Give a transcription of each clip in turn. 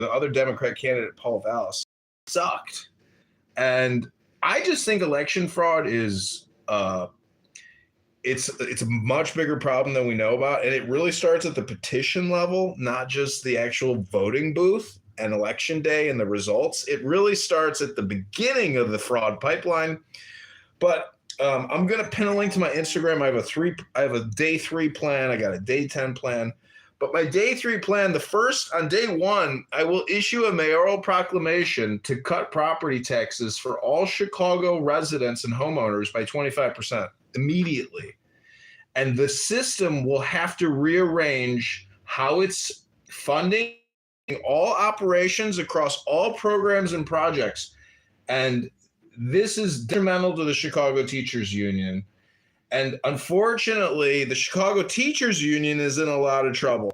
the other Democrat candidate, Paul Vallis, sucked. And I just think election fraud is it's a much bigger problem than we know about. And it really starts at the petition level, not just the actual voting booth and election day and the results. It really starts at the beginning of the fraud pipeline. But I'm going to pin a link to my Instagram. I have a day 3 plan. I got a day 10 plan. But my day 3 plan, on day 1, I will issue a mayoral proclamation to cut property taxes for all Chicago residents and homeowners by 25% immediately. And the system will have to rearrange how it's funding all operations across all programs and projects. And this is detrimental to the Chicago Teachers Union. And unfortunately, the Chicago Teachers Union is in a lot of trouble.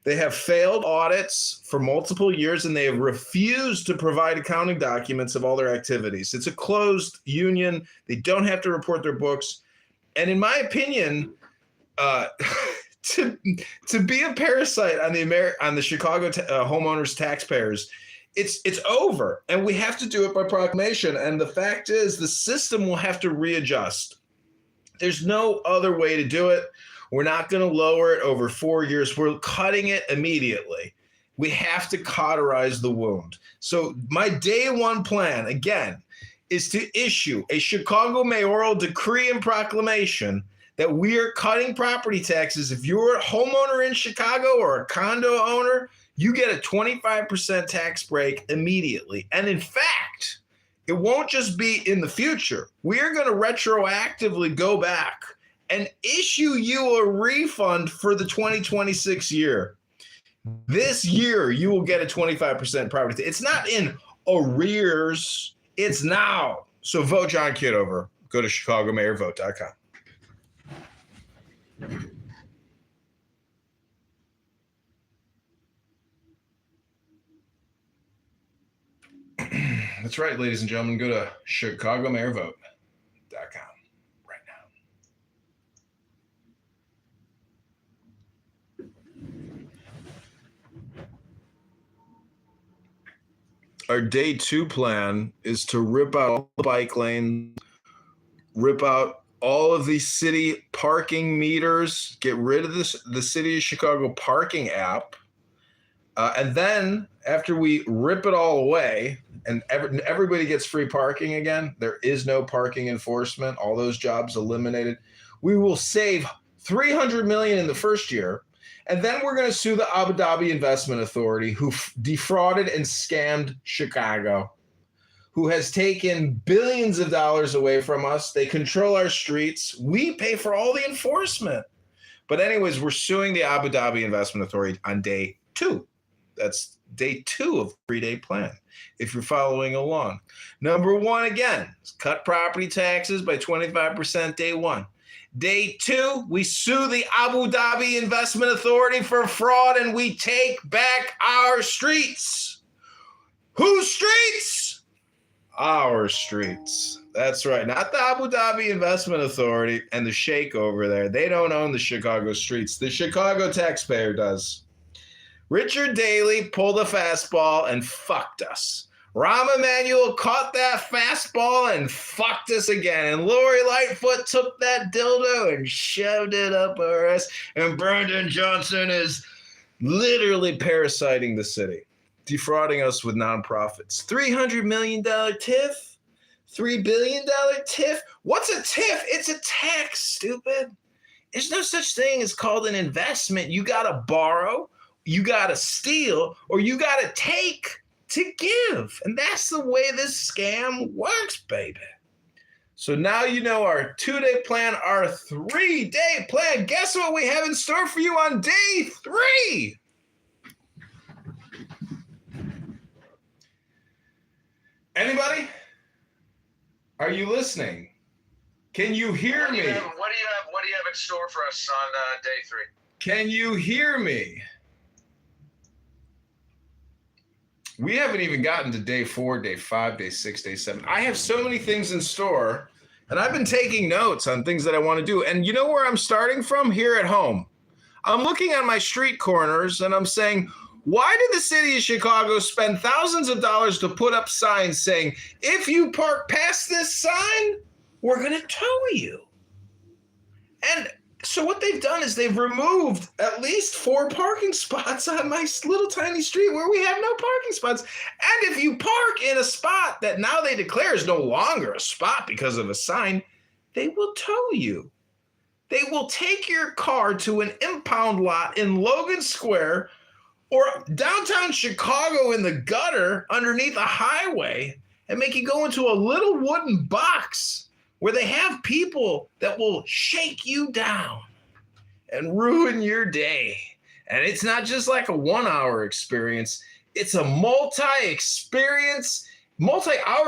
They have failed audits for multiple years, and they have refused to provide accounting documents of all their activities. It's a closed union. They don't have to report their books. And in my opinion, to be a parasite on the Chicago homeowners, taxpayers, it's over. And we have to do it by proclamation. And the fact is, the system will have to readjust. There's no other way to do it. We're not going to lower it over 4 years. We're cutting it immediately. We have to cauterize the wound. So my day 1 plan, again, is to issue a Chicago mayoral decree and proclamation that we are cutting property taxes. If you're a homeowner in Chicago or a condo owner, you get a 25% tax break immediately. And in fact, it won't just be in the future. We are going to retroactively go back and issue you a refund for the 2026 year. This year, you will get a 25% property tax. It's not in arrears. It's now. So vote John Kitover. Go to chicagomayorvote.com. That's right, ladies and gentlemen. Go to chicagomayorvote.com right now. Our day 2 plan is to rip out all the bike lanes, rip out all of the city parking meters, get rid of the City of Chicago parking app. And then after we rip it all away and everybody gets free parking again, there is no parking enforcement, all those jobs eliminated, we will save $300 million in the first year. And then we're going to sue the Abu Dhabi Investment Authority, who defrauded and scammed Chicago, who has taken billions of dollars away from us. They control our streets. We pay for all the enforcement. But anyways, we're suing the Abu Dhabi Investment Authority on day 2. That's day 2 of the 3-day plan, if you're following along. Number 1, again, is cut property taxes by 25% day 1. Day 2, we sue the Abu Dhabi Investment Authority for fraud, and we take back our streets. Whose streets? Our streets. That's right. Not the Abu Dhabi Investment Authority and the sheikh over there. They don't own the Chicago streets. The Chicago taxpayer does. Richard Daley pulled a fastball and fucked us. Rahm Emanuel caught that fastball and fucked us again. And Lori Lightfoot took that dildo and shoved it up our ass. And Brandon Johnson is literally parasiting the city, defrauding us with nonprofits. $300 million TIF? $3 billion TIF? What's a TIF? It's a tax, stupid. There's no such thing as called an investment. You got to borrow, you got to steal, or you got to take to give. And that's the way this scam works, baby. So now you know our 2-day plan, our 3-day plan. Guess what we have in store for you on day 3? Anybody? Are you listening? Can you hear me? What do you have in store for us on day 3? Can you hear me? We haven't even gotten to day 4, day 5, day 6, day 7. I have so many things in store, and I've been taking notes on things that I want to do. And you know where I'm starting from? Here at home. I'm looking at my street corners, and I'm saying, Why did the city of Chicago spend thousands of dollars to put up signs saying, if you park past this sign, we're going to tow you? And so what they've done is they've removed at least 4 parking spots on my little tiny street where we have no parking spots. And if you park in a spot that now they declare is no longer a spot because of a sign, they will tow you. They will take your car to an impound lot in Logan Square or downtown Chicago in the gutter underneath a highway and make you go into a little wooden box where they have people that will shake you down and ruin your day. And it's not just like a 1-hour experience. It's a multi-hour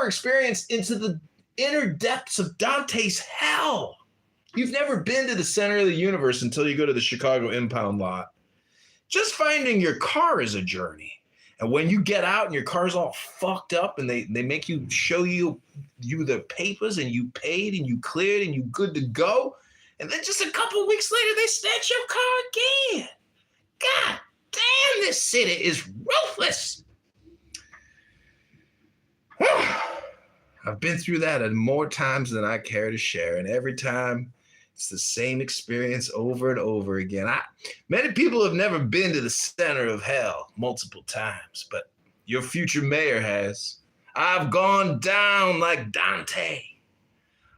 experience into the inner depths of Dante's hell. You've never been to the center of the universe until you go to the Chicago impound lot. Just finding your car is a journey. And when you get out and your car's all fucked up and they make you show you the papers and you paid and you cleared and you good to go. And then just a couple of weeks later, they snatch your car again. God damn, this city is ruthless. I've been through that more times than I care to share. And every time, it's the same experience over and over again. Many people have never been to the center of hell multiple times, but your future mayor has. I've gone down like Dante.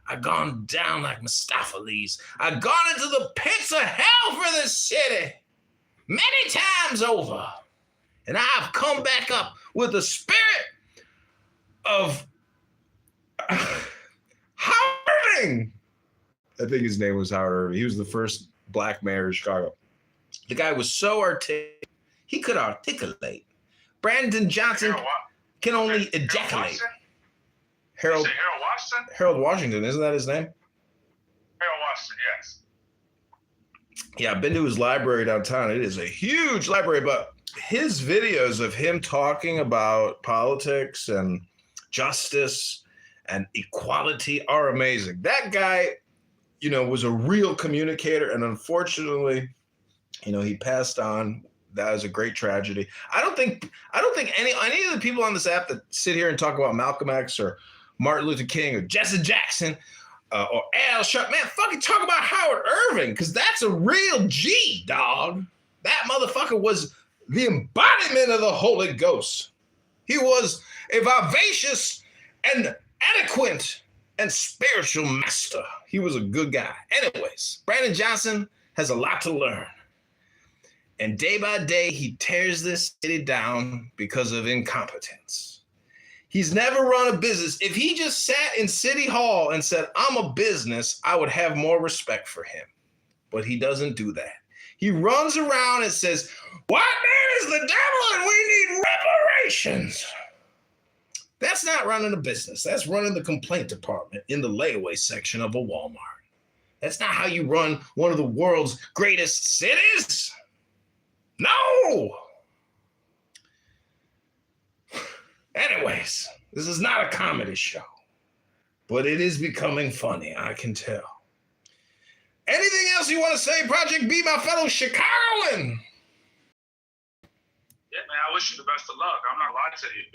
I've gone down like Mistopheles. I've gone into the pits of hell for this city many times over. And I've come back up with the spirit of Howarding. I think his name was Howard Irving. He was the first black mayor of Chicago. The guy was so articulate. He could articulate. Brandon Johnson can only ejaculate. Harold Washington? Harold Washington, isn't that his name? Harold Washington, yes. Yeah, I've been to his library downtown. It is a huge library, but his videos of him talking about politics and justice and equality are amazing. That guy, was a real communicator, and unfortunately, he passed on. That was a great tragedy. I don't think any of the people on this app that sit here and talk about Malcolm X or Martin Luther King or Jesse Jackson or Al Sharpton, man, fucking talk about Howard Irving, because that's a real G, dog. That motherfucker was the embodiment of the Holy Ghost. He was a vivacious and eloquent and spiritual master. He was a good guy. Anyways, Brandon Johnson has a lot to learn. And day by day, he tears this city down because of incompetence. He's never run a business. If he just sat in City Hall and said, I'm a business, I would have more respect for him. But he doesn't do that. He runs around and says, white man is the devil and we need reparations. That's not running a business. That's running the complaint department in the layaway section of a Walmart. That's not how you run one of the world's greatest cities. No. Anyways, this is not a comedy show, but it is becoming funny, I can tell. Anything else you want to say, Project B, my fellow Chicagoan? Yeah, man, I wish you the best of luck. I'm not lying to you.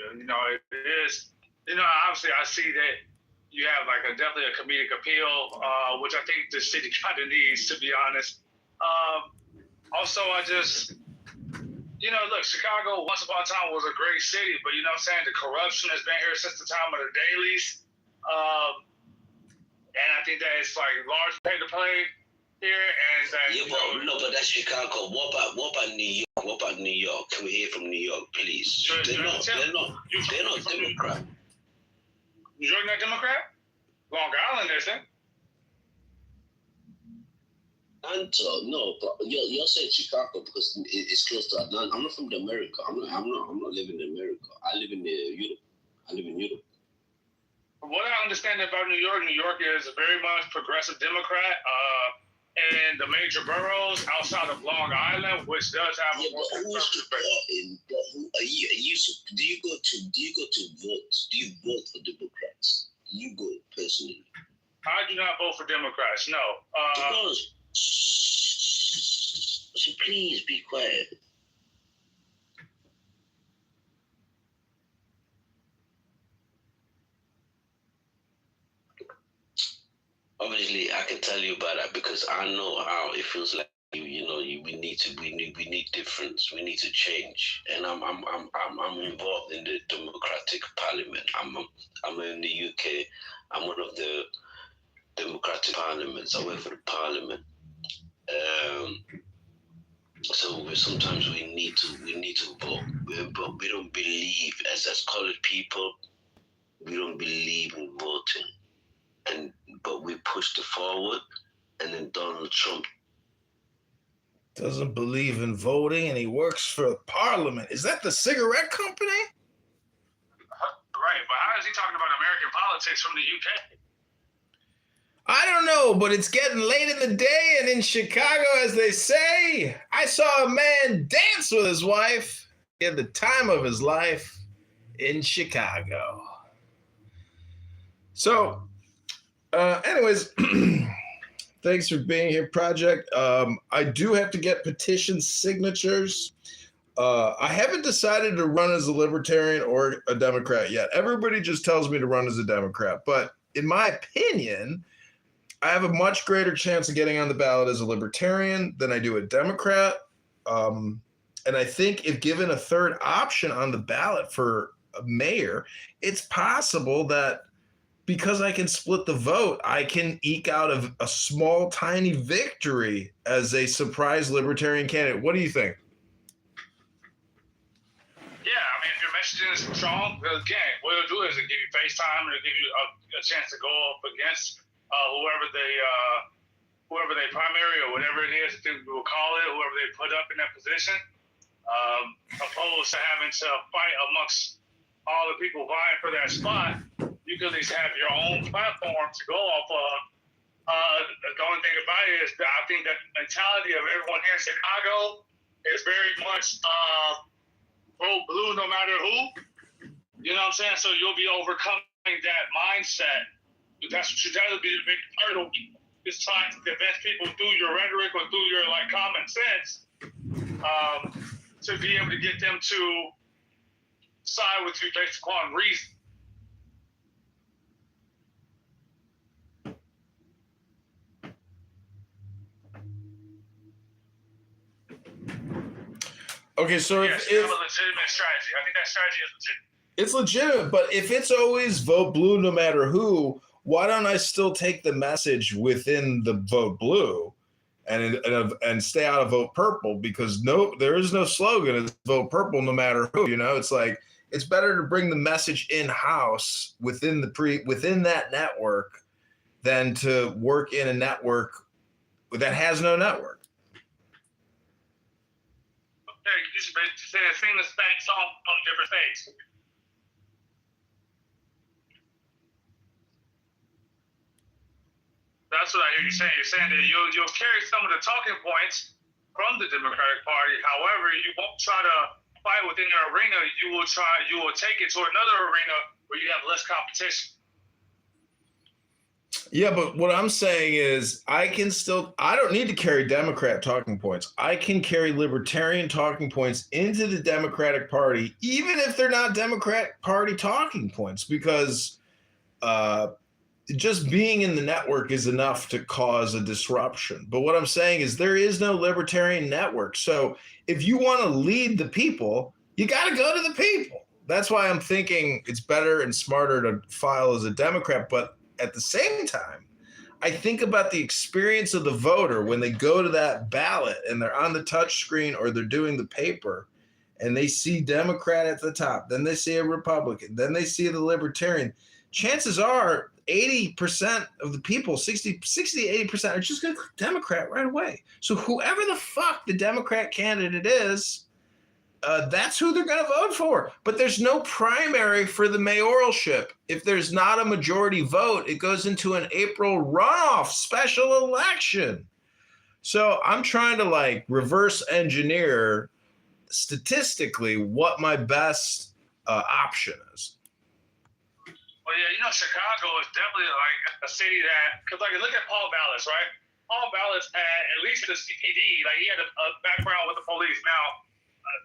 It is, obviously I see that you have definitely a comedic appeal, which I think the city kind of needs, to be honest. Also, I just, look, Chicago once upon a time was a great city, but the corruption has been here since the time of the dailies. And I think that it's large pay to play here. And that, but that's Chicago. What about New York? What about New York? Can we hear from New York, please? They're not Democrat. New York not Democrat? Long Island isn't. No, but you're saying Chicago because it's close to Atlanta. I'm not from America. I'm not living in America. I live in Europe. From what I understand about New York is a very much progressive Democrat. And the major boroughs outside of Long Island, which does have a more conservative base. Do you go to vote? Do you vote for Democrats? Do you go personally? I do not vote for Democrats. No. So please be quiet. Obviously, I can tell you about that because I know how it feels like. We need difference. We need to change, and I'm involved in the Democratic Parliament. I'm in the UK. I'm one of the Democratic Parliaments. I work for the Parliament. So sometimes we need to vote, but we don't believe as colored people. We don't believe in voting, but we pushed it forward, and then Donald Trump doesn't believe in voting, and he works for Parliament. Is that the cigarette company? Right, but how is he talking about American politics from the UK? I don't know, but it's getting late in the day, and in Chicago, as they say, I saw a man dance with his wife. He had the time of his life in Chicago. So, anyways, thanks for being here, Project. I do have to get petition signatures. I haven't decided to run as a libertarian or a Democrat yet. Everybody just tells me to run as a Democrat, but in my opinion, I have a much greater chance of getting on the ballot as a libertarian than I do a Democrat. And I think if given a third option on the ballot for a mayor, it's possible that because I can split the vote, I can eke out a small, tiny victory as a surprise libertarian candidate. What do you think? Yeah, I mean, if your messaging is strong, again, what it'll do is it'll give you FaceTime, it'll give you a chance to go up against whoever they primary or whatever it is that we'll call it, whoever they put up in that position, opposed to having to fight amongst all the people vying for that spot. You can at least have your own platform to go off of. The only thing about it is that I think that mentality of everyone here in Chicago is very much vote blue no matter who. You know what I'm saying? So you'll be overcoming that mindset. That'll be the big hurdle. Is trying to convince people through your rhetoric or through your common sense to be able to get them to side with you based upon reason. Okay, so yes, if a legitimate strategy. I think that strategy is legitimate. It's legitimate, but if it's always vote blue no matter who, why don't I still take the message within the vote blue and stay out of vote purple? Because there is no slogan. It's vote purple no matter who. It's like it's better to bring the message in house within that network than to work in a network that has no network. Okay, you just say the same song on different things. That's what I hear you saying. You're saying that you'll carry some of the talking points from the Democratic Party. However, you won't try to fight within their arena. You will take it to another arena where you have less competition. Yeah, but what I'm saying is I don't need to carry Democrat talking points. I can carry libertarian talking points into the Democratic Party, even if they're not Democratic Party talking points, because just being in the network is enough to cause a disruption. But what I'm saying is there is no libertarian network. So if you want to lead the people, you got to go to the people. That's why I'm thinking it's better and smarter to file as a Democrat. But at the same time, I think about the experience of the voter when they go to that ballot and they're on the touch screen or they're doing the paper and they see Democrat at the top, then they see a Republican, then they see the Libertarian. Chances are 80% of the people, 60 to 80% are just going to click Democrat right away. So whoever the fuck the Democrat candidate is, that's who they're going to vote for. But there's no primary for the mayoralship. If there's not a majority vote, it goes into an April runoff special election. So I'm trying to reverse engineer statistically what my best option is. Well, yeah, Chicago is definitely a city that, because look at Paul Vallis, right? Paul Vallis had at least the CPD, he had a background with the police. Now,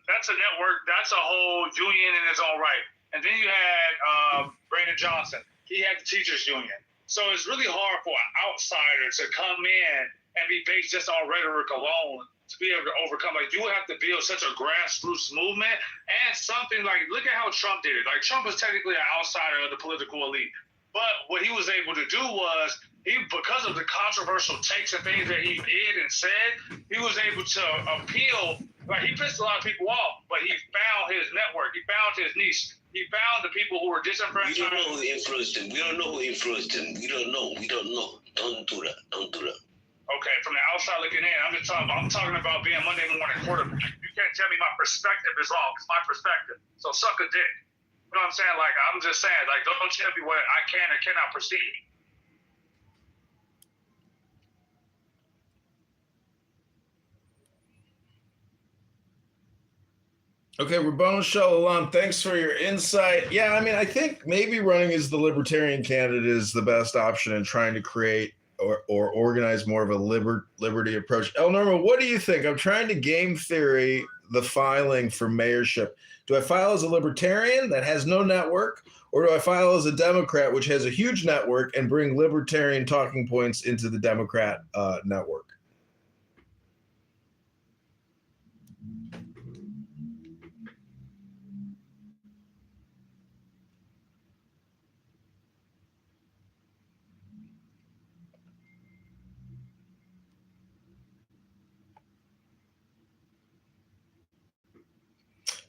that's a network, that's a whole union in its own right. And then you had Brandon Johnson. He had the teachers union. So it's really hard for an outsider to come in and be based just on rhetoric alone to be able to overcome. Like, you have to build such a grassroots movement and something like, look at how Trump did it. Like, Trump is technically an outsider of the political elite. But what he was able to do was, because of the controversial takes and things that he did and said, he was able to appeal. Like, he pissed a lot of people off, but he found his network. He found his niche. He found the people who were disenfranchised. We don't know who influenced him. We don't know who influenced him. We don't know. We don't know. Don't do that. Don't do that. Okay, from the outside looking in, I'm talking about being Monday morning quarterback. You can't tell me my perspective is wrong. It's my perspective. So suck a dick. You know what I'm saying? Like, I'm just saying, like, don't tell me what I can or cannot perceive. Okay, Rabboni Shalom, thanks for your insight. Yeah, I mean, I think maybe running as the libertarian candidate is the best option in trying to create or organize more of a liberty approach. El Norma, what do you think? I'm trying to game theory the filing for mayorship. Do I file as a libertarian that has no network, or do I file as a Democrat, which has a huge network, and bring libertarian talking points into the Democrat network?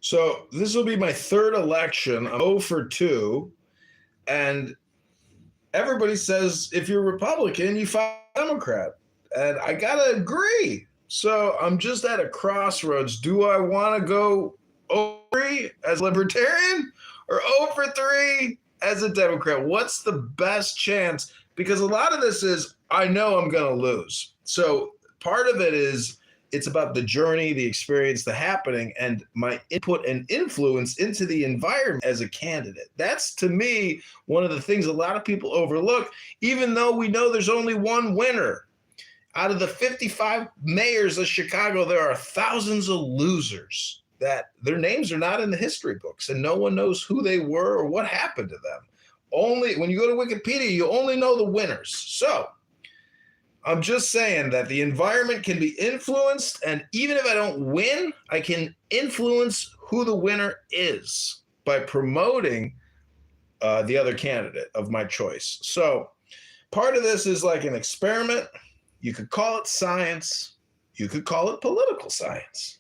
So this will be my third election. I'm 0 for 2. And everybody says if you're Republican, you file Democrat. And I got to agree. So I'm just at a crossroads. Do I want to go 0 for 3 as libertarian or 0 for 3 as a Democrat? What's the best chance? Because a lot of this is, I know I'm going to lose. So part of it is, it's about the journey, the experience, the happening, and my input and influence into the environment as a candidate. That's, to me, one of the things a lot of people overlook, even though we know there's only one winner. Out of the 55 mayors of Chicago, there are thousands of losers that their names are not in the history books, and no one knows who they were or what happened to them. Only when you go to Wikipedia, you only know the winners. So I'm just saying that the environment can be influenced, and even if I don't win, I can influence who the winner is by promoting the other candidate of my choice. So part of this is like an experiment. You could call it science. You could call it political science.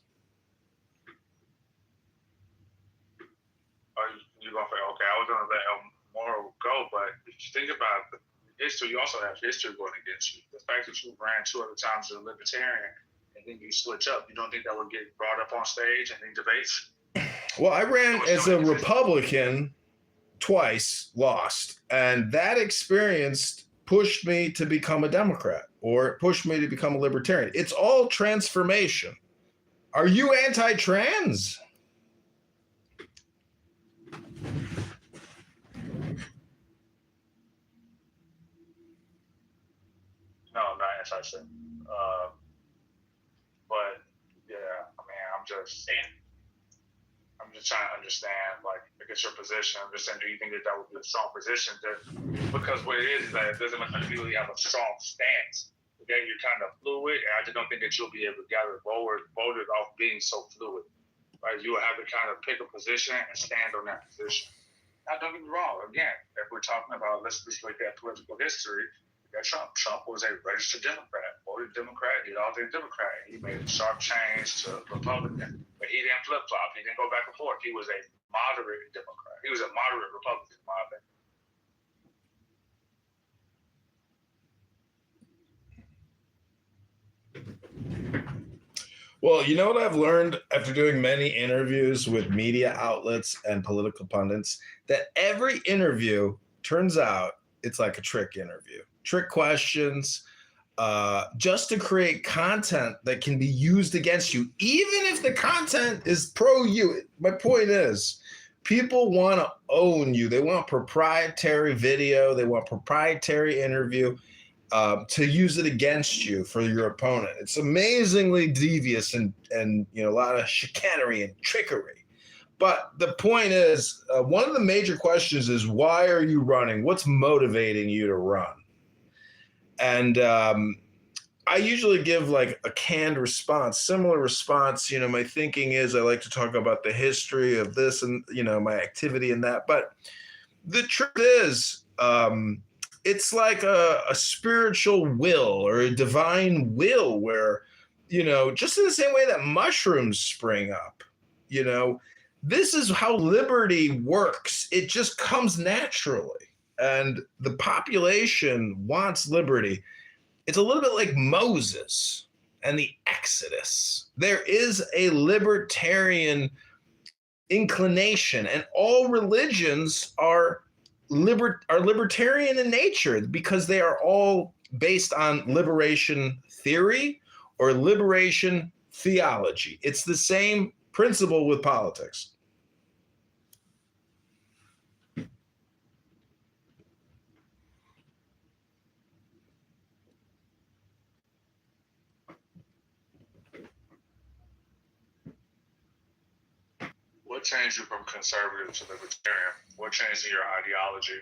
You're going to say, okay, I was going to let Elmore go, but if you think about the history, you also have history going against you. The fact that you ran 2 other times as a libertarian and then you switch up, you don't think that would get brought up on stage and in debates? Well, I ran as a Republican twice, lost. And that experience pushed me to become a Democrat, or it pushed me to become a libertarian. It's all transformation. Are you anti-trans? No, I'm not anti-sin. But yeah, I mean, I'm just trying to understand, like, I guess your position. I'm just saying, do you think that would be a strong position? Because what it is that it doesn't mean you really have a strong stance. Okay, you're kind of fluid, and I just don't think that you'll be able to gather voters off being so fluid. Right, you will have to kind of pick a position and stand on that position. Now, don't get me wrong. Again, if we're talking about, let's just look at political history. Trump was a registered Democrat, voted Democrat, did all things Democrat. He made a sharp change to Republican, but he didn't flip-flop. He didn't go back and forth. He was a moderate Democrat. He was a moderate Republican, in my opinion. Well, you know what I've learned after doing many interviews with media outlets and political pundits? That every interview turns out it's like a trick interview. Trick questions, just to create content that can be used against you, even if the content is pro you. My point is, people want to own you. They want proprietary video. They want proprietary interview to use it against you for your opponent. It's amazingly devious and a lot of chicanery and trickery. But the point is, one of the major questions is, why are you running? What's motivating you to run? And I usually give like a canned response, similar response. My thinking is I like to talk about the history of this and, my activity in that. But the truth is, it's like a spiritual will or a divine will where, just in the same way that mushrooms spring up, this is how liberty works. It just comes naturally. And the population wants liberty. It's a little bit like Moses and the Exodus. There is a libertarian inclination, and all religions are libertarian in nature because they are all based on liberation theory or liberation theology. It's the same principle with politics. What changed you from conservative to libertarian? What changed in your ideology?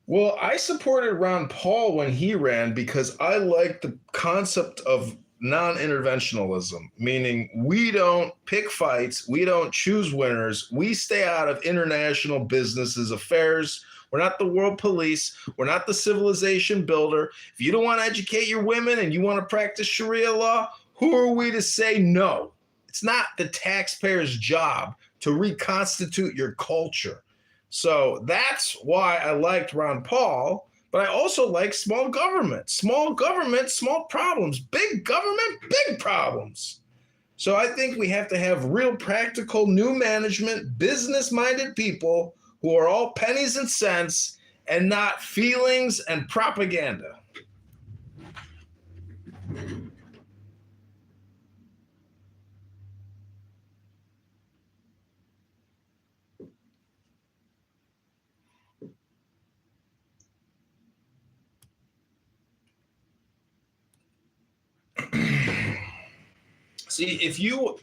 Well, I supported Ron Paul when he ran because I like the concept of non-interventionalism, meaning we don't pick fights, we don't choose winners, we stay out of international businesses affairs. We're not the world police. We're not the civilization builder. If you don't want to educate your women and you want to practice Sharia law, who are we to say no? It's not the taxpayer's job to reconstitute your culture. So that's why I liked Ron Paul, but I also like small government. Small government, small problems. Big government, big problems. So I think we have to have real practical new management, business-minded people who are all pennies and cents and not feelings and propaganda. See,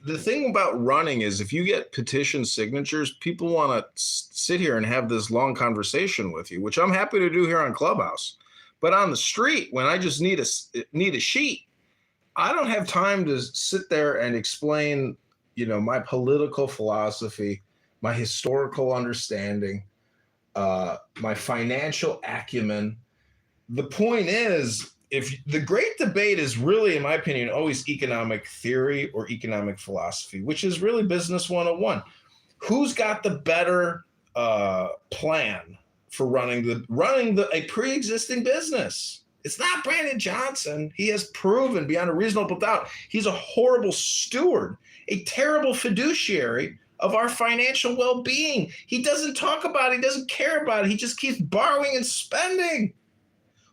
the thing about running is if you get petition signatures, people want to sit here and have this long conversation with you, which I'm happy to do here on Clubhouse. But on the street, when I just need a sheet, I don't have time to sit there and explain, my political philosophy, my historical understanding, my financial acumen. The point is, if the great debate is really, in my opinion, always economic theory or economic philosophy, which is really business 101. Who's got the better plan for running a pre-existing business? It's not Brandon Johnson. He has proven beyond a reasonable doubt he's a horrible steward, a terrible fiduciary of our financial well-being. He doesn't talk about it. He doesn't care about it. He just keeps borrowing and spending.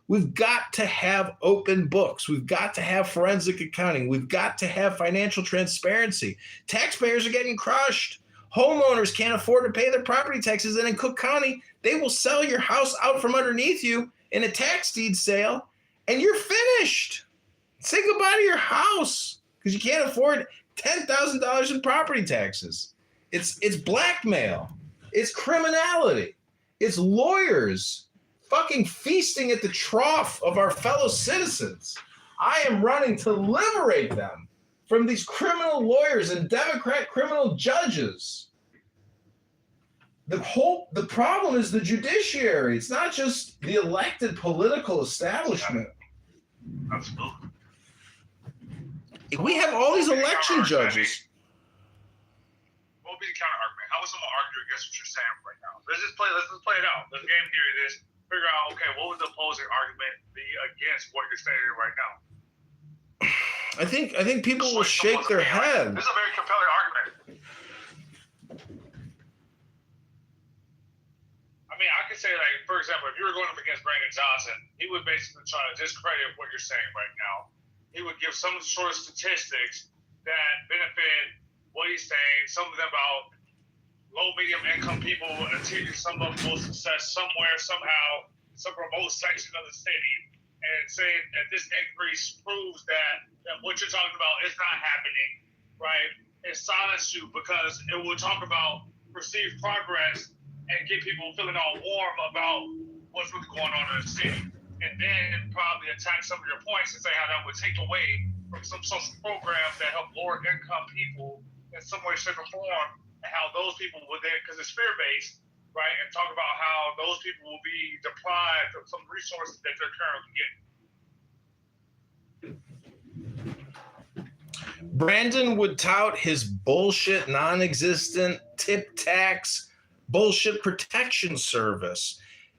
We've got to have open books. We've got to have forensic accounting. We've got to have financial transparency. Taxpayers are getting crushed. Homeowners can't afford to pay their property taxes. And in Cook County, they will sell your house out from underneath you in a tax deed sale, and you're finished. Say goodbye to your house because you can't afford $10,000 in property taxes. It's blackmail. It's criminality. It's lawyers fucking feasting at the trough of our fellow citizens. I am running to liberate them from these criminal lawyers and Democrat criminal judges. The problem is the judiciary. It's not just the elected political establishment. Absolutely. We have all these election judges. What would be the counter argument? How would someone argue against what you're saying right now? Let's just play it out. Let's game theory this. Figure out, okay, what would the opposing argument be against what you're saying right now? I think people will shake their head. This is a very compelling argument. I mean, I could say, like, for example, if you were going up against Brandon Johnson, he would basically try to discredit what you're saying right now. He would give some sort of statistics that benefit what he's saying, some of them about low, medium income people achieving some level of success somewhere, somehow, some remote section of the city, and saying that this increase proves that what you're talking about is not happening, right? and silence you because it will talk about perceived progress and get people feeling all warm about what's really going on in the city. And then probably attack some of your points and say how that would take away from some social programs that help lower income people in some way, shape, or form, and how those people would then, because it's fear-based, right, and talk about how those people will be deprived of some resources that they're currently getting. Brandon would tout his bullshit, non-existent tip tax, bullshit protection service.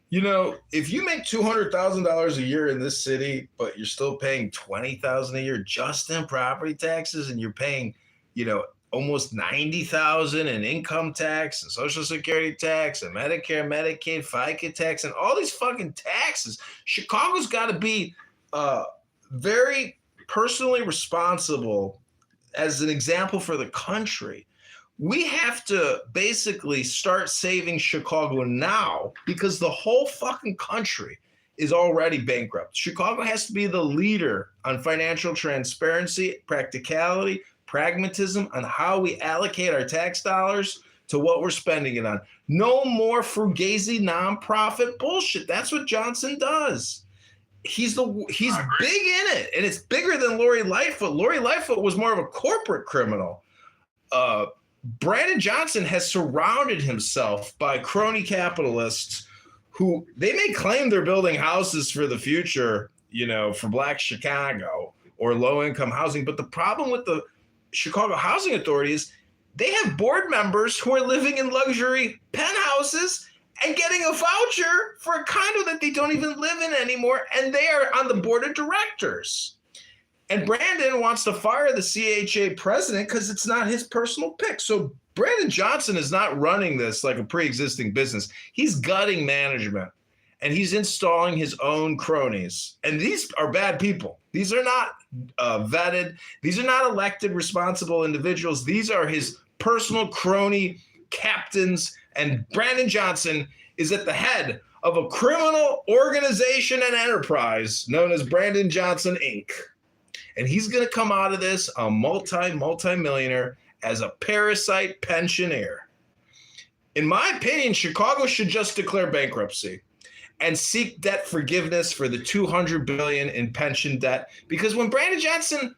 You know, if you make $200,000 a year in this city, but you're still paying $20,000 a year just in property taxes, and you're paying, you know, almost $90,000 in income tax and Social Security tax and Medicare, Medicaid, FICA tax, and all these fucking taxes, Chicago's got to be very personally responsible as an example for the country. We have to basically start saving Chicago now because the whole fucking country is already bankrupt. Chicago has to be the leader on financial transparency, practicality, pragmatism, on how we allocate our tax dollars to what we're spending it on. No more fugazi nonprofit bullshit. That's what Johnson does. He's big in it, and it's bigger than Lori Lightfoot. Lori Lightfoot was more of a corporate criminal. Brandon Johnson has surrounded himself by crony capitalists who they may claim they're building houses for the future, you know, for Black Chicago or low-income housing. But the problem with the Chicago Housing Authority is they have board members who are living in luxury penthouses and getting a voucher for a condo that they don't even live in anymore, and they are on the board of directors. And Brandon wants to fire the CHA president because it's not his personal pick. So Brandon Johnson is not running this like a pre-existing business. He's gutting management, and he's installing his own cronies. And these are bad people. These are not vetted. These are not elected, responsible individuals. These are his personal crony captains. And Brandon Johnson is at the head of a criminal organization and enterprise known as Brandon Johnson, Inc. And he's going to come out of this a multi-millionaire as a parasite pensioner. In my opinion, Chicago should just declare bankruptcy and seek debt forgiveness for the $200 billion in pension debt. Because when Brandon Johnson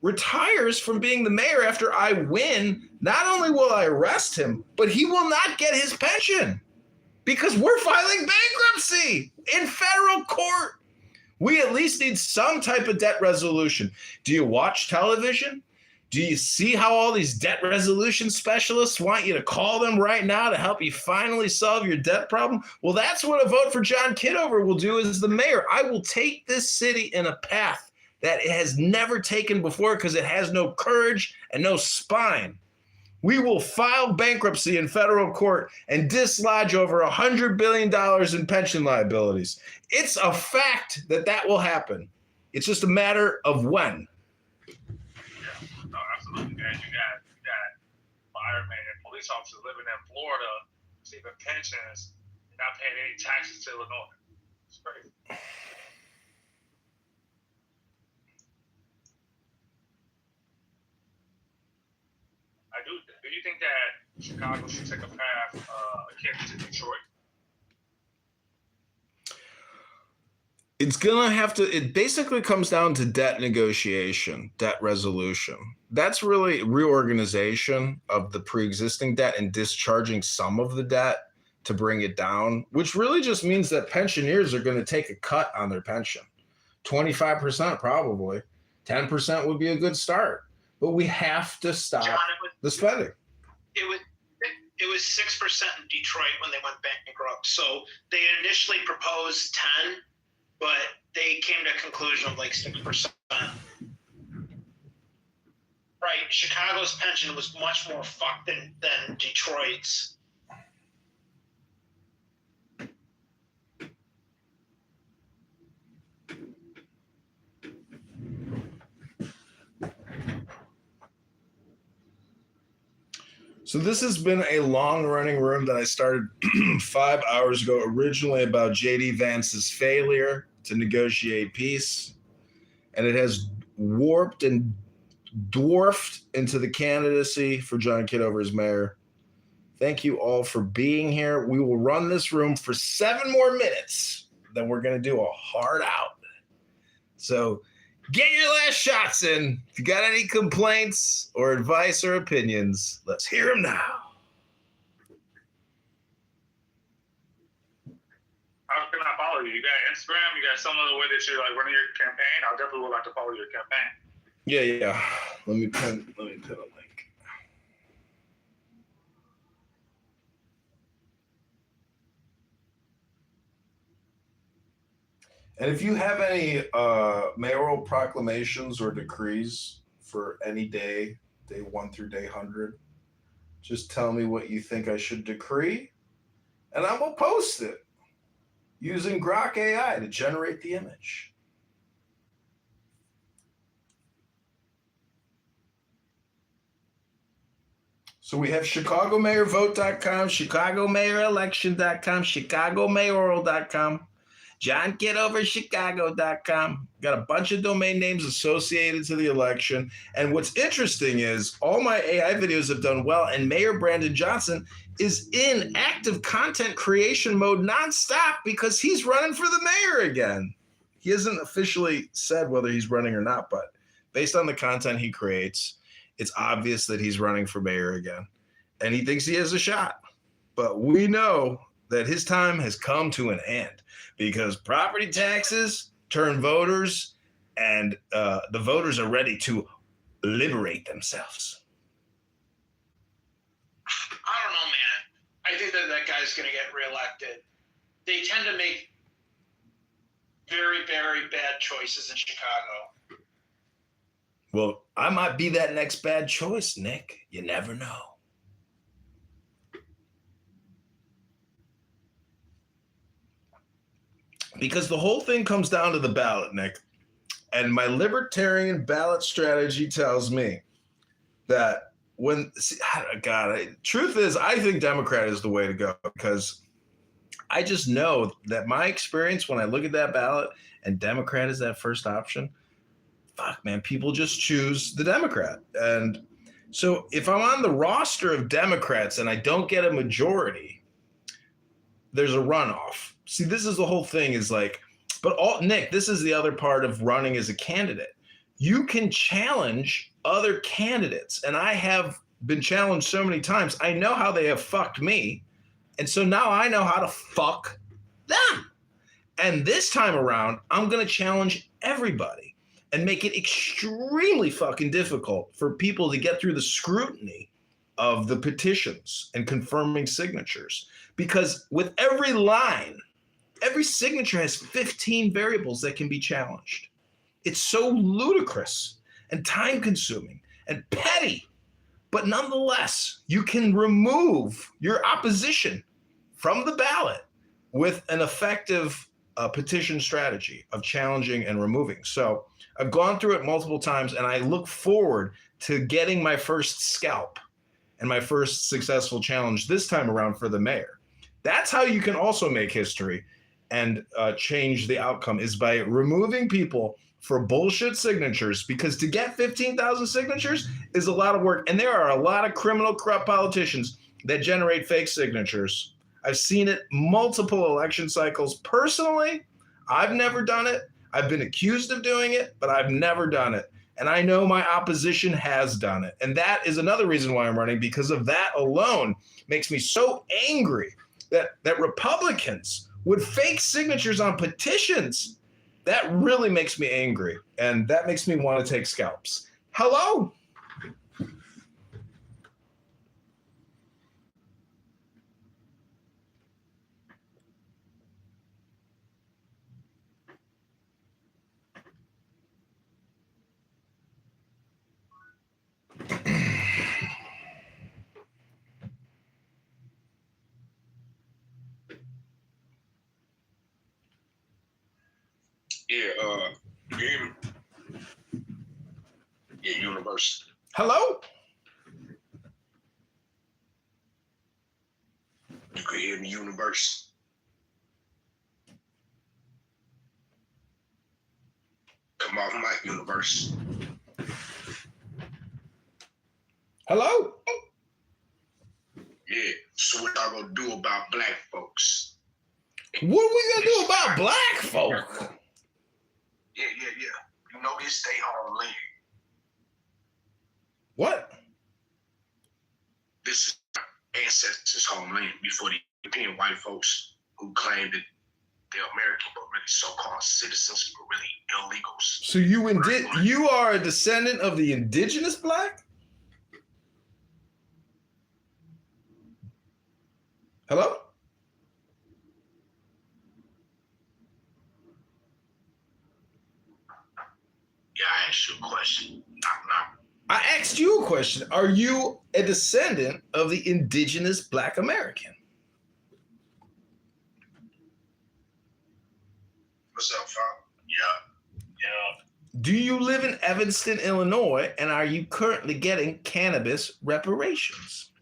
retires from being the mayor after I win, not only will I arrest him, but he will not get his pension because we're filing bankruptcy in federal court. We at least need some type of debt resolution. Do you watch television? Do you see how all these debt resolution specialists want you to call them right now to help you finally solve your debt problem? Well, that's what a vote for John Kitover will do as the mayor. I will take this city in a path that it has never taken before because it has no courage and no spine. We will file bankruptcy in federal court and dislodge over $100 billion in pension liabilities. It's a fact that that will happen. It's just a matter of when. Yeah, no, absolutely, man. You got firemen and police officers living in Florida receiving pensions and not paying any taxes to Illinois. It's crazy. Do you think that Chicago should take a path akin to Detroit? It's going to have to, it basically comes down to debt negotiation, debt resolution. That's really reorganization of the pre-existing debt and discharging some of the debt to bring it down, which really just means that pensioners are going to take a cut on their pension. 25% probably. 10% would be a good start. But we have to stop the spending. It was 6% in Detroit when they went bankrupt. So they initially proposed 10, but they came to a conclusion of like 6%. Right. Chicago's pension was much more fucked than Detroit's. So this has been a long-running room that I started 5 hours ago, originally about J.D. Vance's failure to negotiate peace. And it has warped and dwarfed into the candidacy for John Kitover as mayor. Thank you all for being here. We will run this room for 7 more minutes. Then we're going to do a hard out. So get your last shots in. If you got any complaints or advice or opinions, let's hear them now. How can I follow you? You got Instagram? You got some other way that you're like running your campaign? I definitely would like to follow your campaign. Yeah. Let me pin a link. And if you have any mayoral proclamations or decrees for any day 1 through day 100, just tell me what you think I should decree, and I will post it using Grok AI to generate the image. So we have ChicagoMayorVote.com, ChicagoMayorElection.com, ChicagoMayoral.com, JohnKitoverChicago.com. Got a bunch of domain names associated to the election. And what's interesting is all my AI videos have done well, and Mayor Brandon Johnson is in active content creation mode nonstop because he's running for the mayor again. He hasn't officially said whether he's running or not, but based on the content he creates, it's obvious that he's running for mayor again. And he thinks he has a shot. But we know that his time has come to an end because property taxes turn voters, and the voters are ready to liberate themselves. I don't know, man. I think that guy's going to get reelected. They tend to make very, very bad choices in Chicago. Well, I might be that next bad choice, Nick. You never know. Because the whole thing comes down to the ballot, Nick. And my libertarian ballot strategy tells me that truth is, I think Democrat is the way to go, because I just know that my experience when I look at that ballot and Democrat is that first option, fuck, man, people just choose the Democrat. And so if I'm on the roster of Democrats and I don't get a majority, there's a runoff. See, this is the whole thing is like, Nick, this is the other part of running as a candidate. You can challenge other candidates. And I have been challenged so many times. I know how they have fucked me. And so now I know how to fuck them. And this time around, I'm going to challenge everybody and make it extremely fucking difficult for people to get through the scrutiny of the petitions and confirming signatures. Because with every line, every signature has 15 variables that can be challenged. It's so ludicrous and time-consuming and petty. But nonetheless, you can remove your opposition from the ballot with an effective petition strategy of challenging and removing. So I've gone through it multiple times, and I look forward to getting my first scalp and my first successful challenge this time around for the mayor. That's how you can also make history and change the outcome, is by removing people for bullshit signatures, because to get 15,000 signatures is a lot of work. And there are a lot of criminal, corrupt politicians that generate fake signatures. I've seen it multiple election cycles. Personally, I've never done it. I've been accused of doing it, but I've never done it. And I know my opposition has done it. And that is another reason why I'm running, because of that alone makes me so angry that Republicans would fake signatures on petitions. That really makes me angry. And that makes me want to take scalps. Hello? Yeah, you hear me? Yeah, University. Hello? You can hear me, University. Come off mic, University. Hello? Yeah. So what y'all gonna do about black folks? What are we gonna do about black folk? Yeah. You know this they homeland. What? This is our ancestors' homeland before the European white folks who claimed that they're American but really so-called citizens but really illegals. So you are a descendant of the indigenous black? Hello? Yeah, I asked you a question. Knock. I asked you a question. Are you a descendant of the indigenous black American? What's up, fam? Yeah. Do you live in Evanston, Illinois, and are you currently getting cannabis reparations?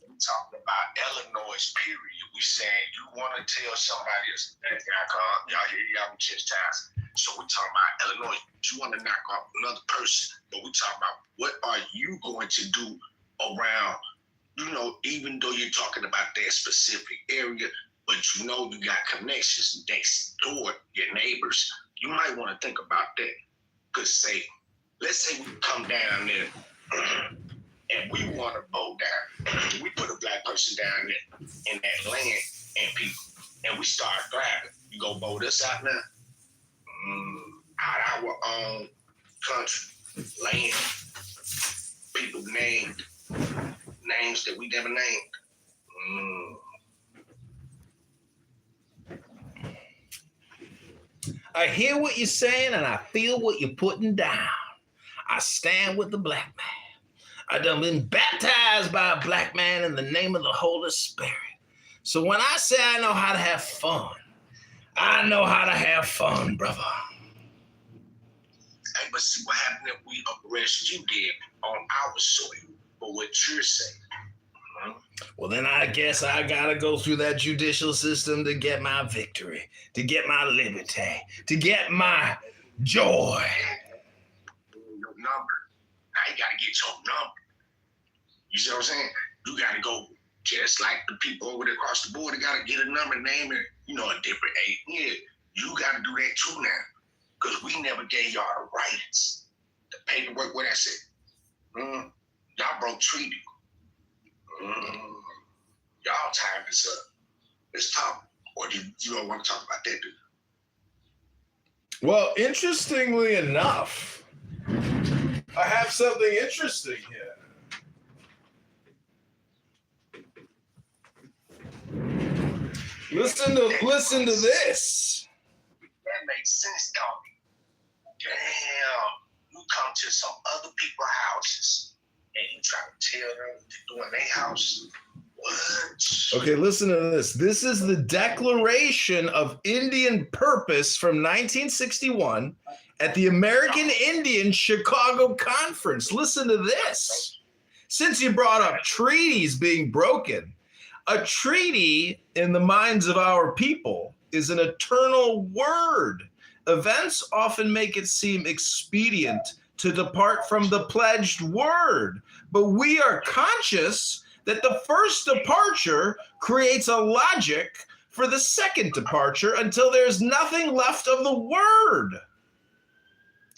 We talking about Illinois, period. We saying you want to tell somebody else, y'all hear y'all chastised. So we talking about Illinois. You want to knock off another person, but we talking about what are you going to do around, even though you're talking about that specific area, but you got connections next door, your neighbors. You might want to think about that. Because let's say we come down there and we want to vote down. We put a black person down there in that land and people, and we start driving. You go vote us out now? Out our own country, land, people names that we never named. I hear what you're saying and I feel what you're putting down. I stand with the black man. I done been baptized by a black man in the name of the Holy Spirit. So when I say I know how to have fun, I know how to have fun, brother. Hey, but see what happened if we arrest you did on our soil for what you're saying. Well, then I guess I gotta go through that judicial system to get my victory, to get my liberty, to get my joy. Your number. Now you gotta get your number. You see what I'm saying? You gotta go just like the people over there across the border gotta get a number, name it, a different age. Yeah, you gotta do that too now. Because we never gave y'all the rights. The paperwork, what I said. Y'all broke treaty. Y'all time is up. Let's talk. Or you don't want to talk about that, do you? Well, interestingly enough, I have something interesting here. Listen to this. That makes sense, don't it? Damn. You come to some other people's houses and you try to tell them what to do in their house. What? Okay, listen to this. This is the Declaration of Indian Purpose from 1961 at the American Indian Chicago Conference. Listen to this. Since you brought up treaties being broken, a treaty in the minds of our people is an eternal word. Events often make it seem expedient to depart from the pledged word, but we are conscious that the first departure creates a logic for the second departure until there's nothing left of the word.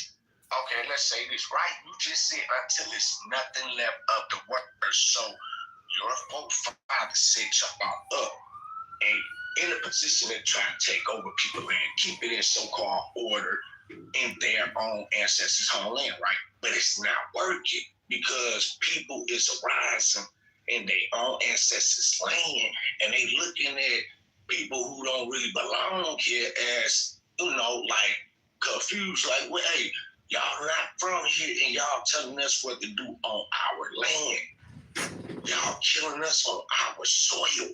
Okay, let's say this, right? You just said until there's nothing left of the word. So your forefather set y'all up and in a position to try to take over people and keep it in so-called order in their own ancestors' homeland, right? But it's not working because people is arising in their own ancestors' land, and they looking at people who don't really belong here as, like confused, like, well, hey, y'all not from here, and y'all telling us what to do on our land. Y'all killing us on our soil.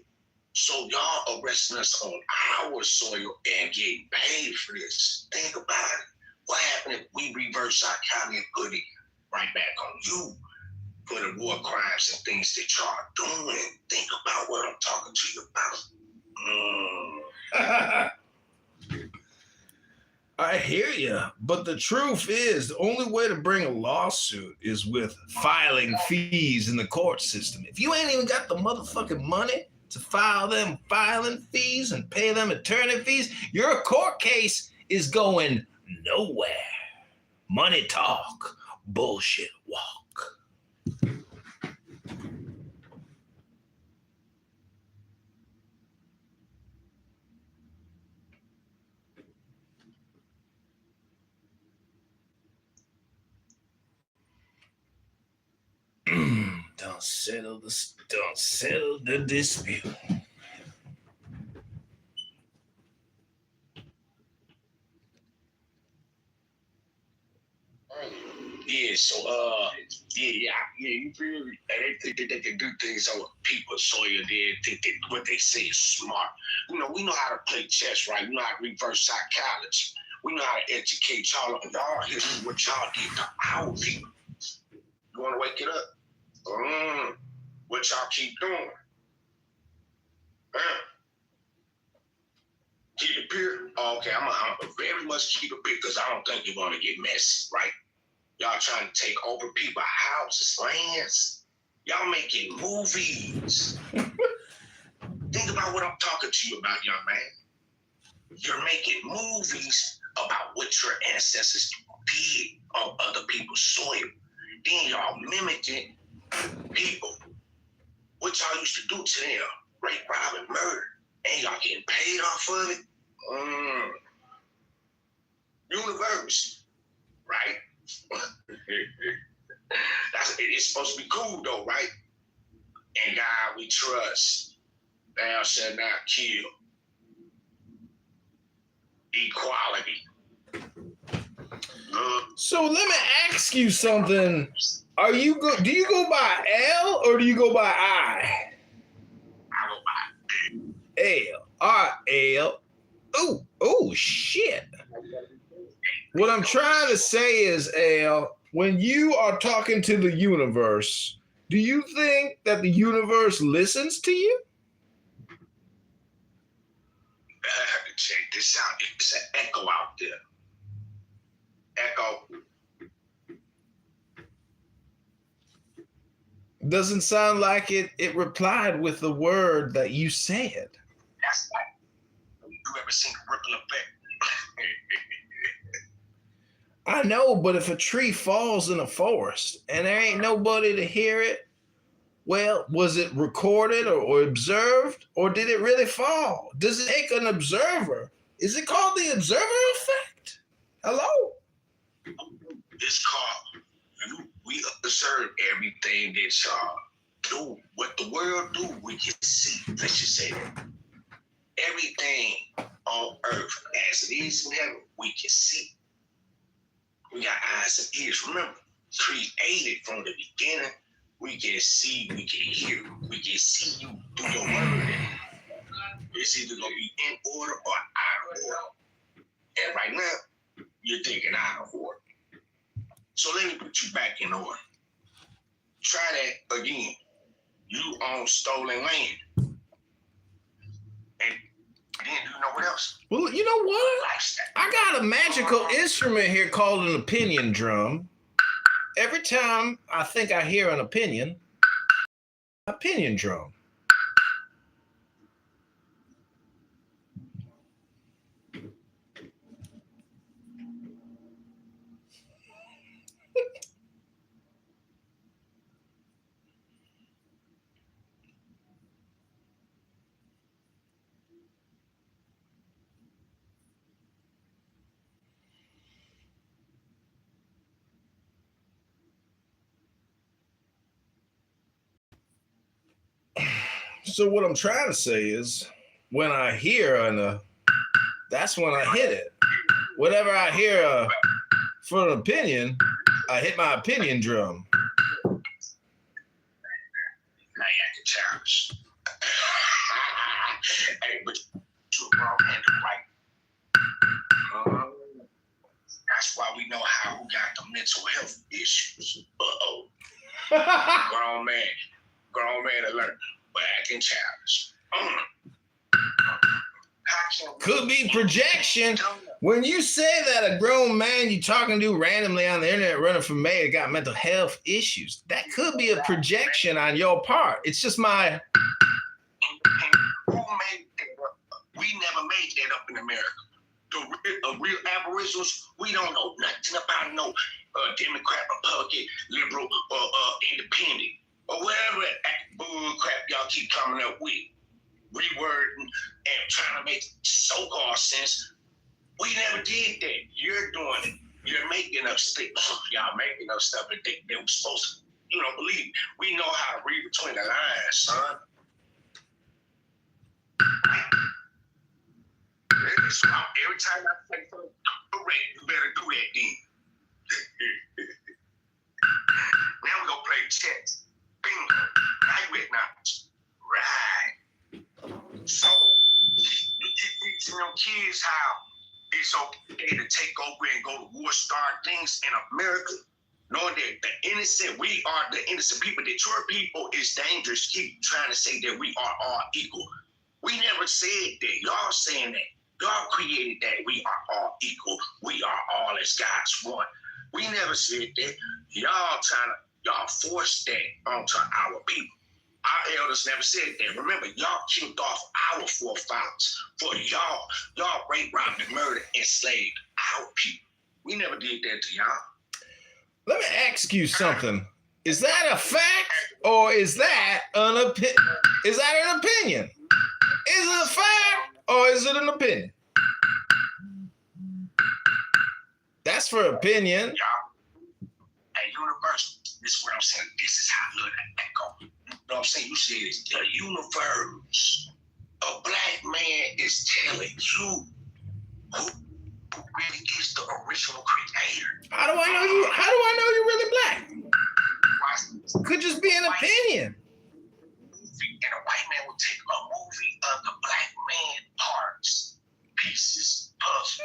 So y'all arresting us on our soil and getting paid for this. Think about it. What happened if we reverse our county and put it right back on you for the war crimes and things that y'all are doing? Think about what I'm talking to you about. I hear you, but the truth is the only way to bring a lawsuit is with filing fees in the court system. If you ain't even got the motherfucking money to file them filing fees and pay them attorney fees, your court case is going nowhere. Money talk, bullshit walk. Don't settle the dispute. Yeah, so yeah, you feel me? And they think that they can do things on people's soil. They think that what they say is smart. You know, we know how to play chess, right? We know how to reverse psychology. We know how to educate y'all on y'all history, what y'all did to our people. You want to wake it up? What y'all keep doing? Keep it pure? Okay, I'm very much keep it pure because I don't think you're going to get messy, right? Y'all trying to take over people's houses, lands. Y'all making movies. Think about what I'm talking to you about, young man. You're making movies about what your ancestors did on other people's soil. Then y'all mimicking people. What y'all used to do to them, rape, rob, and murder. And y'all getting paid off of it. Universe, right? It's supposed to be cool though, right? And God we trust. Thou shalt not kill. Equality. So let me ask you something. Do you go by L or do you go by I? I go by L. All right, L. Oh, shit. What I'm trying to say is, Al, when you are talking to the universe, do you think that the universe listens to you? Check this out. It's an echo out there. Echo. Doesn't sound like it replied with the word that you said. That's like, you ever seen a ripple effect? I know, but if a tree falls in a forest and there ain't nobody to hear it, well, was it recorded or observed, or did it really fall? Does it take an observer? Is it called the observer effect? Hello? It's called, we observe everything that y'all do. What the world do, we can see. Let's just say that. Everything on earth as it is in heaven, we can see. We got eyes and ears. Remember, created from the beginning. We can see, we can hear, we can see you through your word. It's either gonna be in order or out of order. And right now, you're thinking out of order. So let me put you back in order. Try that again. You own stolen land. And then you know what else? Well, you know what? Lifestyle. I got a magical instrument here called an opinion drum. Every time I think I hear an opinion drum. So what I'm trying to say is, when I hear that's when I hit it. Whenever I hear for an opinion, I hit my opinion drum. Now you acting childish. Hey, but you're wrong-handed, right? That's why we know who got the mental health issues. Grown man alert, but acting childish. Could be projection. When you say that a grown man you talking to randomly on the internet running for mayor got mental health issues, that could be a projection on your part. It's just my... Who made that up? We never made that up in America. The real Aboriginals, we don't know nothing about no Democrat, Republican, liberal, or independent, or whatever bull crap y'all keep coming up with, rewording and trying to make so-called sense. We never did that. You're doing it. You're making up stuff. Y'all making up stuff and think they were supposed to, believe. We know how to read between the lines, son. So every time I say something correct, you better do that then. Now we gonna play chess. Bingo. Now you acknowledge. Right. So you keep teaching them kids how it's okay to take over and go to war, start things in America, knowing that the innocent, we are the innocent people. Detroit people is dangerous. Keep trying to say that we are all equal. We never said that. Y'all saying that. Y'all created that we are all equal. We are all as God's one. We never said that. Y'all forced that onto our people. Our elders never said that. Remember, y'all killed off our forefathers for y'all. Y'all raped, robbed, and murdered, enslaved our people. We never did that to y'all. Let me ask you something. Is that a fact or is that an opinion? Is that an opinion? Is it a fact or is it an opinion? That's for opinion. Y'all, at Universal, this is what I'm saying. This is how I love that echo. You know what I'm saying? You said it's the universe. A black man is telling you who really is the original creator. How do I know you? How do I know you're really black? Could just be an opinion. And a white man will take a movie of the black man parts, pieces, puzzles.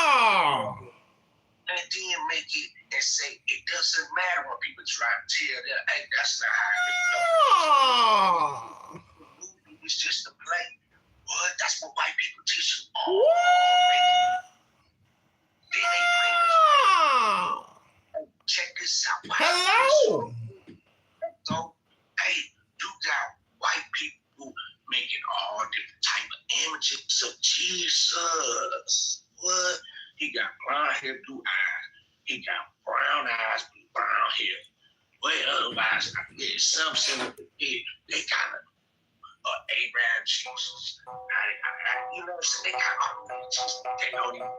No. And then make it and say it doesn't matter when people try to tell them, hey, that's not how it goes. The movie is just a play. What? That's what white people teach you. Oh, they ain't playing. Check this out. Hello. So, hey, you got white people making all different type of images of Jesus. What? He got blonde hair, blue eyes. He got brown eyes, brown hair. Well, otherwise, yeah, some similar. Yeah, they kind of Abraham Jesus. You know what I'm saying? They got all the Jesus. They don't even know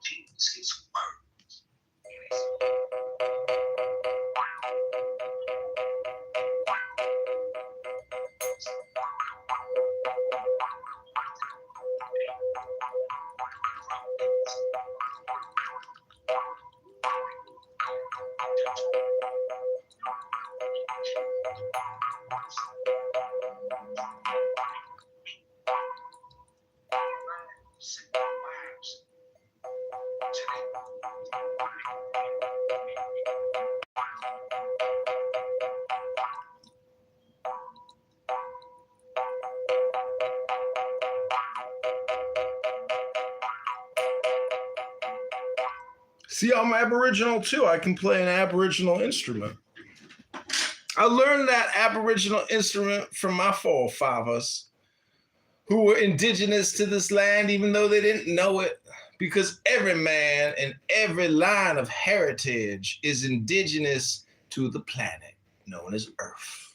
Jesus, his word. See, I'm Aboriginal too. I can play an Aboriginal instrument. I learned that Aboriginal instrument from my forefathers who were indigenous to this land, even though they didn't know it, because every man and every line of heritage is indigenous to the planet known as Earth.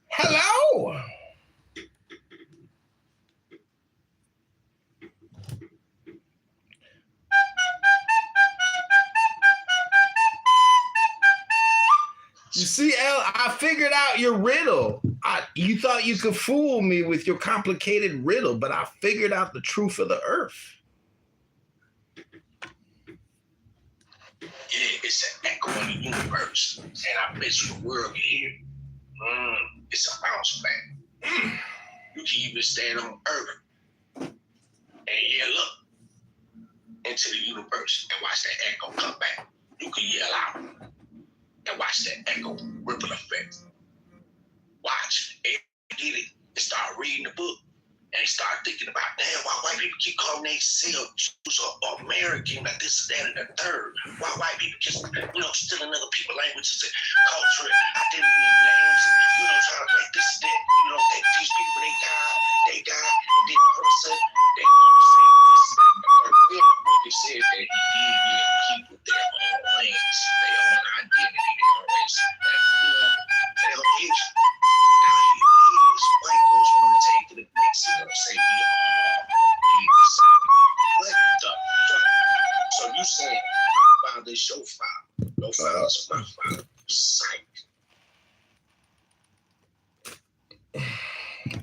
Hello. You see, El, I figured out your riddle. You thought you could fool me with your complicated riddle, but I figured out the truth of the earth. Yeah, it's an echo in the universe. And I bet you the world can hear it. It's a bounce back. You can even stand on Earth and look into the universe and watch that echo come back. You can yell out and watch that echo ripple effect. Watch. reading the book. And they start thinking about, damn, why white people keep calling themselves Jews or American, like this, that, and the third. Why white people just, stealing other people's languages and culture, identity, and names, and, trying to make this, that, that these people, they die, and then all of a sudden, they want to say this, that, and the third. We in the book, it says that he did keep with their own language, their own identity, their own race, their own history. Now, white folks want to take to the mix and say we all the same. What the fuck? So you say my father's your father, your father's my father. Psych.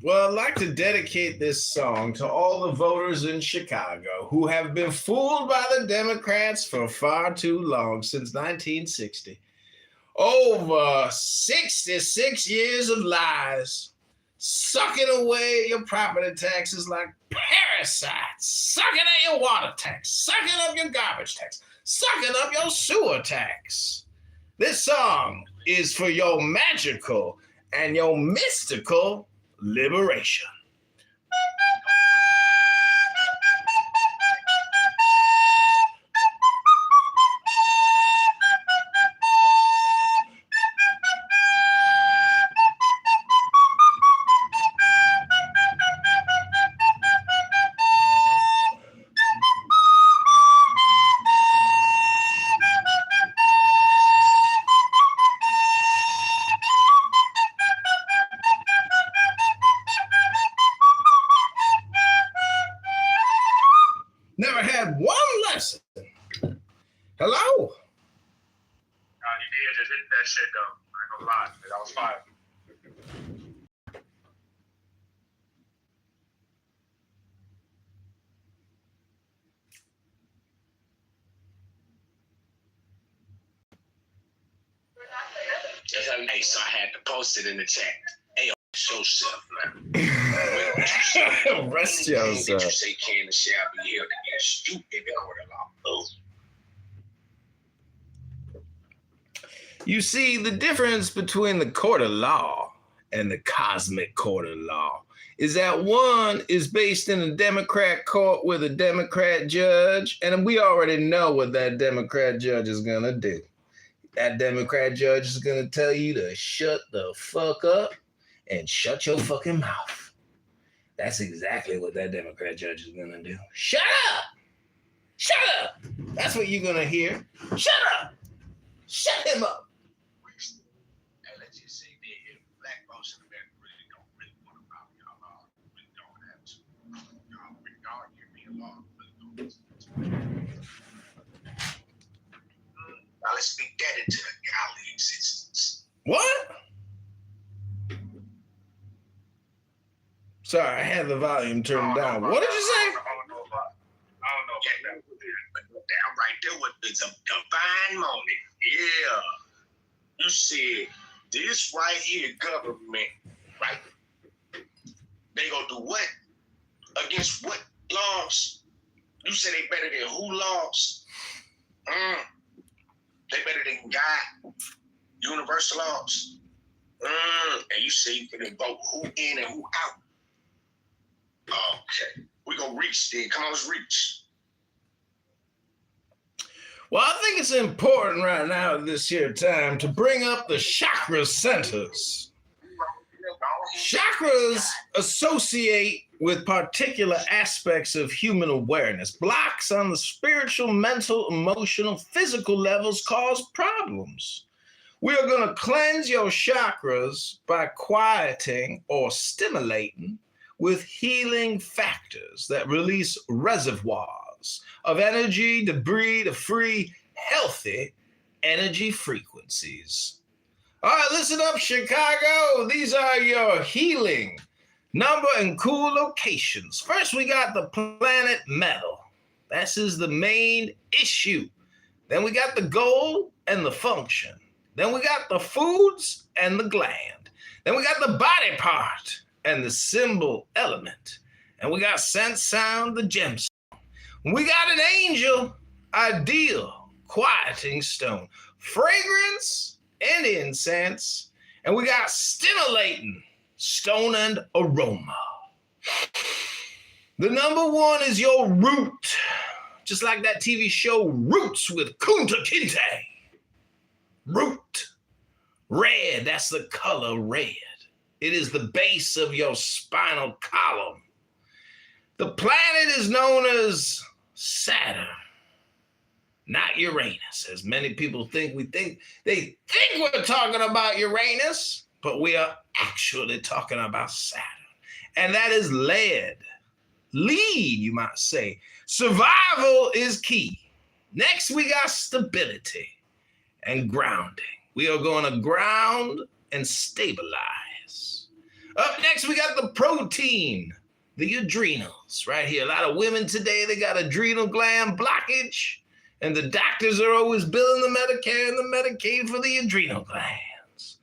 Well, I'd like to dedicate this song to all the voters in Chicago who have been fooled by the Democrats for far too long, since 1960. Over 66 years of lies, sucking away your property taxes like parasites, sucking at your water tax, sucking up your garbage tax, sucking up your sewer tax. This song is for your magical and your mystical liberation. Never had one lesson. Hello? You did just hit that shit though. I ain't gonna lie, that was fire. Hey, so I had to post it in the chat. Hey, show yourself, man. Rest Did yourself. you say can and shall be held against you in the court of law? Oh. You see, the difference between the court of law and the cosmic court of law is that one is based in a Democrat court with a Democrat judge, and we already know what that Democrat judge is going to do. That Democrat judge is going to tell you to shut the fuck up and shut your fucking mouth. That's exactly what that Democrat judge is going to do. Shut up! Shut up! That's what you're going to hear. Shut up! Shut him up! And let's just say that if black folks in America really don't want to rock y'all law, we don't have to. Y'all hear me a lot. Now let's speak that into the godly existence. What? Sorry, I had the volume turned down. What did you say? I don't know about that. But damn right, there was a divine moment. Yeah. You said this right here, government, right? They gonna do what? Against what laws? You said they better than who laws? They better than God, universal laws. And you say you can vote who in and who out. Okay, we gonna reach then. Come on, let's reach. Well, I think it's important right now at this here time to bring up the chakra centers. Chakras associate with particular aspects of human awareness. Blocks on the spiritual, mental, emotional, physical levels cause problems. We are going to cleanse your chakras by quieting or stimulating with healing factors that release reservoirs of energy, debris to free healthy energy frequencies. All right, listen up, Chicago. These are your healing number and cool locations. First, we got the planet metal. This is the main issue. Then we got the goal and the function. Then we got the foods and the gland. Then we got the body part and the symbol element. And we got sense, sound, the gemstone. We got an angel, ideal, quieting stone, fragrance, and incense. And we got stimulating stone and aroma. The number one is your root. Just like that TV show Roots with Kunta Kinte. Root. Red, that's the color red. It is the base of your spinal column. The planet is known as Saturn, not Uranus, as many people think. They think we're talking about Uranus, but we are actually talking about Saturn. And that is lead. Lead, you might say. Survival is key. Next, we got stability and grounding. We are going to ground and stabilize. Up next, we got the protein, the adrenals, right here. A lot of women today, they got adrenal gland blockage, and the doctors are always billing the Medicare and the Medicaid for the adrenal glands.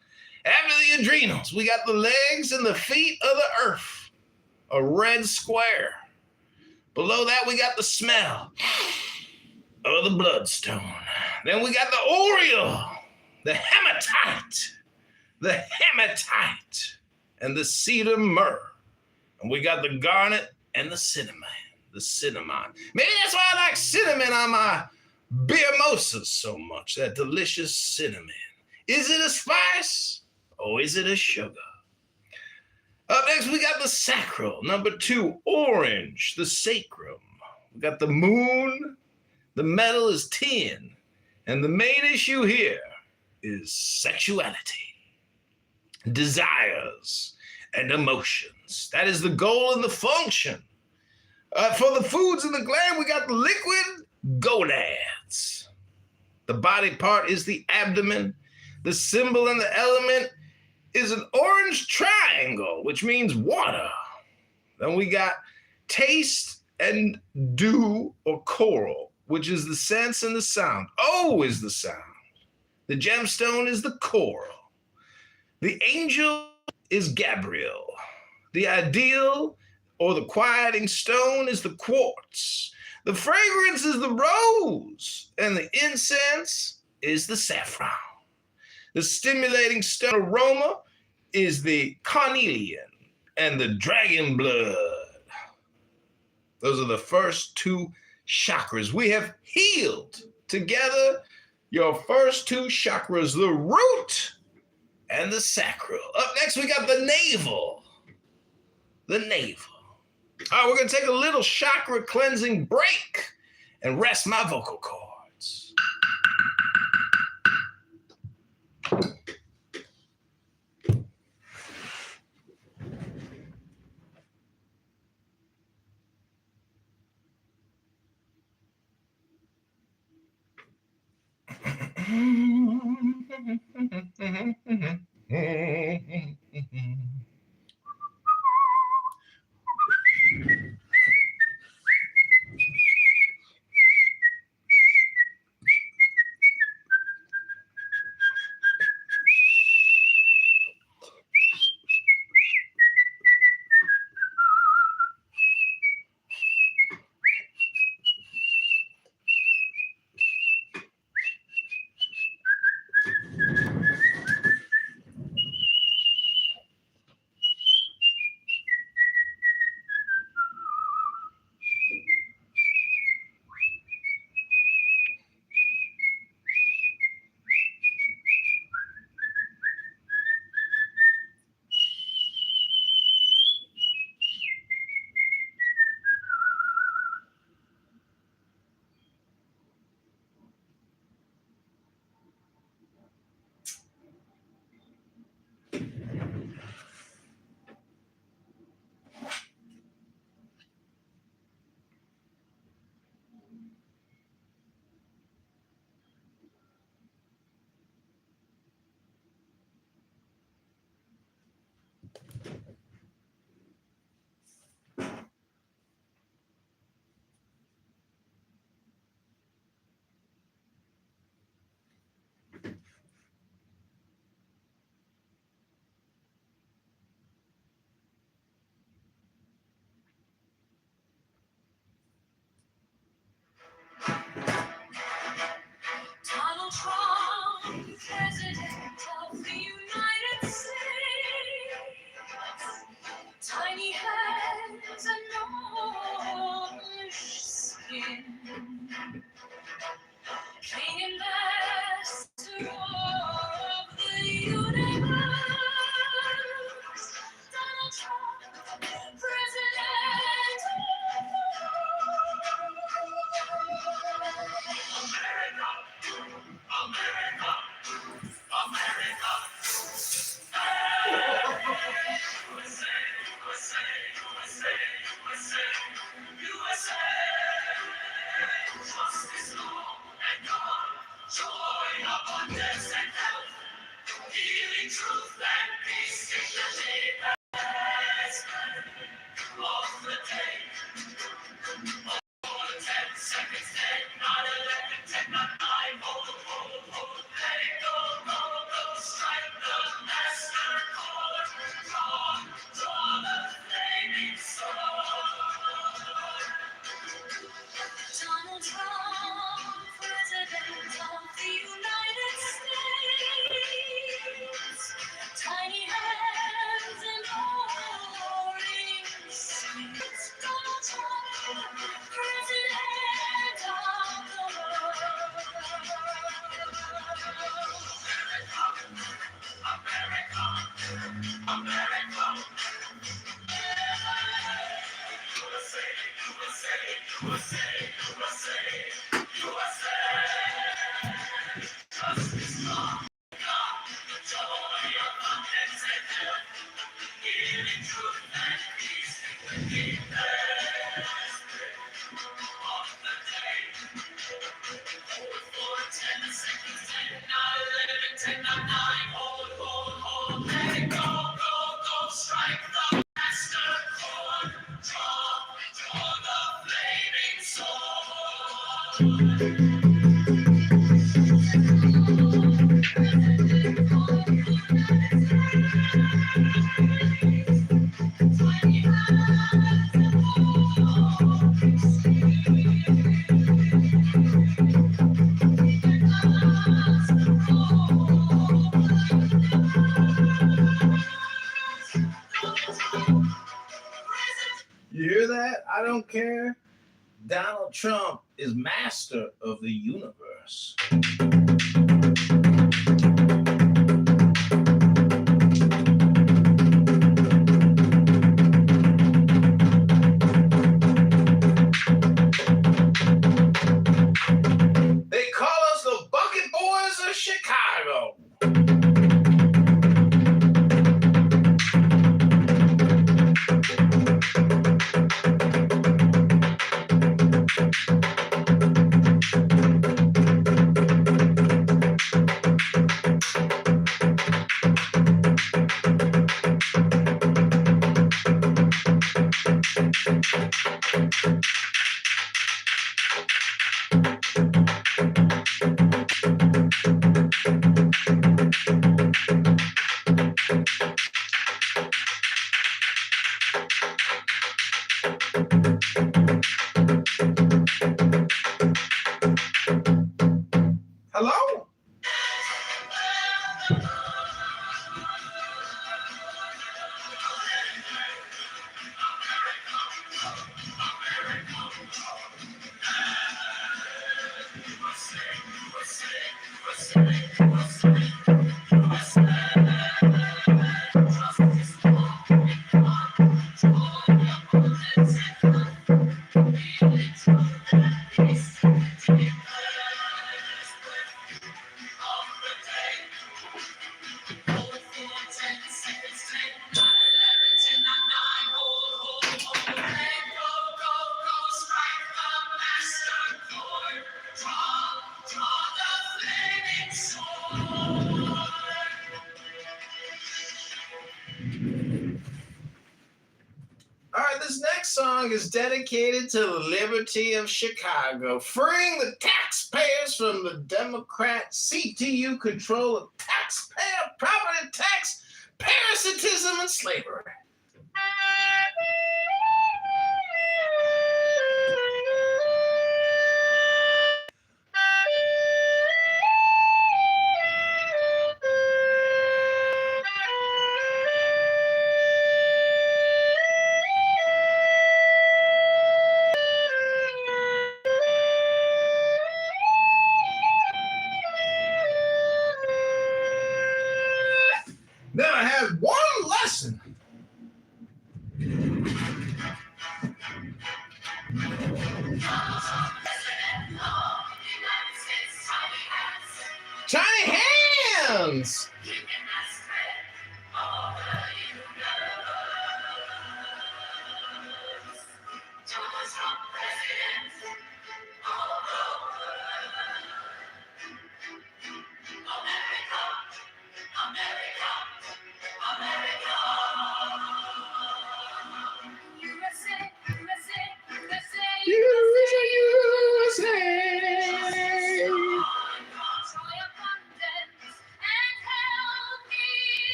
After the adrenals, we got the legs and the feet of the earth, a red square. Below that, we got the smell of the bloodstone. Then we got the aureole, the hematite, and the cedar myrrh. And we got the garnet and the cinnamon. Maybe that's why I like cinnamon on my beer mimosas so much, that delicious cinnamon. Is it a spice or is it a sugar? Up next, we got the sacral. Number 2, orange, the sacrum. We got the moon. The metal is tin. And the main issue here is sexuality, desires, and emotions. That is the goal and the function. For the foods in the gland, we got the liquid gonads. The body part is the abdomen. The symbol and the element is an orange triangle, which means water. Then we got taste and dew or coral, which is the sense and the sound. O is the sound. The gemstone is the coral. The angel is Gabriel. The ideal or the quieting stone is the quartz. The fragrance is the rose. And the incense is the saffron. The stimulating stone aroma is the carnelian and the dragon blood. Those are the first 2 chakras. We have healed together your first 2 chakras, the root and the sacral. Up next, we got the navel. The navel. All right, we're going to take a little chakra cleansing break and rest my vocal cords. Donald Trump, President of the United States. Tiny hands and orange sweets. Donald Trump, President of the world. You hear that? I don't care. Donald Trump is master of the universe. They call us the Bucket Boys of Chicago. Hello? All right, this next song is dedicated to the liberty of Chicago, freeing the taxpayers from the Democrat CTU control of taxpayer property tax, parasitism, and slavery. Then I had one lesson. Tiny hands.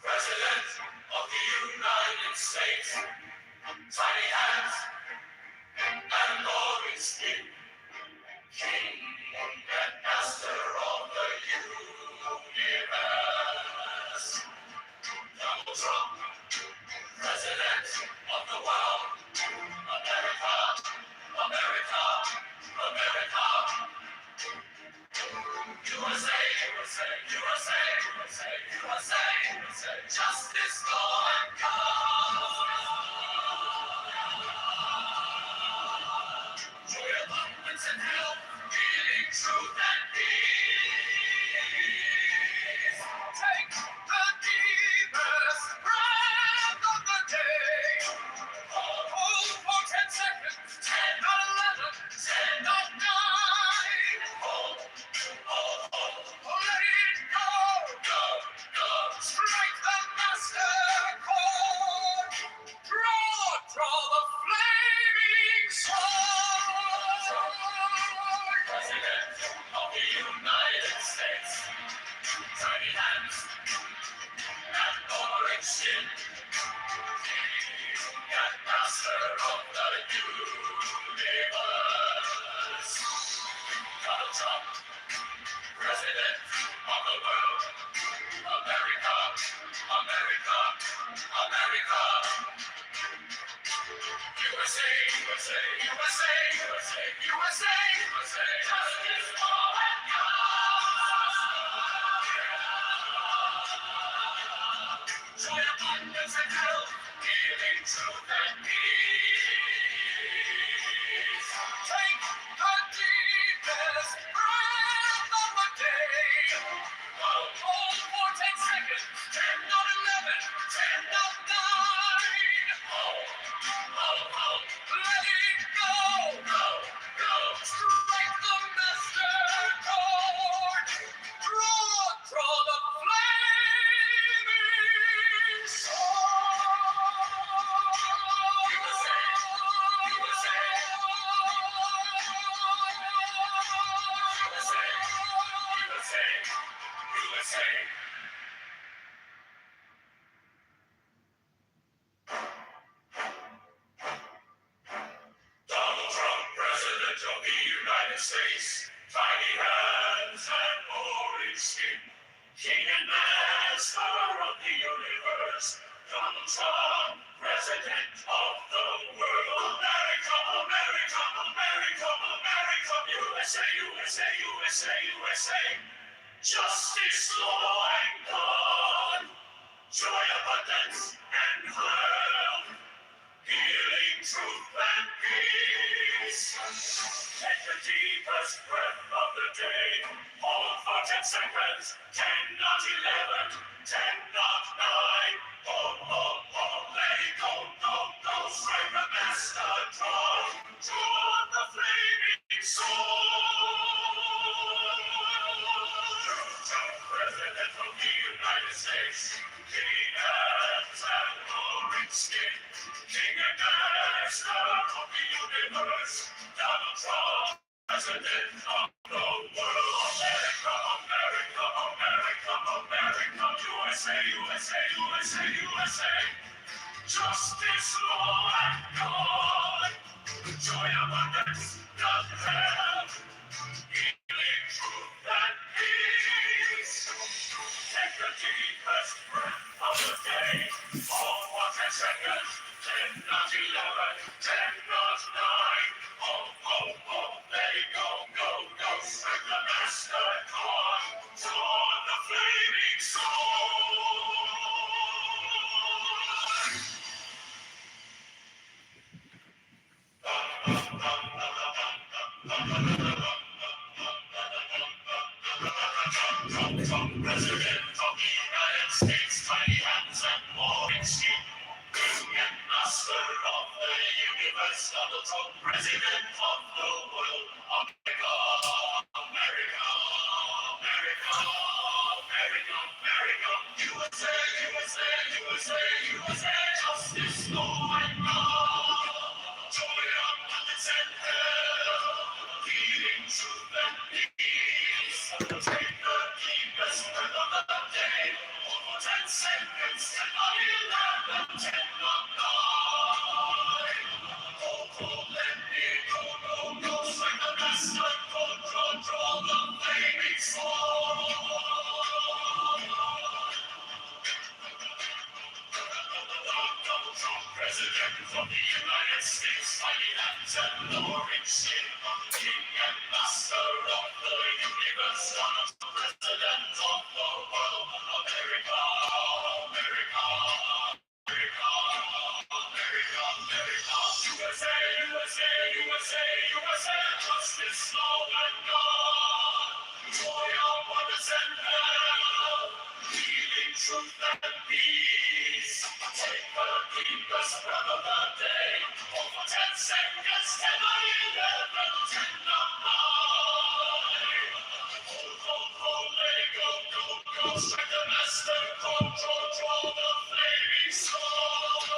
President of the United States, tiny hands and glowing skin, King and Master of the universe. Donald Trump, President of the world, America, America, America. USA, USA, USA, USA, USA, USA, justice, law, and God. Joy, abundance, and health, healing, truth, and peace. Take the deepest breath of the day. Hold for 10 seconds. 10, not 11. 10, not 9. Hold. Let it go. Go. Strike the master chord. Draw the flaming sword. President of the United States. Tiny hands and orange skin. King and master of the universe. Donald Trump, President of the world, America, America, America. USA, USA, USA, USA, USA, USA. Justice, law, and God. Joy, abundance, and health, healing, truth, and peace. Take the deepest breath of the day. Hold for 10 seconds. 10, not 11. 10, not 9. Hold. Let it go. Strike the master chord. Draw the flaming sword. USA, USA, USA, USA. Donald Trump, President of the United States, tiny hands and orange skin, King and Master of the universe. Donald Trump, President of the world, America, America, America, America, USA, USA, USA, USA. Justice, law, and God, joy, abundance, and health. Healing, truth, and peace. Take the deepest breath of the day. Hold for 10 seconds. 10, not 11. 10, not 9. Hold. Let it go. Strike the master draw. Draw the flaming sword. President of the United States. King and orange skin. King and Master of the universe, Donald Trump, President of the world, America, America, America, America, USA, USA, USA, USA. Justice, law, and God, joy, abundance, love, health, healing, truth, and peace. Take the deepest breath of the day. Hold for 10 seconds. 10, not 11. 10, not 9. Hold. Let it go. Strike the master chord. Draw the flaming sword. President of the United States, tiny hands and boring skin. King and master of the universe, Donald Trump, president of the world. America, America, America, America, America. USA, USA, USA, USA. Justice, law, and God. Joy, abundance, and hell. Healing, truth, and peace. Take the deepest breath of the day. Over 10 seconds, 10 on 11, 10 on 9. Go, go, let me go, go, go. Strike the master, draw the flaming sword. Donald Trump, president of the United States, tiny hands and boring skin. King and master of the universe, Donald Trump, president of the world. America, America, America, America, America. USA, USA, USA, USA. Justice, law, and God. Joy, abundance, and hell. Healing, truth, and peace. Take the deepest breath of the day. Over 10 seconds, 10 on 11, 10 on 9. Hold, hold, hold, let it go, go, go. Strike the master, draw the flaming sword.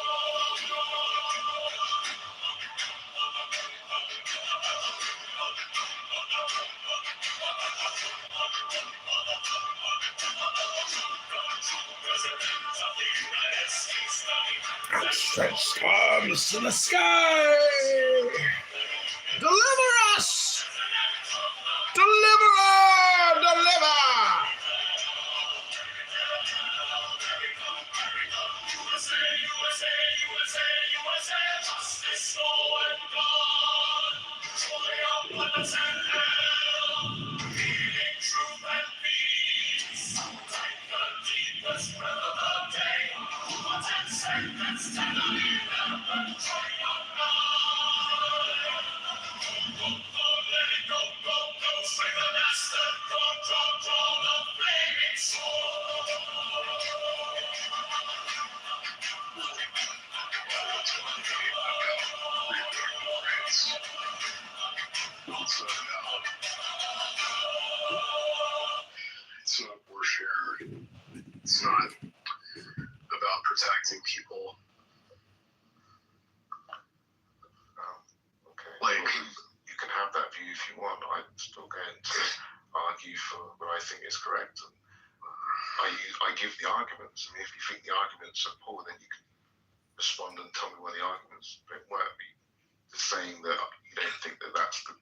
President of the United States, Outstretched arms to the sky. Deliver us. Deliverer, deliver. USA, USA, USA, USA, justice, law, and God. Joy, abundance, and hell. Healing, truth, and peace. Take the deepest breath of the day. Over 10 seconds, 10 on 11, 20 on 9. Go, go, let it go, go, go. Strike the master, draw the flaming sword. It's not warfare. It's not about protecting people. Okay. Like- Well, you can have that view if you want. I'm still going to argue for what I think is correct. And I give the arguments. I mean, if you think the arguments are poor, then you can respond and tell me why the arguments don't work. But just saying that you don't think that that's the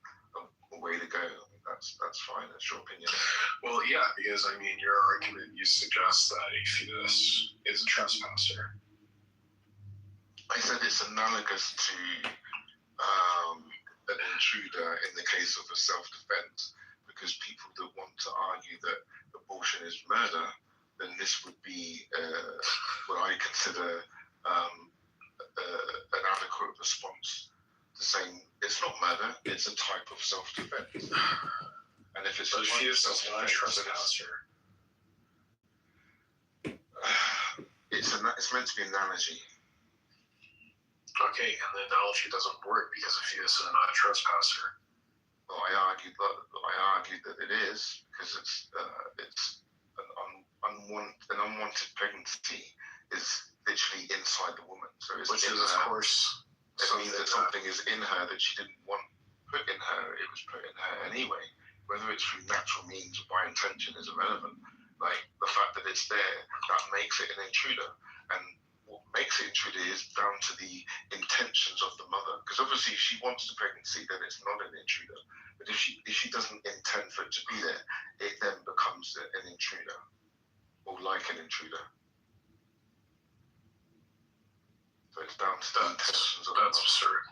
way to go, I mean, that's fine. That's your opinion. Well, yeah, because I mean, your argument, you suggest that a fetus is a trespasser. I said it's analogous to an intruder in the case of a self-defense, because people that want to argue that abortion is murder, then this would be what I consider an adequate response to saying it's not murder, it's a type of self-defense. And if it's But a a type of fetus is not a self-defense, trespasser. it's meant to be an analogy. Okay, and the analogy doesn't work because a fetus is not a trespasser. Well, I argued that it is, because it's an unwanted pregnancy is literally inside the woman. So it's Which in is, of her. course, It means that something is in her that she didn't want put in her. It was put in her anyway. Whether it's through natural means or by intention is irrelevant. Like, the fact that it's there, that makes it an intruder. And what makes it intruder is down to the intentions of the mother. Because obviously, if she wants the pregnancy, then it's not an intruder. But if she doesn't intend for it to be there, it then becomes an intruder, or like an intruder. So it's down to the intentions of the That's mother. absurd.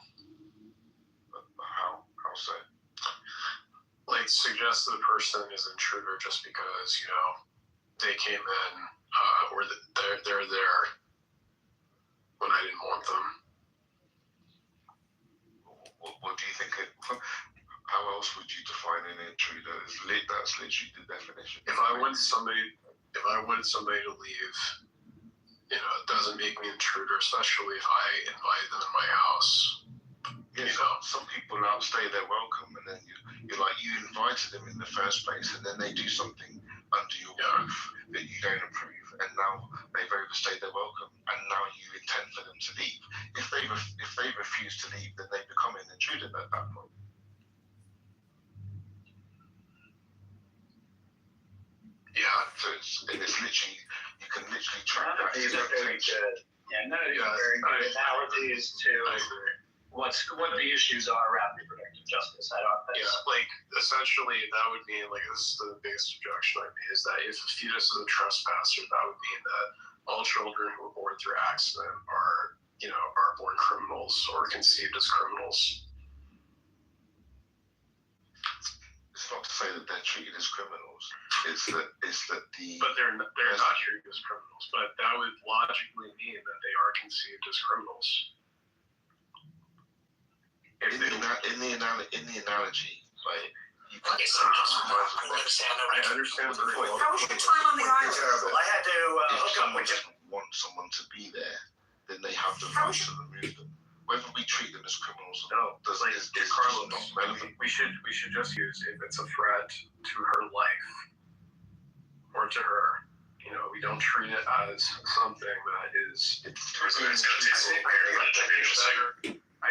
How so? Like, suggest that a person is an intruder just because, you know, they came in, or they're there when I didn't want them. What becoming an intruder. That's literally the definition. If I want somebody to leave, you know, it doesn't make me an intruder, especially if I invite them in my house. Yeah, some people outstay their welcome, and then you're like, you invited them in the first place, and then they do something under your roof that you don't approve, and now they've overstayed their welcome, and now you intend for them to leave. If they refuse to leave, then they become an intruder at that point. Yeah, so it's literally, you can literally track that. These are very good. Yeah, none of these are very good analogies to what the issues are around reproductive justice. Like essentially that would mean, like, this is the biggest objection I made, is that if a fetus is a trespasser, that would mean that all children who are born through accident are born criminals or conceived as criminals. It's not to say that they're treated as criminals. It's that the. But they're not treated as criminals. But that would logically mean that they are conceived as criminals. In the analogy, right? I understand the point. How was your time on the island? Terrible. I had to hook up with you. Want someone to be there, then they have the right to remove them. Whether we treat them as criminals or not, is not relevant. We should just use if it's a threat to her life or to her. You know, we don't treat it as something that is. I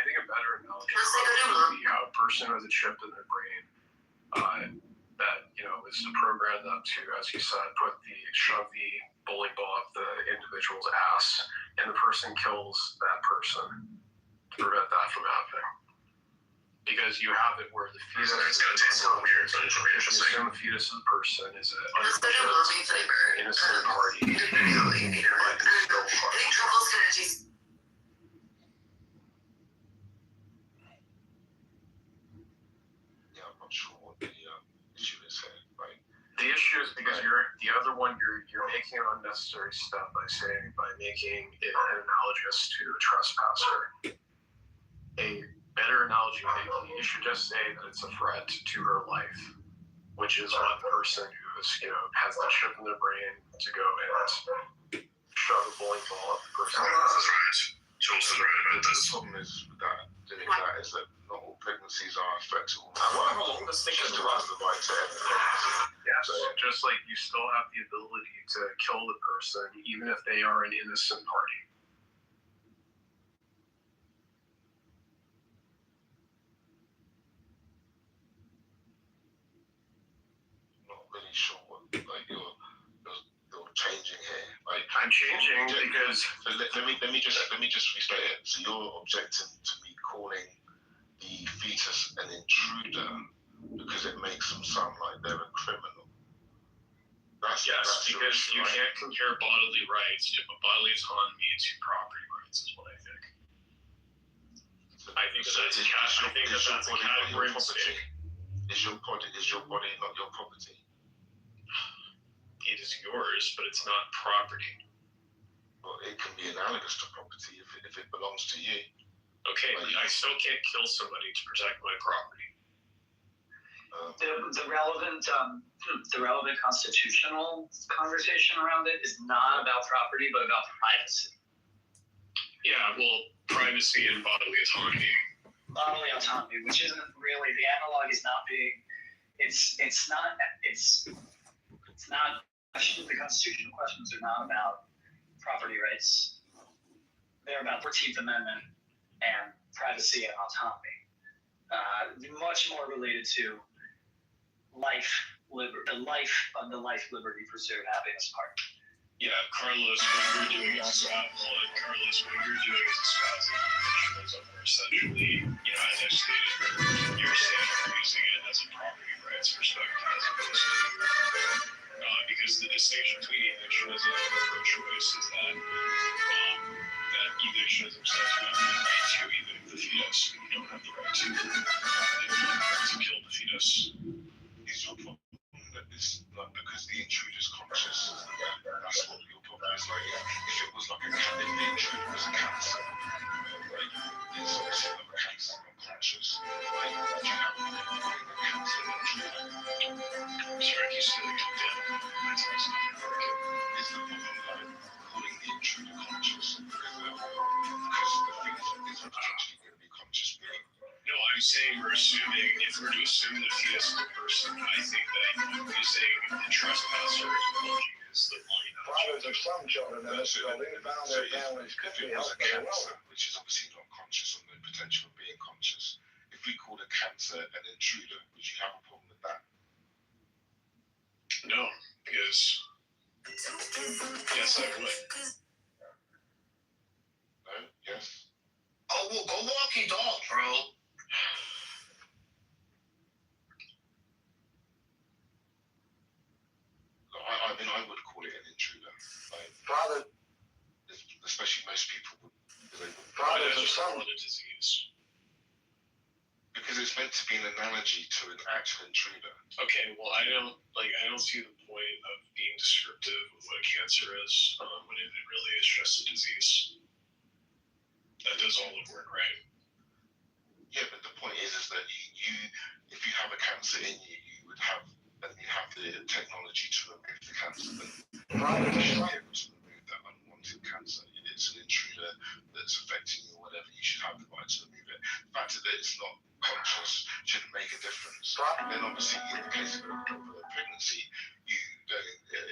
think a better analogy would be how a person with a chip in their brain that, you know, is programmed up to, as you said, shove the bowling ball up the individual's ass, and the person kills that person to prevent that from happening. Because you have it where the fetus is assume the fetus of the person is an innocent party. The issue is because you're making an unnecessary step by making it analogous to a trespasser. A better analogy would be you should just say that it's a threat to her life, which is one person who is, you know, has the chip in their brain to go and shove a bowling ball up the person. That's right. Jules is right about this. The problem is doing that is that not all pregnancies are a threat to women. Just to have the right to end the pregnancy. Yes, just like you still have the ability to kill the person, even if they are an innocent party. Not really sure what you're changing here. Like, I'm changing because let me just restate it. So you're objecting to me calling the fetus an intruder because it makes them sound like they're a criminal. That's because you can't compare bodily rights if a bodily autonomy to property rights is what I think. I think that's a category mistake. Is your body not your property? It is yours, but it's not property. Well, it can be analogous to property if it belongs to you. Okay, but I still can't kill somebody to protect my property. The relevant constitutional conversation around it is not about property, but about privacy. Yeah, well, privacy and bodily autonomy. Bodily autonomy, which isn't really, the analog is not being, the constitutional questions are not about property rights. They're about 14th Amendment and privacy and autonomy. Much more related to the life, liberty, pursuit, happiness part. Yeah, Carlos, what you're doing is essentially, you know, as I stated, you're using it as a property rights perspective as opposed to because the distinction between evictionism and pro-choice is that evictionism says you have the right to evict the fetus, and you don't have the right to kill the fetus. Is your problem that this, like, because the intruder's conscious? That's what your problem is. Like, if it was like a cat, if the intruder was a cancer, like, it's obviously not a cancer, not conscious. Like, do you have a cancer intruder? I'm saying we're assuming, if we're to assume the fetus is a person, I think that using the trespasser is the line. Fathers of some children in this building found their families could be helped by the cancer, well. which is obviously not conscious or no potential of being conscious. If we called a cancer an intruder, would you have a problem with that? No, because yes, I would. No? Yes? Oh, well, go walk your dog, bro. I mean, I would call it an intruder. Like, Father, especially most people would. fathers of Just some call it a disease. Because it's meant to be an analogy to an actual intruder. Okay, well, I don't see the point of being descriptive of what cancer is when it really is just a disease. That does all the work, right? Yeah, but the point is that you if you have a cancer in you, you have the technology to remove the cancer. But you should be able to remove that unwanted cancer. It's an intruder that's affecting you or whatever. You should have the right to remove it. The fact that it's not conscious shouldn't make a difference. And then obviously in the case of a pregnancy, you don't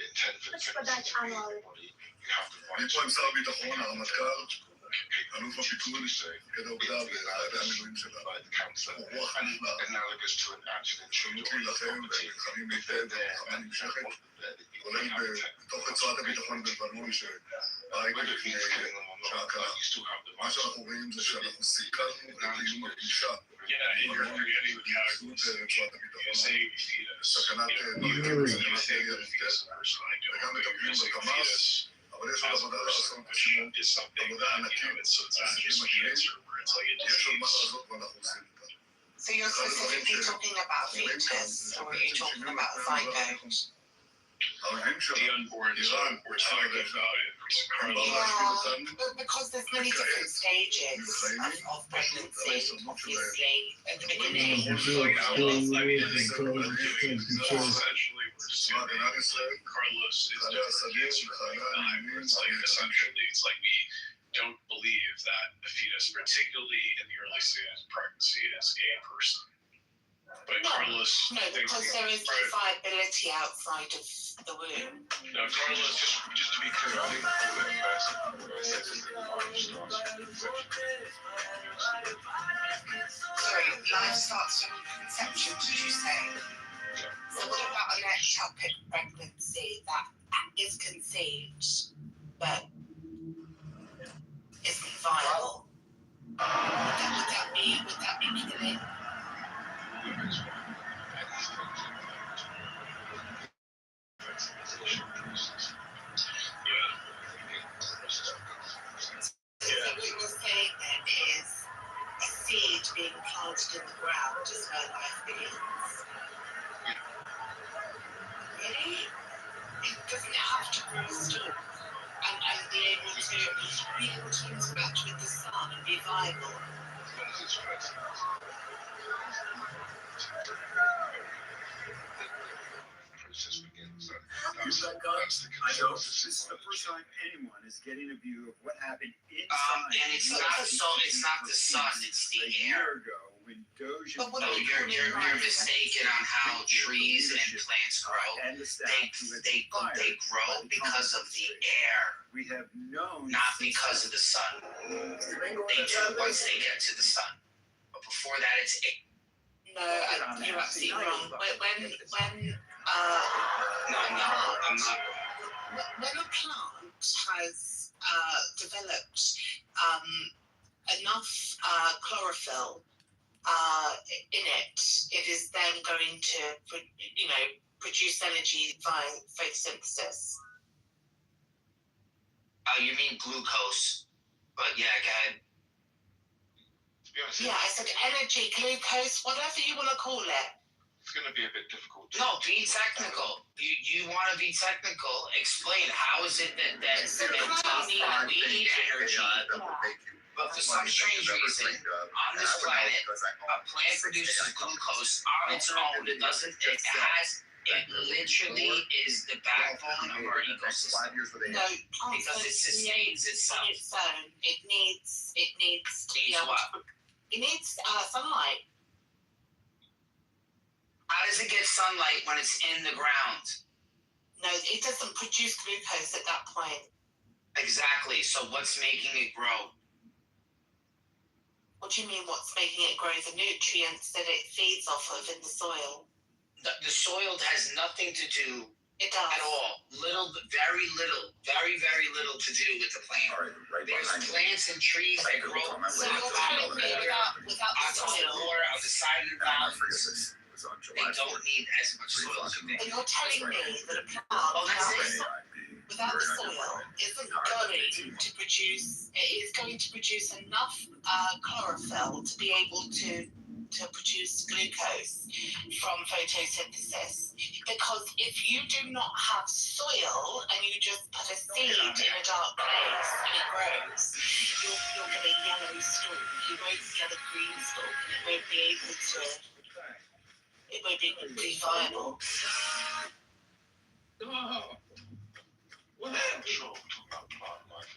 intend for the pregnancy to be in your body. You have the right to אלוף הפיצול כדי עובדה ועדי המילואים שלה. analogous to an actual intruder. להילחם ונלחמים היטב במלחמה נמשכת, כולל בתוך רצועת הביטחון בלבנון שבית לפני שעה קלה. מה שאנחנו רואים זה שאנחנו סיכלנו את איום הפלישה. סכנת וגם מטפלים בתמ"ס. אבל יש עוד עבודה לעשות, עבודה ענקית, אנשים מדהימים, יש עוד מה לעשות ואנחנו עושים אותה. So you're specifically talking about fetus, or are you talking about zygote? The unborn is what we're talking about. Yeah, but because there's many different stages of pregnancy, obviously, at the beginning. Essentially, Carlos is different. It's like we don't believe that a fetus, particularly in the early stages of pregnancy, is a person. But Carlos, No, because there is viability outside of the womb. No, Carlos, Just to be clear, I didn't call it person. What I said is that Sorry, life starts from conception, did you say? So what about an ectopic pregnancy that is conceived but isn't viable? Would that be killing? What you're saying then is a seed being planted in the ground is where life begins. Really? It doesn't have to grow a stalk and be able to interact with the sun and be viable. Process begins. I know this is the first time anyone is getting a view of what happened inside. And it's not the sun, it's the a air. year ago when Doge. But what you're mistaken on how trees and plants grow. And the staff They grow because of the air, we have known not because of the sun. They do once they get to the sun, but before that it's air. No, you're absolutely wrong. When a plant has developed enough chlorophyll in it, it is then going to, produce energy via photosynthesis. You mean glucose? But yeah, go ahead. To be honest, Yeah, I said energy, glucose, whatever you want to call it. it's going to be a bit difficult. No, be technical. You want to be technical. Explain how is it that we need energy, but for some strange reason, on this planet, a plant produces glucose on its own. It literally is the backbone of our ecosystem. No, because it sustains itself. On its own. It needs to be able to, it needs sunlight. How does it get sunlight when it's in the ground? No, it doesn't produce glucose at that point. Exactly. So what's making it grow? What do you mean what's making it grow? The nutrients that it feeds off of in the soil. The soil has nothing to do It does. at all. Very little to do with the plant. There's plants and trees that grow on So you're telling me without the the soil, floor, on the side of the mountains. They don't need as much soil as they but do. you're telling me that a plant without the soil isn't going to produce, it is going to produce enough chlorophyll to be able to produce glucose from photosynthesis. Because if you do not have soil and you just put a seed in a dark place and it grows, you'll get a yellow stalk. You won't get a green stalk, and it won't be able to. It won't be viable. Oh. What happened?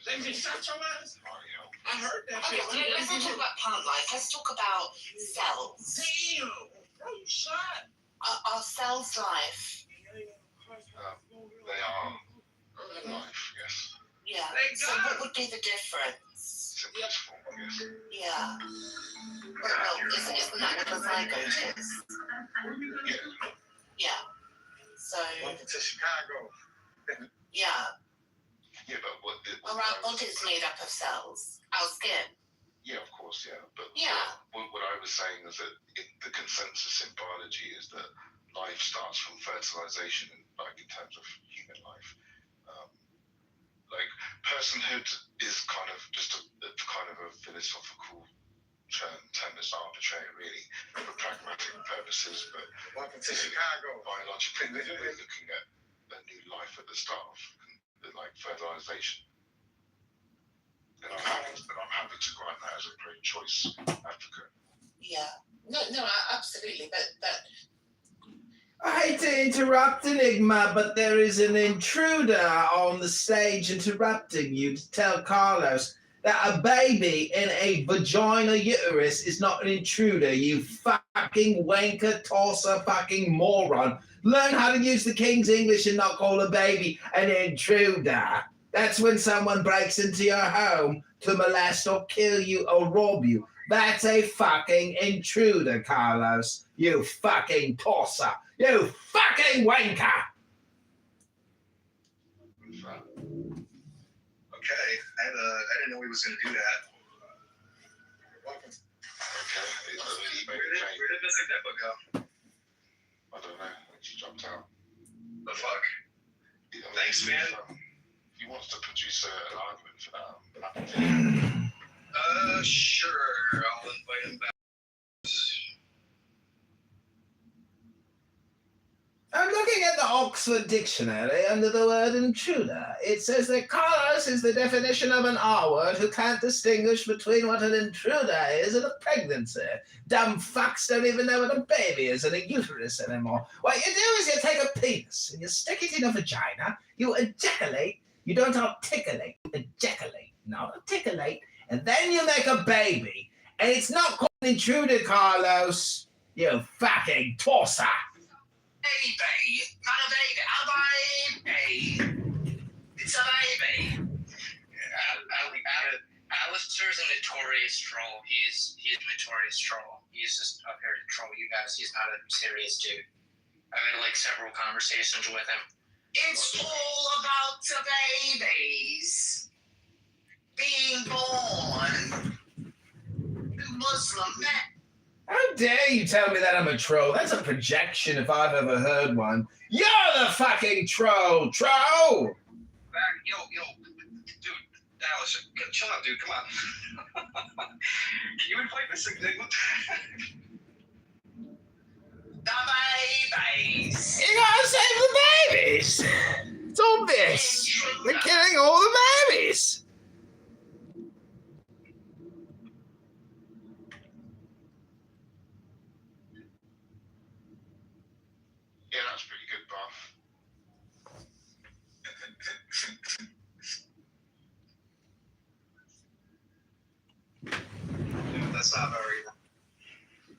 They just shot your ass? I heard that Okay, shit. let's not talk about plant life. Let's talk about cells. Damn, bro, you shot. Are cells life? They are life, yes. Yeah. So what would be the difference? Simplest form, I guess. Yeah. Well, isn't that what the zygote is? Yeah. Yeah. So, Welcome to Chicago. yeah. Yeah, but Our body's made up of cells. Our skin. Yeah, of course, yeah. But Yeah. what I was saying is that the consensus in biology is that life starts from fertilization, like in terms of human life. Like personhood is kind of just a kind of a philosophical term that's arbitrary, really, for pragmatic purposes. But Welcome to Chicago. biologically, we're looking at a new life at the start of like fertilization. And I'm happy to grant that as a pro-choice advocate. Yeah. No, absolutely. But I hate to interrupt, Enigma, but there is an intruder on the stage interrupting you to tell Carlos that a baby in a vagina uterus is not an intruder, you fucking wanker, tosser, fucking moron. Learn how to use the King's English and not call a baby an intruder. That's when someone breaks into your home to molest or kill you or rob you. That's a fucking intruder, Carlos. You fucking tosser. You fucking wanker. Okay, I didn't know he was going to do that. Okay, Where did Mr. Dippa go? I don't know. She jumped out. The fuck? Yeah, Thanks, man. If he wants to produce an argument for that, I'm happy to. Sure. I'll invite him back. I'm looking at the Oxford Dictionary under the word intruder. It says that Carlos is the definition of an R-word who can't distinguish between what an intruder is and a pregnancy. Dumb fucks don't even know what a baby is and a uterus anymore. What you do is you take a penis and you stick it in a vagina, you ejaculate, you don't articulate, you ejaculate, not articulate, and then you make a baby. And it's not called an intruder, Carlos. You fucking tosser. Baby, not a baby, a baby. It's a baby. Alistair's a notorious troll. He's a notorious troll. He's just up here to troll you guys. He's not a serious dude. I've had like several conversations with him. It's all about the babies being born to Muslim men. How dare you tell me that I'm a troll? That's a projection if I've ever heard one. You're the fucking troll, troll! Yo, dude, Alice, chill out, dude, come on. Can you invite this Enigma? The babies! You gotta save the babies! It's obvious! They're killing all the babies! Yeah, that's pretty good, Buff. That's not very.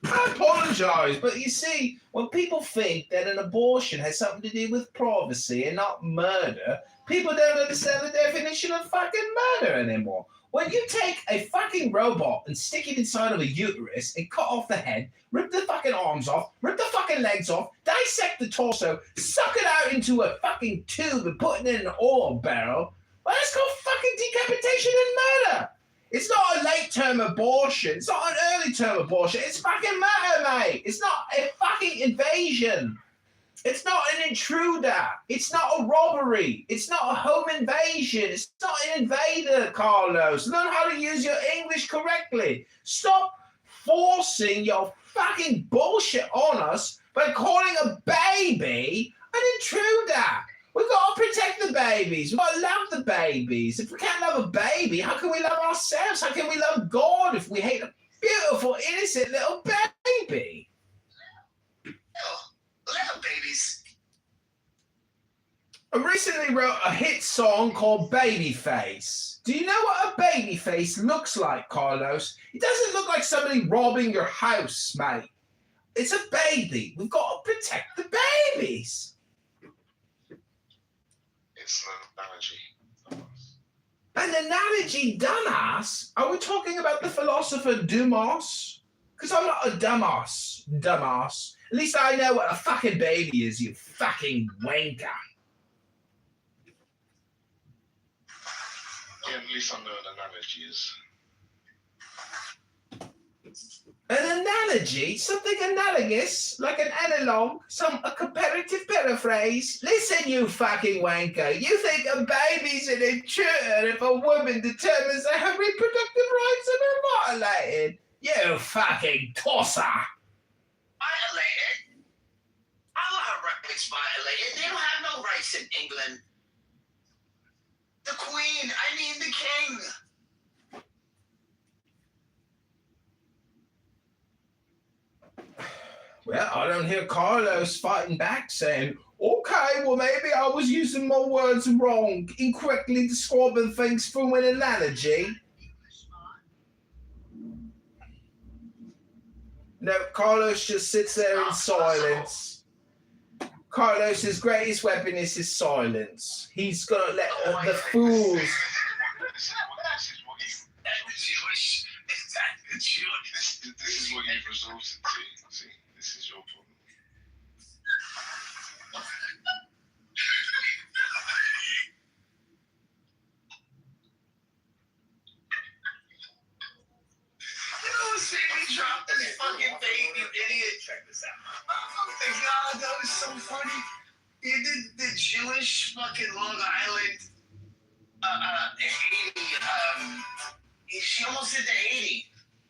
I apologise, but you see, when people think that an abortion has something to do with privacy and not murder, people don't understand the definition of fucking murder anymore. When you take a fucking robot and stick it inside of a uterus and cut off the head, rip the fucking arms off, rip the fucking legs off, dissect the torso, suck it out into a fucking tube and put it in an oil barrel, well, that's called fucking decapitation and murder. It's not a late-term abortion. It's not an early-term abortion. It's fucking murder, mate. It's not a fucking invasion. It's not an intruder. It's not a robbery. It's not a home invasion. It's not an invader, Carlos. Learn how to use your English correctly. Stop forcing your fucking bullshit on us by calling a baby an intruder. We've got to protect the babies. We've got to love the babies. If we can't love a baby, how can we love ourselves? How can we love God if we hate a beautiful, innocent little baby? Little babies. I recently wrote a hit song called Babyface. Do you know what a babyface looks like, Carlos? It doesn't look like somebody robbing your house, mate. It's a baby. We've got to protect the babies. It's an analogy. An analogy, dumbass? Are we talking about the philosopher Dumas? Because I'm not a dumbass. At least I know what a fucking baby is, you fucking wanker. Yeah, at least I know an analogy is. An analogy? Something analogous? Like an analog? A comparative paraphrase? Listen, you fucking wanker. You think a baby's an intruder if a woman determines that her reproductive rights are violated? You fucking tosser. Violated? Our rights violated. They don't have no rights in England. The Queen, I mean the King. Well, I don't hear Carlos fighting back saying, okay, well, maybe I was using my words wrong, incorrectly describing things through an analogy. No, Carlos just sits there in silence. Carlos's greatest weapon is his silence. He's going to let the fools... This is what you've resolved to. See, this is your problem. He dropped this fucking baby, you idiot. Check this out. Oh my god, that was so funny. He did the Jewish fucking Long Island 80. She almost did the 80.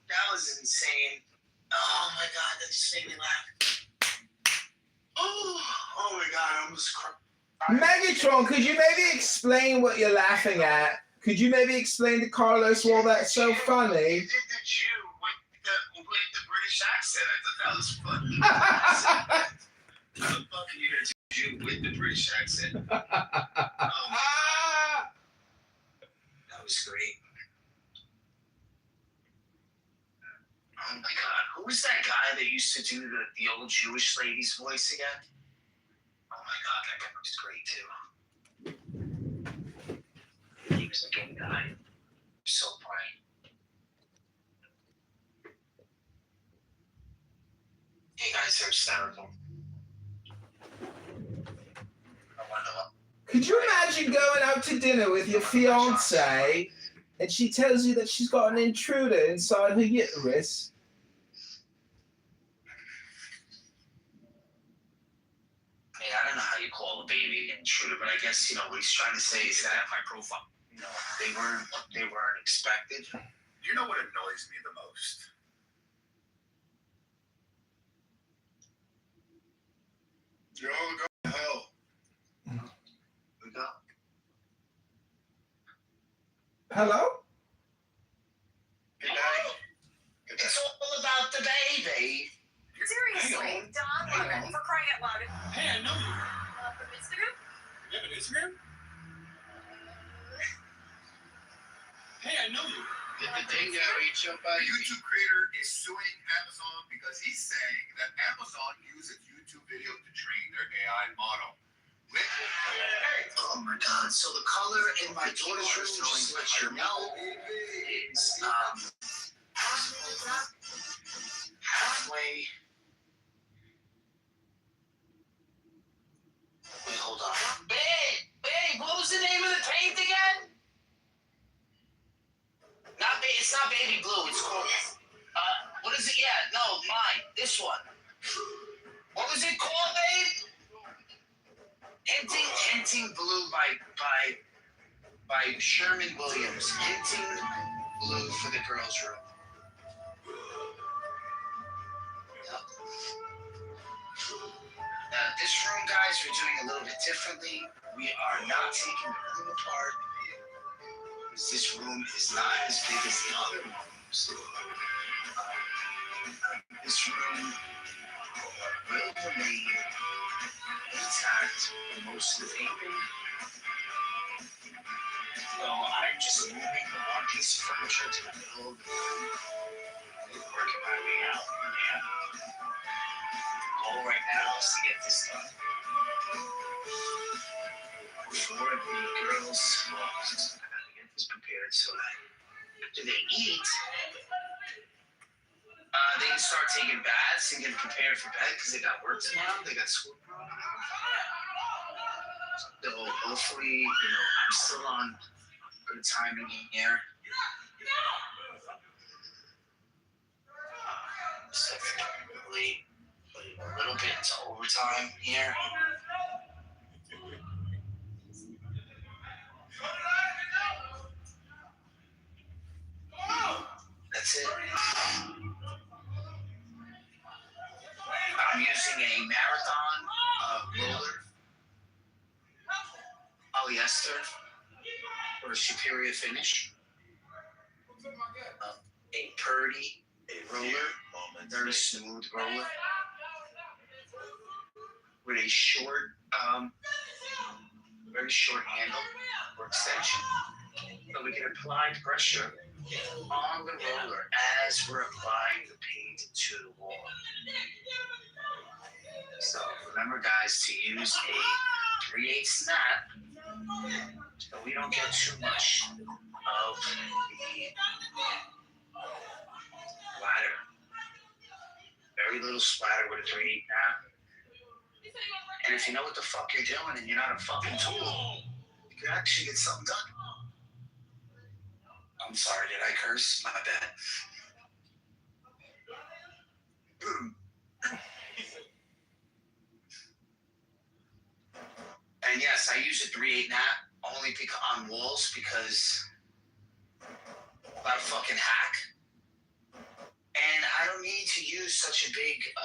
That was insane. Oh my god, that just made me laugh. Oh my god, I almost cried. Megatron, could you maybe explain what you're laughing at? Could you maybe explain to Carlos why that's so funny? You did the Jew with the British accent. I thought that was funny. How the fuck are you going to do Jew with the British accent? That was great. Oh my god, who was that guy that used to do the old Jewish lady's voice again? Oh my god, that guy was great too. He was a good guy. So funny. Hey guys, they're hysterical. Could you imagine going out to dinner with your fiance and she tells you that she's got an intruder inside her uterus? I don't know how you call a baby an intruder, but I guess, what he's trying to say is that my profile, they weren't expected. You know what annoys me the most? You're all going to hell. We go. Hello? Good night. It's all about the baby. Seriously, Don Lemon, for crying out loud. Hey, I know you. From Instagram? You have an Instagram? Hey, I know you. The thing YouTube creator is suing Amazon because he's saying that Amazon uses YouTube videos to train their AI model. Oh my god, so the color in my daughter's room, just to let you know, is halfway. Wait, hold on. Babe, what was the name of the paint again? It's not baby blue, it's called, what is it? Yeah, no, mine, this one. What was it called, babe? Hinting Blue by Sherman Williams. Hinting Blue for the girls' room. Yep. This room, guys, we're doing a little bit differently. We are not taking the room apart because this room is not as big as the other rooms. This room will remain intact for most of the evening. So I'm just moving the one piece of furniture to the middle of the room. Working my way out. Yeah. The goal right now is to get this done. Before the girls, well, I gotta get this prepared so that after they eat, they can start taking baths and get prepared for bed because they got work tomorrow. They got school tomorrow. So hopefully, I'm still on good timing here. So probably putting a little bit into overtime here. That's it. I'm using a Marathon roller, polyester, for a superior finish. A Purdy roller, a very smooth roller, with a short, very short handle or extension. So we can apply pressure on the roller as we're applying the paint to the wall. So remember, guys, to use a 3/8 snap so we don't get too much of the splatter. Very little splatter with a 3/8 snap. And if you know what the fuck you're doing and you're not a fucking tool, you can actually get something done. I'm sorry, did I curse? My bad. And yes, I use a 3/8 nap only on walls because I'm not a fucking hack. And I don't need to use such a big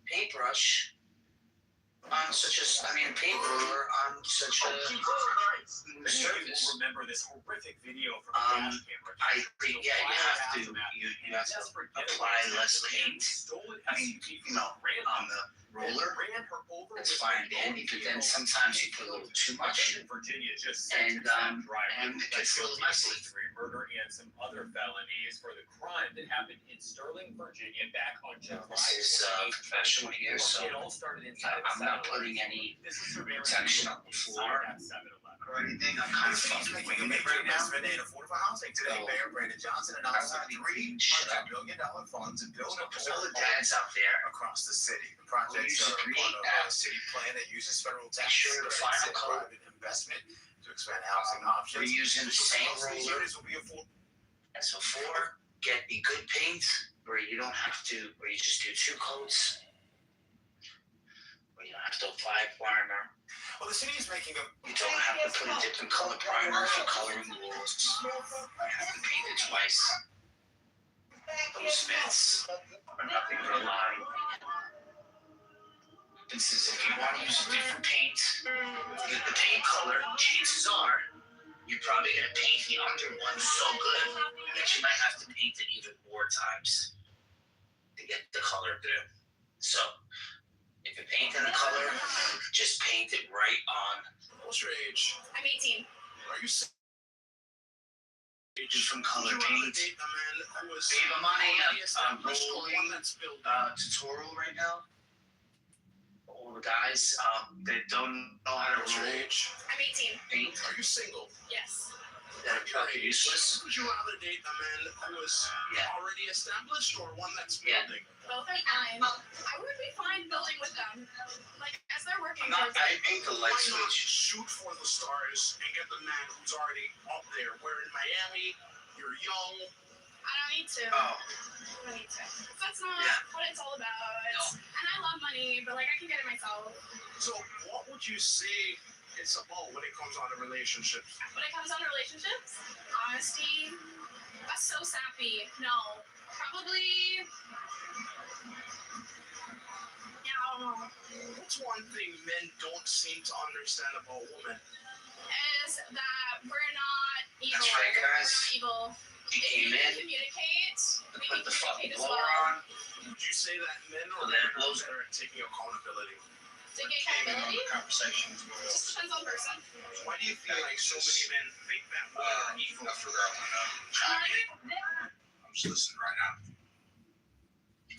paintbrush on such a, paint roller on such a surface. Remember this horrific video from I think, yeah, you have to apply less paint. On the roller, it's fine and dandy, but then sometimes you put a little too much, and it gets a little messy. Murder and some other felonies for the crime that happened in Sterling, Virginia, back on July. This is professional here, so I'm not putting any protection on the floor or anything. I'm kind of fucking winging it right now. Today, Mayor Brandon Johnson announced $3 billion funds and build up all the dads out there across the city. The projects are part of a city plan that uses federal tax the final color. private investment to expand housing options. We're using the same roller as before. Get a good paint where you don't have to, where you just do 2 coats, where you don't have to apply primer. Well, the city is making a. You don't have to put a different color primer if you're coloring walls. You have to paint it twice. Those mitts are nothing but a lie. This is if you want to use a different paint, get the paint color, chances are you're probably going to paint the under one so good that you might have to paint it even more times to get the color through. So, if you're painting the color, just paint it right on. What's your age? I'm 18. Are you From color paint. We have a rolling tutorial right now. All the guys that don't know how to roll. I'm 18. Paint. Are you single? Yes. That are fucking useless. Would you rather date a man who is already established or one that's building? Both are fine. I would be fine building with them. Like, as they're working I ain't the light Why not switch. shoot for the stars and get the man who's already up there? We're in Miami, you're young. I don't need to. Oh. I don't need to. That's not Yeah. what it's all about. And I love money, but like I can get it myself. So what would you say it's about when it comes on to relationships? When it comes down to relationships, honesty. That's so sappy. No. Probably. Yeah, I don't know. What's one thing men don't seem to understand about women? Is that we're not evil. That's right, guys. We're not evil. He If came we in, communicate, we put can the fucking communicate as blower well. on. Would you say that men or Well, women then are blows- better at taking accountability? Taking accountability Conversation. just depends on the person. Why do you feel like so many men think that women are evil? I'm just listening right now.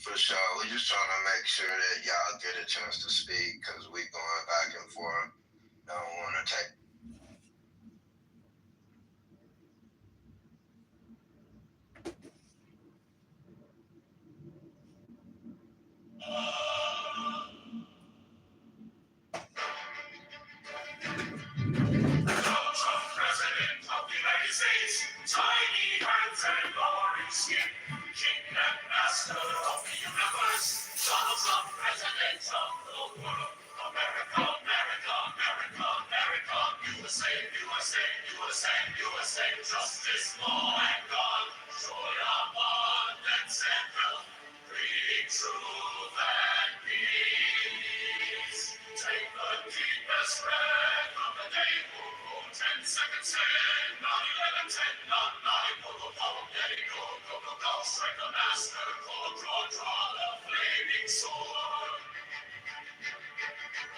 For sure, we're just trying to make sure that y'all get a chance to speak because we going back and forth. Don't want to take. Donald Trump, President of the United States, tiny hands and glowing skin, king and master of the universe. Donald Trump, President of the world. America, America, America, America, USA, USA, USA, USA. Justice, law, and God. Joy, abundance, and health. Breeding truth and peace. Take the deepest breath of the day. 10 seconds in, 9, 11, 10, 9, 9, go, go, go, let it go, go, go, go, strike the master, draw the flaming sword.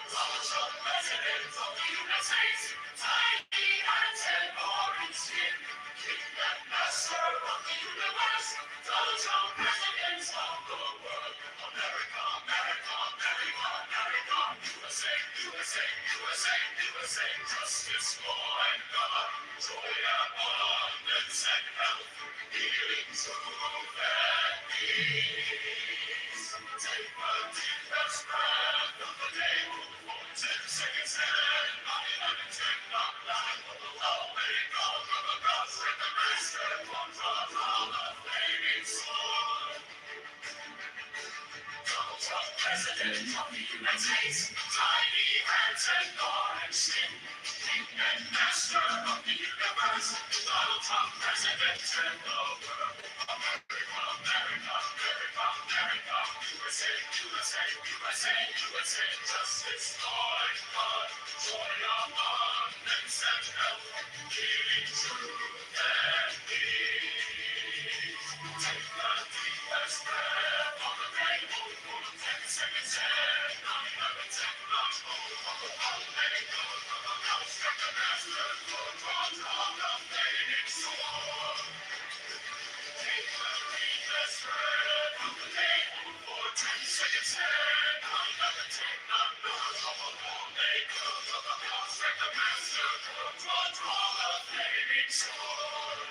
Donald Trump, President of the United States, tiny hands and orange skin, king and master of the universe. Donald Trump, President of the world. America, America, America, America, USA, USA, USA, USA. Justice, law, and God, joy, abundance, and health, healing, truth, and peace. Take the deepest breath of the day. 10 seconds in, 9, 11, 10, 9, 9, go, go, go, let it go, go, go, go, strike the master, draw the flaming sword. Donald Trump, President of the United States, tiny hands and orange skin, king and master of the universe. Donald Trump, President of the world. America, America, America, America, USA, USA, USA, USA. Justice, law, and God, joy, abundance, and health, healing, truth, and peace. Take the deepest breath of the day. 10 seconds in, 9, 11, 10, 9, go, go, go, go, let it go, go, go, go, strike the master, draw the flaming sword. Take the deepest breath of the day. 10 seconds in, 9, 11, 10, 9, go, go, go, go, let it go, go, go, go, strike the master, draw the flaming sword.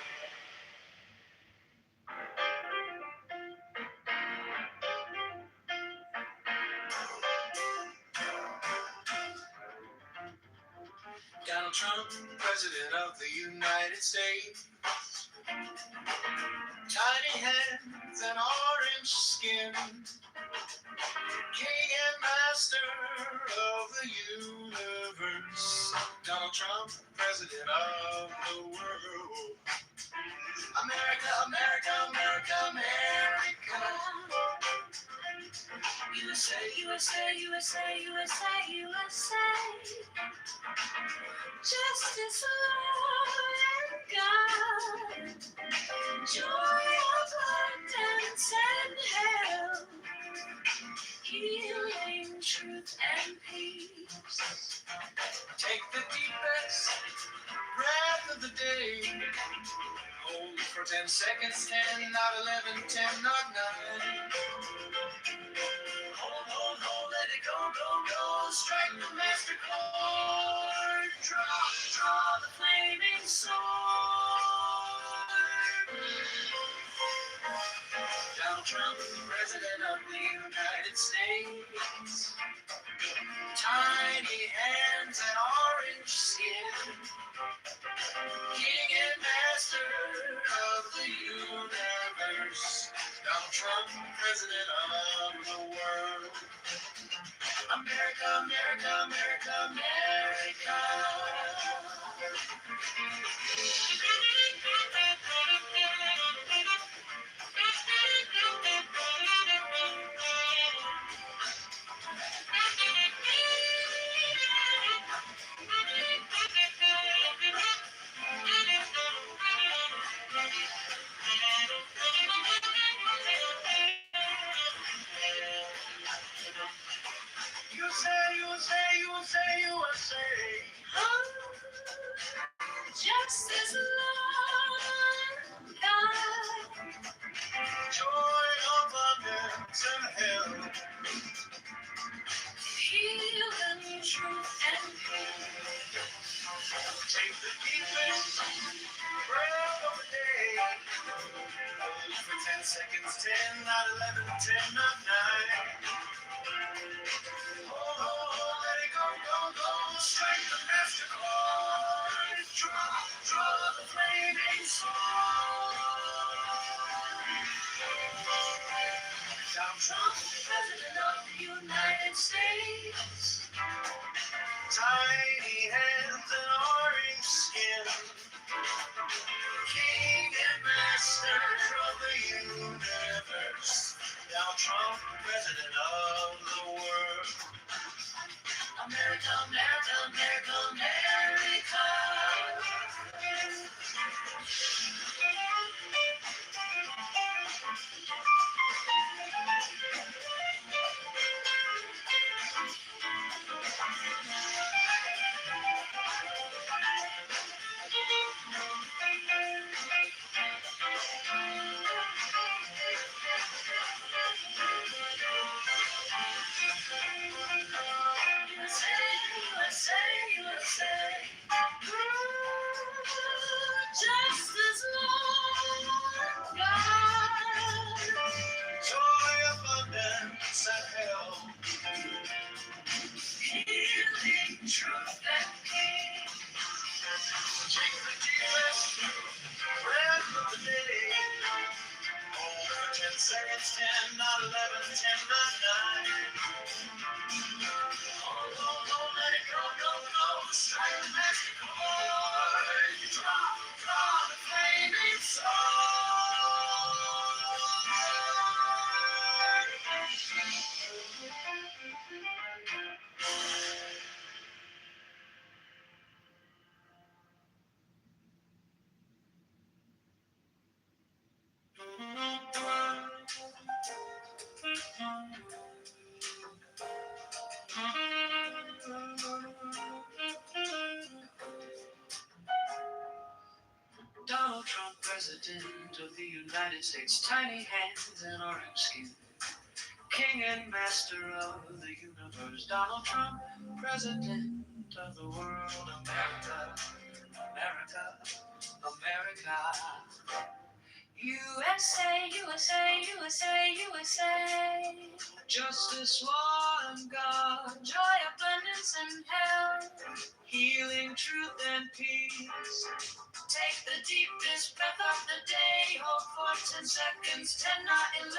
Donald Trump, President of the United States. Tiny hands and orange skin. King and master of the universe. Donald Trump, President of the world. America, America, America, America. USA, USA, USA, USA, USA. Justice, law, and God. Joy, abundance, and health. Healing, truth, and peace. Take the deepest breath of the day. seconds, 10, not 11, 10, not 9. Hold, let it go, go, go. Strike the master chord. Draw the flaming sword. Donald Trump, President of the United States. Tiny hands and orange skin. King and master of the universe. Donald Trump, President of the world. America, America, America, America. USA. Just as long God. Joy, abundance, and health. Healing, truth, and peace. Take the deepest breath of the day. Hold for 10 seconds, 10, not 11, 10, not 9. Oh, let it go, go, go. Strike the master chord. Draw the flaming sword. Donald Trump, President of the United States. tiny hands and orange skin. King and master of the universe. Donald Trump, President of the world. America, America, America, America. USA, USA. Just as long God. Joy, abundance, and health. Healing, truth, and peace. Take the deepest breath of the day. Hold for 10 seconds, 10, not 11, 10, not 9. Oh, let it go, go, go. Strike the master chord. Draw the flaming Donald Trump, President of the United States, tiny hands and orange skin. King and master of the universe, Donald Trump, President of the world, America, America, America. USA, USA, USA, USA. Justice, law, and God, Joy, abundance, and health. healing, truth, and peace. Take the deepest breath of the day. Hold for 10 seconds. 10, not 11,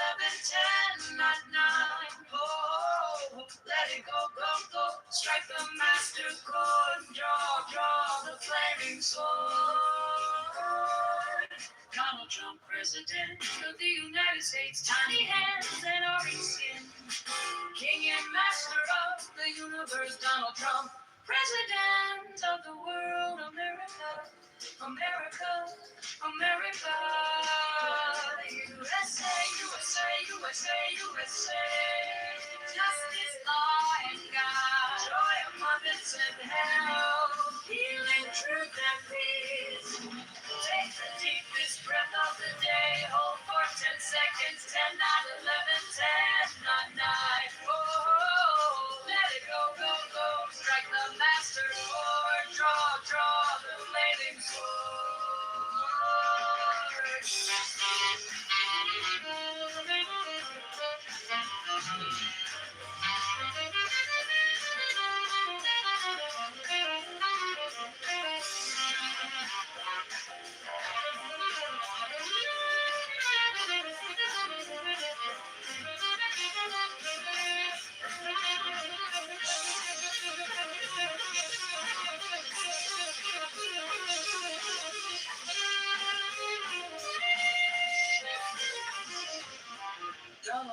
10, not 9. Oh, Let it go, go, go. Strike the master chord. Draw the flaming sword. Donald Trump, President of the United States. Tiny hands and orange skin. King and master of the universe. Donald Trump, President of the world. America, America, America. USA, USA, USA, USA. Justice, law, and God. Joy, abundance, and health. Healing, truth, and peace. Take the deepest breath of the day.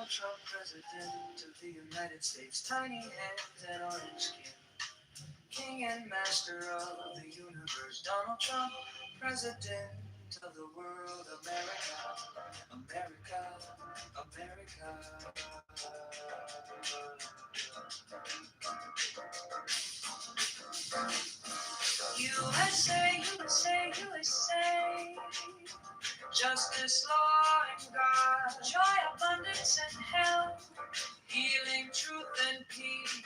Donald Trump, President of the United States. Tiny hands and orange skin. King and master of the universe. Donald Trump, President of the world. America, America, America. USA, USA, USA. Justice, law, and God. Joy, abundance, and health. Healing, truth, and peace.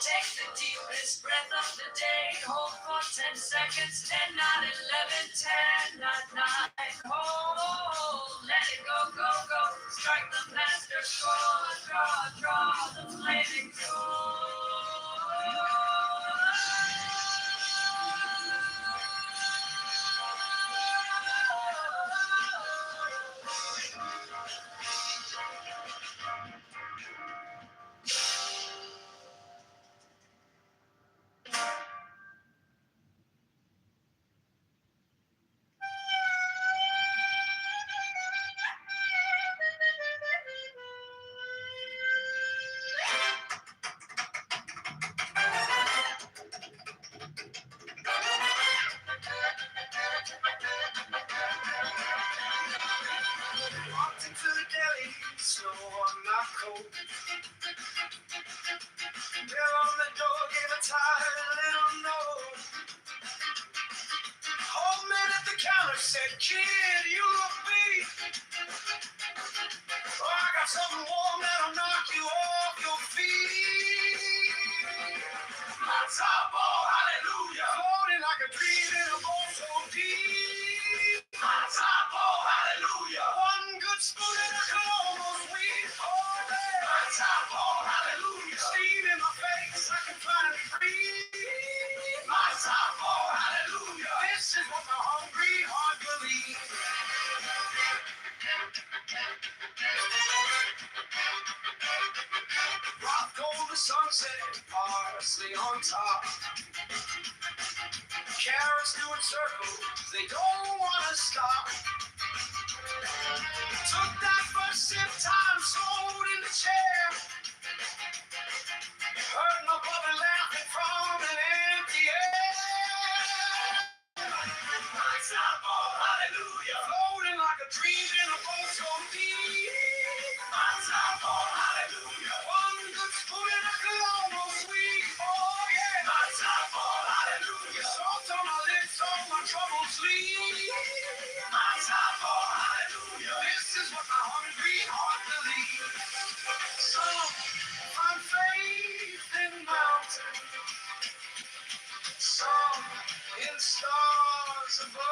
Take the deepest breath of the day. Hold for 10 seconds. 10, 9, 11, 10, 9, 9. Hold, let it go, go, go. Strike the master chord. Draw, draw the flaming sword. Walked into the deli, snow on my coat. Bell on the door, gave a tired little note. Old man at the counter said, "Kid, you look beat. Oh, I got something warm that'll knock you off your feet." My top ball, hallelujah. Floating like a dream in a bowl so deep. My top ball, hallelujah. One good spoon and I could almost weep. Oh, man. My top ball, hallelujah. Steam in my face, I can finally breathe. My top ball, hallelujah. This is what the hungry heart believes. Rock gold, the sunset, parsley on top. Carrots doing circles, they don't want to stop. Took that first sip, time slowed in the chair. Heard my brother laughing from an empty air. My top ball, hallelujah. Floating like a dream in a boat so deep. My top ball, hallelujah. One good spoon and I could almost weep. Oh yeah. My top ball, hallelujah. Salt on my lips, all my troubles leave. My top ball, hallelujah. This is what my hungry heart believes. Some find faith in mountains. Some in stars above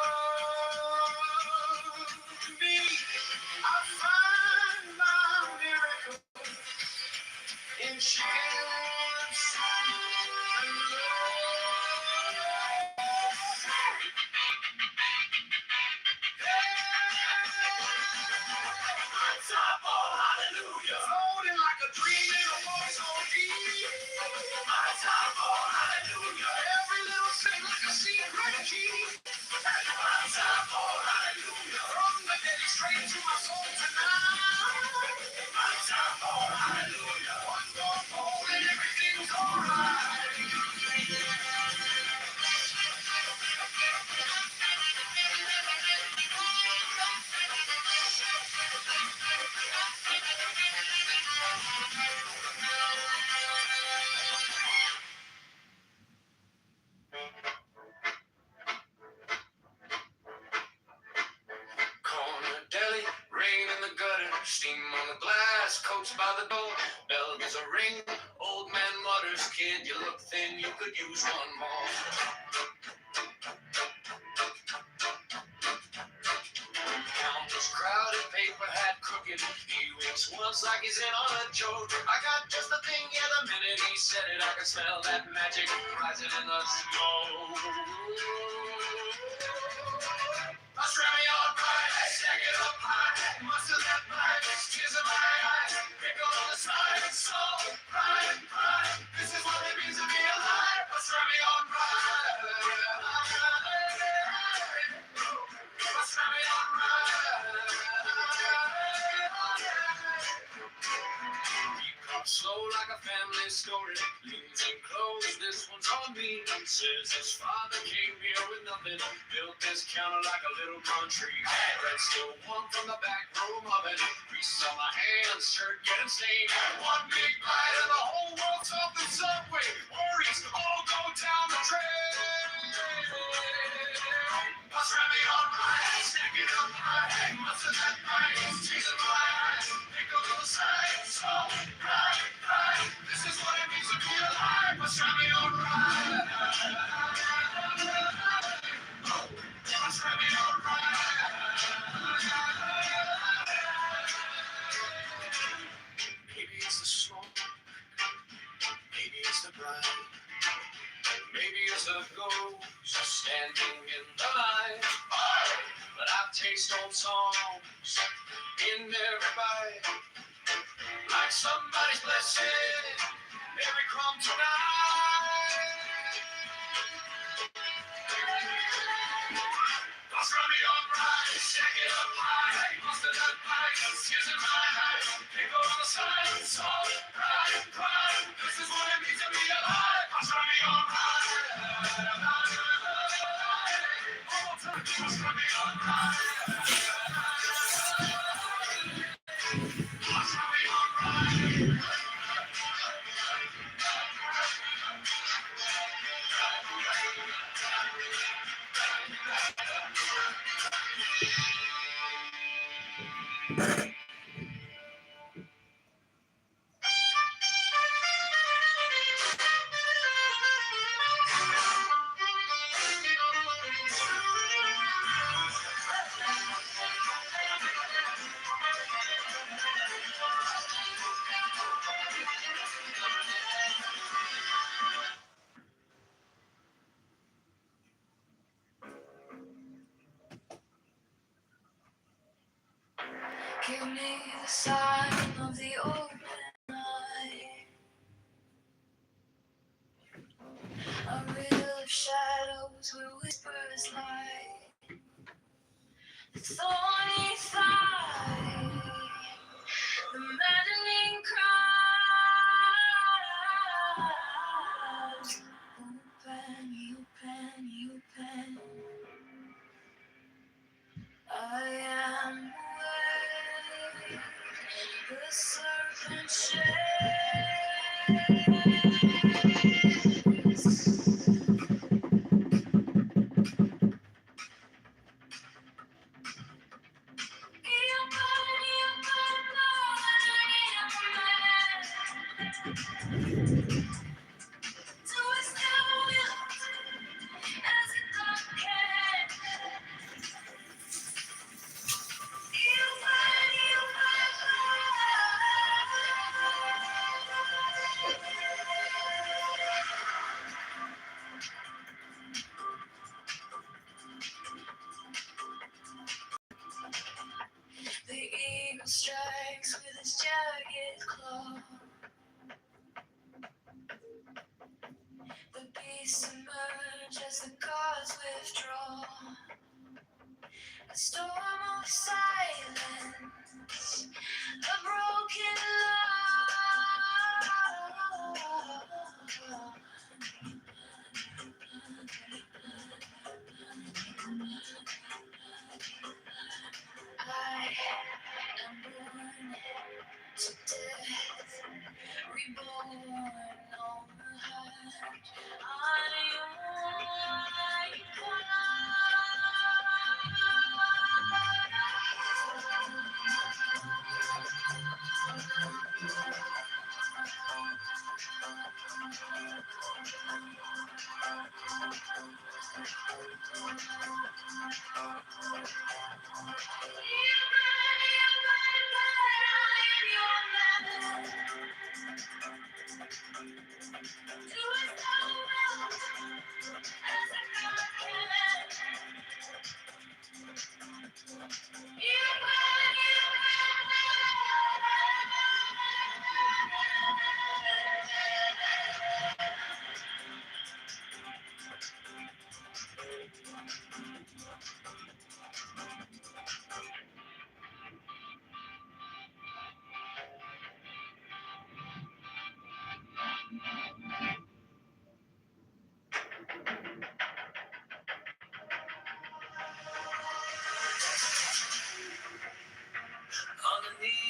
me. I find my miracle in chance and love. My top ball, hallelujah. Floating like a dream in a boat so deep. My top ball, hallelujah. Every little thing like a secret key. My top ball, hallelujah. From the belly straight to my soul tonight. My top ball, hallelujah. One more bowl and everything's alright. Corner deli, rain in the gutter, steam on the glass, coach by the door, bell gives a ring, old man mutters, "Kid, you look thin, you could use one more." Counter's crowded, paper hat crooked, he winks once like he's in on a joke. I got just the thing, yeah, the minute he said it, I could smell that magic rising in the smoke. I strap me on right, stack it up high, muscle that black, tears in my eyes, pick on the side, so pride, pride, this is what it means to be alive. I strap me on right, I strap me on right. a family story. Leans and clothes, this one's on me. Says his father came here with nothing. Built this counter like a little country. Bread still warm from the back room of it. Grease on my hands, shirt getting stained. One big bite and the whole world's off the subway. Worries all go down the drain. What's really on right? Stick it up high. Mustard that right. Tears in my eyes. Pick a little side. So right. This is what it means to be alive. What's really on right? What's really on right? Maybe it's the smoke. Maybe it's the bride. Maybe it's a ghost standing in the light. But I taste old songs in every bite. Like somebody's blessing every crumb tonight. What's really on right? Shake it up high. Mustard that pipe. Tears in my eyes. Pick on the side. Salt, pride. This is what it means to be alive. What's really on right? What's really on right? What's really on right? Give me the sign of the open eye. A reel of shadows where whispers lie. The thorny thigh, the maddening cries. Open. I am awake. The serpent shakes. The eagle strikes with his jagged claw. The beasts emerge as the gods withdraw. A storm of silence, a broken love. I am born to death, reborn on the heart.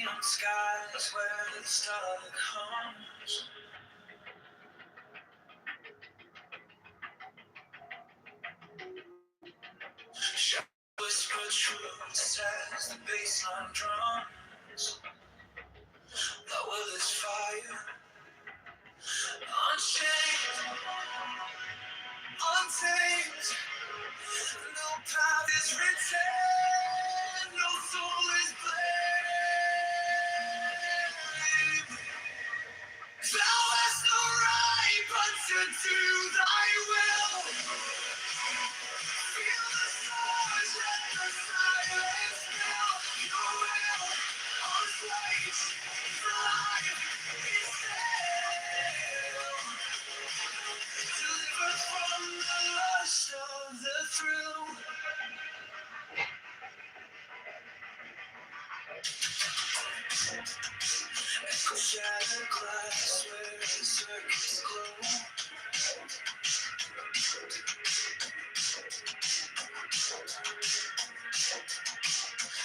neon skies where the starlight comes. Shadows whisper truths as the bassline drums. Lower this fire, unchained, untamed. No path is written, no soul is blamed. Thou hast no right but to do thy will. Feel the stars, let the silence fill your will. On flight, alive, be still. Delivered from the lust of the thrill. Echo shattered glass where the circuits glow.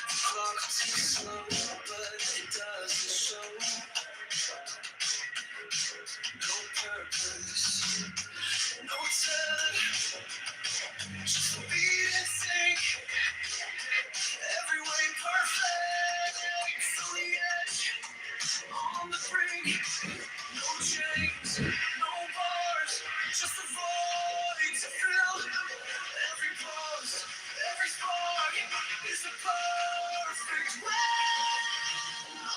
The clock ticks slow, but it doesn't show. No purpose, no turn, just a beat and sink. Every way perfect, on the edge, on the brink. No chains, no bars, just a void to fill. Every pause, every spark is the perfect will.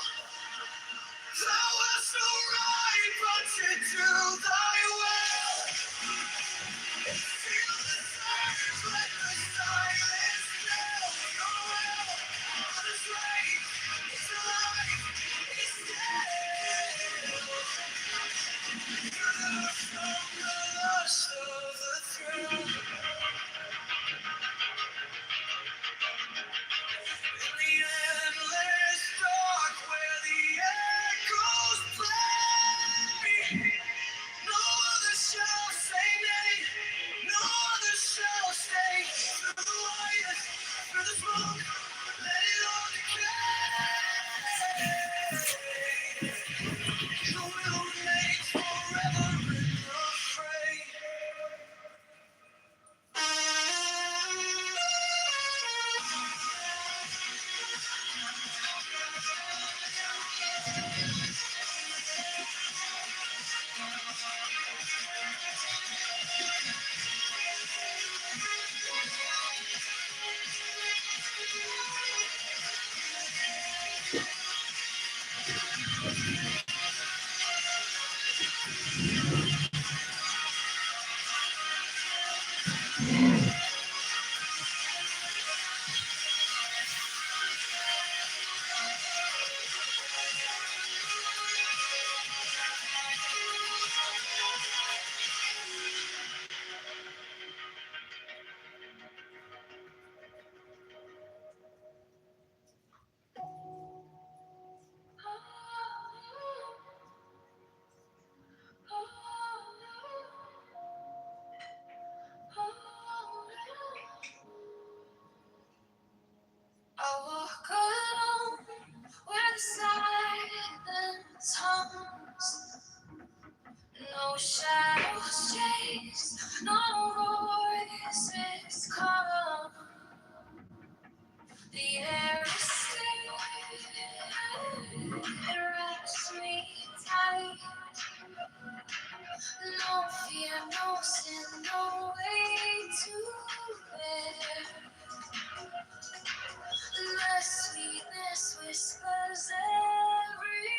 Thou hast no right but to do thy will. Feel the surge, let the silence fill your will. On its way, it's alive, it's still. From the lust of the thrill. In the endless dark where the echoes play. No other shall say nay, no other shall stay. Through the light, through the smoke, let it all decay. The will remains forever in the fray. I walk alone where the silence hums. No shadows chase, no voices come. The air is still, it wraps me tight. No fear, no sin, no way to bear. The sweetness whispers everywhere.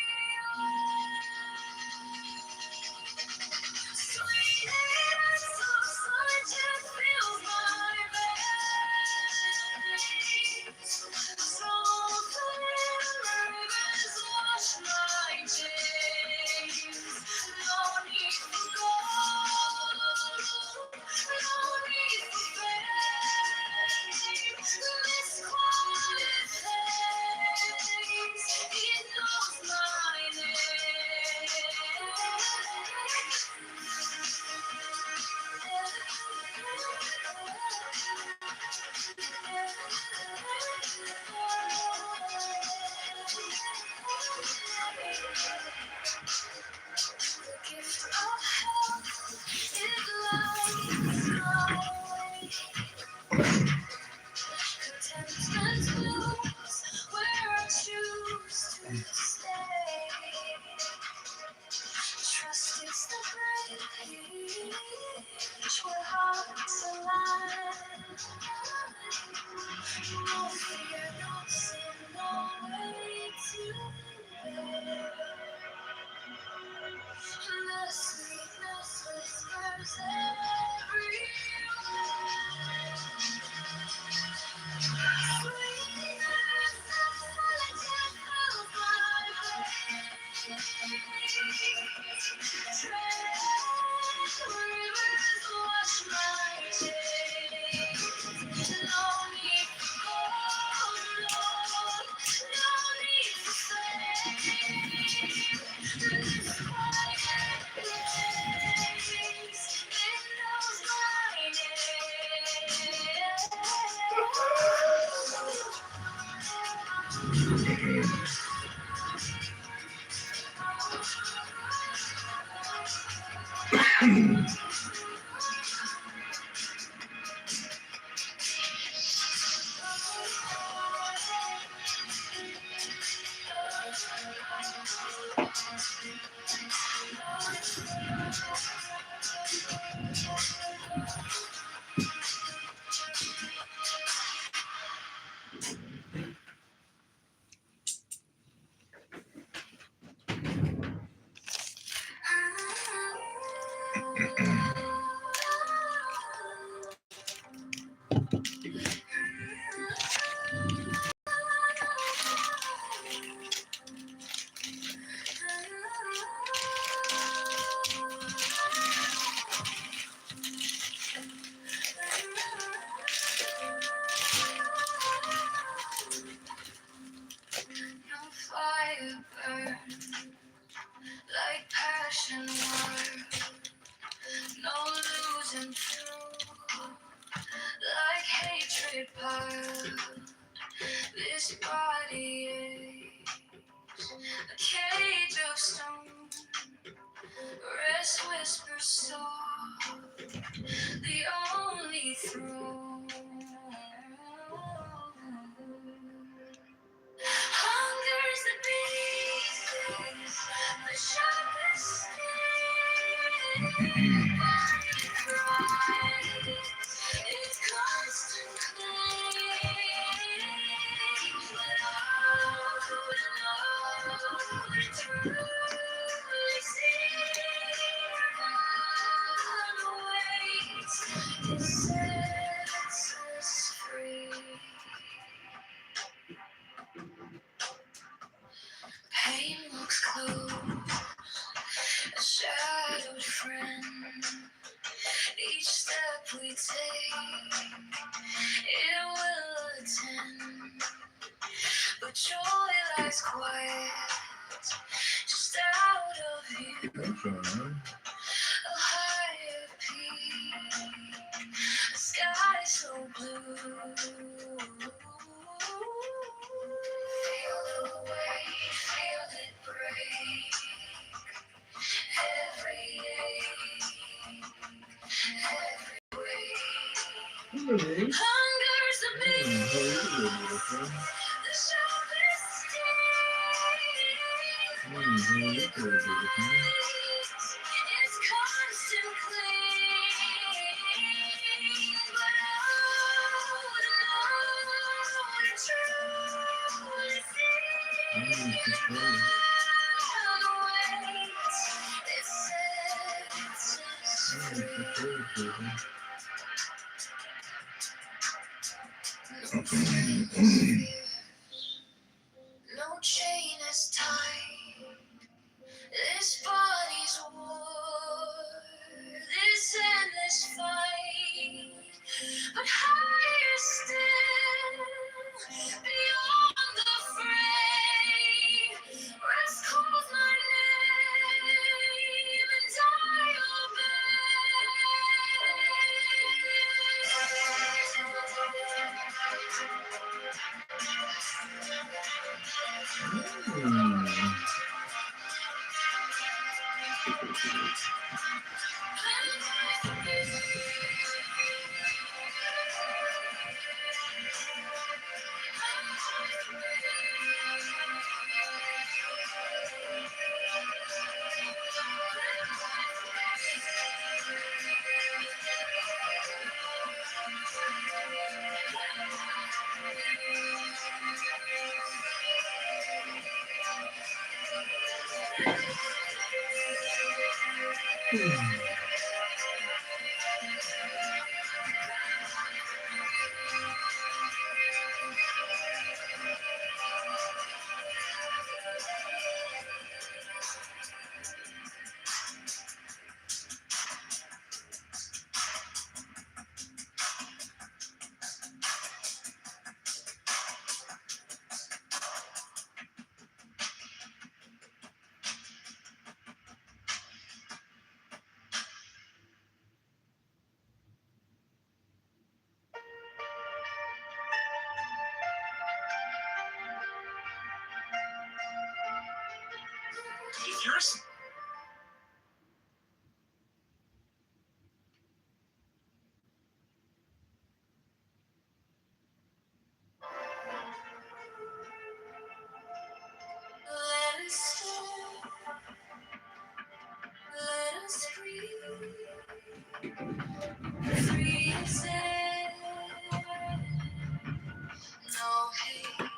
If you're Let us start, let us breathe, free as air. No hate,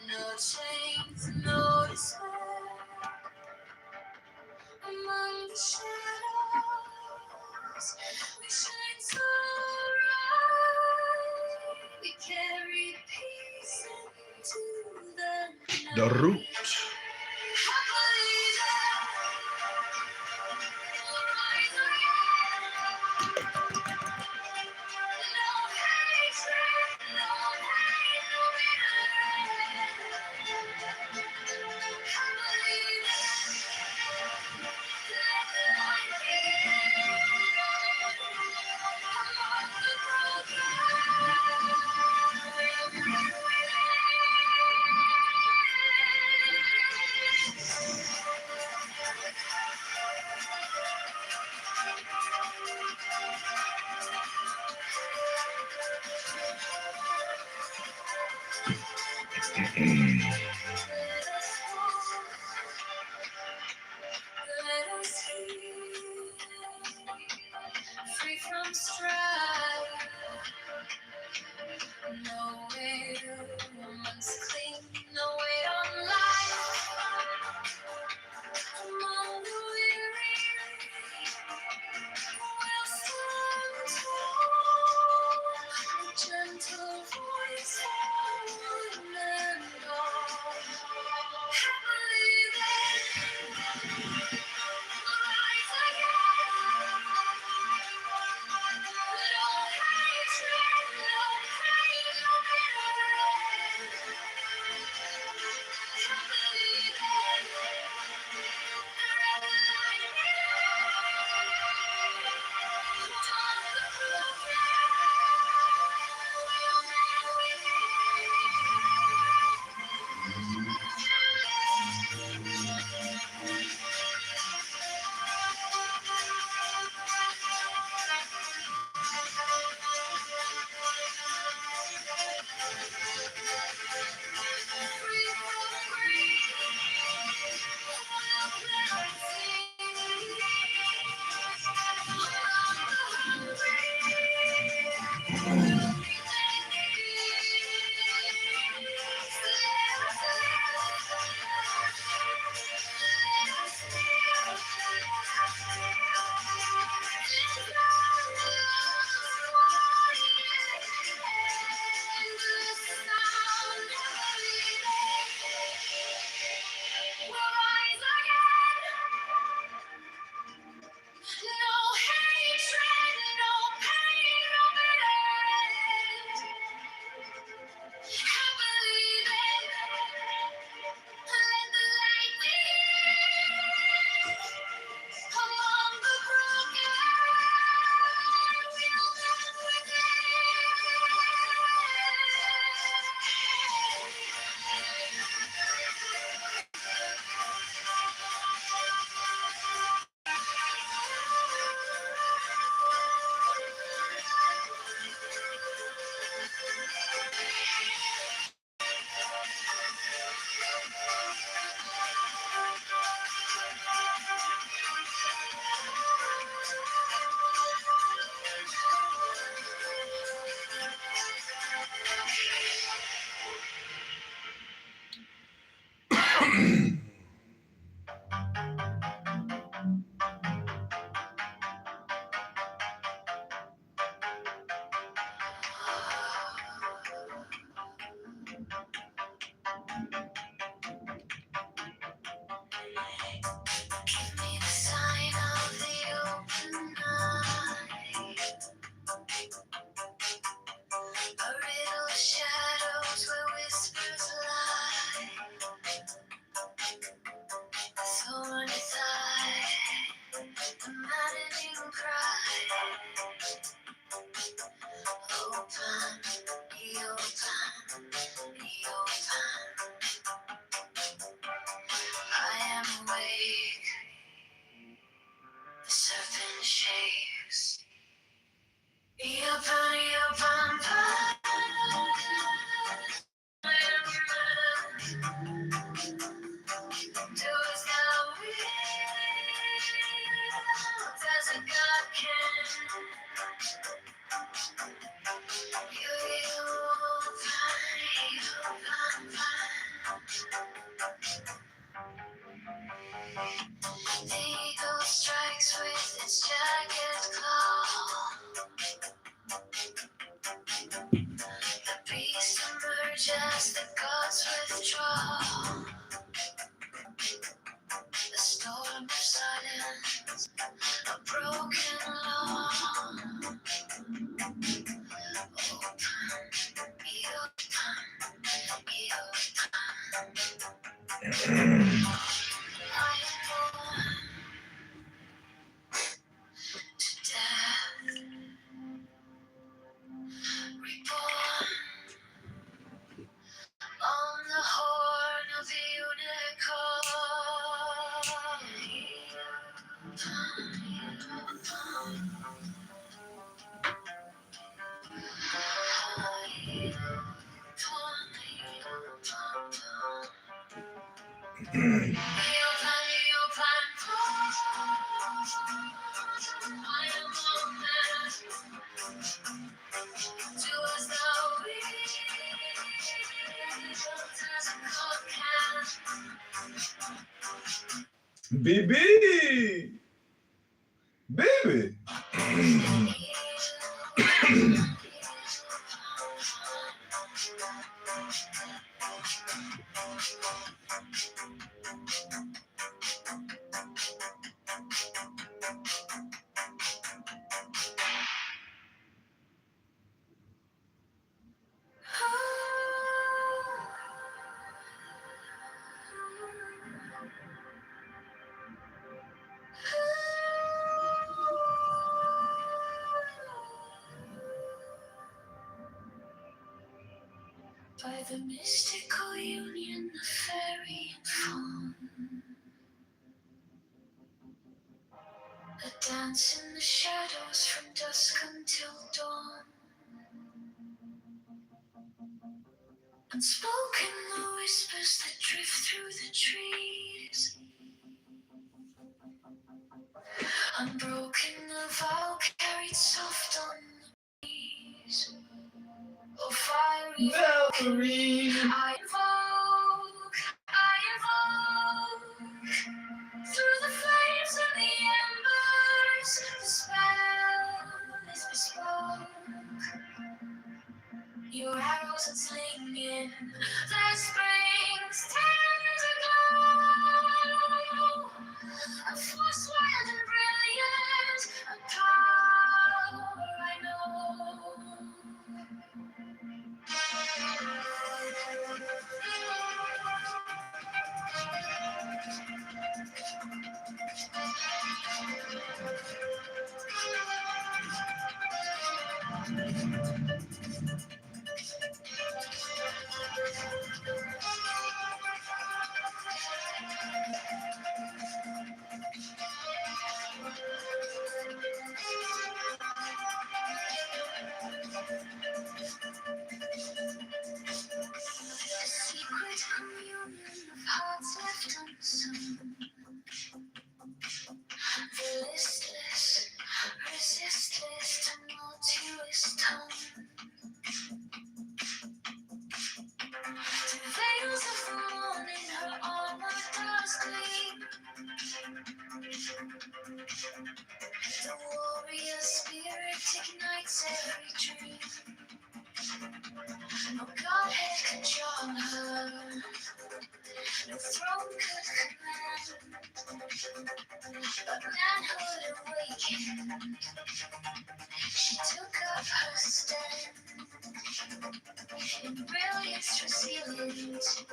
no chains, no despair. Among the shadows, we shine so bright. We carry peace into the night. The root. Let us heal, free from strife. No wounds cling, no weight on life. Among the weary, we'll stand tall. A gentle voice for one and all. On the horn of the Baby! Baby! By the mystical union of fairy and fawn, a dance in the shadows from dusk until dawn. Unspoken the whispers that drift through the trees. Unbroken the vow carried soft on the breeze. Oh, fiery Valkyrie, I invoke through the flames and the embers. The spell is bespoke. Your arrows are slinging, the springs tender glow. A force wild and brilliant, a power I know. A secret communion of hearts left unsown. The listless, resistless, tumultuous tone. The veils of the morning, her armor does gleam. The warrior spirit ignites every dream. No godhead could charm her, no throne could command. But manhood awakened, she took up her stand. In brilliance resilient,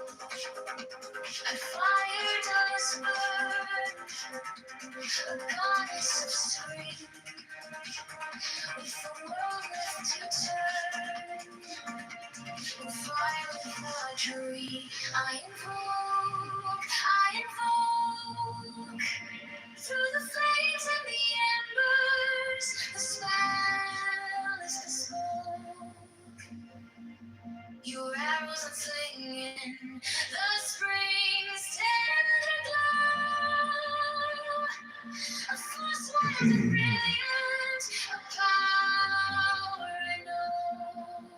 a fire does burn, a goddess of spring, with the world left to turn. In violet marjorie, I invoke, through the flames and the embers, the spell is bespoke. Your arrows are flinging, the springs tender glow. A force wild and brilliant, a power I know.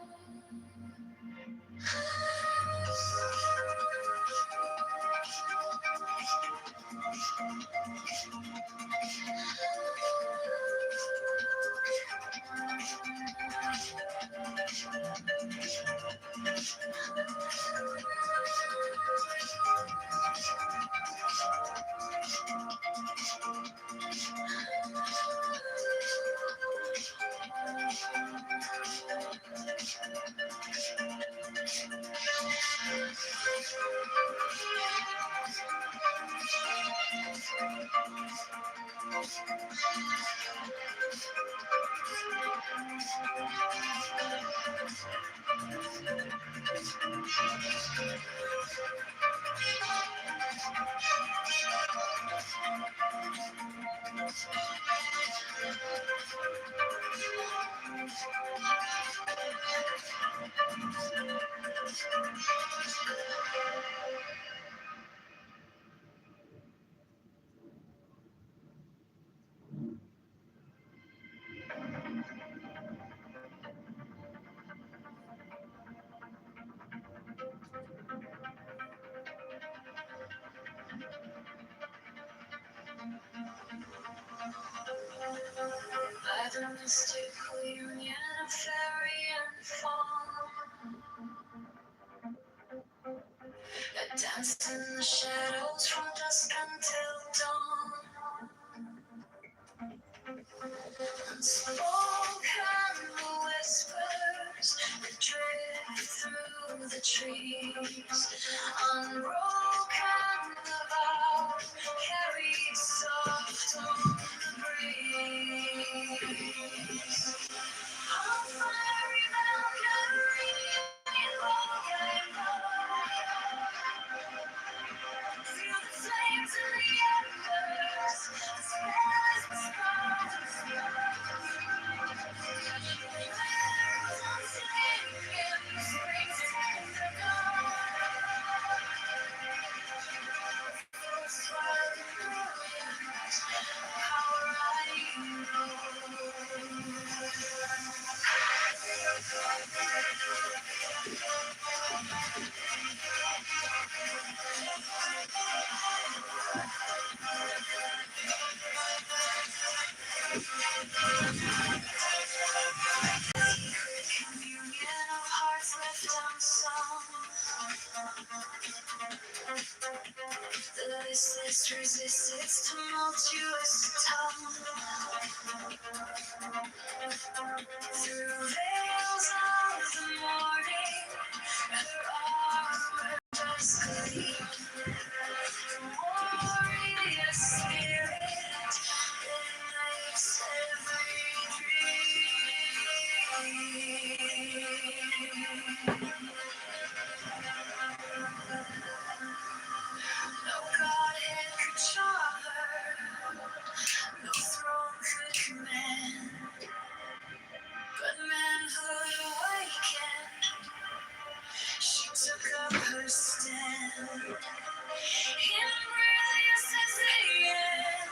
By the mystical union of fairy and fawn, that dance in the shadows from dusk until dawn. Unspoken whispers that drift through the trees, unbroken the vow carried soft on the breeze. On fiery Valkyrie, through the flames and the embers, as well as the scars. Arrows on singing, spring's tender dawn. Those wild and brilliant, power I know. Communion of hearts left unsung. The listless resist its tumultuous tongue. Through veils of the morning, her armor does gleam. The warrior spirit ignites every dream. No godhead could charm her, no throne could command, but manhood awakened, she took up her stand. In brilliance as the end,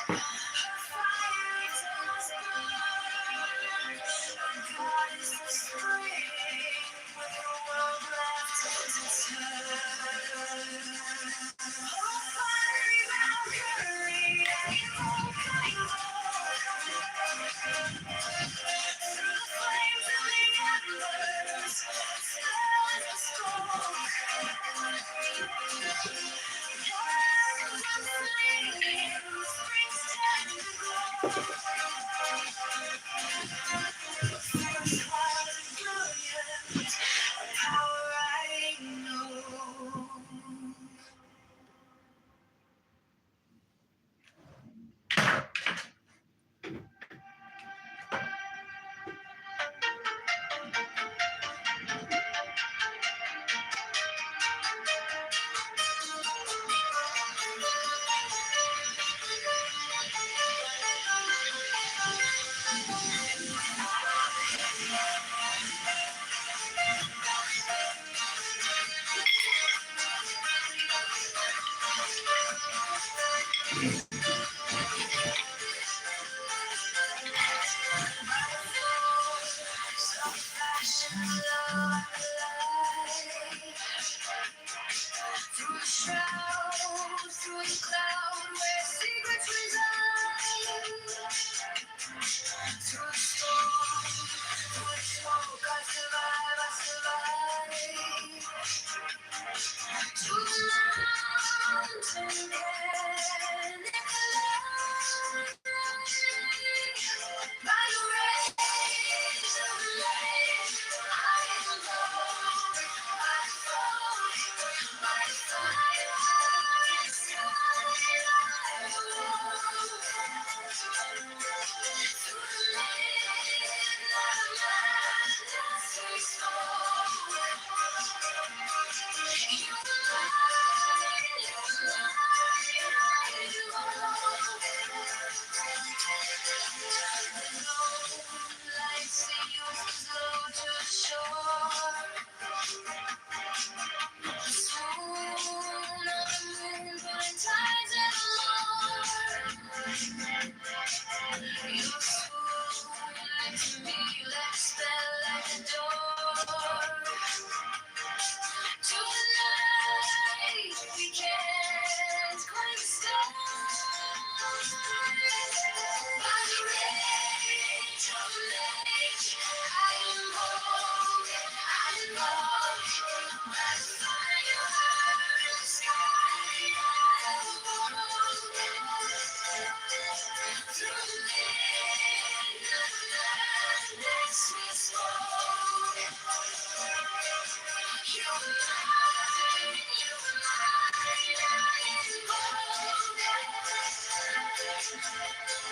her fiery tongues burn. Her God is the spring, with the world left to turn. Oh, fiery Valkyrie, invoke, through the flames and the embers, still as the smoke. Arrows on flame, spring's tender glow. Fierce, wild, and brilliant, a power I know. Through a shroud, through a cloud where secrets reside. Through a storm, through a smoke, I survive. To the mountain canyon climb. By the rays of light, I am born. My soul, my fire, sky I belong.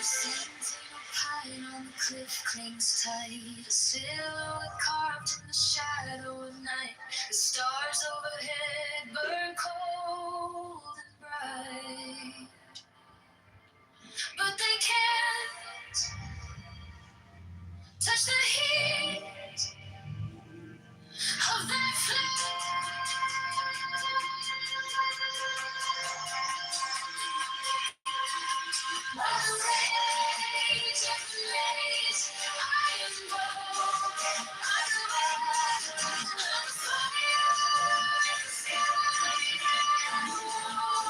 Sentinel pine on the cliff clings tight, a silhouette carved in the shadow of night. The stars overhead burn cold and bright, but they can't touch the heat of that flame. While the rage and blaze, I am bold. I'm the fire in the sky and the wall.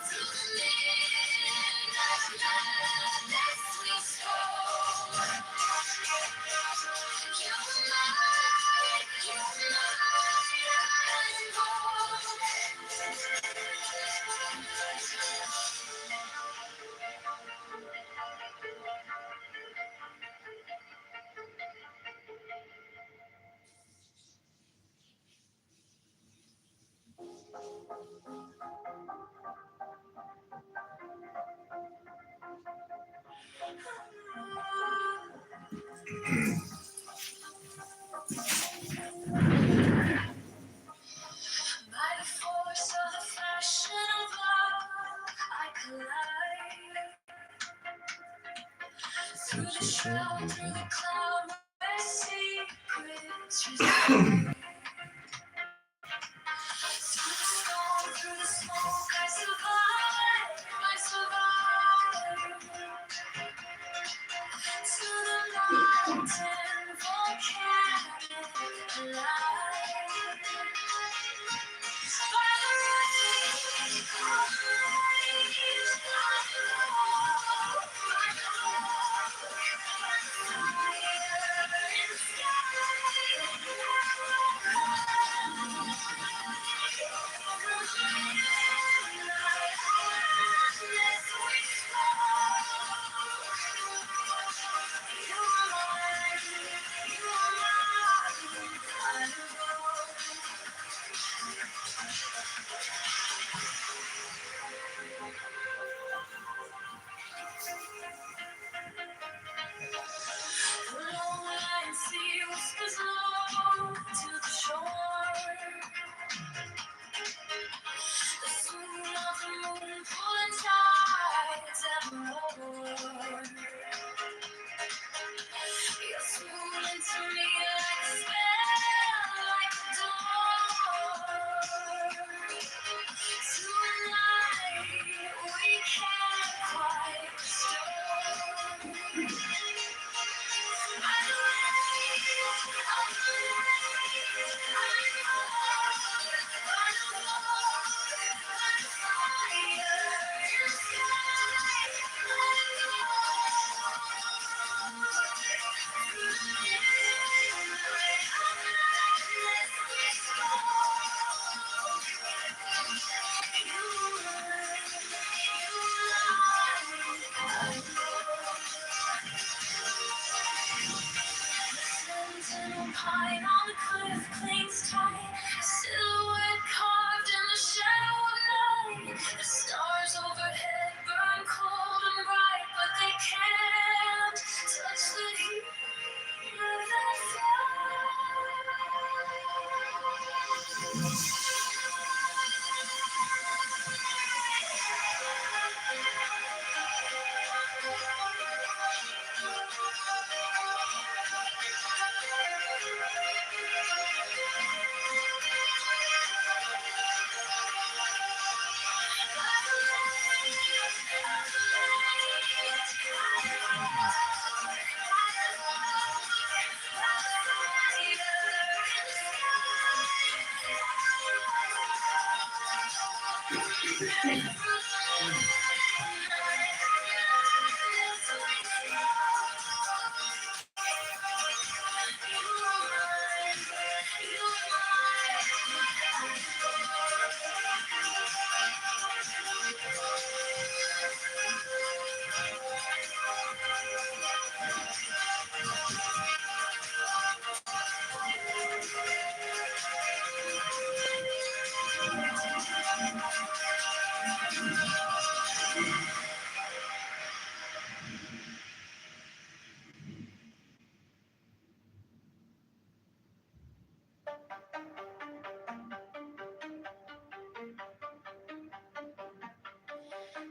Through the midnight madness we stroll. You're mine, I'm bold. By the force of the fashion of love, I collide. Through the shroud, through the cloud, where secrets reside. Through the storm, through the smoke, I survive, I survive. To the mountain, volcanic, alive. By the rain of light, the long line sea whispers low to the shore. The swoon of the moon pulling tides evermore. You swoon into me like a spell, like a door. To a night we can't quite restore. By the way of Sentinel pine on the cliff clings tight, silhouette carved in the shadow of night. The stars overhead burn cold and bright, but they can't touch the heat of that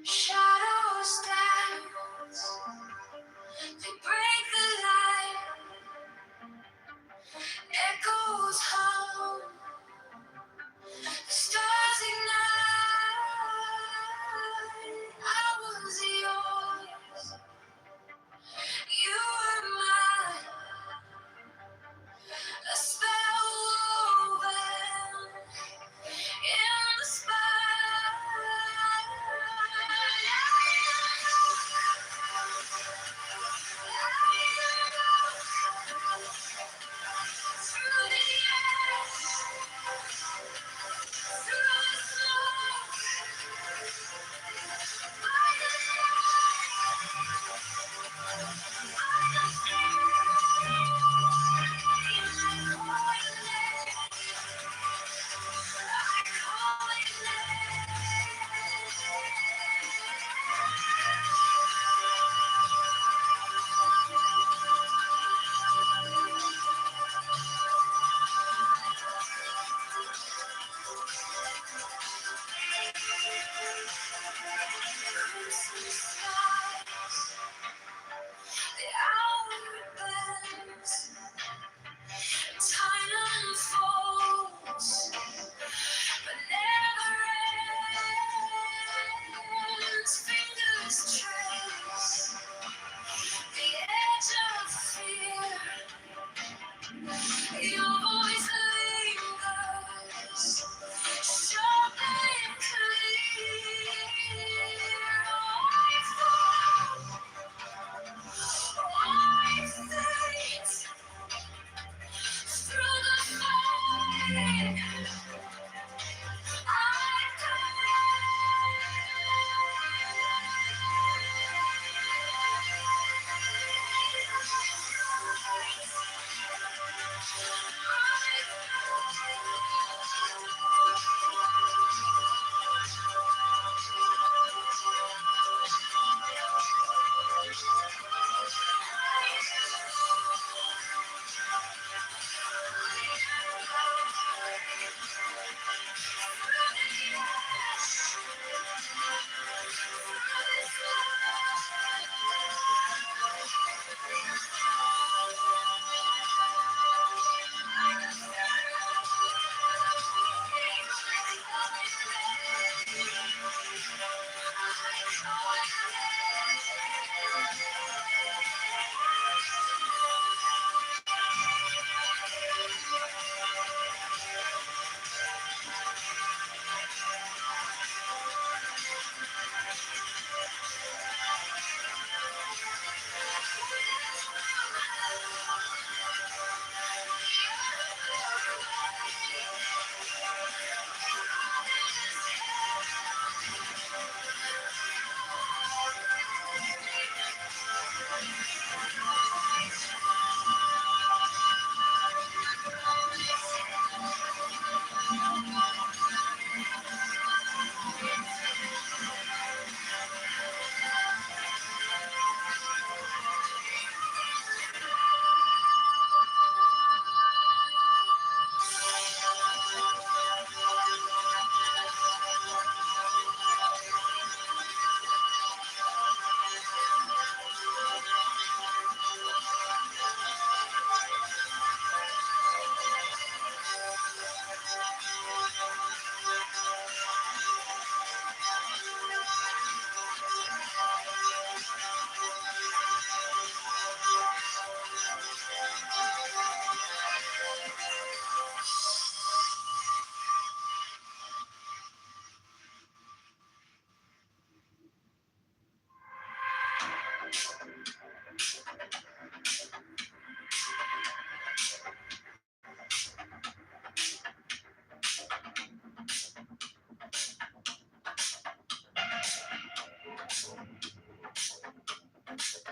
Shadows dance, they break the light, echoes hum, the stars ignite. I was yours, you were mine, a spell woven in the spine. Through the air, through the smoke, by the the hour bends, time unfolds, but never ends. Fingers trace the edge of fear. Your voice lingers, sharp and clear. I fall, I fade through the fight.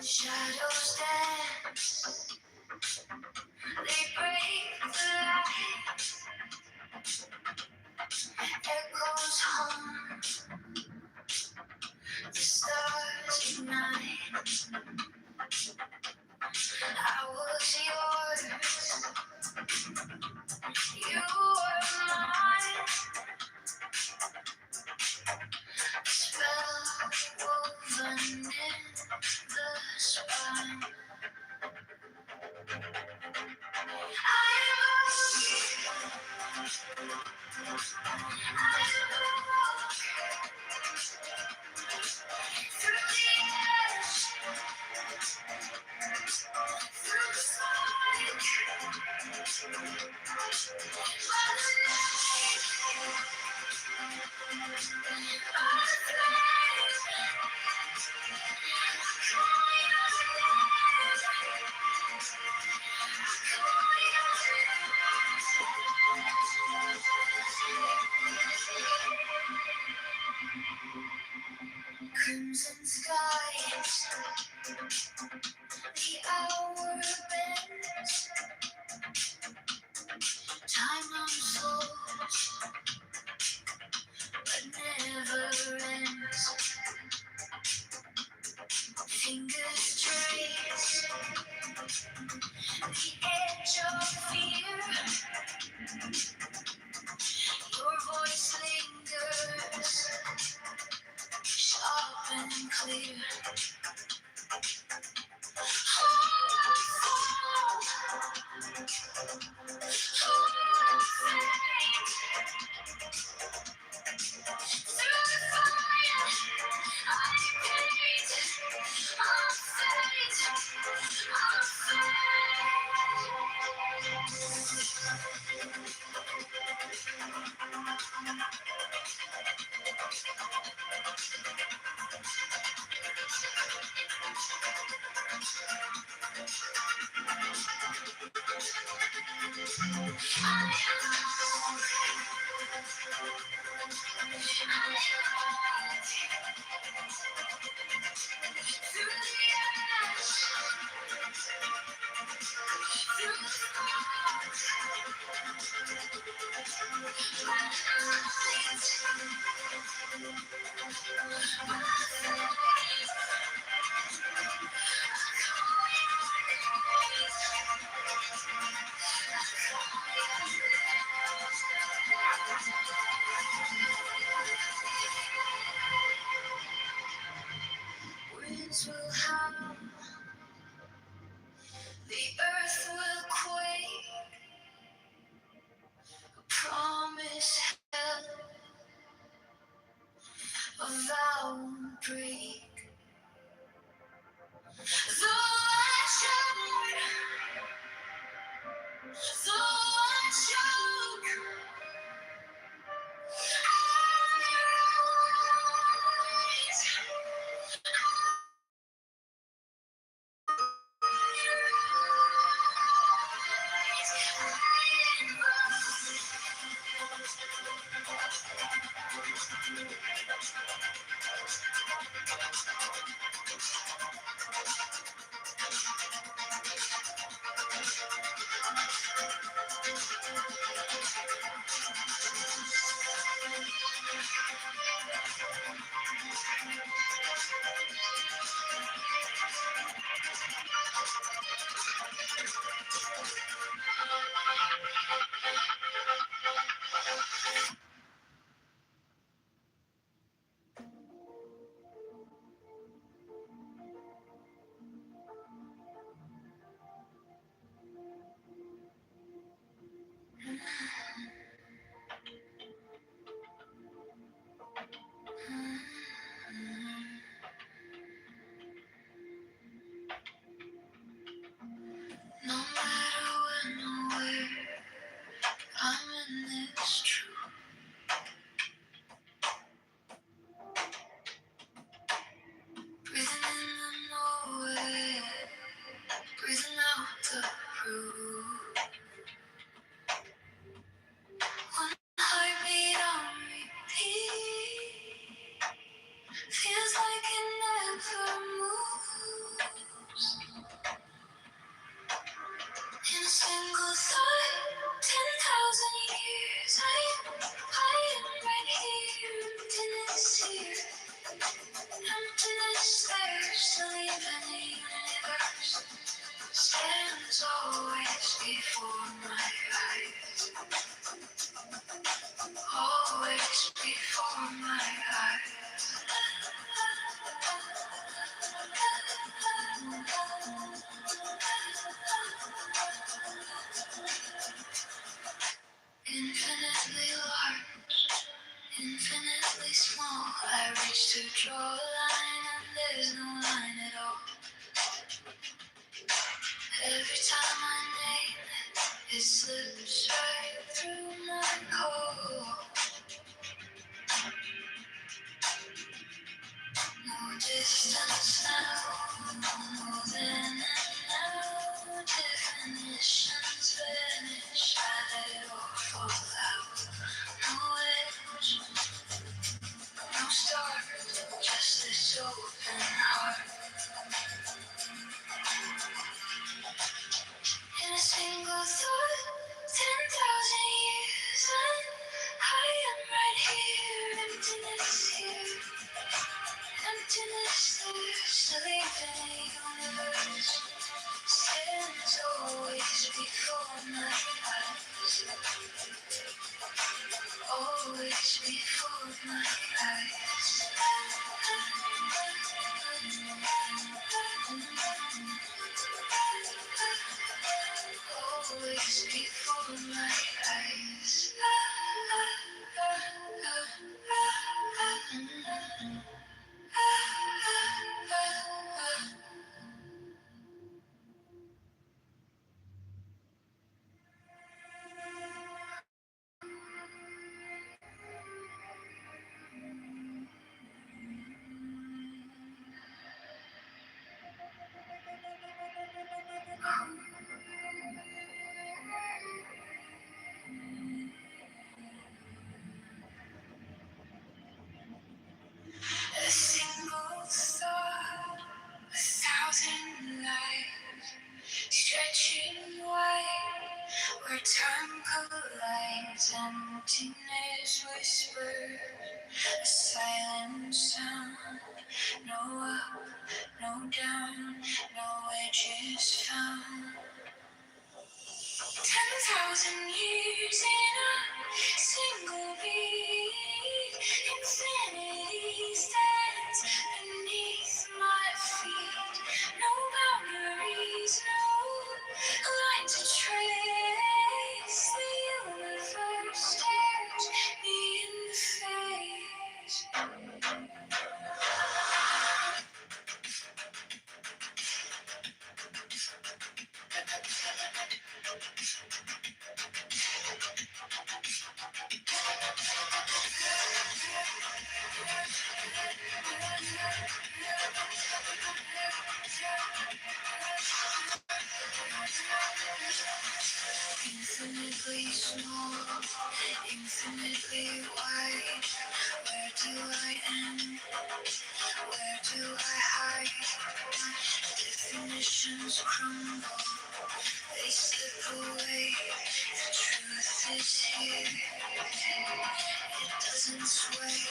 Shadows dance, they break the light, echoes hum, the stars ignite. I was yours, you were mine, spell Crimson skies, the hour bends, time unfolds, but never ends. Fingers trace the edge of fear. Your voice lingers, sharp and clear. Winds will howl, the earth will quake, a promise held, a vow won't break. Though I shout, though I choke, no matter when or where, I'm in this truth. Breathing in the nowhere, breathing out the proof. One heartbeat on repeat, feels like it never moves. In a single thought, 10,000 years, I am right here. Emptiness here, emptiness there, still even the universe stands always before my eyes, always before my eyes. Infinitely large, infinitely small. I reach to draw a line and there's no line at all. Every time I name it, it slips right through my core. Distance now, more than an hour. Definitions vanish, hide or fall out. No edge, no start, just this open heart. In a single thought, 10,000 years, and I am right here. Emptiness here, emptiness there, sleeping universe stands always before my eyes, always before my eyes. Always before my eyes. A single thought, 1,000 lives, stretching wide, where time collides, emptiness whispers, a silent sound. No up, no down, no edges found. 10,000 years in a single beat. Infinity stands beneath my feet. No boundaries, no line to trace. The universe stares me in the face. Infinitely small, infinitely wide. Where do I end? Where do I hide? Definitions crumble, they slip away. The truth is here, it doesn't sway.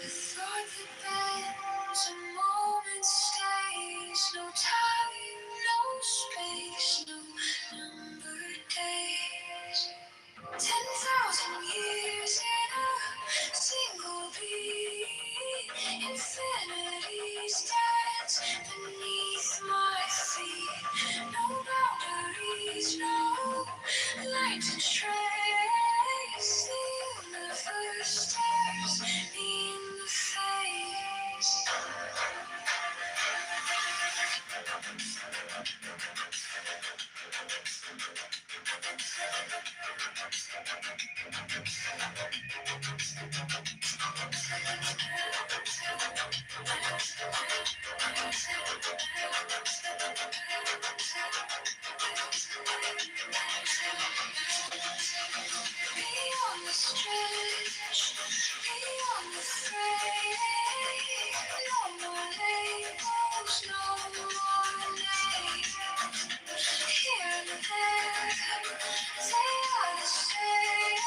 The thought that bends, a moment stays. No time, no space, no numbered days. 10,000 years in a single beat. Infinity stands beneath my feet. No boundaries, no light to trace. The universe stares me in the face. Beyond the stretch, beyond the fray, no more labels, no more names. Here and there, they are the same.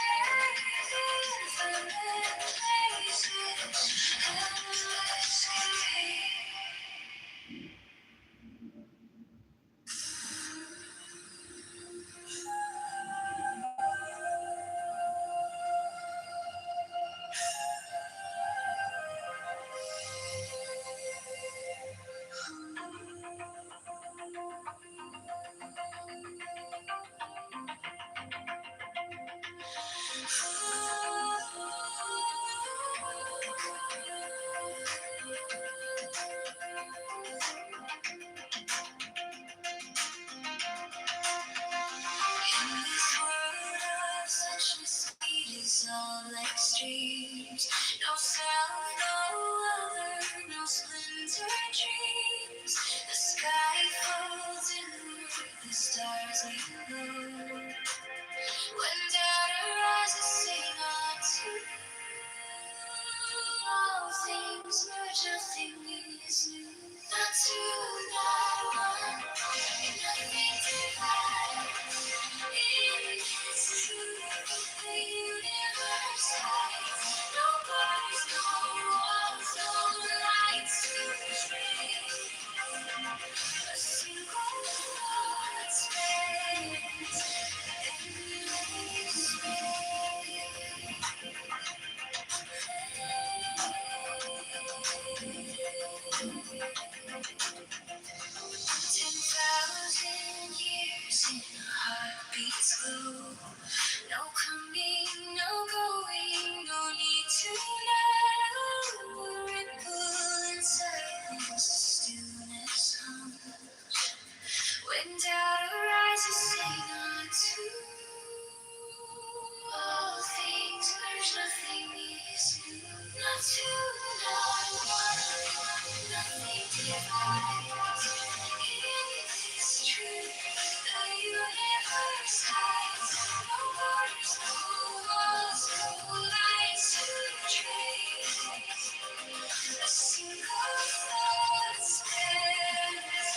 Infinite places, endless escape. In this world of such mysterious all extremes, no self, no other, no things, but nothing is new. Not two, not one, nothing divides. It is true, the universe hides. No borders, no walls, no lines to trace. A single thought spans endless space. 10,000 years in a heartbeat's glow. No coming, no going, no need to know. A ripple in silence, stillness hung. When doubt arises, say not to. All things merge, nothing is new. Not two, not one, nothing divides. It is true, the universe hides. No borders, no walls, no lines to trace. A single thought spans.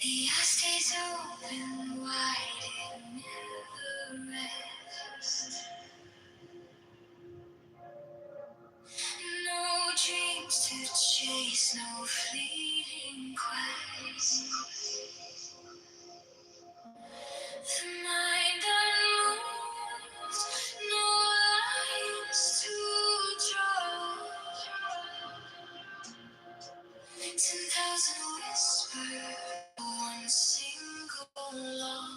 The eye stays open wide, it never rests. No dreams to chase, no fleeting quest. The mind unmoves, no lines to draw. 10,000 whispers, one single law.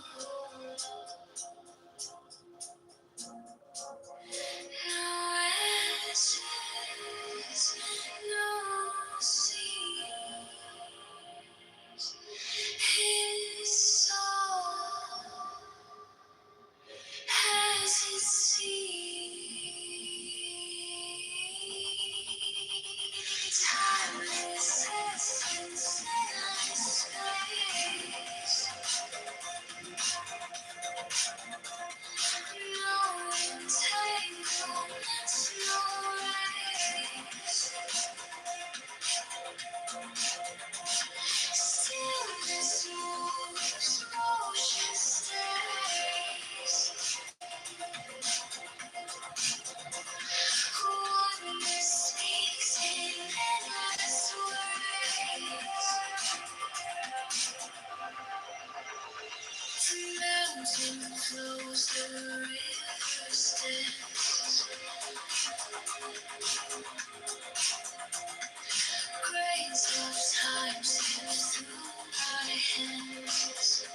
No answers, no seas. His soul has its seas. Timeless essence, endless space. No entanglements, no race. Stillness moves, motion stays. Oneness speaks in endless ways. The mountain flows, the river stands. Grains of time slip through my hands.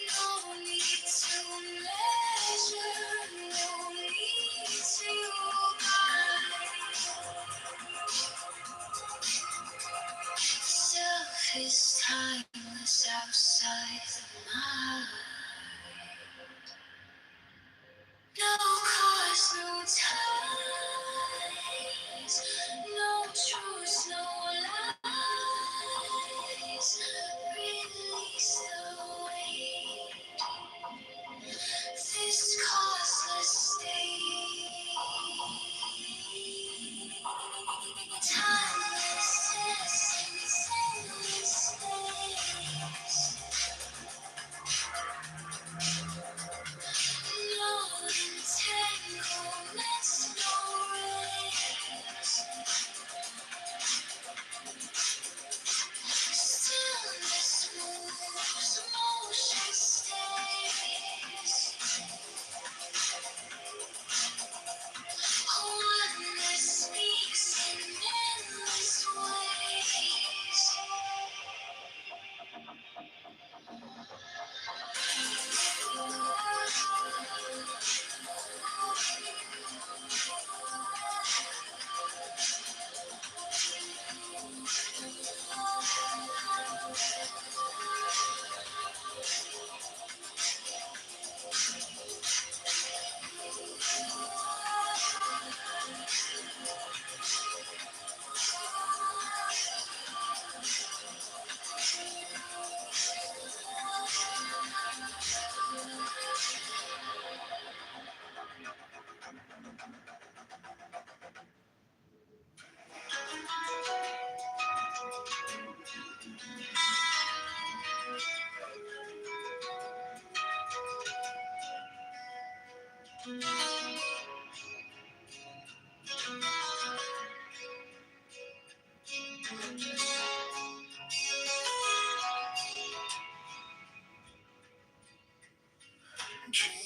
No need to measure, no need to guide. Self is timeless outside the mind. No cause, no ties, no truth, no lies. Release the weight, this causeless state. Timeless essence, endless space.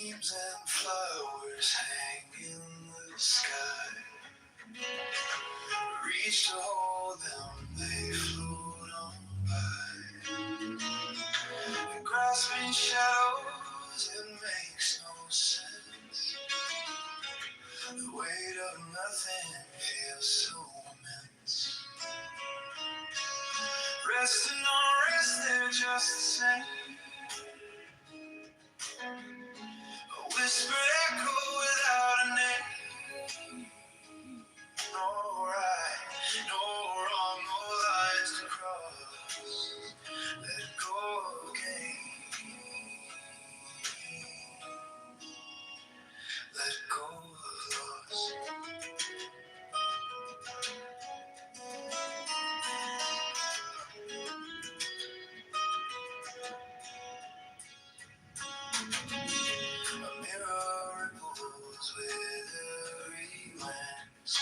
Dreams and flowers hang in the sky. Reach to hold them, they float on by. Grasping shadows, it makes no sense. The weight of nothing feels so immense. Rest and unrest, they're just the same. A whispered echo without a name. No right, no wrong, no lines to cross. Let go again. Let go of loss. A mirror ripples with every glance.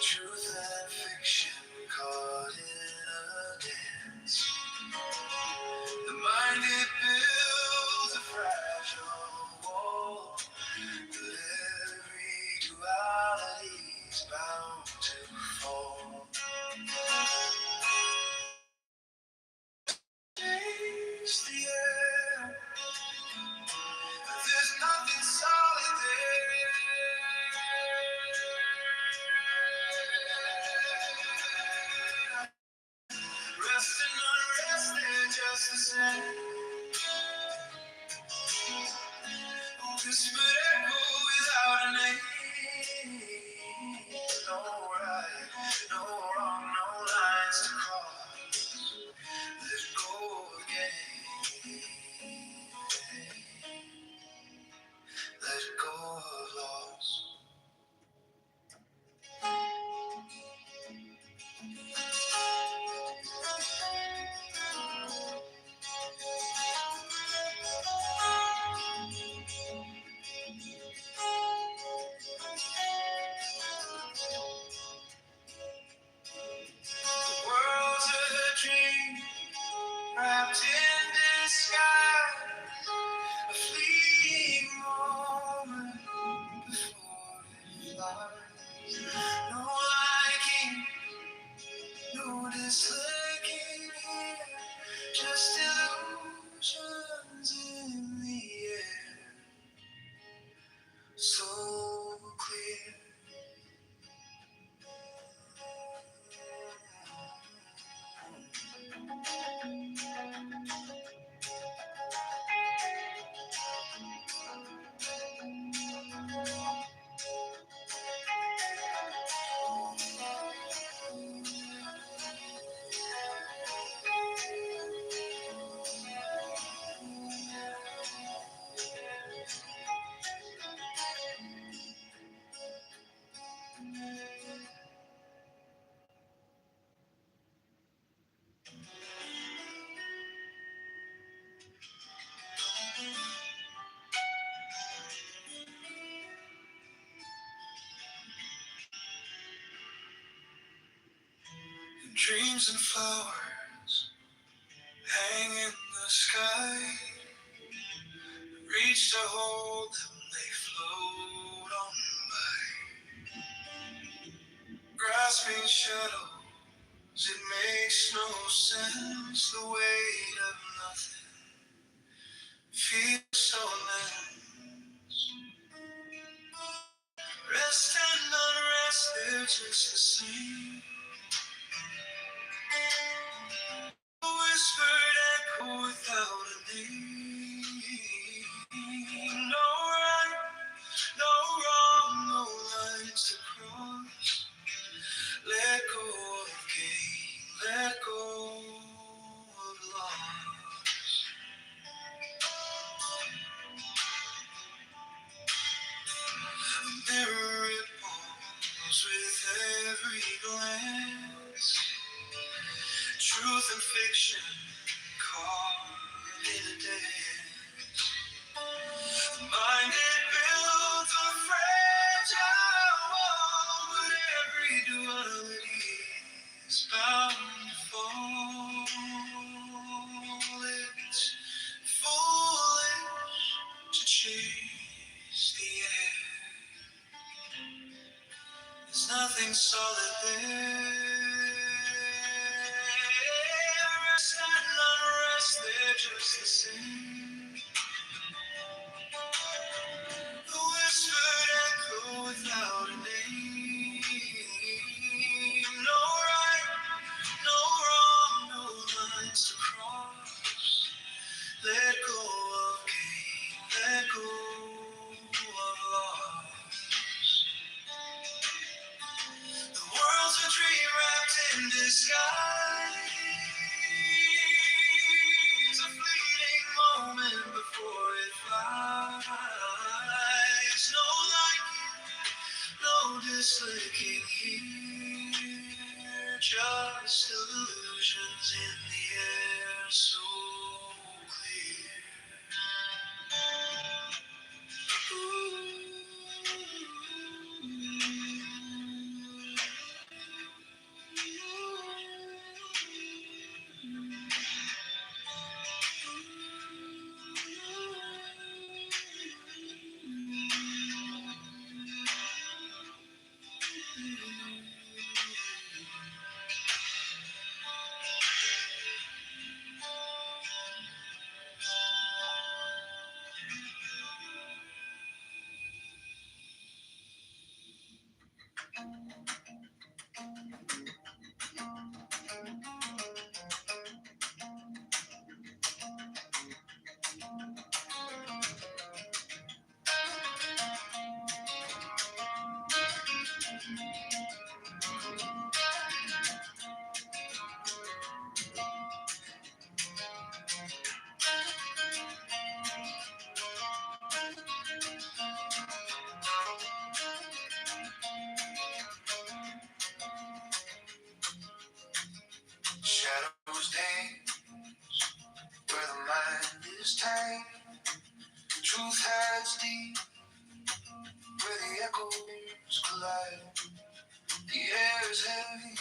Truth and fiction caught in a dance. The mind it builds a fragile wall, but every duality's bound to fall. Change the air, but there's nothing solid there. Rest and unrest, they're just the same. Whispered echo without a name. No right, no wrong, no lines to cross. Let go again. Let go of loss. The world's a dream wrapped in disguise. A fleeting moment before it flies. No liking, no disliking here. Just illusions in the air. So clear. Dreams and flowers hang in the sky. Reach to hold them, they float on by. Grasping shadows, it makes no sense. The weight of nothing feels so immense. Rest and unrest, they're just the same. A whispered echo without a name. No right, no wrong, no lines to cross. Let go of gain, let go of loss. A mirror ripples with every glance. Truth and fiction caught in a dance. The mind it builds a fragile wall, but every duality is bound to fall. It's foolish to and saw that there rest and unrest, they're just the same. The whispered echo without a name. No right, no wrong, no lines to cross. Let go of gain, let go of loss. The world's a dream wrapped in disguise. A fleeting moment before it flies. No light, no dislicking here. Just illusions in the air, so clear. Shadows dance where the mind is tame. Truth hides deep where the echoes collide. The air is heavy,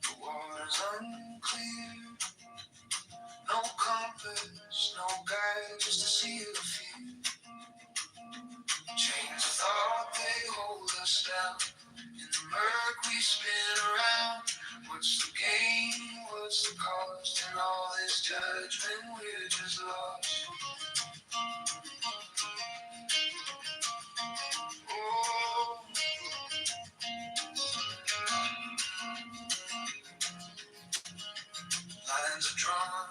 the water's unclear. No compass, no guide, just a sea of fear. Chains of thought, they hold us down. In the murk we spin around. What's the gain? What's the cost? In all this judgment, we're just lost. Oh, lines are drawn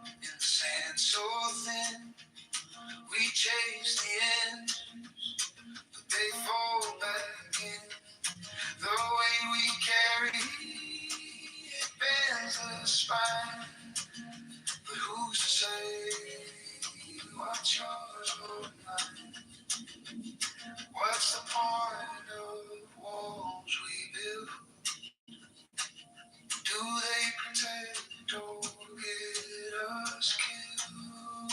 in the sand so thin. We chase the end, but they fall back in. The weight we carry, it bends the spine. But who's to say what's yours or mine? What's the point of walls we build? Do they protect or get us killed?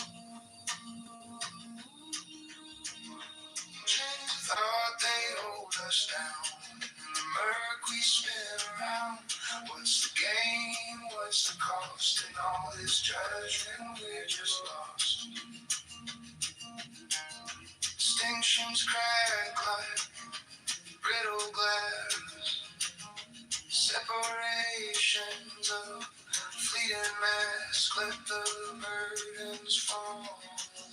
Chains of thought, they hold us down. In the murk we spin around. What's the gain? What's the cost? In all this judgment, we're just lost. Distinctions crack like brittle glass. Separations of fleeting mask. Let the burdens fall.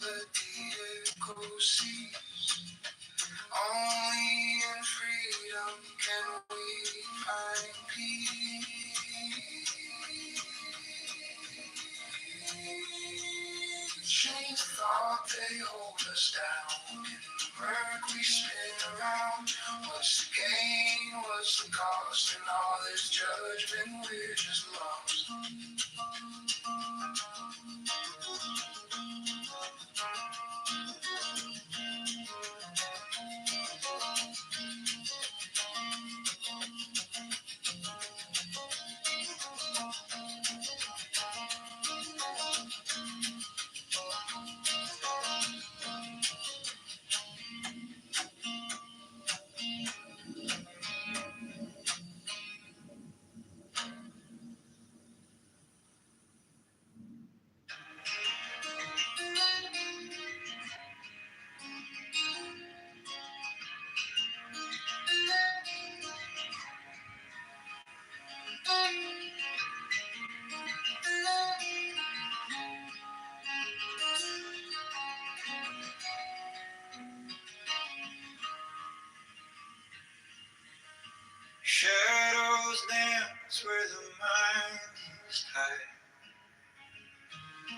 Let the echo cease. Only in freedom can we find peace. Chains of thought, they hold us down. In the murk we spin around. What's the gain? What's the cost? In all this judgment, we're just lost.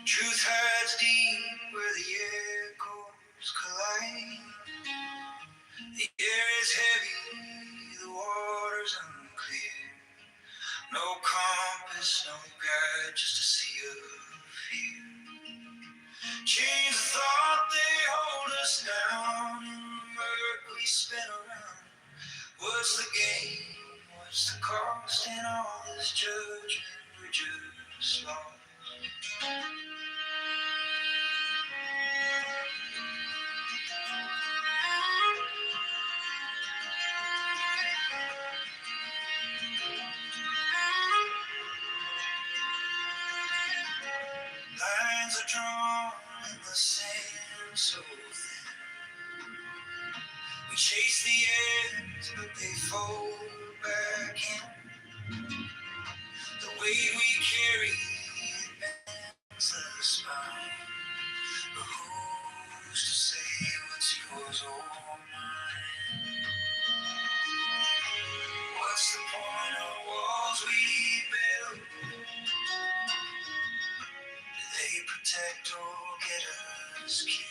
Truth hides deep where the echoes collide. The air is heavy, the water's unclear. No compass, no guide, just a sea of fear. Chains of thought, they hold us down. In the murk we spin around. What's the gain? What's the cost in all this judgment? We're just lost. Lines are drawn in the sand so thin. We chase the ends, but they fold back in. The weight we carry bends the spine. But who's to say what's yours or mine? What's the point of walls we build? Do they protect or get us killed?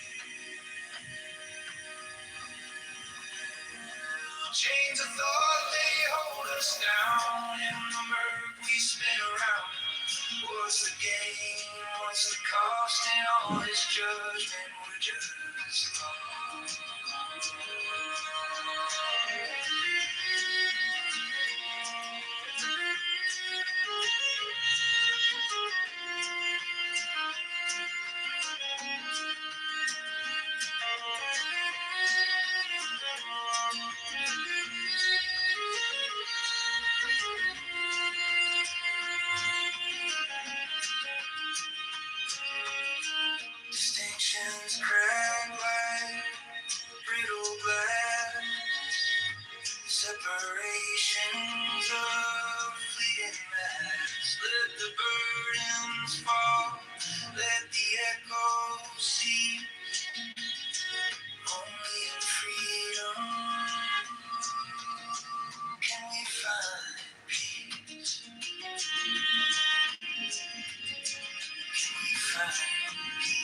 Chains of thought, they hold us down. In the murk we spin around. What's the gain? What's the cost in all this judgment? We're just lost. Distinctions crack like brittle glass. Separations of fleeting mass. Let the burdens fall. Let the echoes see. Only in freedom can we find peace. Can we find peace?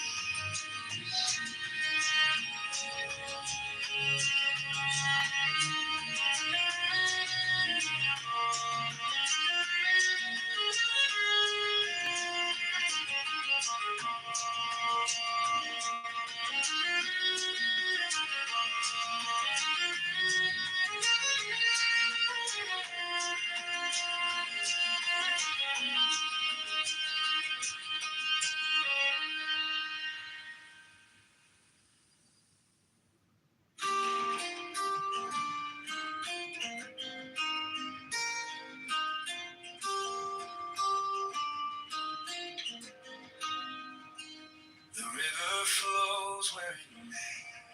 The river flows where it may,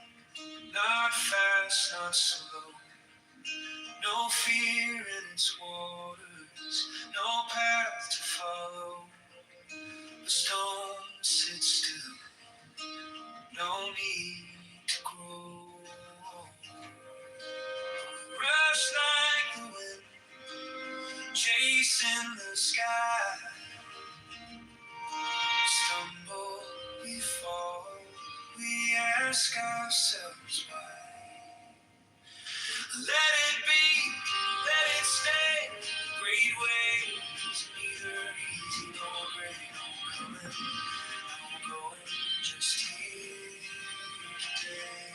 not fast, not slow. No fear in its waters, no path to follow. The stone sits still, no need to grow. Rush like the wind, chasing the sky. Stumble, we fall, we ask ourselves why. Let it be, let it stay. Great waves, neither easy nor great. No coming, no going, just here today.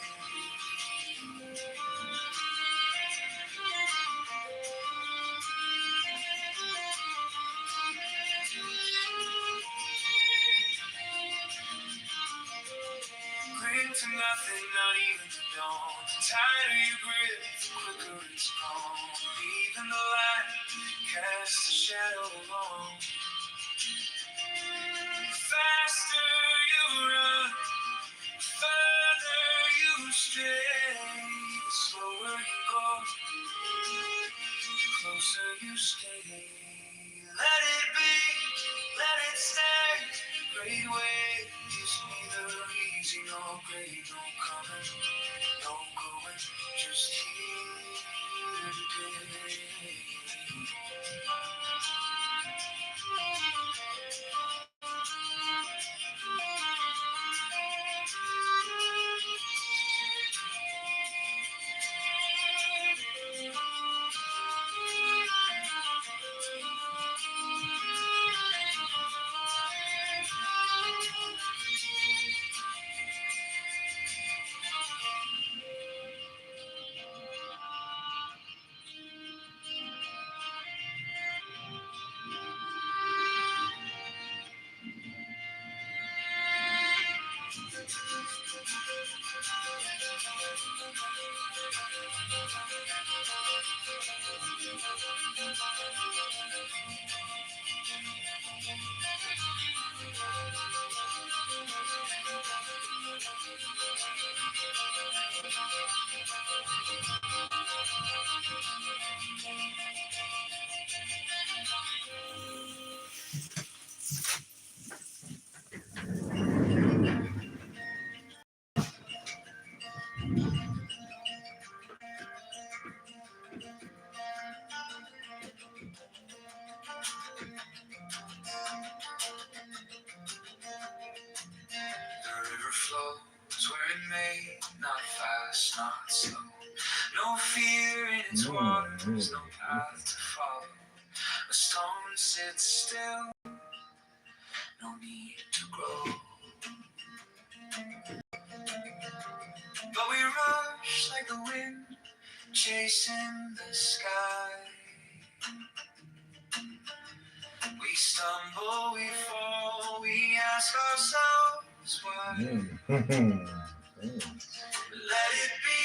Grip to nothing, not even the dawn. The tighter you grip, the quicker it's gone. Even the light casts a shadow along. The faster you run, the further you stray. The slower you go, the closer you stay. Let it be, let it stay. Great waves, neither easy nor great. No coming, no going, just here today. river flows where it may, not fast, not slow. No fear in its waters, no path to follow. A stone sits still, no need to grow. But we rush like the wind, chasing the sky. We stumble, we fall, we ask ourselves why. Let it be,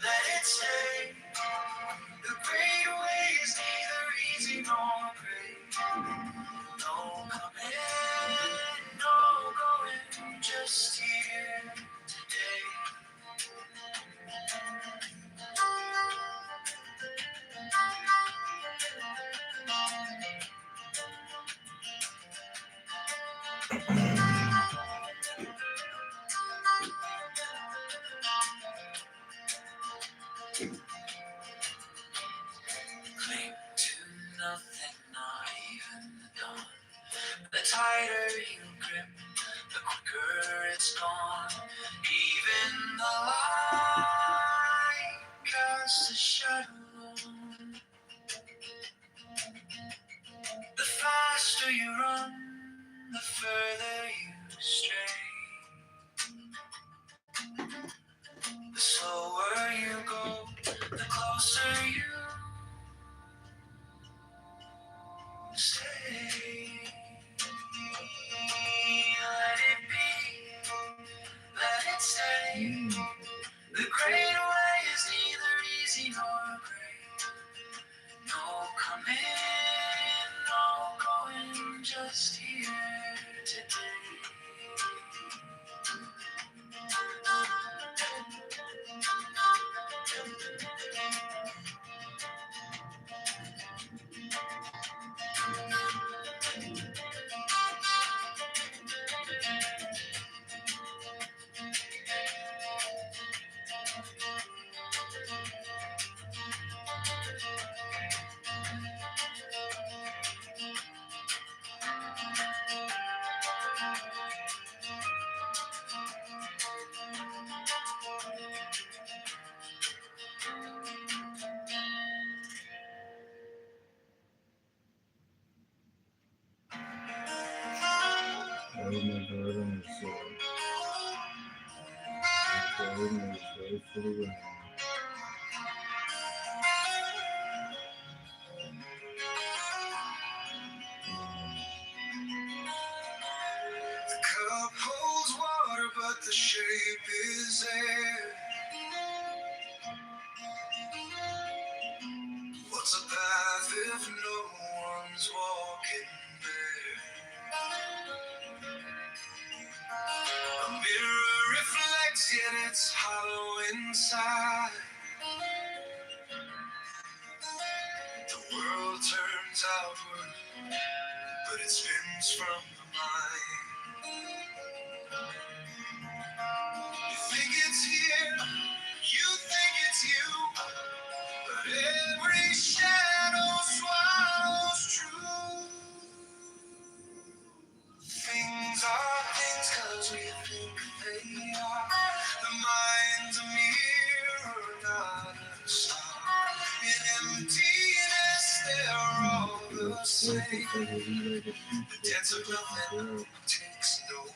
let it stay. The great way is neither easy nor great. No coming, no going, just here today. Cling to nothing, not even the dawn. The tighter you grip, the quicker it's gone. Even the light casts a shadow. The faster you run, the further you stray. The slower you go, the closer you stay. Let it be, let it stay. The great way is neither easy nor great. No coming, no going, just here today. Oh my God, I'm so. I'm so for the rain. The cup holds water, but the shape is air. What's a path if no one's walking there? A mirror reflects, yet it's hollow inside. The world turns outward, but it spins from the mind. You think it's here, you think it's you, but every shadow swallows truth. Things are things 'cause we think they are. The mind's a mirror, not a star. In emptiness, they're all the same. The dance of nothing takes no name.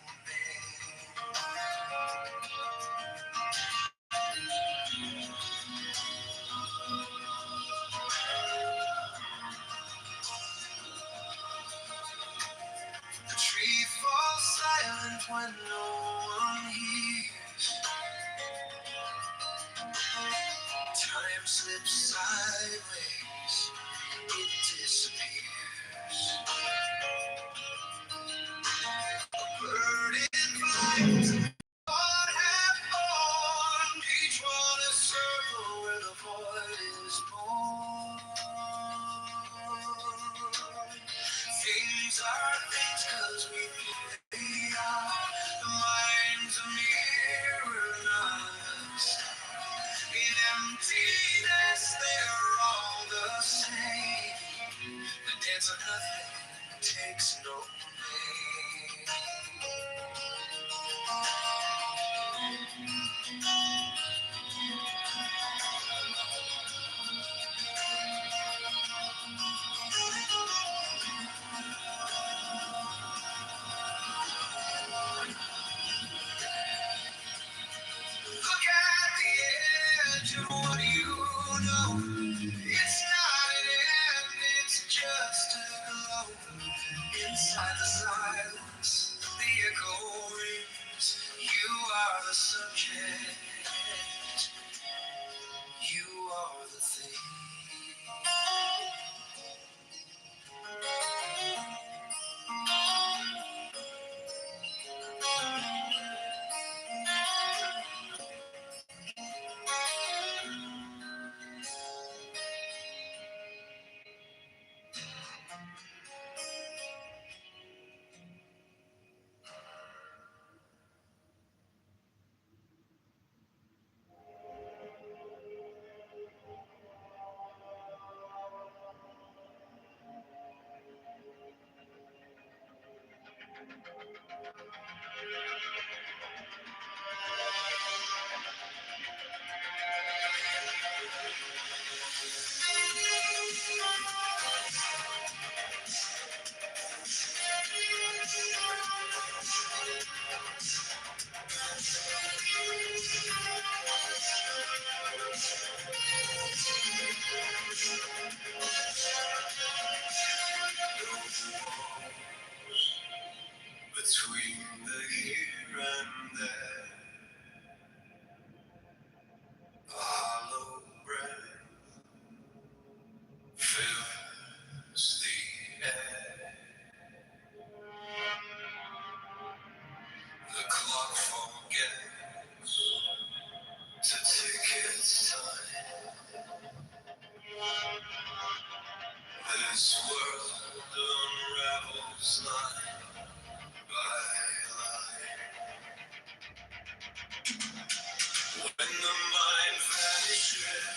The tree falls silent when no one hears. time slips sideways, it disappears. A bird in flight, all have born, each one a circle where the void is born. Things are things 'cause we think they are. The mind's a mirror, not a star. In emptiness, they're all the same. The dance of nothing takes no name. Look at the edge of what you know. It's not an end, it's just a glow. Inside the silence, the echo rings. You are the subject. You are the thing. Between the here and there, a hollow breath fills the air. The clock forgets to take its time. This world unravels line by line. When the mind vanishes,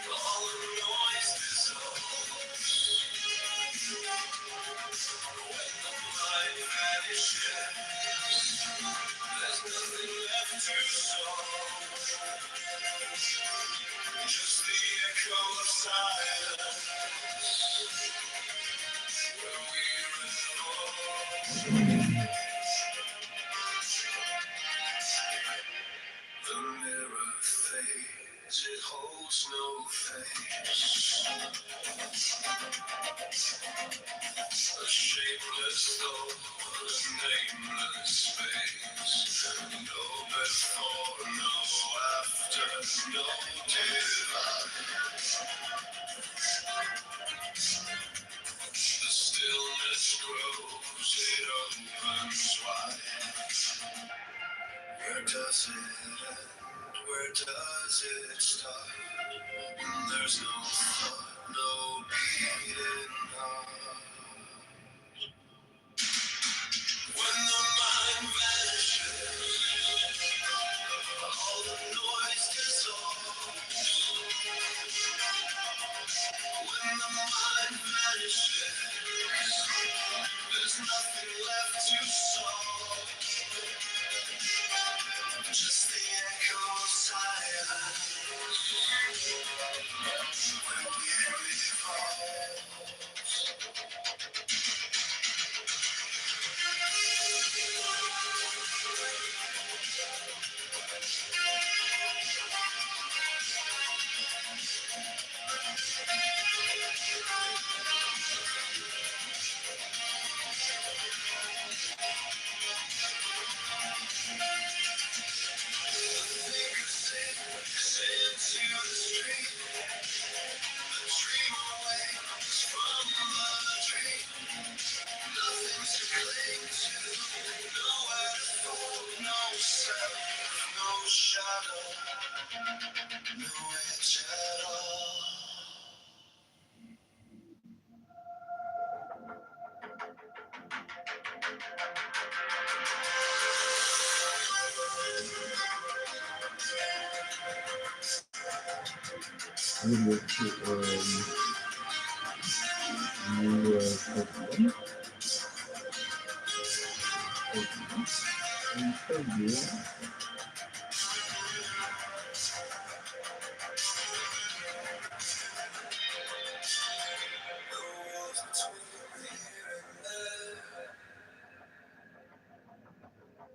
all the noise dissolves. When the mind vanishes, there's nothing left to solve. Just the echo of silence where we revolve. The mirror fades, it holds no face. A shapeless thought, a nameless space. No before, no after, no divide. The stillness grows, it opens wide. Where does it end? Where does it start? There's no thought, no beating heart. When the mind vanishes, all the noise dissolves. When the mind vanishes, there's nothing left to solve. Just the echo of silence where we revolve. no edge at all.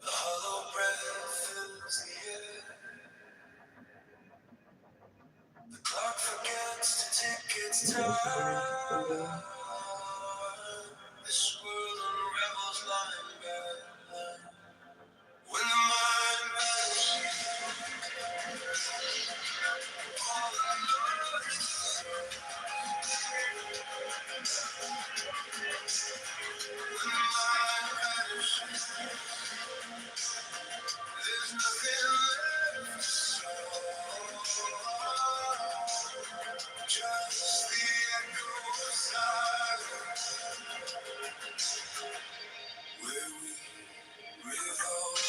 A hollow breath fills the air. The clock forgets to tick its time. This world unravels line by line. When the mind vanishes, all I know is when the mind vanishes, there's nothing left to show. Just the echo of silence where we revolve.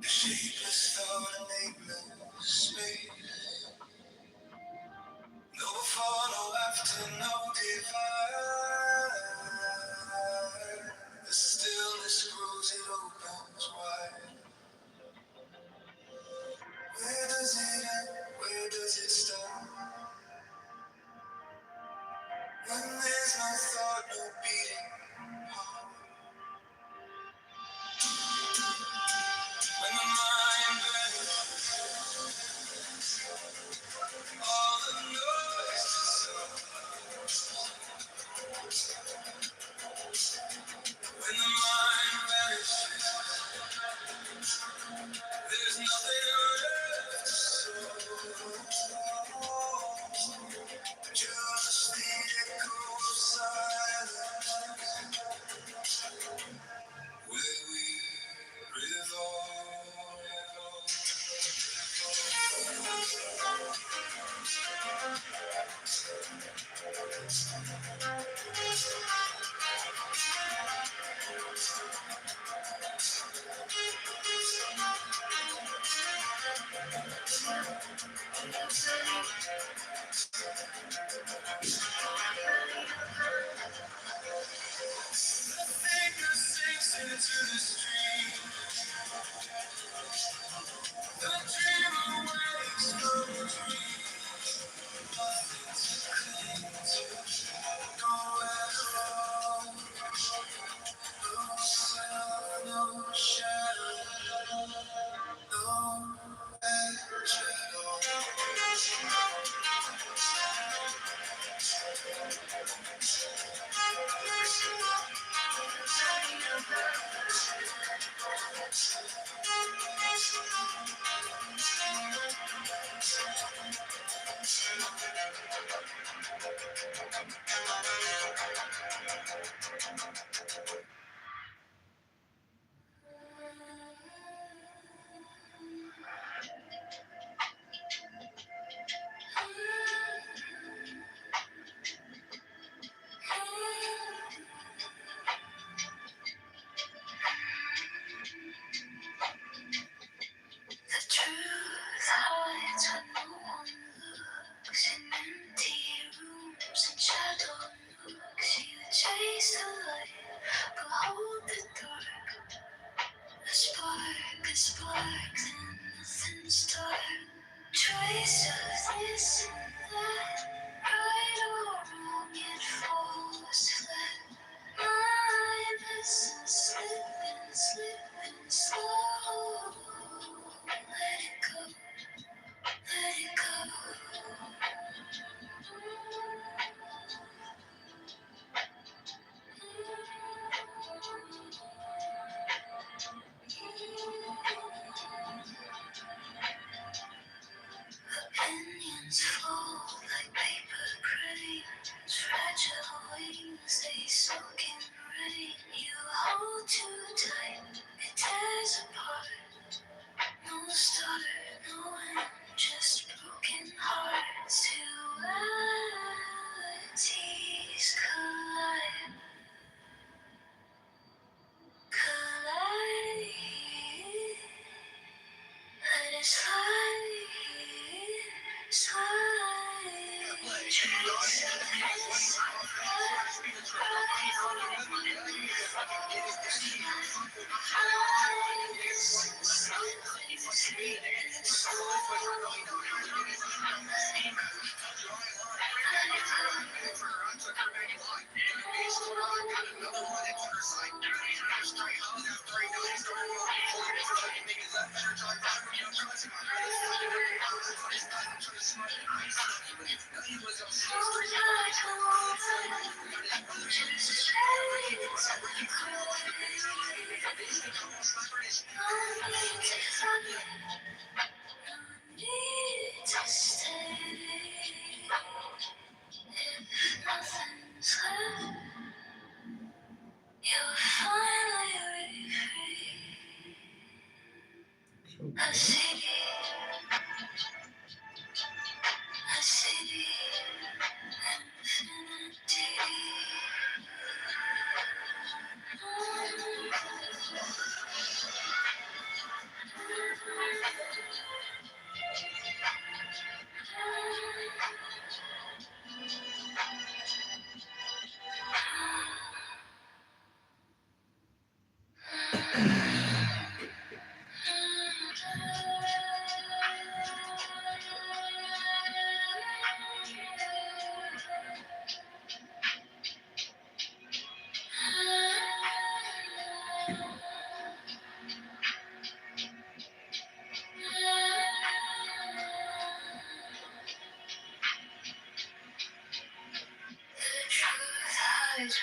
The shapeless thought, an aimless space. No before, no after, no divide. The stillness grows, it opens wide. Where does it end? Where does it start? When there's no thought, no beating heart. When the mind vanishes, all the noise dissolves. When the mind vanishes, there's nothing left to show. Just the echo of silence where we revolve. The thinker sinks into the stream. The dreamer wakes from a dream. Nothing to cling to, nowhere to fall. No self, no shadow, no edge at all. The truth hides when no one looks. In empty rooms and shadow nooks, you chase the light, but hold the dark. A spark, then nothing's dark. Trace of this and that, right or wrong, it falls flat. Mindless and slipping slow. Let it go, let it go.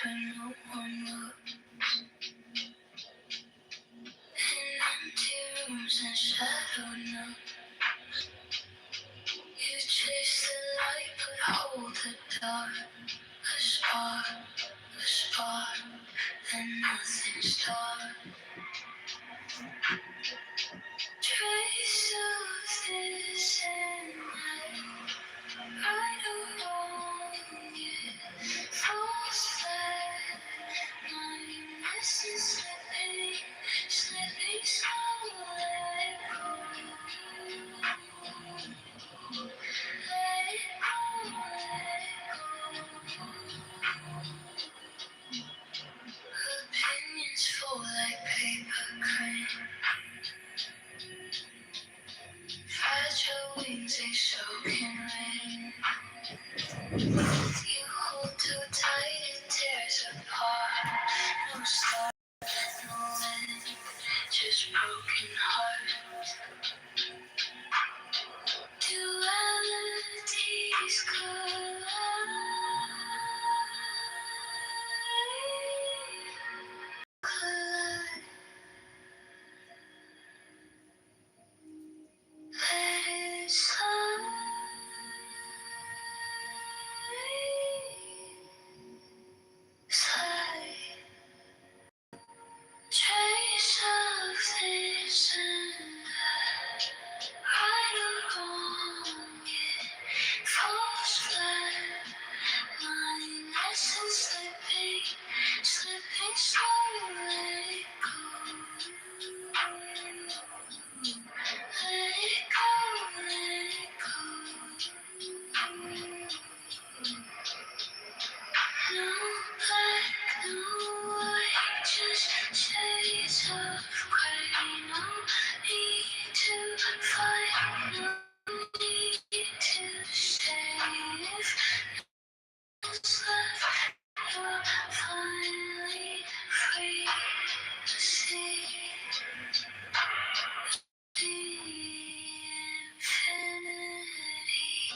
When no one looks in empty rooms and shadow nuts, you chase the light but hold the dark. A spark, then nothing starts. Trace of this and that, right or wrong, yeah, false flag. My message slipping slow, let go. Let go, let go. Opinions fall like paper crane. Fragile wings, they soak in rain. You hold too tight, it tears apart. No start, no end, just broken heart. Dualities collide. Let it slide. Slide. Trace of this and that, right or wrong, yeah, false flag. My essence slipping slowly. Let it go, let it go. No black, no white, just shades of gray. No need to fight, no need to stay. If it's left, you're finally free to see the infinity.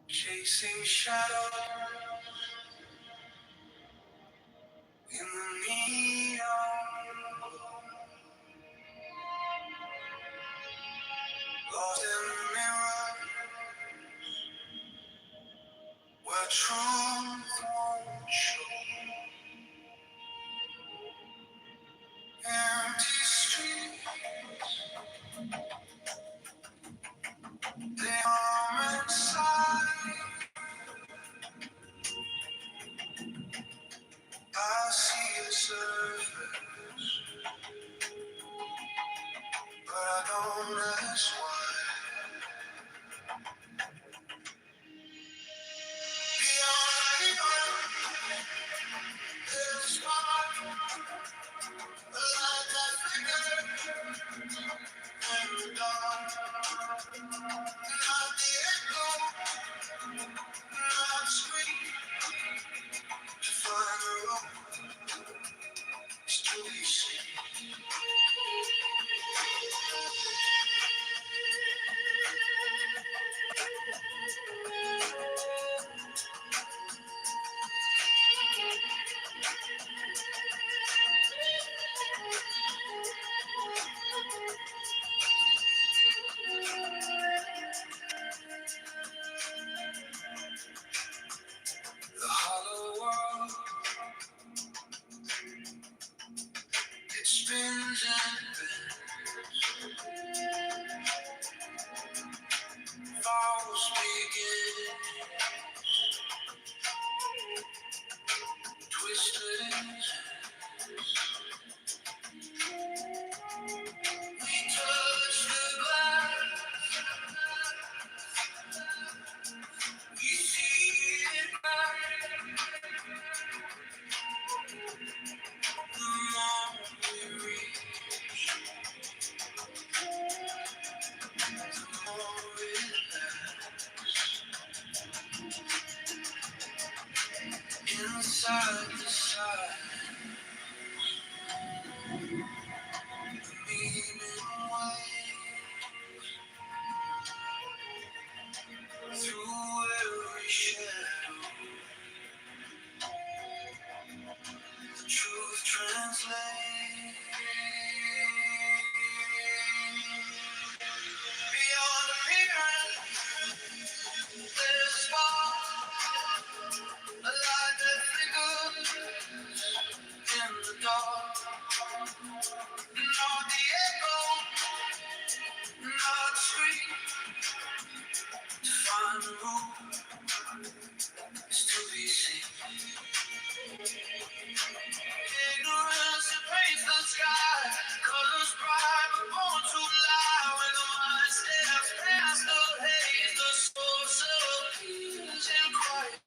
Chasing shadows in the neon, lost in the mirror where truth won't show. Empty streets, they are inside. I see the surface, but I don't ask why. To find the room is to be seen. Ignorance that paints the sky, colors bright but born to lie. When the mind steps past the haze, the source of peace and quiet.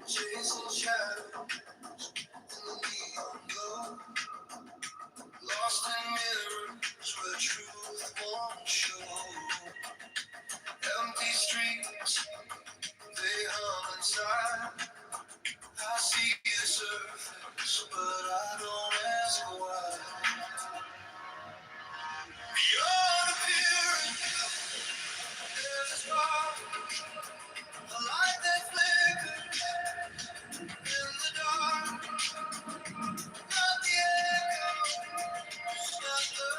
Chasing shadows in the neon glow, lost in mirrors where truth won't show. Empty streets, they hum inside. I see the surface, but I don't ask why. Beyond appearance, there's a spark, a light that flickers in the dark. Not the echo, not the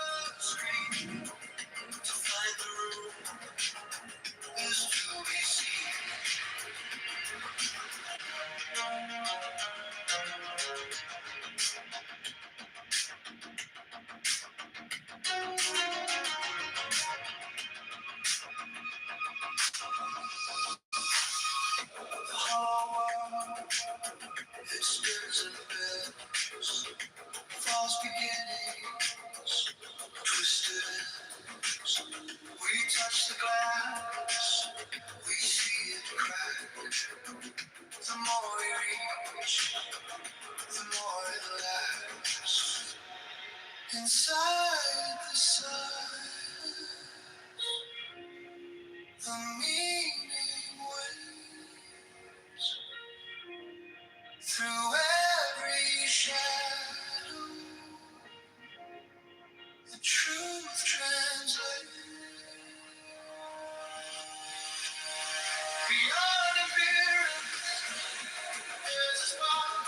scream. To find the room is to be seen. The hollow it spins and bends, false beginnings, twisted ends. We touch the glass, we see it crack. The more we reach, the more it lasts. Inside the silence, the meaning waits. Through every shadow, the truth translates. Beyond appearance, there's a spark,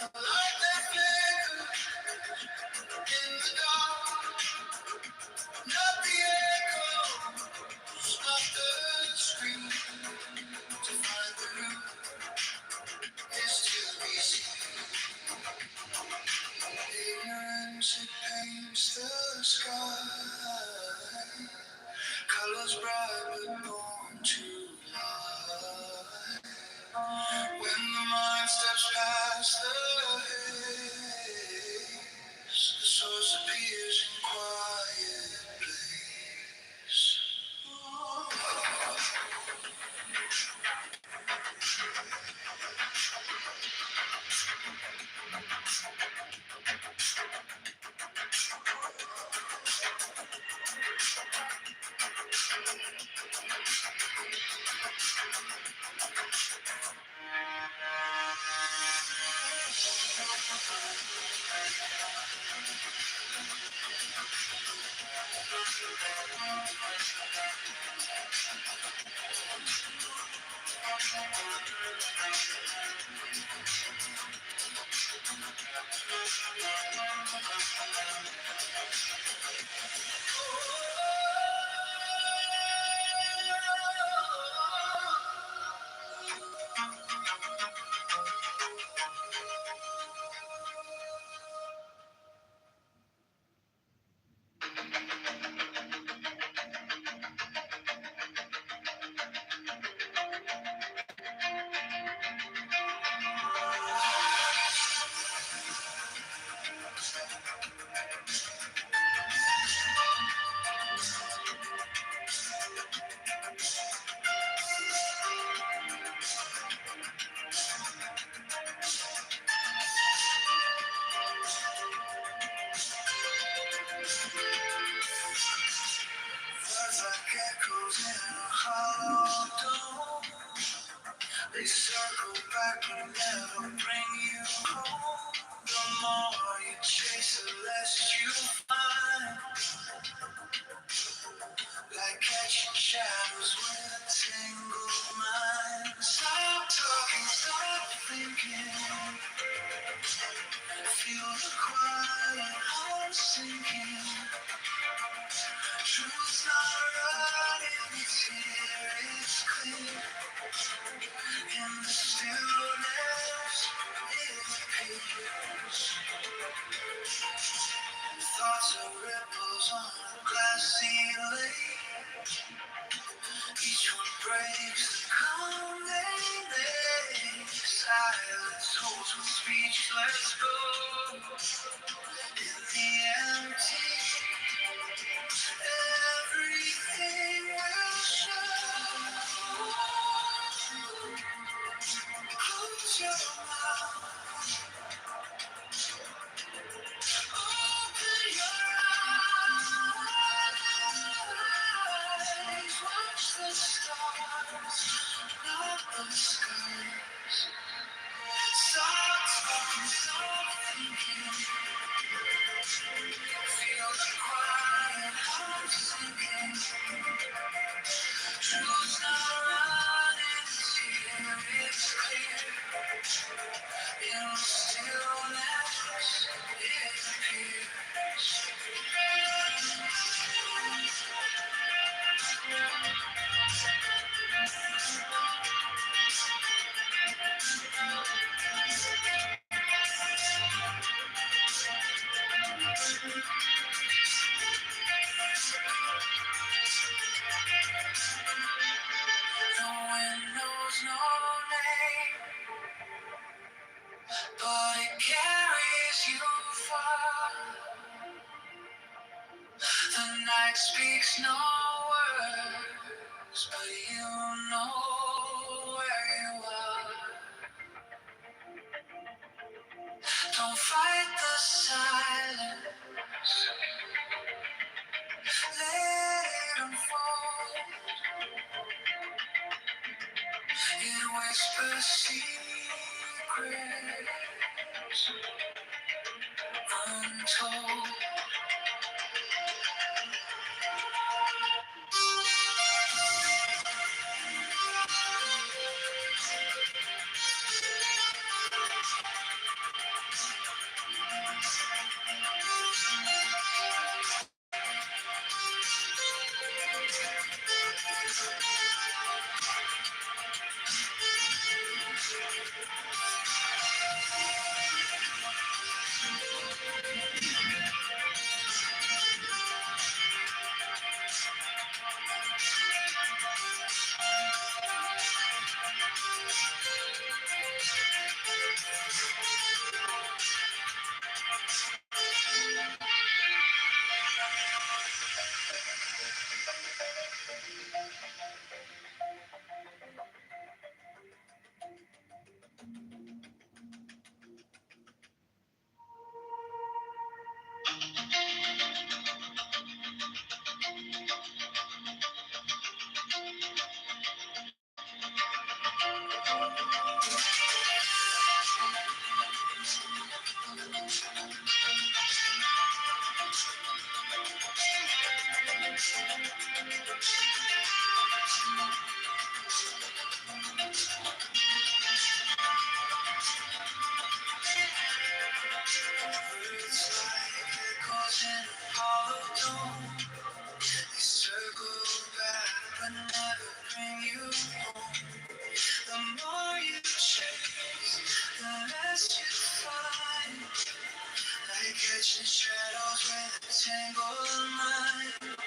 a light that flickers in the dark. Not the echo, not the scream. To find the root is to be seen. Ignorance, it paints the sky. Colors bright but born to lie. When the mind steps past the haze, the source appears in quiet place. Words like echoes in a hollow dome. They circle back but never bring you home. The more you chase, the less you find. Like catching shadows with a tangled mind. Stop talking, stop thinking. Feel the quiet heart sinking. Truth's not running, it's here, it's clear. In the stillness, it appears. Thoughts are ripples on a glassy lake. Each one breaks the calm they make. Silence holds when speechless go. In the empty, everything will show. Close your mouth, open your eyes, watch the stars, not the skies. Stop talking, stop thinking. Feel the quiet heart sinking. Truth's not running, it's here, it's clear. In the stillness, it appears. The wind knows no name, but it carries you far. The night speaks no words, but you know where you are. Don't fight the silence, let it unfold. It whispers secrets untold. The more you chase, the less you find. Like catching shadows with a tangled mind.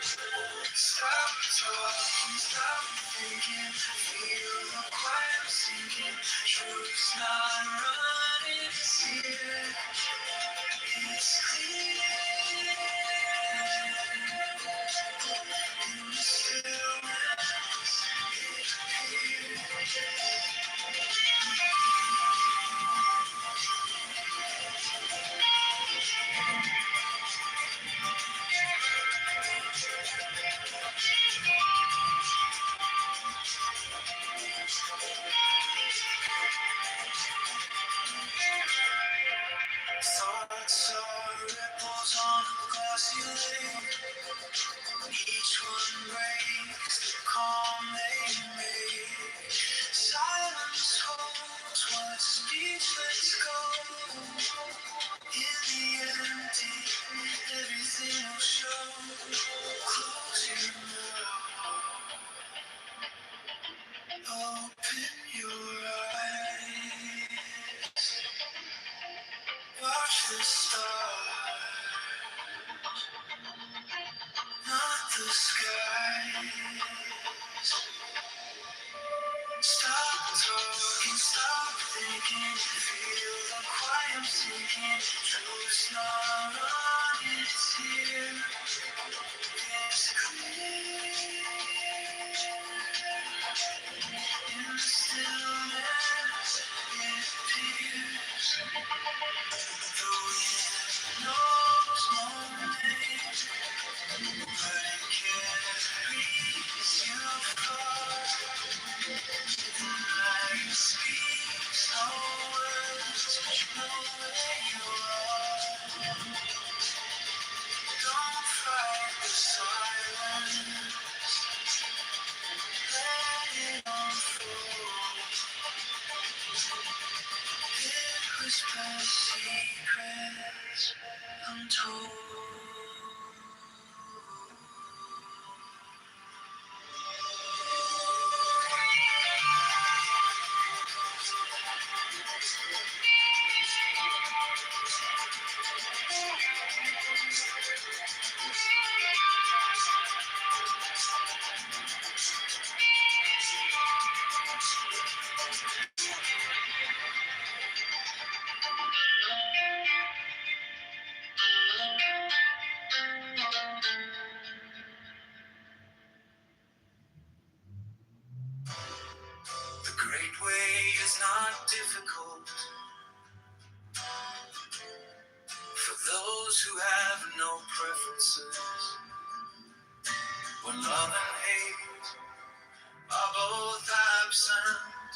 Stop talking, stop thinking. Feel the quiet sinking. Truth's not running, it's here. It's clear. In the stillness, it thoughts are ripples on a glassy lake. Each one breaks the calm they make. Silence holds what speech lets go. In the empty, everything will show. Close your mouth, open your eyes. Watch the stars, not the skies. Stop talking, stop thinking. Feel the quiet sinking. Truth's not on, it's here. It's clear. In the stillness, it appears. The wind knows no name, but it carries you far. The night speaks no words, but you know where you are. Don't fight the silence, let it unfold. It whispers secrets untold. The great way is not difficult for those who have no preferences. When love and hate are both absent,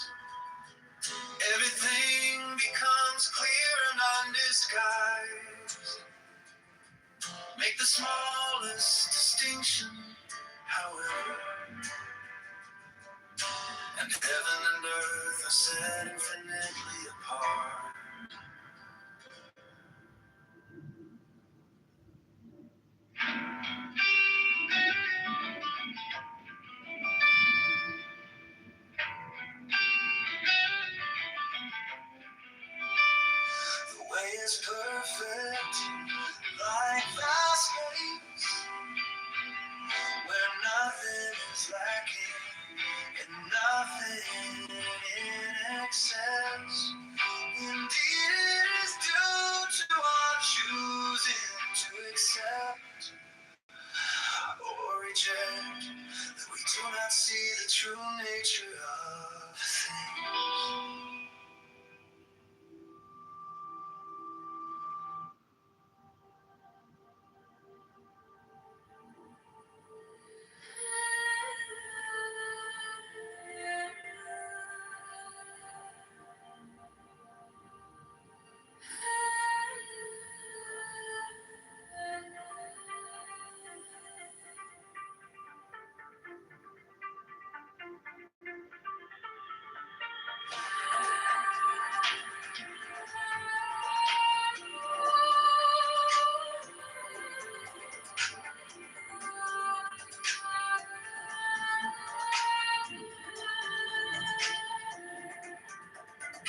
everything becomes clear and undisguised. Make the smallest distinction, however, and heaven and earth are set infinitely apart. The way is perfect, like vast lakes, where nothing is lacking and nothing in excess. Indeed, it is due to our choosing to accept or reject that we do not see the true nature of things.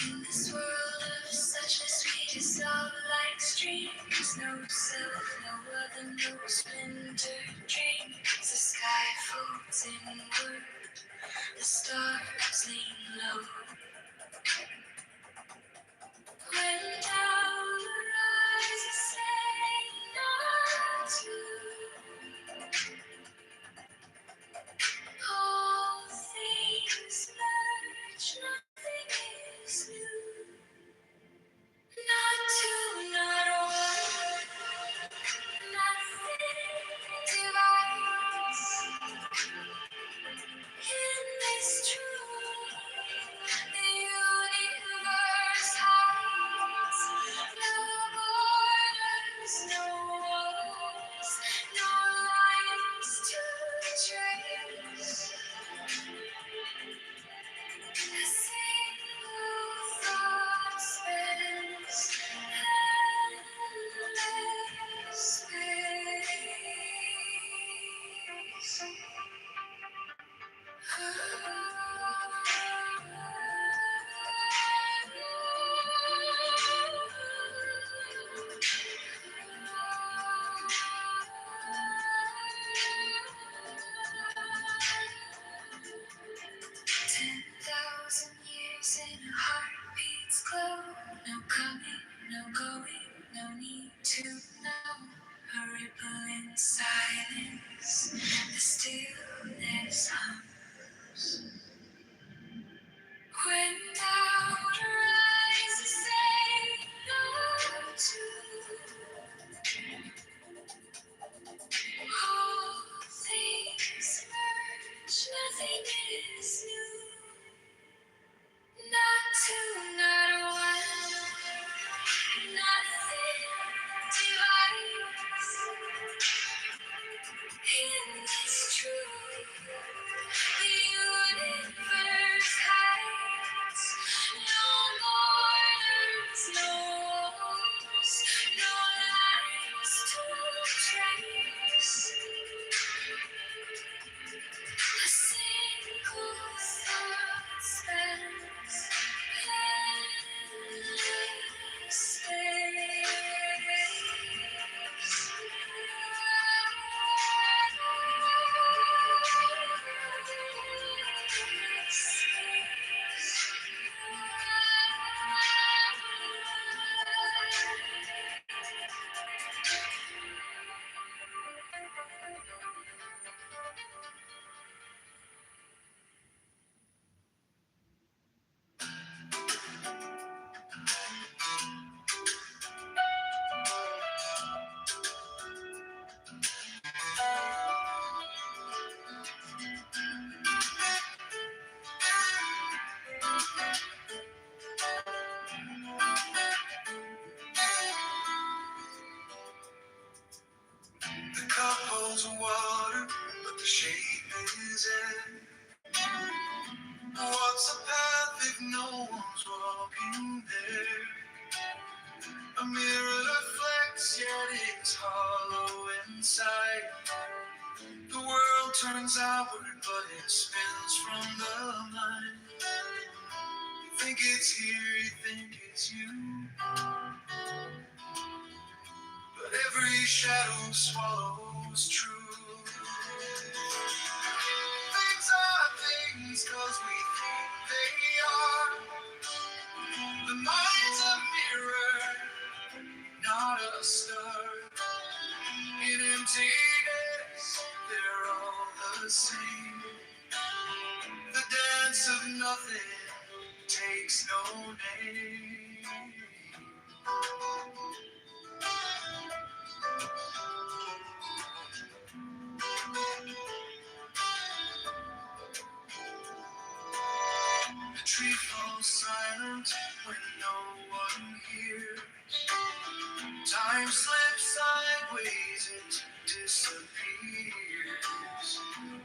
In this world of suchness, we dissolve like streams. No self, no other, no splinter dreams. The sky folds inward, the stars lean low. When doubt arises, say not to. All things merge, nothing is new. Not two, not one, nothing divides. In this truth, the universe hides. No borders, no walls, no lines to trace. A single thought spans endless space. Ten 1,000 years in a heartbeat's glow. No coming, no going, no need to know. A ripple in silence, the stillness hums. When doubt arises, say no to. All things merge, nothing is new. Not two, not one, nothing divides. In this truth, the universe hides. No borders, no walls, no lines to trace. A single thought spans endless space. The cup holds water, but the shape is in. What's a path if no one's walking there? A mirror reflects, yet it's hollow inside. The world turns outward, but it spins from the mind. You think it's here, you think it's you, but every shadow swallows truth. Things are things 'cause we think they are. The mind's a mirror, not a star. In emptiness, they're all the same. The dance of nothing takes no name. The tree falls silent when no one hears. Time slips sideways, it disappears.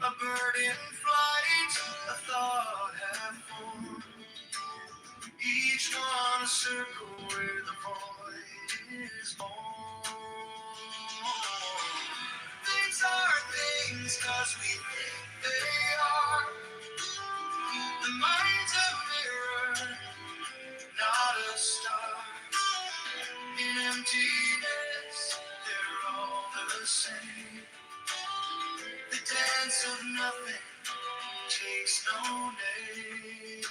A bird in flight, a thought half formed. Each one a circle where the void is born. Things are things 'cause we think they are. The mind's a mirror, same. The dance of nothing takes no name.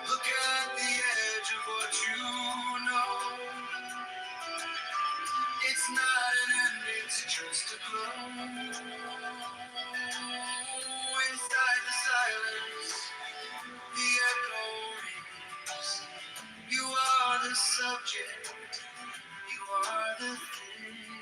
Look at the edge of what you know. It's not an end, it's just a glow. Inside the silence, the echo rings. You are the subject, you are the thing.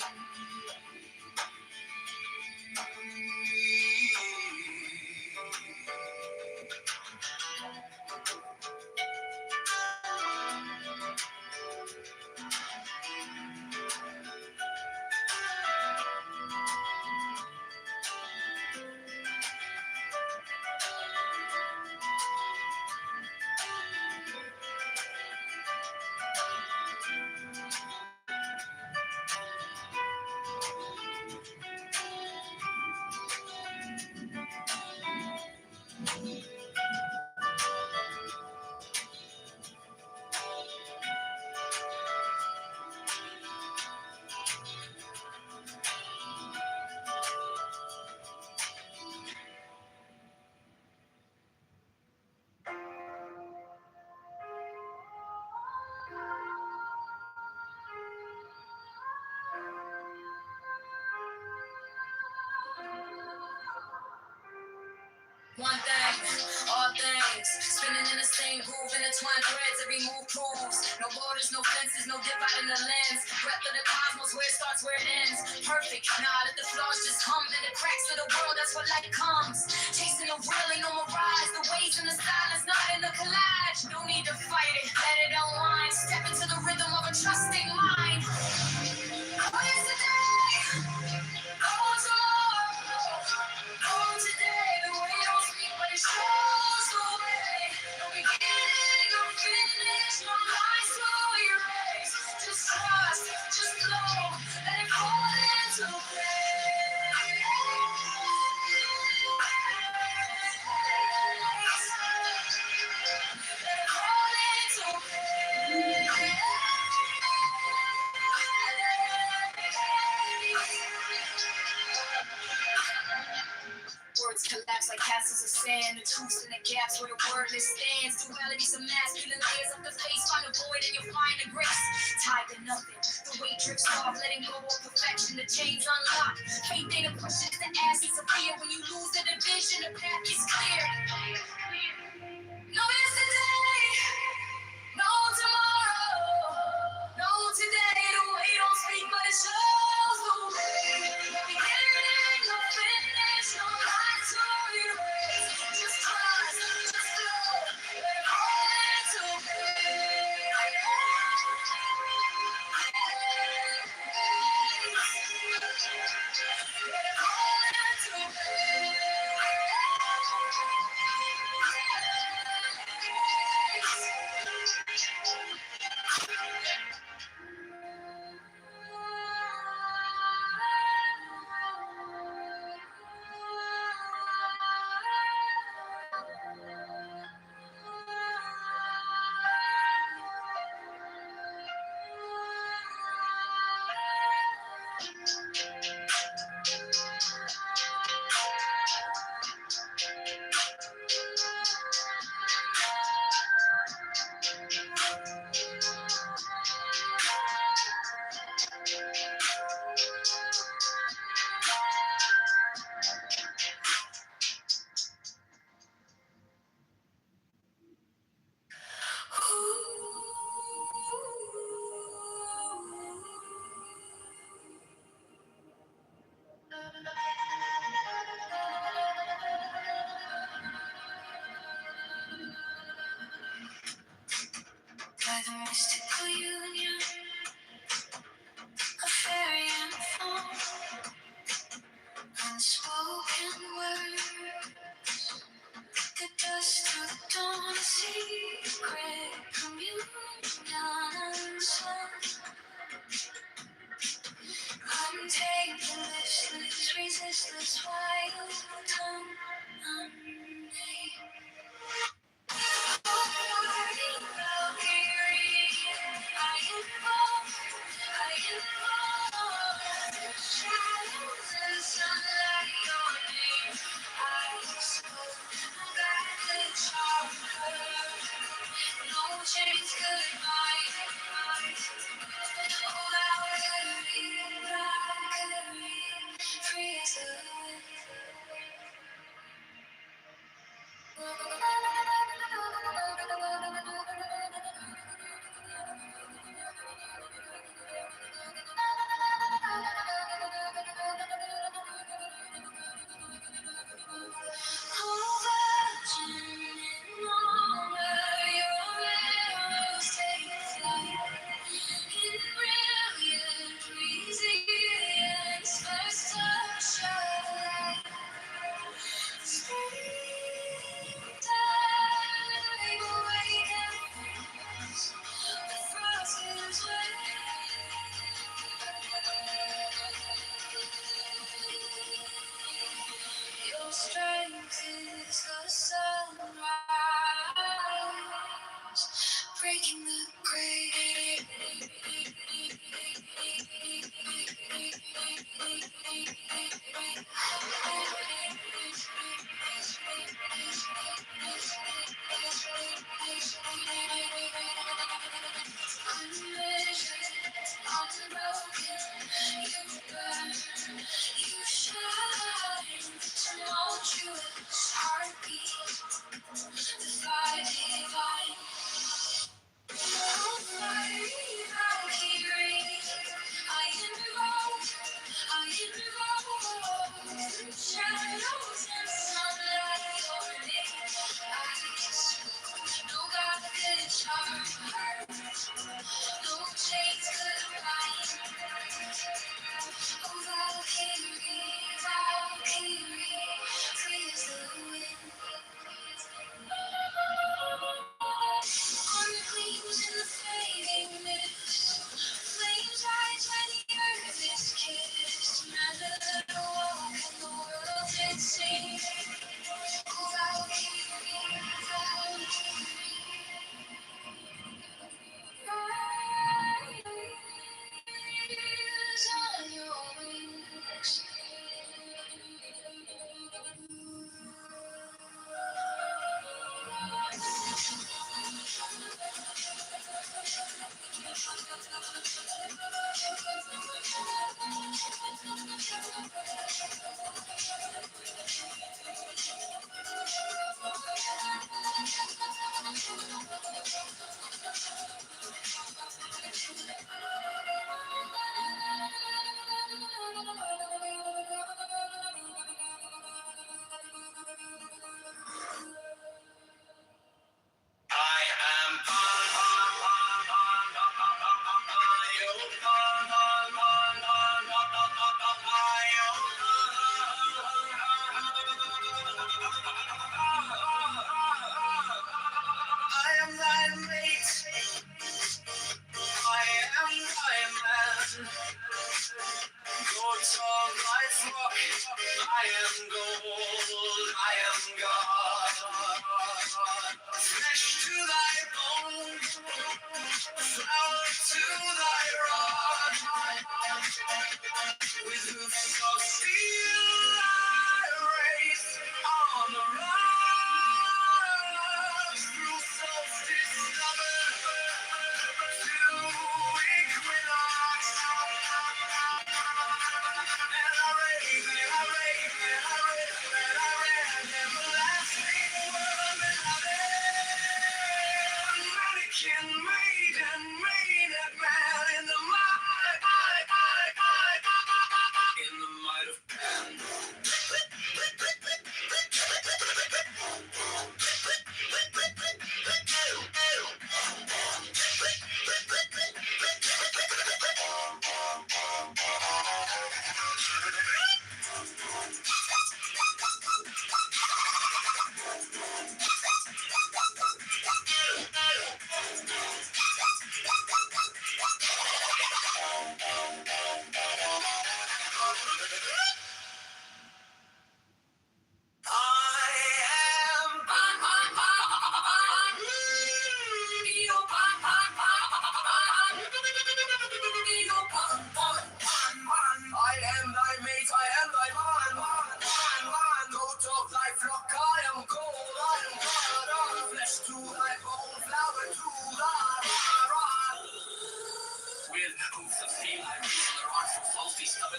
One thing, all things, spinning in the same groove, in the twine threads, every move proves. No borders, no fences, no dividing the lens. Breath of the cosmos, where it starts, where it ends. Perfect, nah, let the flaws just hum in the cracks of the world, that's where light comes. Chasing the real, ain't no mirage, the waves in the silence, not in the collage. No need to fight it, let it unwind. Step into the rhythm of a trusting mind. Oh, yes, today, oh, tomorrow, oh, today, the way don't speak, but it shows the way. No beginning, no finish, no lines to erase. Just trust, just flow, let it fall into place. Let it fall into place. Words collapse like castles of sand. The truths in the gaps where the wordless stands. Dualities of masculine layers of the face. Find a void and you'll find a grace. Tied to nothing. The weight drifts off, letting go of perfection. The chains unlock. Faith ain't a question, it's the essence of fear. When you lose the division, the path is clear. No yesterday, no tomorrow, no today. The way don't speak, but it shows the way. No beginning, no finish, no line to erase. Just trust, just flow, let it fall into place. Let it fall into place. By the mystical union of fairy and fawn, unspoken words, the dust of dawn, a secret communion unsung. Untake the listless, resistless, wild tongue.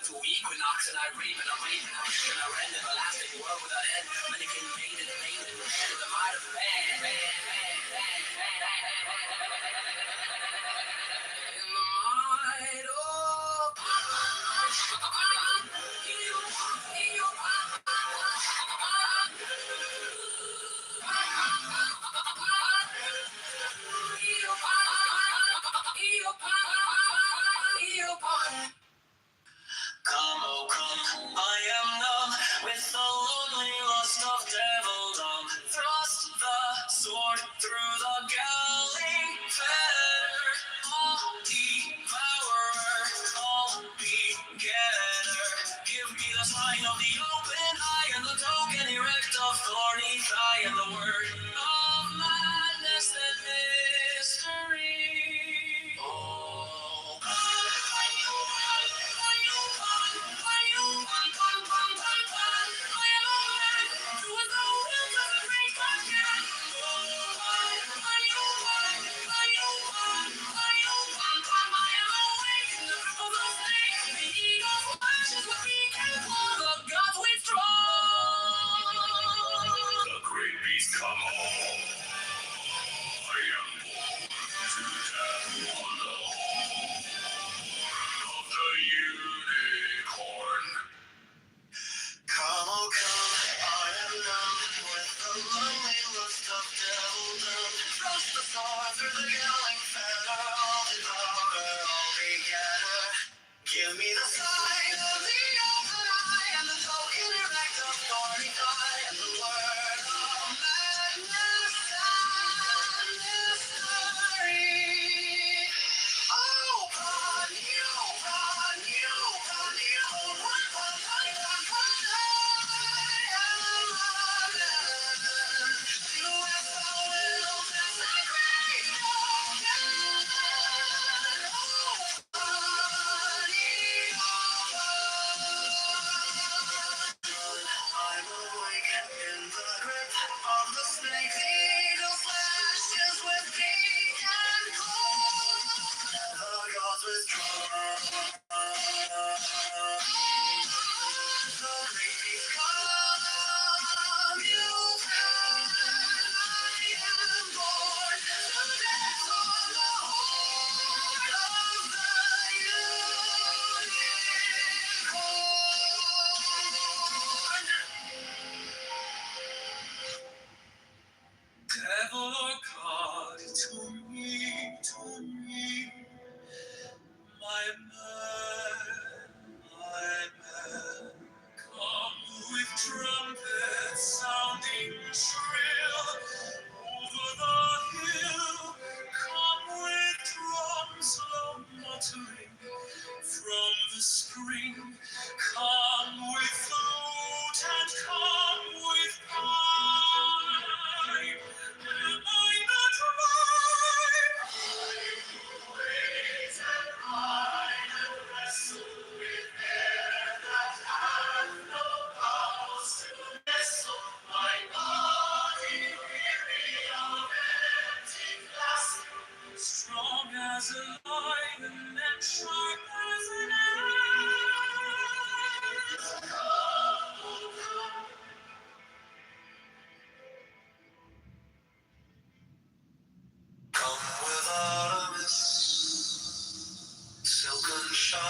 to equinox, and I reap and I'm reaping. I'm and I read everlasting world without end. Many can made it, and the might of man. In the might of Come, oh come, I am numb with the lonely lust of devildom. Thrust the sword through the galling fetter. All devourer, all begetter. Give me the sign of the open eye and the token erect of thorny thigh and the word of madness and mystery. Oh, the great beast come home. I am born to death on the horn of the unicorn. Come, oh come, I am numb with the lonely lust of devildom. Thrust the sword through the galling fetter, all devourer, all begetter. Give me the sign of the open eye and the token erect of thorny thigh and the word of madness and mystery. Oh, run, you run, you run, you run, run, run, run, run, you have the will to desecrate I'm awake in the grip of the snake. The eagle flashes with beak and claw. The gods withdraw. The great beast come. You can. I am born to death on the horn of the unicorn. Devil or God, to me, my man, come with trumpets sounding shrill over the hill. Come with drums low muttering from the spring. Come with flute and come with pipe. Am I not right? I wait and hide and wrestle with air that hath no house to nestle. My body weary of empty clasp, strong as a lion and sharp as an axe. Come with Artemis, silken shawl,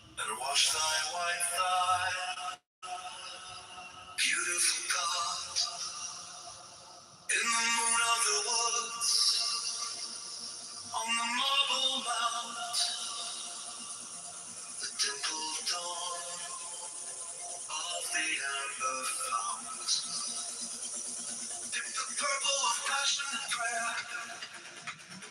and wash thy white thigh, beautiful God, in the moon of the woods, on the marble mount, the dimpled dawn of the amber fount. Dip the purple of passion and prayer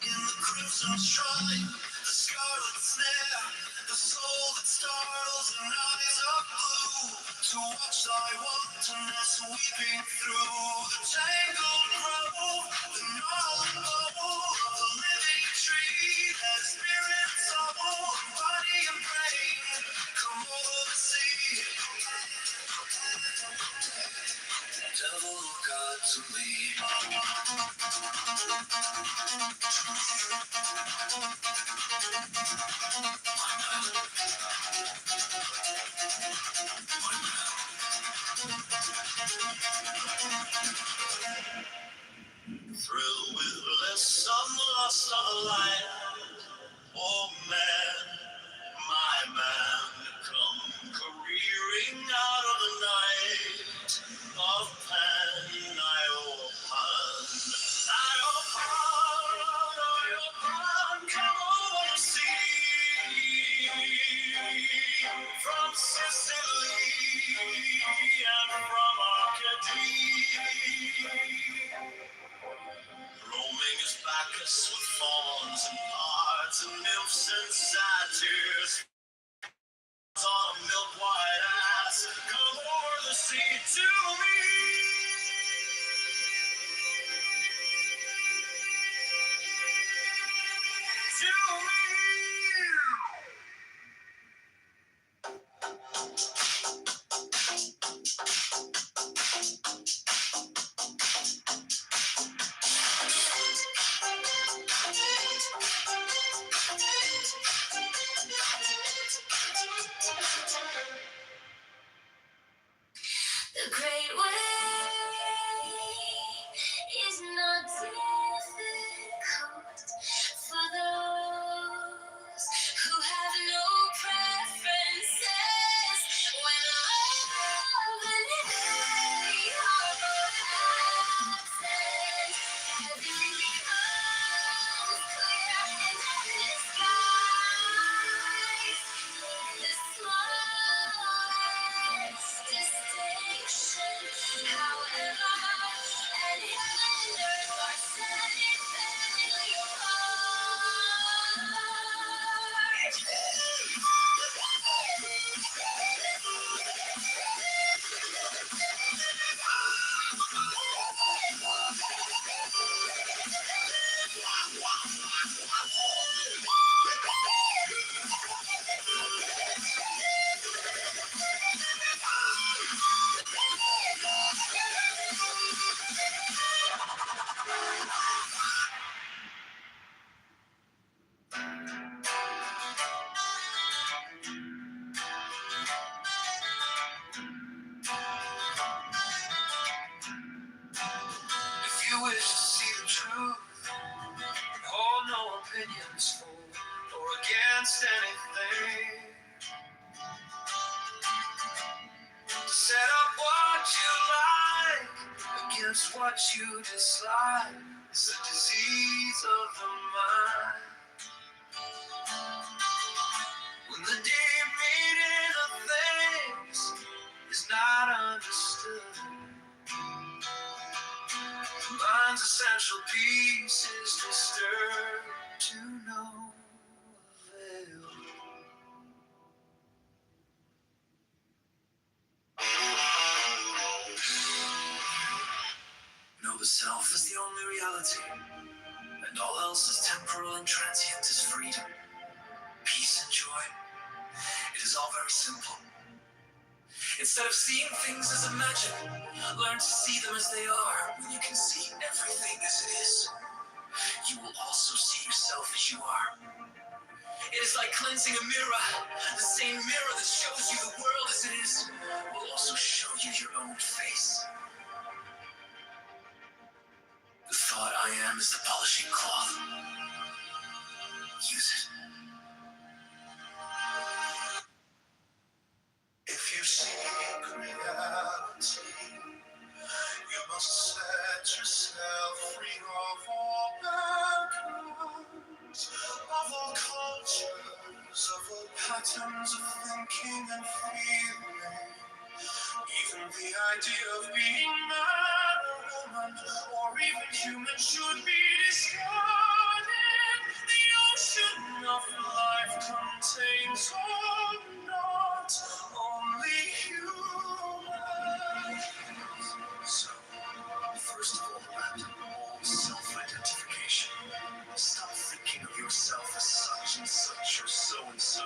in the crimson shrine, the scarlet snare, the soul that startles and eyes of blue, to watch thy wantonness weeping through the tangled grove, the gnarled bowl of the living tree, that spirit, soul, body and brain, come over the sea. Devil of God to me. Thrill with bliss on the lust of a light. Oh man, my man, come careering out of the night of pan, I open. I open, come over the sea. From Sicily and from Arcady. Roaming his Bacchus with fawns and pards and nymphs and satyrs. On a milk white ass, come o'er the sea to me. To me. The great way is not difficult for those who have no preferences. When love and hate are both absent, everything becomes clear in the skies. The smallest distinction, however, and heaven and earth are set independently If you wish to see the truth, hold no opinions for or against anything. Set up what you like against what you dislike. It's a disease of the mind. When the deep meaning of things is not understood, the mind's essential peace is disturbed to no avail. Know the self is the only reality, and all else is temporal and transient as freedom, peace and joy. It is all very simple. Instead of seeing things as imagined, learn to see them as they are. When you can see everything as it is, you will also see yourself as you are. It is like cleansing a mirror. The same mirror that shows you the world as it is will also show you your own face. The thought I am is the polishing cloth. Use it. If you seek reality, you must set yourself free of all backgrounds, of all cultures, of all patterns of thinking and feeling. Even the idea of being man or woman, or even human, should be discarded. The ocean of life contains all, not only human. So, first of all, abandon all self-identification. Stop thinking of yourself as such and such or so and so,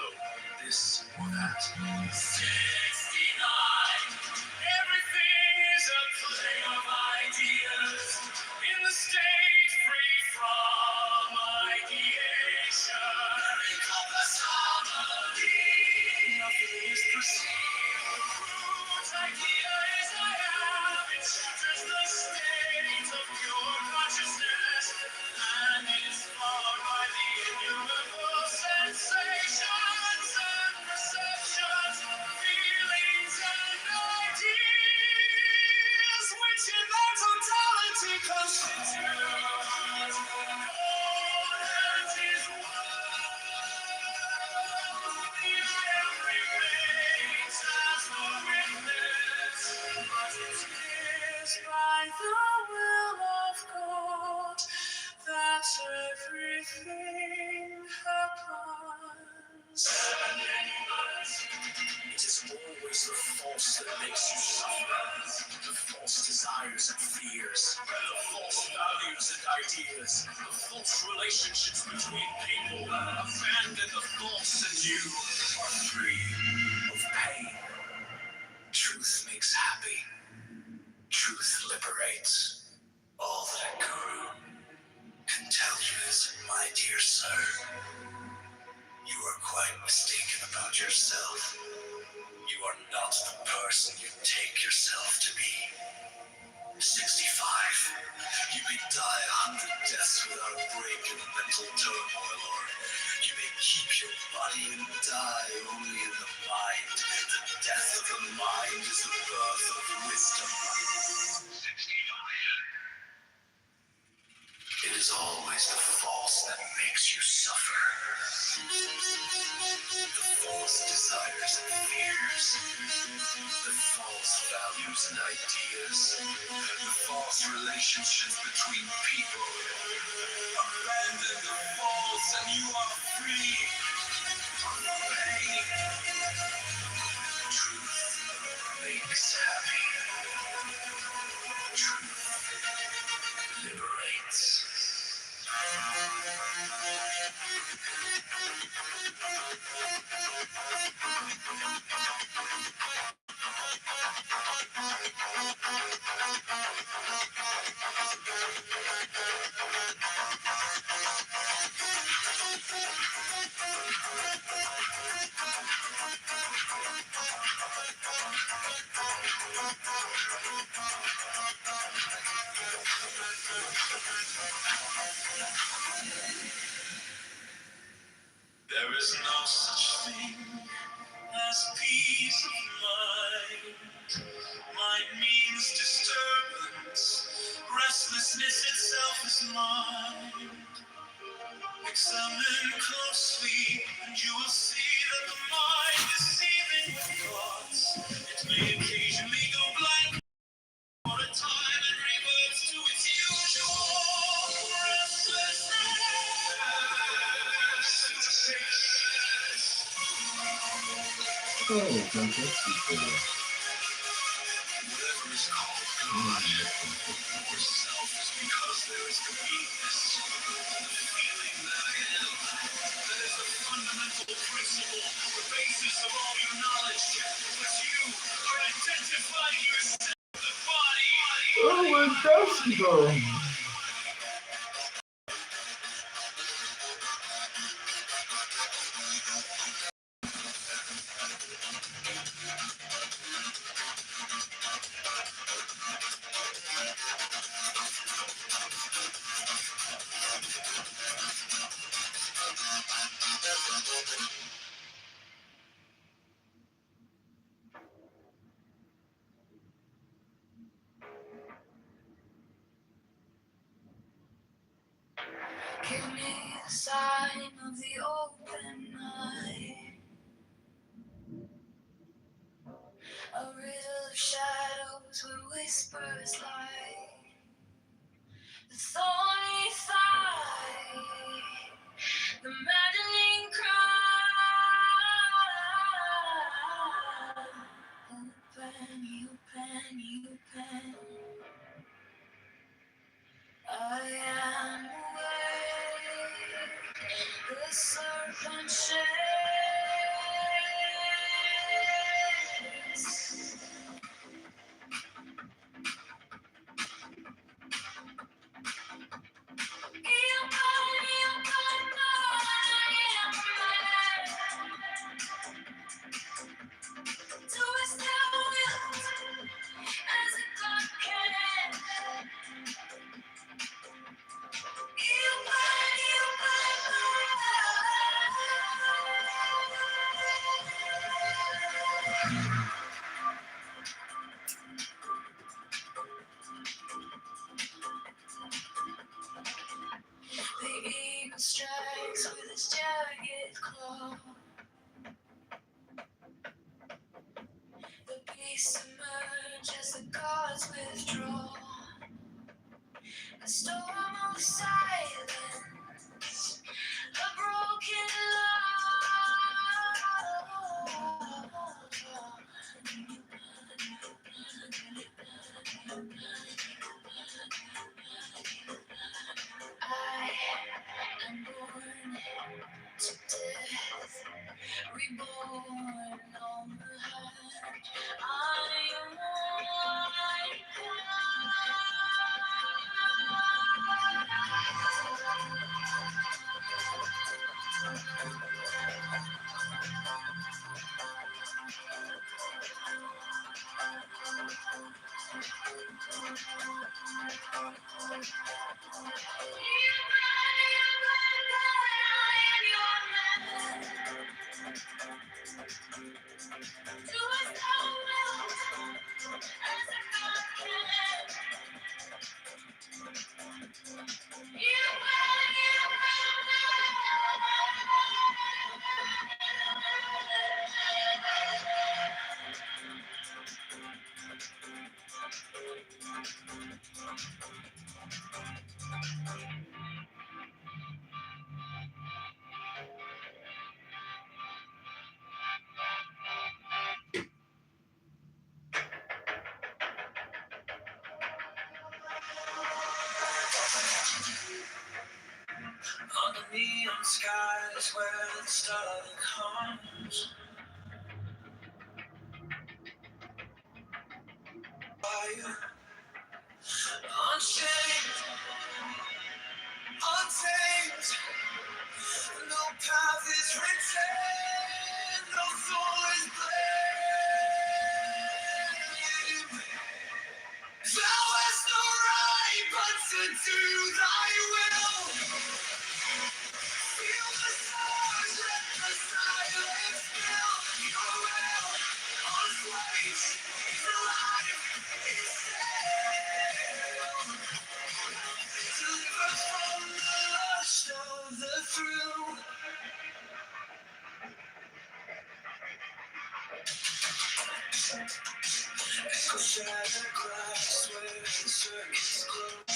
this or that. 69. Everything is a play of ideas in the state free from ideation. Every compass everything happens. It is always the false that makes you suffer. The false desires and fears, the false values and ideas, the false relationships between people. Abandon the false and you are free of pain. Truth makes happy. Truth liberates. All that a guru can tell you is, my dear sir, you are quite mistaken about yourself. You are not the person you take yourself to be. 65. You may die 100 deaths without a break in mental turmoil, or you may keep your body and die only in the mind. The death of the mind is the birth of wisdom. 65. It is always the false that makes you suffer. The false desires and fears, the false values and ideas, the false relationships between people. Abandon the false and you are free from pain. Truth makes happy. Truth liberates. There is no such thing as peace of mind. Mind means disturbance. Restlessness itself is mind. Examine closely, and you will see that the mind is seething with thoughts. It may occasionally go blank for a time and reverts to its usual restlessness. Oh, fantastic. Whatever is called God or self is because there is completeness. The feeling that I am. That is the fundamental principle, the basis of all your knowledge. But you are identifying yourself with the body. Oh, fantastic. Give me a sign of the open eye, a riddle of shadows where whispers lie, the thorny thigh, the maddening cry. Open, open. I am awake, the serpent shakes. The eagle strikes with its jagged claw. The beasts emerge as the gods withdraw. A storm of silence to death, reborn on the hatch. On the neon skies where the starlight comes, fire, unchained, untamed, no path is written, no soul is blamed. Thou hast no right but to do thy will. Feel the stars, let the silence fill your will. On flames, is alive, is still. Deliver from the lust of the thrill. Echo shattered glass where the circuits glow.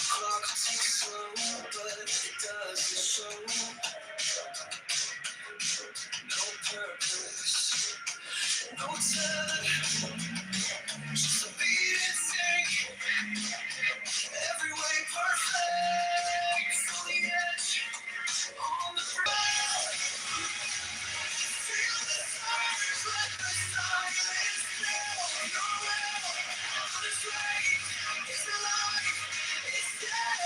Clock ticks slow, but it doesn't show. No purpose, no telling, just a beat and sing. Every way perfect, on the edge, on the ground. Feel the stars, let the silence fill your will. Unafraid, it's alive, it's still.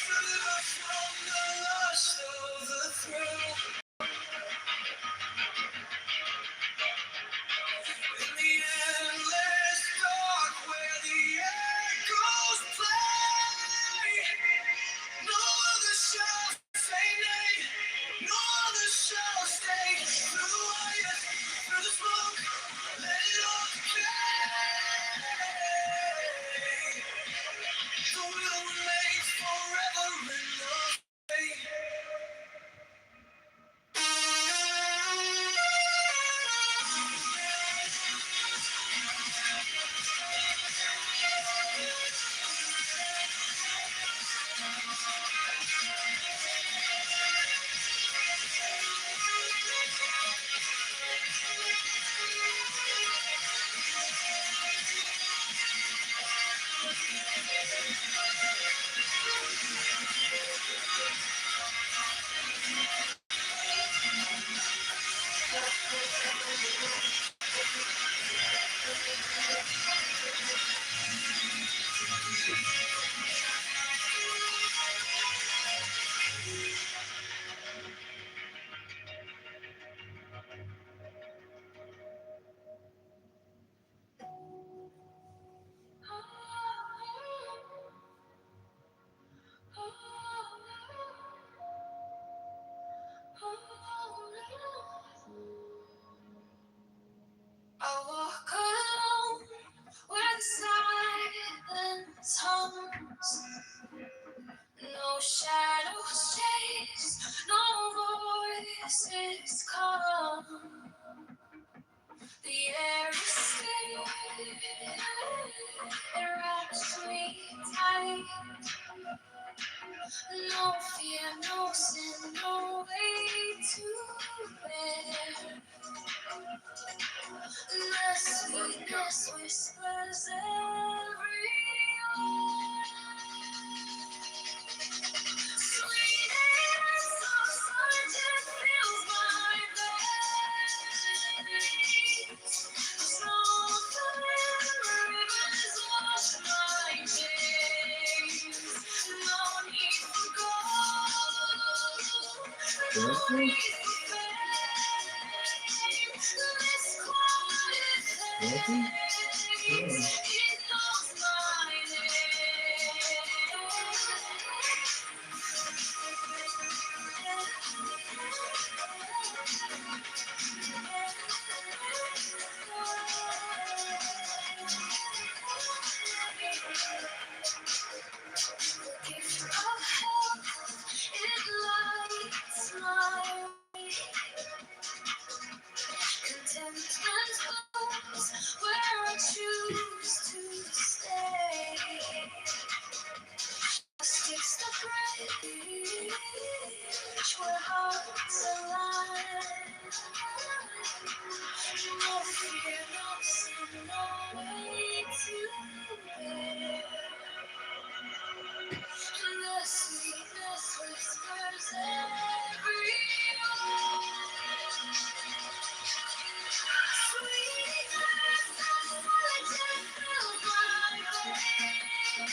Deliver from the lust of the thrill. In the endless dark where the echoes play, no other shall say nay, no other shall stay. Through the wire, through the smoke, let it all decay. The will remains forever in the faith. I walk alone where the silence hums. No shadows chase, no voices come. The air is still, it wraps me tight. No fear, no sin, no way to bear. The sweetness whispers everywhere. Sweetness of sunshine fills my veins. Soulful rivers wash my chains. No need for gold, no need for fame. This quiet place, it knows my Gift of health, it lights my way. Contentment flows where I choose to stay. Sticks the bridge where hearts align. No fear, no sin, no way to bear. The sweetness whispers everywhere. Sweetness of solitude fills my veins.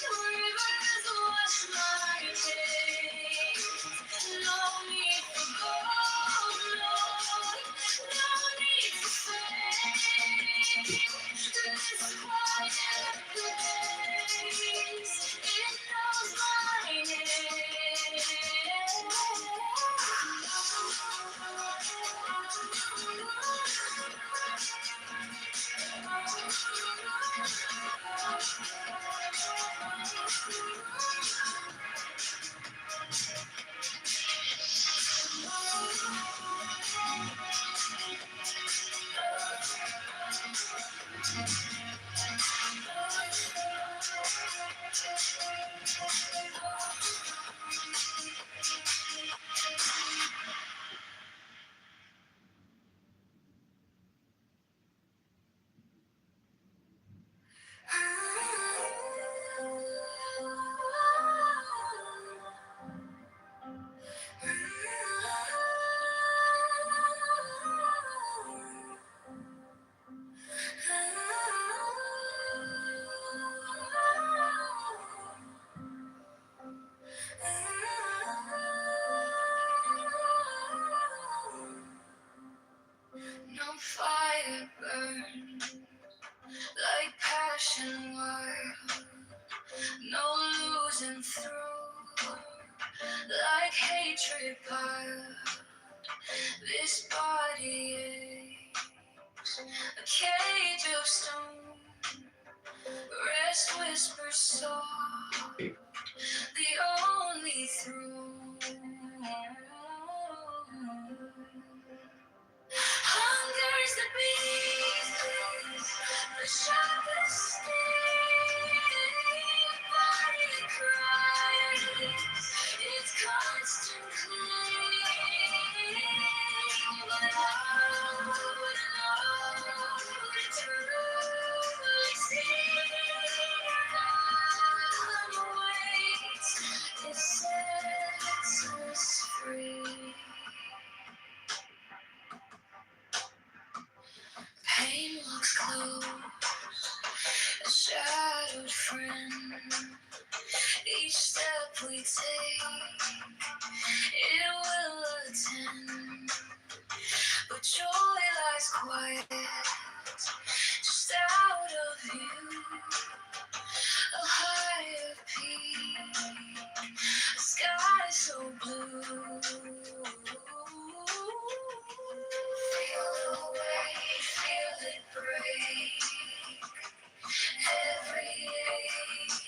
Rivers wash my chains. No need for gold, no need for fame. This quiet place, it knows my No fire burn like passion wild. No losing through like hatred piled. This body aches, a cage of stone. Rest whispers soft, the only throne. Hunger's the beast, the sharpest sting. Body cries, its constant claim. But out to truly see, none waits, it sets us free. Pain walks close, a shadowed friend. Each step we take, it will attend. But joy lies quiet, just out of view. A higher peak, a sky so blue. Feel the weight, feel it break. Every ache,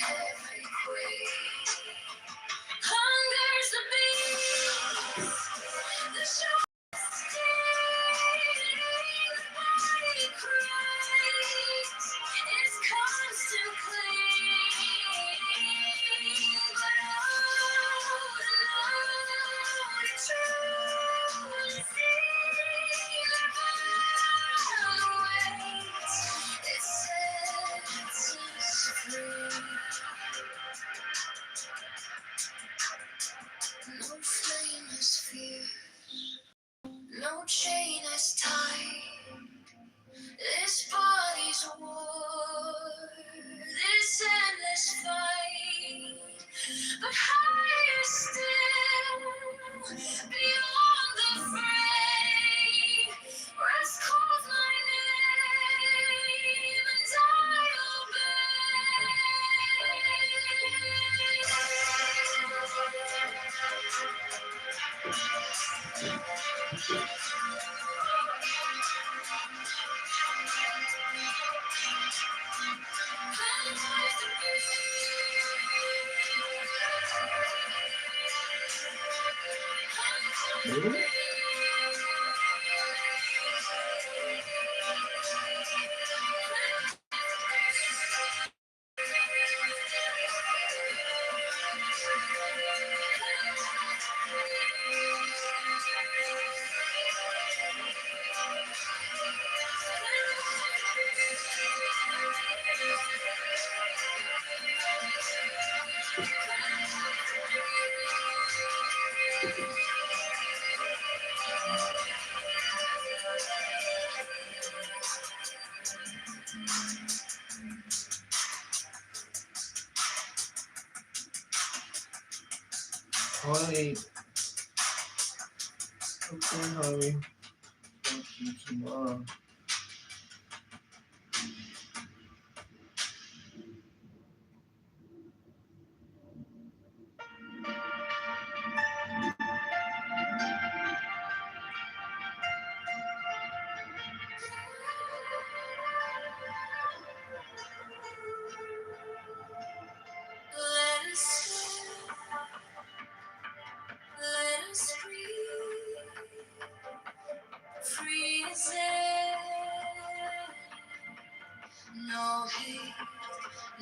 every quake. Hunger's the beast, the sharpest sting. this time, this body's war, this endless fight, but higher still, beyond the fray, rest calls my name, and I Honey. Okay, honey. Talk to you tomorrow. let us live, let us breathe, free as air, no hate,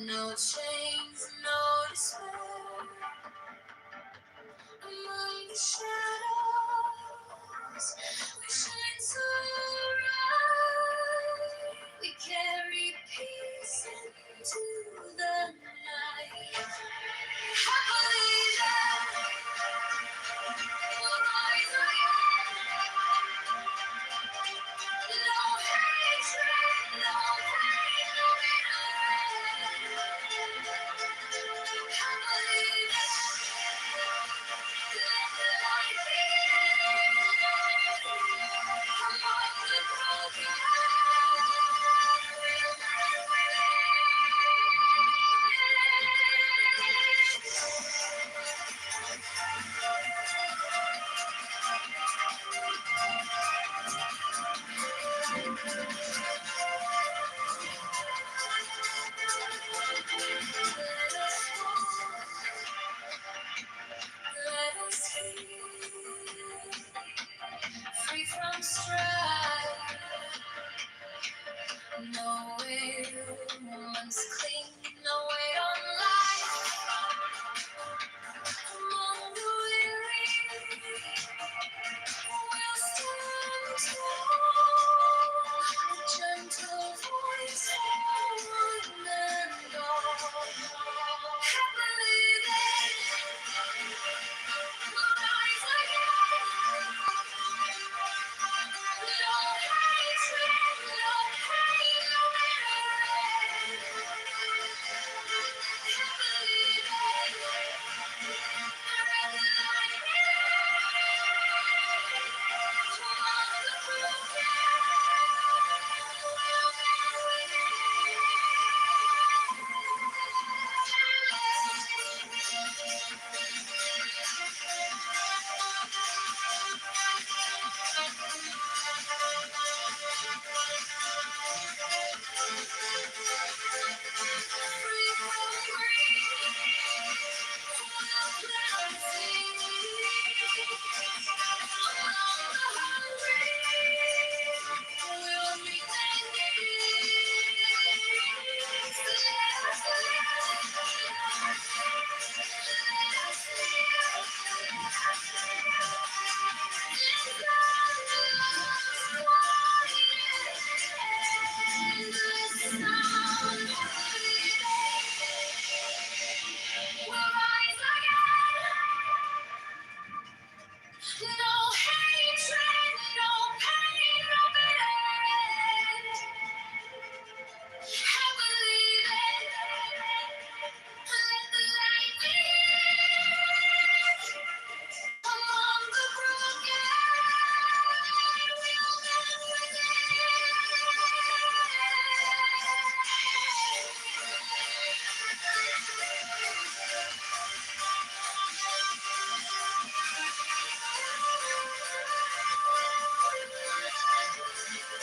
no chains, no despair. Among the shadows, we shine so bright. We carry peace into the night. I believe that we'll rise again. No hatred, no pain, no regret. I believe that. Let the light among the broken. Let us heal, free from strife. No wounds clean, no weight on life. Among the weary, we'll stand tall.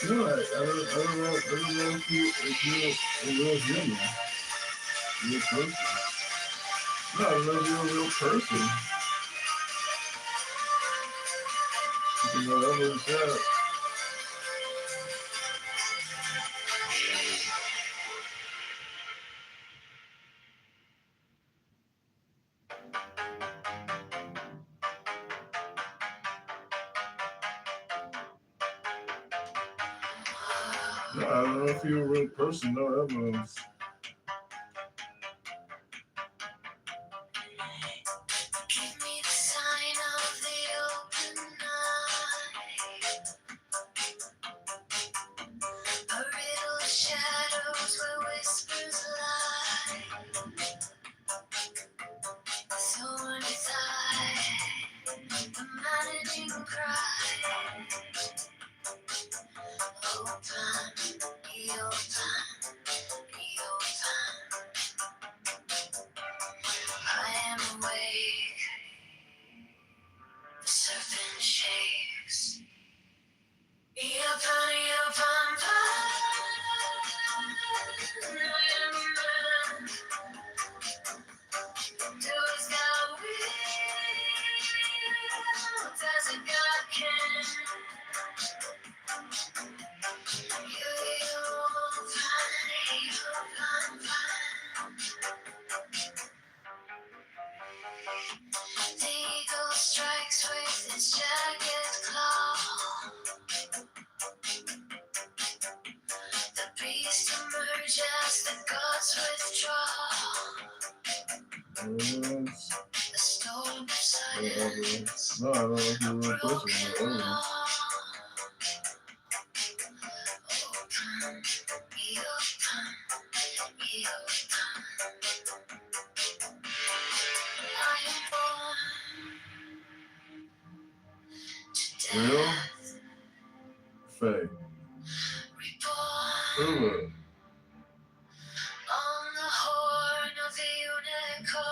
No, I don't know if you're a real human, real person. No, I don't know if you're a real person. You know, that was that. No, I don't know if you're a real person. No evidence. Give me the sign of the open night. A riddle of shadows where whispers lie. Thorny thigh, the managing cry. Open, I am awake. The serpent shakes. Open, I am a man. Doest thou will, as a God can. The eagle strikes with its jagged claw. The beast emerge as the gods withdraw. The stone of silence. No, I don't know if you're a real person. No evidence. Real? Fake. Prove it. On the horn of the unicorn.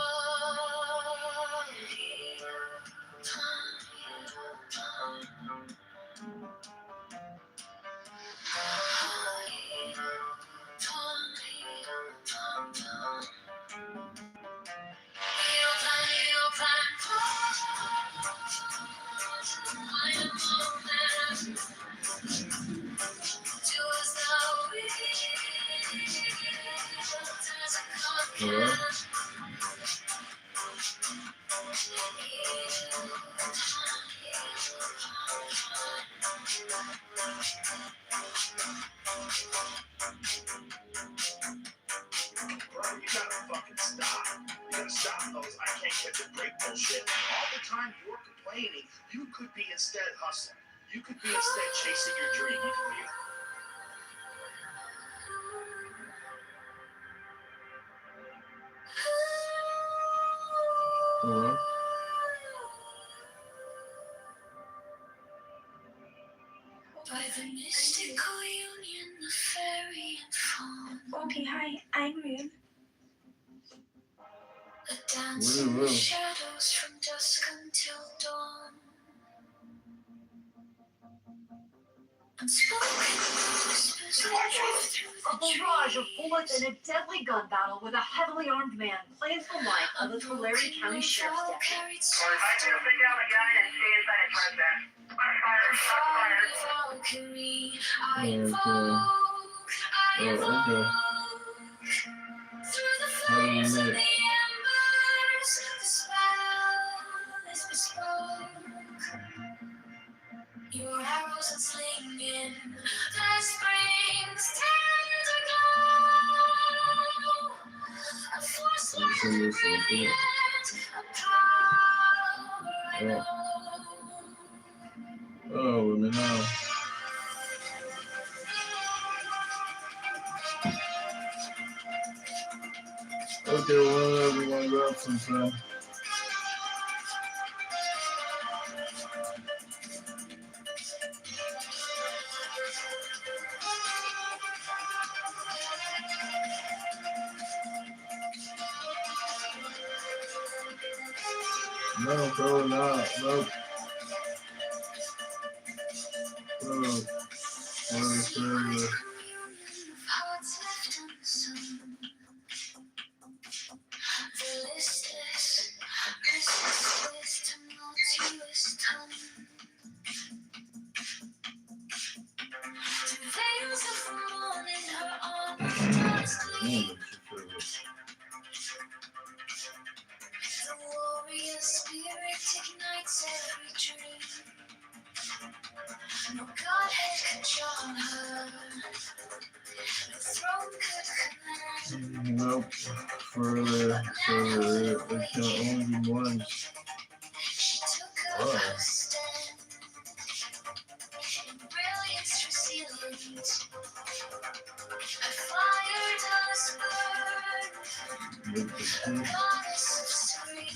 Yeah. Bro, you gotta fucking stop. You gotta stop those I can't catch a break bullshit. All the time you're complaining, you could be instead hustling. You could be instead chasing your dream. You could be By the mystical union, the fairy and fawn. Okay, hi, I'm Rune. A dance in the shadows from dusk until dawn. Unspoken whispers that drift through A the barrage of bullets and a deadly gun battle with a heavily armed man plays the life of a Tulare County Sheriff's deputy. I invoke, I invoke. Through the flames of the embers, the spell is bespoke. Your arrows are slinging, the springs tender glow. A force like brilliant, a power I know. Oh, let me know. Okay, well, everyone grab some time. No, probably not. Nope. The warrior spirit ignites every dream. No godhead could drown her. No throne could command. Nope. Further, there can only be one. She took up her stand. In brilliance resilient. Her fire does burn. Goddess of spring.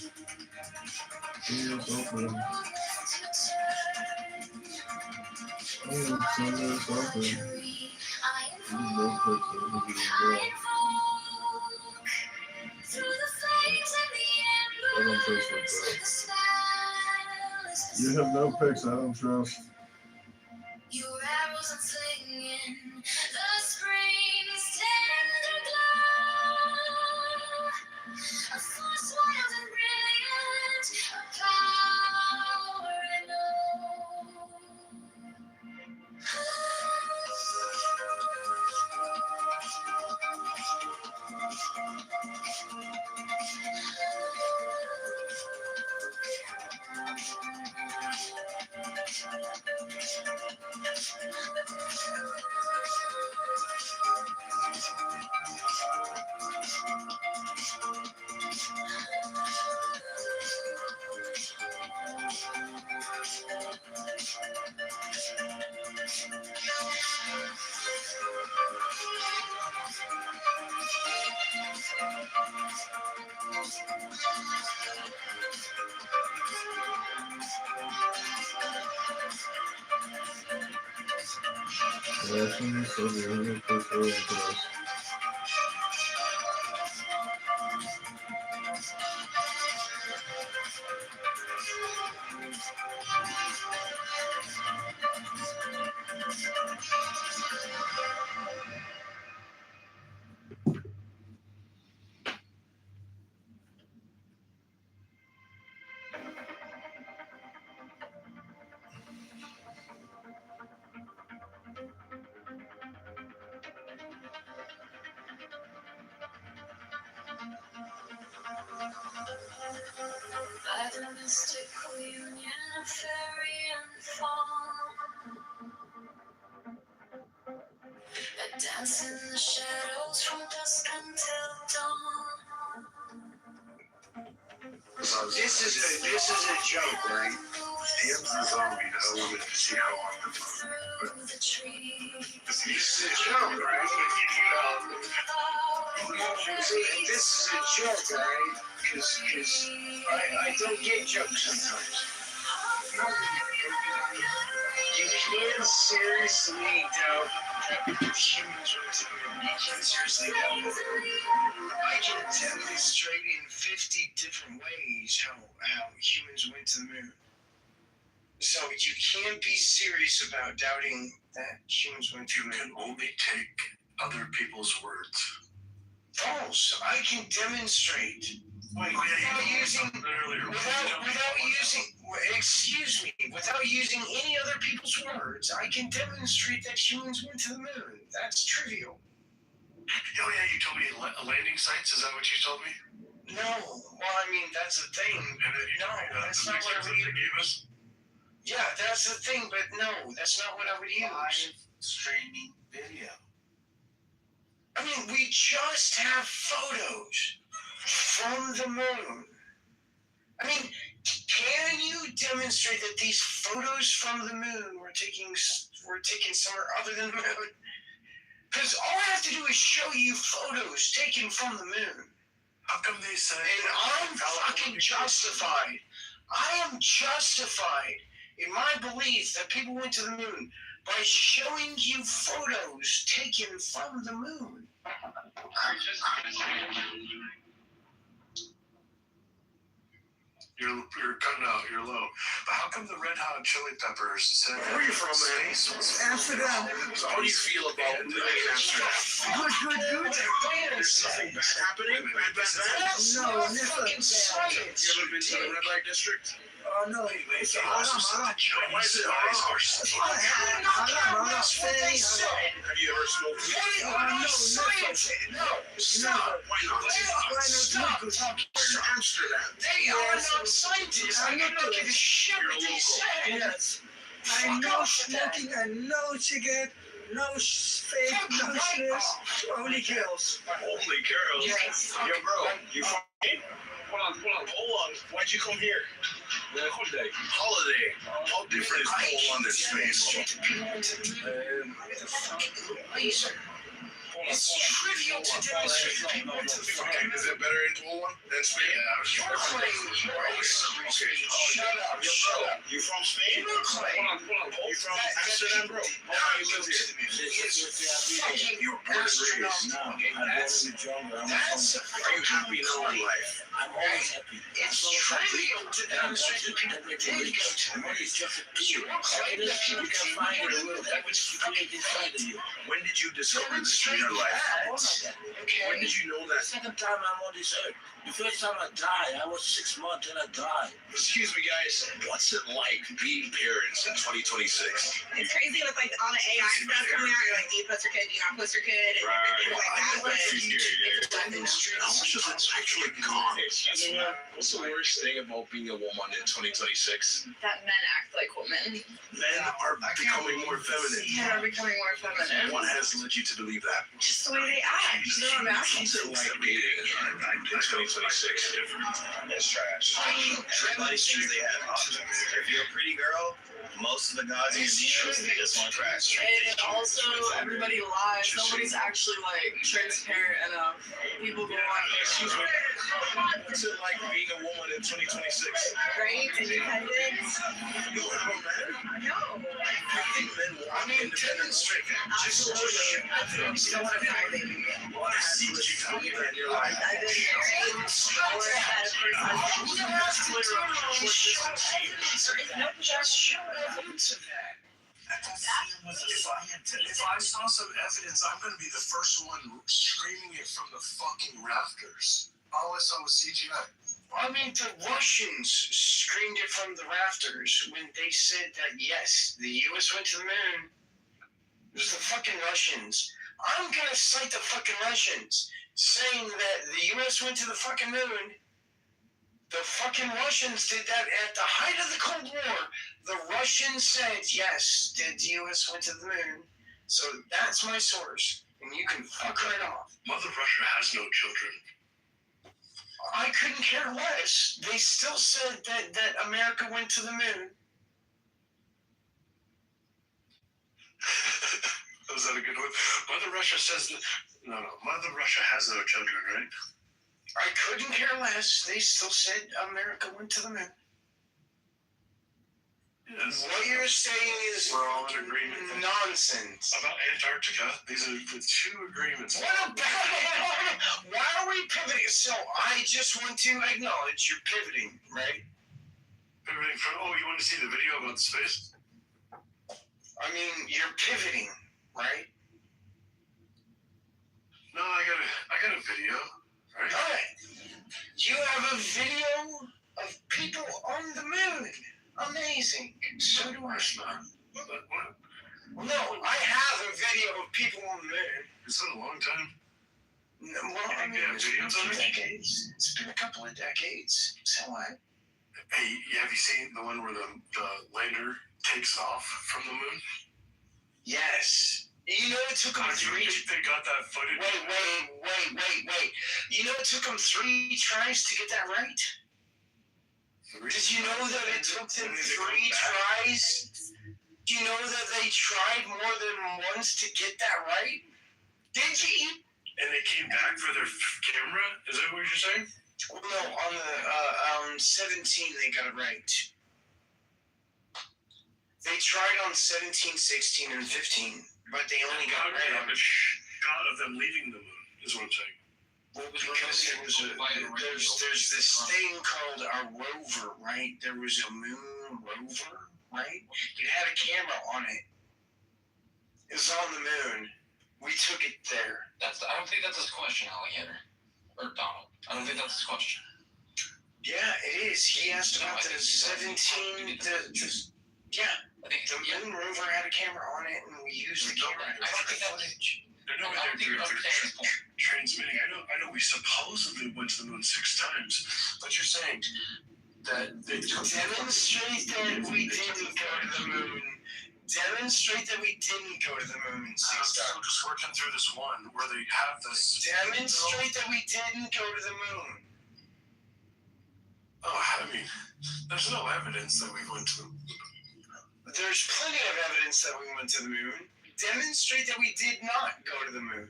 Ears open. World left to turn. Ears open. I invoke through the flames and the embers. The spell is You have no picks I don't trust. your arrows are flinging, the spring's tender glow. A force wild and brilliant, a power I know. By the mystical union of fairy and fawn, I dance in the shadows from dusk until dawn. This is a joke, right? Him's the zombie that I wanted to see how long it was. But this is a joke, right? This is a joke, right? Because I don't get jokes sometimes. You can't seriously doubt that humans went to the moon. You can't seriously doubt that. I can demonstrate in 50 different ways how humans went to the moon. So you can't be serious about doubting that humans went to the moon. You can only take other people's words. False. I can demonstrate. Without using any other people's words, I can demonstrate that humans went to the moon. That's trivial. Oh yeah, you told me landing sites. Is that what you told me? No. Well, I mean, that's the thing. No, that's not what I would use. Yeah, that's the thing, but no, that's not what I would use. Live streaming video. I mean, we just have photos from the moon. I mean, can you demonstrate that these photos from the moon were taken somewhere other than the moon? Because all I have to do is show you photos taken from the moon. How come they say? And I'm fucking justified. I am justified in my belief that people went to the moon by showing you photos taken from the moon. You're cutting out. You're low. But how come the Red Hot Chili Peppers said? Where are you from, man? Amsterdam. So how do you feel about living in Amsterdam? Good. There's nothing bad happening. Bad. No, never. Fucking science. You ever been to the red light district? No. Why is it haram? Have you ever smoked weed? No. Stop. Why not? Stop. Amsterdam. They are not scientists. I don't give a shit what they say. Yes. I know smoking and no cigarette, no fake, no snus, only girls. Only girls? Yes. Yo, bro, you from me? Hold on. Why'd you come here? Holiday. How different is Poland and Spain? It's trivial to demonstrate that people went to the fucking. Is it better in Poland than Spain? You're claiming you are Shut up. You from Spain? You're claiming. Hold on. You from Amsterdam, bro? How long you live here? You're born and raised. Are you happy in your life? I'm always happy. It's trivial to demonstrate that people did go to. Money is just a You're claiming that people can find in the world that was fucking inside of you. When did you discover this in your life? When did you know that? The second time I'm on this earth. The first time I died, I was 6 months and I died. Excuse me, guys. What's it like being parents in 2026? It's crazy with like all the AI stuff coming out. You're like, do you puss your kid? Do you not puss your kid? And things like that. But How much of it's actually gone? Excuse me. What's the worst thing about being a woman in 2026? that men act like women. Men are becoming more feminine. Men are becoming more feminine. What has led you to believe that? Just the way they act. You know what I'm asking? What's it like dating in 2026? It's trash. Everybody thinks they have options. If you're a pretty girl, most of the guys in your DMs, they just want trash. And also, everybody lies. Nobody's actually like transparent enough. People go on. Excuse me. What's it like being a woman in 2026? Great, independent. You don't have a man? No. I think men want independence. Just so you don't want to die, baby. What has led you to believe that in your life? I've been married or had a If I saw some evidence, I'm going to be the first one screaming it from the fucking rafters. All I saw was CGI. I mean, the Russians screamed it from the rafters when they said that, yes, the U.S. went to the moon. It was the fucking Russians. I'm going to cite the fucking Russians saying that the U.S. went to the fucking moon. The fucking Russians did that at the height of the Cold War. The Russians said, yes, the U.S. went to the moon. So that's my source. And you can fuck right off. Mother Russia has no children. I couldn't care less. They still said that America went to the moon. Was that a good one? Mother Russia says that. No. Mother Russia has no children, right? I couldn't care less. They still said America went to the moon. Yes. What you're saying is we're all in agreement. Nonsense. About Antarctica, these are the two agreements. What about it? Why are we pivoting? So I just want to acknowledge you're pivoting, right? Pivoting from, you want to see the video about space? I mean, you're pivoting, right? No, I got a video, right? Alright. You have a video of people on the moon. Amazing. So do I. What? No, I have a video of people on the moon. It's been a long time. No, well, I mean, it's been decades. It's been a couple of decades. So what? Hey, have you seen the one where the lander takes off from the moon? Yes. You know it took them They got that footage. Wait. You know it took them 3 tries to get that right? Did you know that it took them 3 tries? Do you know that they tried more than once to get that right? Did you? And they came back for their camera? Is that what you're saying? Well, no, on the 17 they got it right. They tried on 17, 16, and 15, but they only got it right on a shot of them leaving the moon, is what I'm saying. Because there's this thing called a rover, right? There was a moon rover, right? It had a camera on it. It was on the moon. We took it there. I don't think that's his question, Alligator. Or Donald. I don't think that's his question. Yeah, it is. He asked about the 17. Yeah, I think the moon rover had a camera on it, and we used the camera. I don't think that was. They're no way they're transmitting. I know we supposedly went to the moon 6 times, but you're saying that they demonstrate that we didn't go to the moon. Demonstrate that we didn't go to the moon 6 times. So just working through this one where they have this. Demonstrate that we didn't go to the moon. Oh, I mean, there's no evidence that we went to the moon. There's plenty of evidence that we went to the moon. Demonstrate that we did not go to the moon.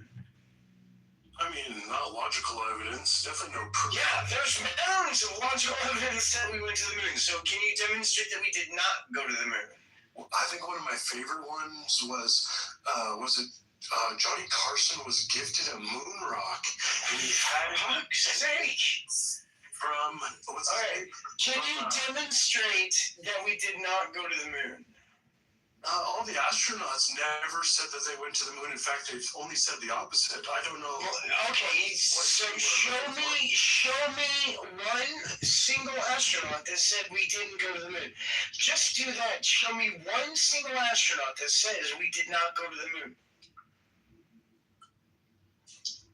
I mean, not logical evidence. Definitely no proof. Yeah, there's mounds of logical evidence that we went to the moon. So can you demonstrate that we did not go to the moon? Well, I think one of my favorite ones was it Johnny Carson was gifted a moon rock, and he had it from what's all right. Can you demonstrate that we did not go to the moon? All the astronauts never said that they went to the moon. In fact, they've only said the opposite. I don't know. Okay, so show me one single astronaut that said we didn't go to the moon. Just do that. Show me one single astronaut that says we did not go to the moon.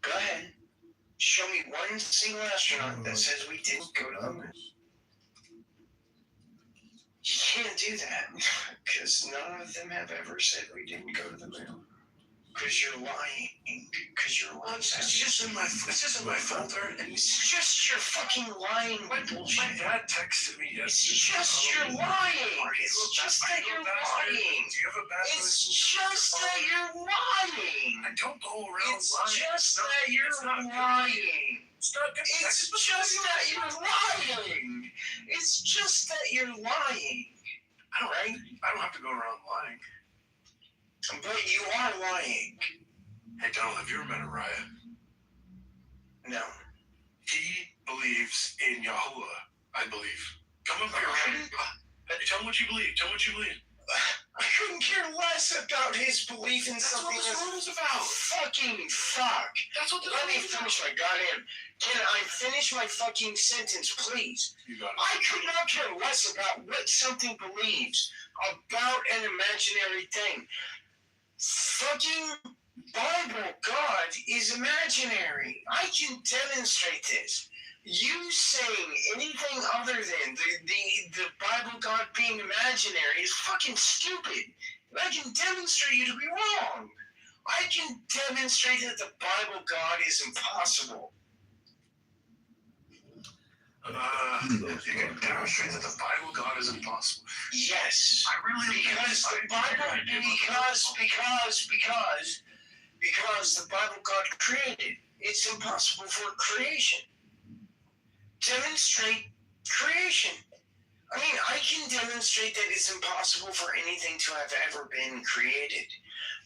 Go ahead. Show me one single astronaut that says we didn't go to the moon. You can't do that, because none of them have ever said we didn't go to the moon. Because you're lying. Because you're lying. It's just in my folder, and it's just your fucking lying. My dad texted me yesterday. It's just you're lying. It's just that you're lying. Do you have a bad It's just that you're lying. I don't go around It's lying. just that you're lying. It's not good. It's just that you're lying. It's just that you're lying. I don't have to go around lying. But you are lying. Hey, Donald, have you ever met Araya? No. He believes in Yahuwah, I believe. Come up here, right? Tell him what you believe. Tell him what you believe. I couldn't care less about his belief in something. That's what this room's about. Fucking fuck. That's what this Let me room's about. finish my goddamn. Can I finish my fucking sentence, please? You got it. I could not care less about what something believes about an imaginary thing. Fucking Bible God is imaginary. I can demonstrate this. You saying anything other than the Bible God being imaginary is fucking stupid. I can demonstrate you to be wrong. I can demonstrate that the Bible God is impossible. You can demonstrate that the Bible God is impossible. Yes. I really because the Bible because the Bible God created. It's impossible for creation. Demonstrate creation. I mean, I can demonstrate that it's impossible for anything to have ever been created,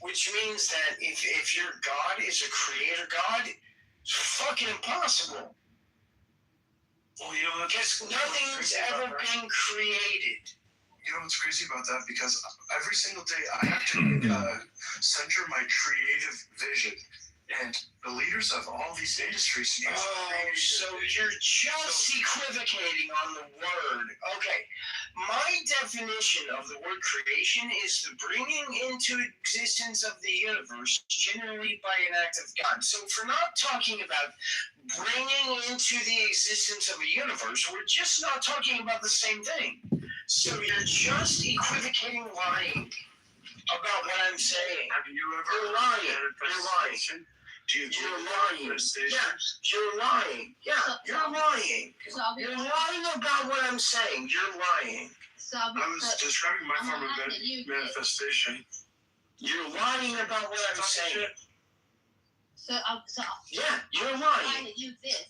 which means that if your God is a creator God, it's fucking impossible. Well, you know, because nothing's ever been created. You know what's crazy about that? Because every single day I have to center my creative vision. And the leaders of all these industries use so you're just equivocating on the word. Okay. My definition of the word creation is the bringing into existence of the universe, generally by an act of God. So if we're not talking about bringing into the existence of a universe, we're just not talking about the same thing. So you're just equivocating, lying about what I'm saying. Have you ever You're lying. You're lying. You're lying. Yeah, you're lying. Yeah, you're lying. You're lying about what I'm saying. You're lying. I was describing my form of manifestation. You're lying about what I'm saying. Yeah, you're lying. You exist.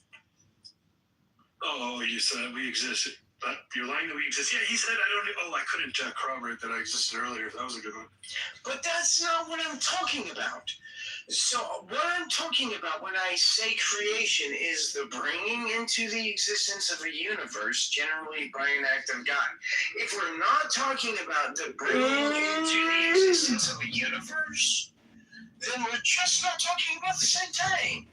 Oh, you said we existed. But you're lying that we exist. Yeah, he said I couldn't corroborate that I existed earlier. That was a good one. But that's not what I'm talking about. So what I'm talking about when I say creation is the bringing into the existence of a universe, generally by an act of God. If we're not talking about the bringing into the existence of a universe, then we're just not talking about the same thing.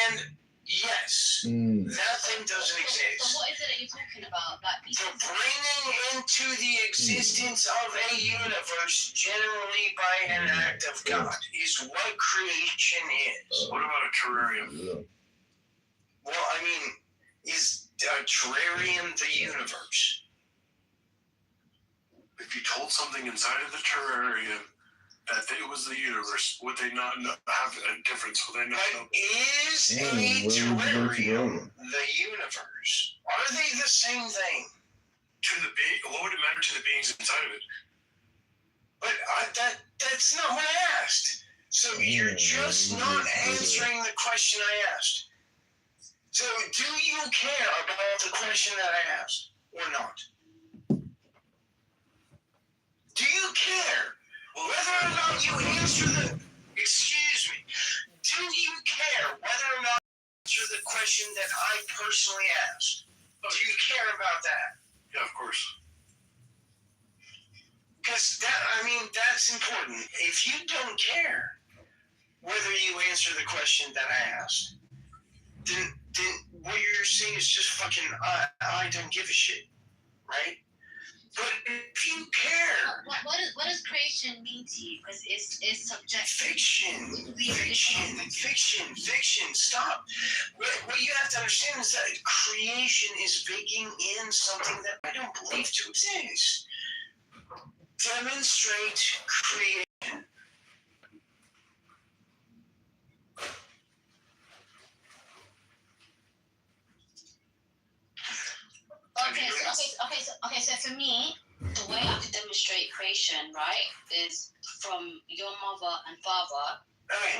And yes, that thing doesn't exist. So what is it that you're talking about? Like The bringing into the existence of a universe, generally by an act of God, is what creation is. What about a terrarium? Well, I mean, is a terrarium the universe? If you told something inside of the terrarium that it was the universe, would they not have a difference? Would they not know? Is a terrarium the universe? Are they the same thing? To the being, what would it matter to the beings inside of it? But that's not what I asked. So you're just not answering the question I asked. So do you care about the question that I asked or not? Do you care whether or not you answer the... Excuse me. Do you care whether or not you answer the question that I personally asked? Do you care about that? Yeah, of course. Because that's important. If you don't care whether you answer the question that I asked, then what you're saying is just fucking, I don't give a shit, right? But if you care... What does creation mean to you? Because it's subjective. Fiction. Stop. What you have to understand is that creation is baking in something that I don't believe to exist. Demonstrate creation. Okay, so for me, the way I could demonstrate creation, right, is from your mother and father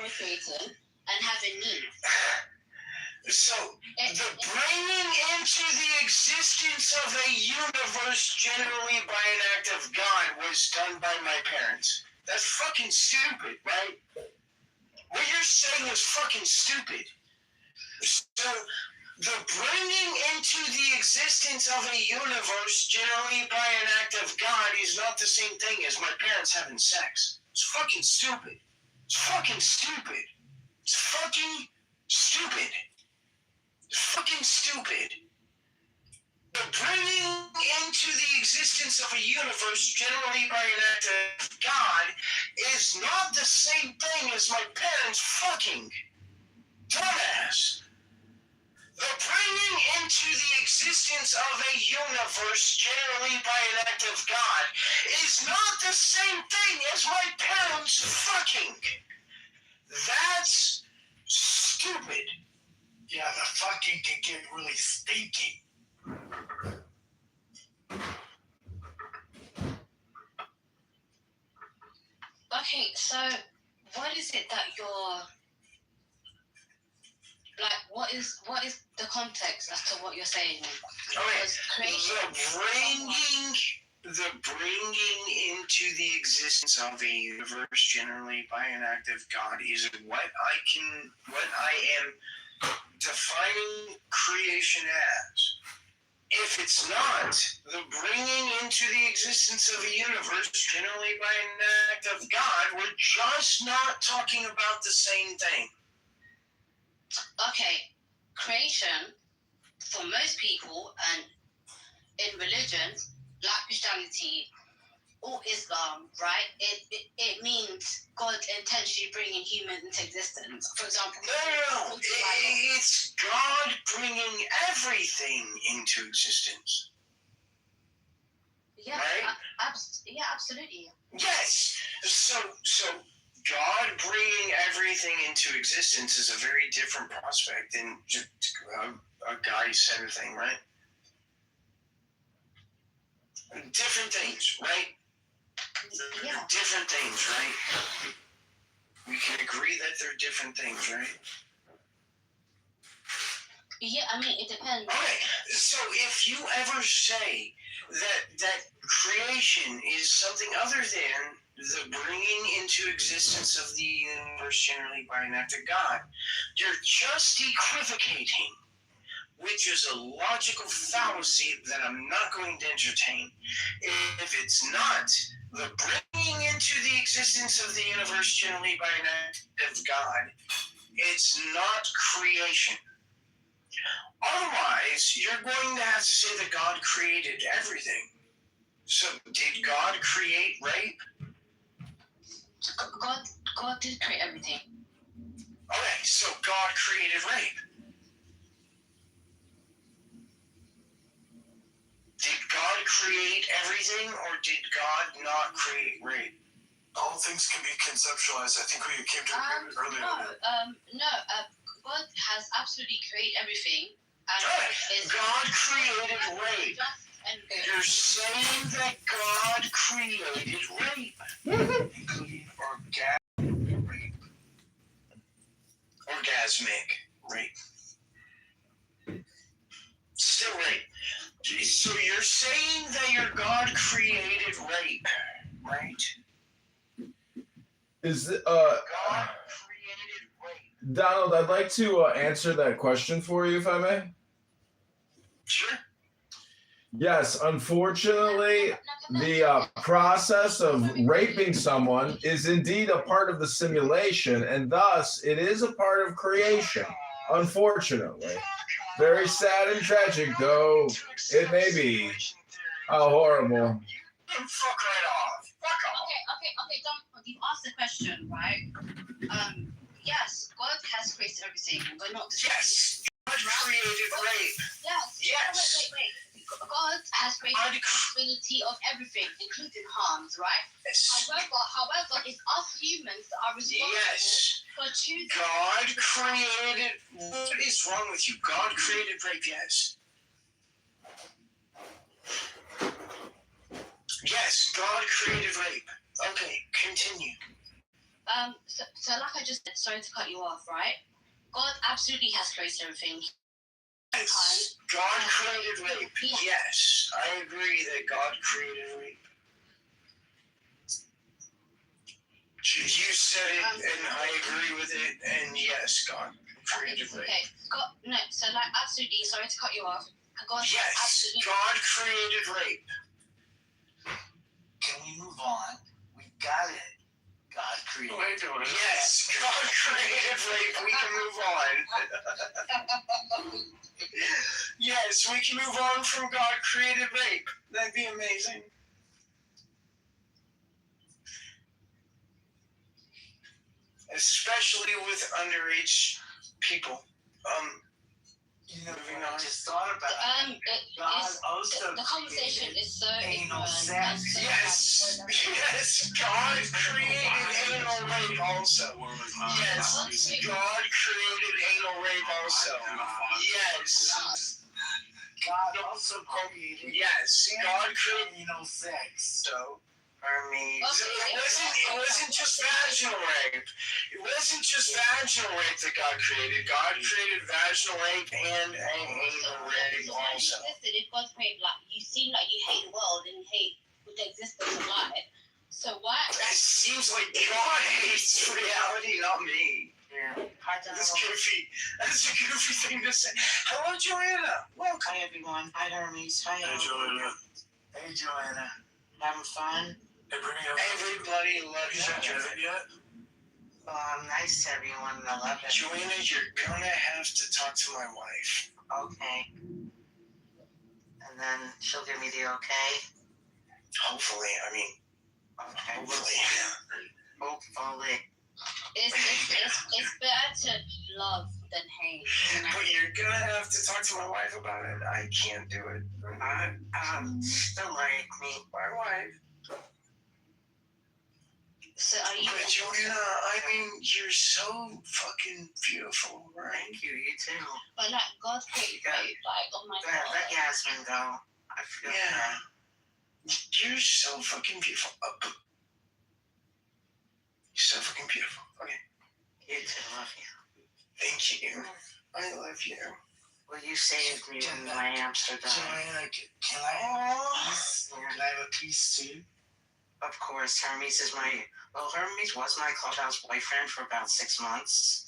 procreating and having needs. So, the bringing into the existence of a universe generally by an act of God was done by my parents. That's fucking stupid, right? What you're saying is fucking stupid. So, the bringing into the existence of a universe generally by an act of God is not the same thing as my parents having sex. It's fucking stupid. It's fucking stupid. It's fucking stupid. It's fucking stupid. The bringing into the existence of a universe generally by an act of God is not the same thing as my parents fucking. Dumbass. The bringing into the existence of a universe generally by an act of God is not the same thing as my parents fucking. That's stupid. Yeah, the fucking can get really stinky. Okay, so what is it that you're like? What is the context as to what you're saying? The bringing into the existence of a universe generally by an act of God is what I am defining creation as. If it's not, the bringing into the existence of a universe generally by an act of God, we're just not talking about the same thing. Okay, creation for most people and in religions like Christianity or Islam, right? It means God intentionally bringing humans into existence. For example, No. It's God bringing everything into existence. Yeah, right? Absolutely. Yes. So God bringing everything into existence is a very different prospect than just a guy said a thing, right? Different things, right? Yeah. Different things, right? We can agree that they're different things, right? Yeah, I mean, it depends. Okay, so if you ever say that creation is something other than the bringing into existence of the universe generally by an act of God. You're just equivocating, which is a logical fallacy that I'm not going to entertain. If it's not the bringing into the existence of the universe generally by an act of God, it's not creation. Otherwise, you're going to have to say that God created everything. So, did God create rape? God did create everything. Okay, so God created rape. Did God create everything, or did God not create rape? All things can be conceptualized. I think we came to agreement earlier. God has absolutely created everything. And God created rape. You're saying that God created rape, including orgasmic rape. Orgasmic rape. Still rape. So you're saying that your God created rape, right? Is God created rape. Donald? I'd like to answer that question for you, if I may. Sure. Yes, unfortunately, the process of raping someone is indeed a part of the simulation, and thus it is a part of creation. Unfortunately, very sad and tragic, though it may be. How horrible. Fuck right off. Fuck off. Okay, Donald, you asked the question, right? Yes, God has created everything. We're not Yes, God created rape. Yes. Wait. God has created the possibility of everything, including harms, right? Yes. However, it's us humans that are responsible for choosing. God created. What is wrong with you? God created rape. Yes. Yes, God created rape. Okay, continue. So like I just said, sorry to cut you off, right? God absolutely has created everything. Yes, God created rape. Yes, I agree that God created rape. You said it, and I agree with it, and yes, God created rape. Okay, so like absolutely, sorry to cut you off. Yes, God created rape. Can we move on? We got it. God created. Yes, God created rape. We can move on. Yes, we can move on from God created rape. That'd be amazing. Especially with underage people. I just thought about it. God also the conversation is so anal sex. Yes, God created anal rape also. Yes, God created anal rape also. Yes. God also created. Yes, God created anal sex. So. It wasn't just vaginal rape. It wasn't just vaginal rape that God created. God created vaginal rape and anal rape also. If God created, like, you seem like you hate the world and hate the existence of life. So why? It seems like God hates reality, not me. Yeah. That's goofy. That's a goofy thing to say. Hello, Joanna. Welcome. Hi, everyone. Hi, Hermes. Hi, Joanna. Hey, Joanna. Having fun? Everybody loves you, Joanna. Yet? Well, I'm nice to everyone. I love it. Joanna, you're gonna have to talk to my wife. Okay. And then she'll give me the okay? Hopefully, Okay. Hopefully. It's better to love than hate. But you're gonna have to talk to my wife about it. I can't do it. Don't like me. My wife. So are you? But Joanna, you're so fucking beautiful, right? Thank you. You too. But like God created rape, like oh my God. Let Yasmin go. I feel bad. You're so fucking beautiful. You're so fucking beautiful. Okay. You too. Love you. Thank you. I love you. Well, you saved me when my hamster died. Joanna, can I have a piece too? Of course, Hermes was my clubhouse boyfriend for about 6 months,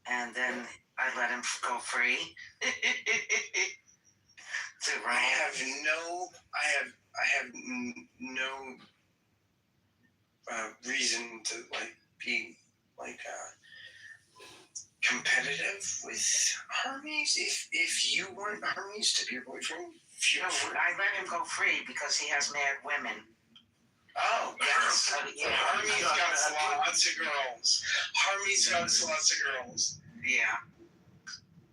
and then I let him go free. I have no reason to be competitive with Hermes. If you want Hermes to be your boyfriend, I let him go free because he has mad women. Oh, yes. Hermes got lots of girls. Hermes got lots of girls. Yeah.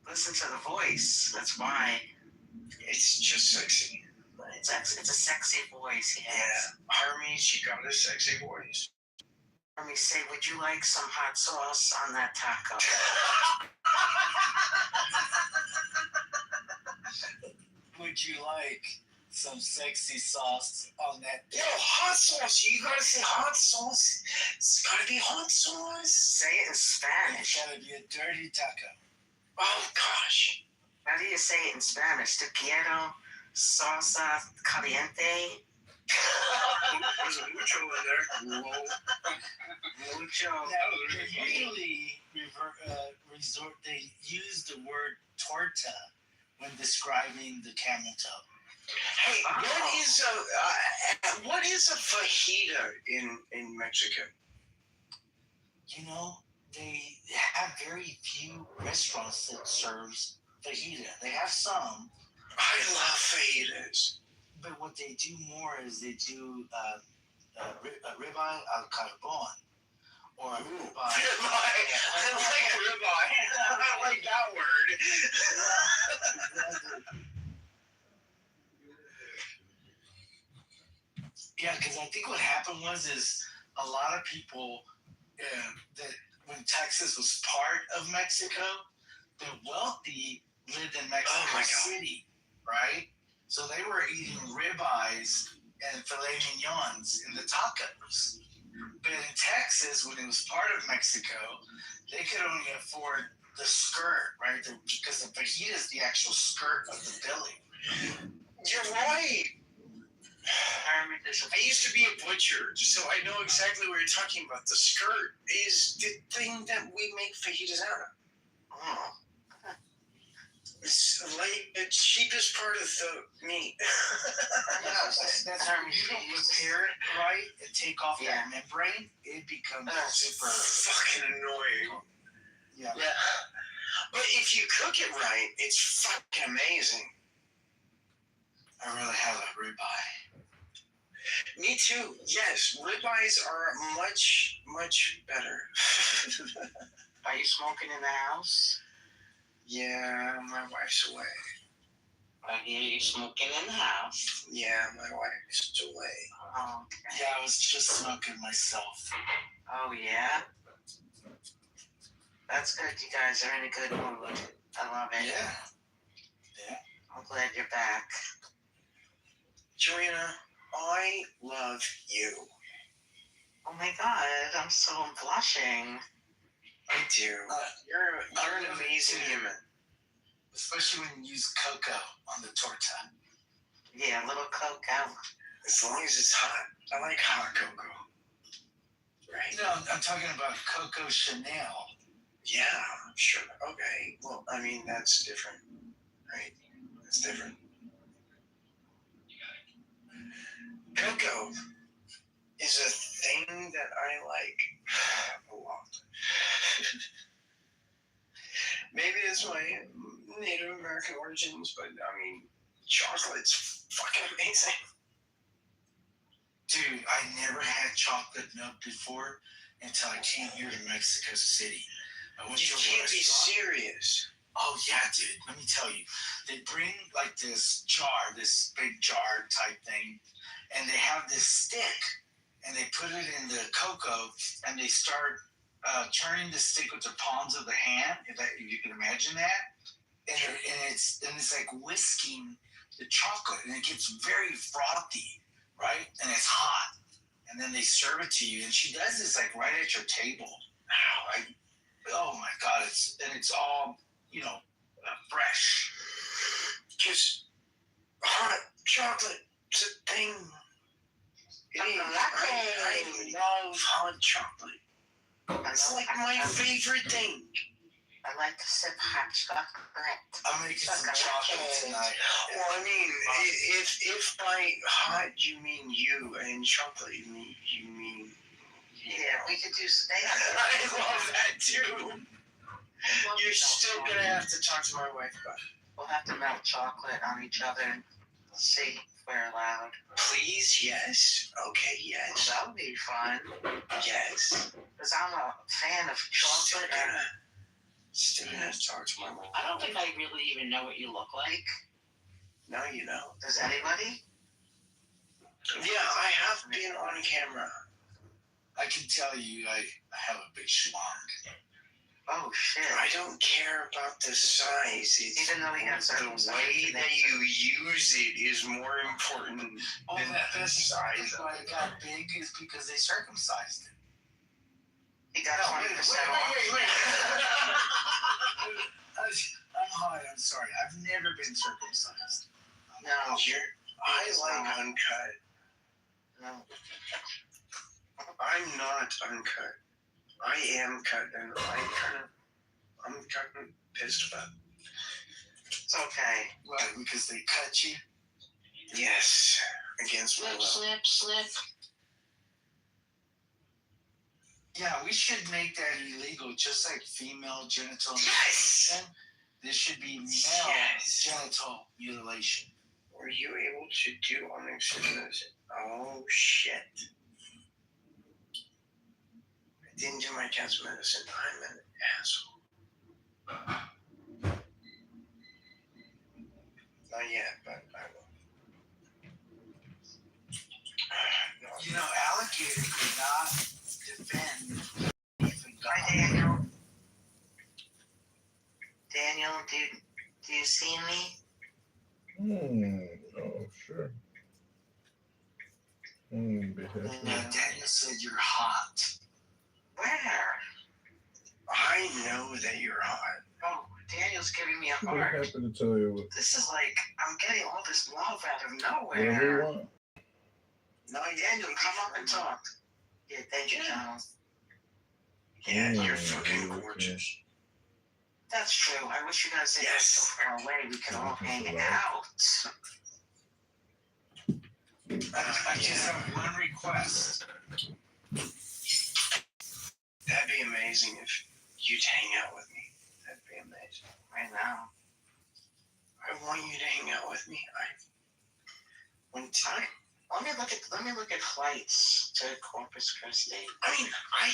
Listen to the voice. That's why. It's just sexy. It's a sexy voice he has. Yeah. Hermes, you got a sexy voice. Hermes, say, would you like some hot sauce on that taco? Would you like some sexy sauce on that? Yo, hot sauce. You gotta say hot sauce. It's gotta be hot sauce. Say it in Spanish. It's gotta be a dirty taco. Oh, gosh. How do you say it in Spanish? Te quiero salsa caliente. There's a mucho in there. Mucho. Now, they usually they use the word torta when describing the camel toe. Hey, what is a fajita in Mexico? You know, they have very few restaurants that serves fajita. They have some. I love fajitas. But what they do more is they do ribeye al carbon. Or a ribeye. I like ribeye. I like that word. Yeah, because I think what happened is a lot of people that when Texas was part of Mexico, the wealthy lived in Mexico City, right? So they were eating ribeyes and filet mignons in the tacos. But in Texas, when it was part of Mexico, they could only afford the skirt, right? Because the fajita is the actual skirt of the belly. You're right. I used to be a butcher, so I know exactly what you're talking about. The skirt is the thing that we make fajitas out of. Oh. It's like the cheapest part of the meat. That's how you don't prepare it right and take off that membrane, it becomes super fucking annoying. Yeah. But if you cook it right, it's fucking amazing. I really have a ribeye. Me too. Yes, ribeyes are much, much better. Are you smoking in the house? Yeah, my wife's away. I hear you smoking in the house. Yeah, my wife's away. Oh, okay. Yeah, I was just smoking myself. Oh, yeah? That's good. You guys are in a good mood. I love it. Yeah. I'm glad you're back. Joanna, I love you. Oh my God, I'm so blushing. I do. You're an amazing human. Especially when you use cocoa on the torta. Yeah, a little cocoa. As long as it's hot. I like hot cocoa. Right? No, I'm talking about Coco Chanel. Yeah, sure. Okay. Well, I mean, that's different. Right? That's different. Cocoa is a thing that I like a lot. Maybe it's my Native American origins, but I mean, chocolate's fucking amazing. Dude, I never had chocolate milk before until I came here to Mexico City. I went You to a can't be restaurant. serious. Oh yeah, dude. Let me tell you. They bring like this jar, this big jar type thing, and they have this stick, and they put it in the cocoa, and they start turning the stick with the palms of the hand. If you can imagine that, and it's like whisking the chocolate, and it gets very frothy, right? And it's hot, and then they serve it to you, and she does this like right at your table. Oh my God, it's all fresh. Just hot chocolate. It's a thing. I love hot chocolate. It's like my favorite thing. I like to sip hot chocolate. I'm making some chocolate tonight. Well, I mean, if by hot you mean you and chocolate you mean Yeah, we could do steak. I love that too. You're still gonna have to talk to my wife about it. We'll have to melt chocolate on each other and see if we're allowed. Please, yes. Okay, yes. That would be fun. Yes. Because I'm a fan of chocolate. Still gonna have to talk to my mom. I don't think I really even know what you look like. Now you know. Does anybody? Yeah, I have been on camera. I can tell you, I have a big schlong. Oh shit! I don't care about the size. It's even though he has the way that you use it is more important than the size. Why it got big is because they circumcised it. He got 20% Wait. I'm hot. I'm sorry. I've never been circumcised. No. I like uncut. No. I'm not uncut. I am cut, and I'm kind of pissed about it. It's okay. Why? Because they cut you? Yes, against my will. Slip. Yeah, we should make that illegal, just like female genital Yes! mutilation. This should be male genital mutilation. Were you able to do unexpected? Oh shit! I didn't do my cat's medicine. I'm an asshole. Not yet, but I will. No. You know, alligator could not defend even God. Hi, Daniel. Daniel, do you see me? Oh, sure. Be happy. Daniel said you're hot. Where? I know that you're hot. Oh, Daniel's giving me a Be heart. happy to tell you what. This is like, I'm getting all this love out of Whatever you nowhere. want. No, Daniel, come up and talk. Yeah, thank you, Donald. Yeah, you're fucking gorgeous. That's true. I wish you guys didn't live so far away. We could all hang out. I just have one request. That'd be amazing if you'd hang out with me. That'd be amazing. Right now. I want you to hang out with me. Let me look at flights to Corpus Christi. I mean, I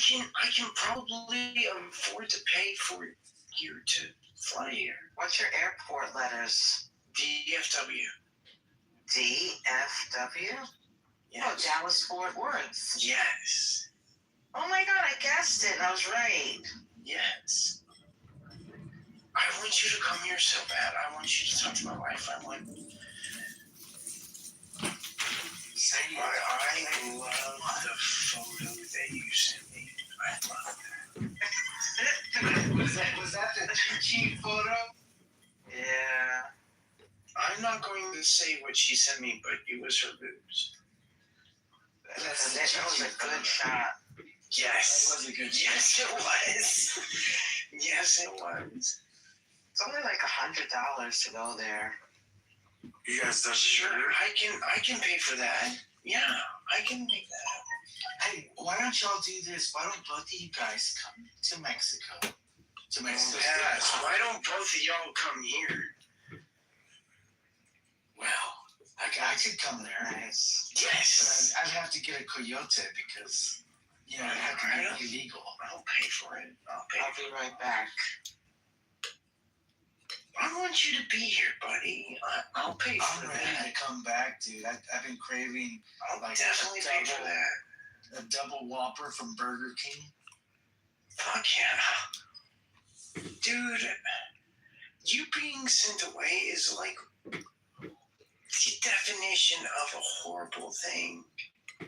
can probably afford to pay for you to fly here. What's your airport letters? DFW. DFW? Yes. Oh, Dallas Fort Worth. Yes. Oh my God, I guessed it. I was right. Yes. I want you to come here so bad. I want you to talk to my wife. I love the photo that you sent me. I love that. Was that the cheap photo? Yeah. I'm not going to say what she sent me, but it was her boobs. That was a good shot. Yes. That was a good shot. Yes, it was. Yes, it was. It's only like $100 to go there. You guys done? Sure, I can pay for that. Yeah, I can make that. Hey, why don't y'all do this? Why don't both of you guys come to Mexico? Yes. Why don't both of y'all come here? Well, I could come there. Nice. Yes. But I'd have to get a coyote because, you know, it had to be illegal. I'll pay for it. I'll be right back. I want you to be here, buddy. I'll pay for I'm that. ready to come back, dude. I've been craving I'll definitely pay for that. a double Whopper from Burger King. Fuck yeah. Dude, you being sent away is like the definition of a horrible thing. I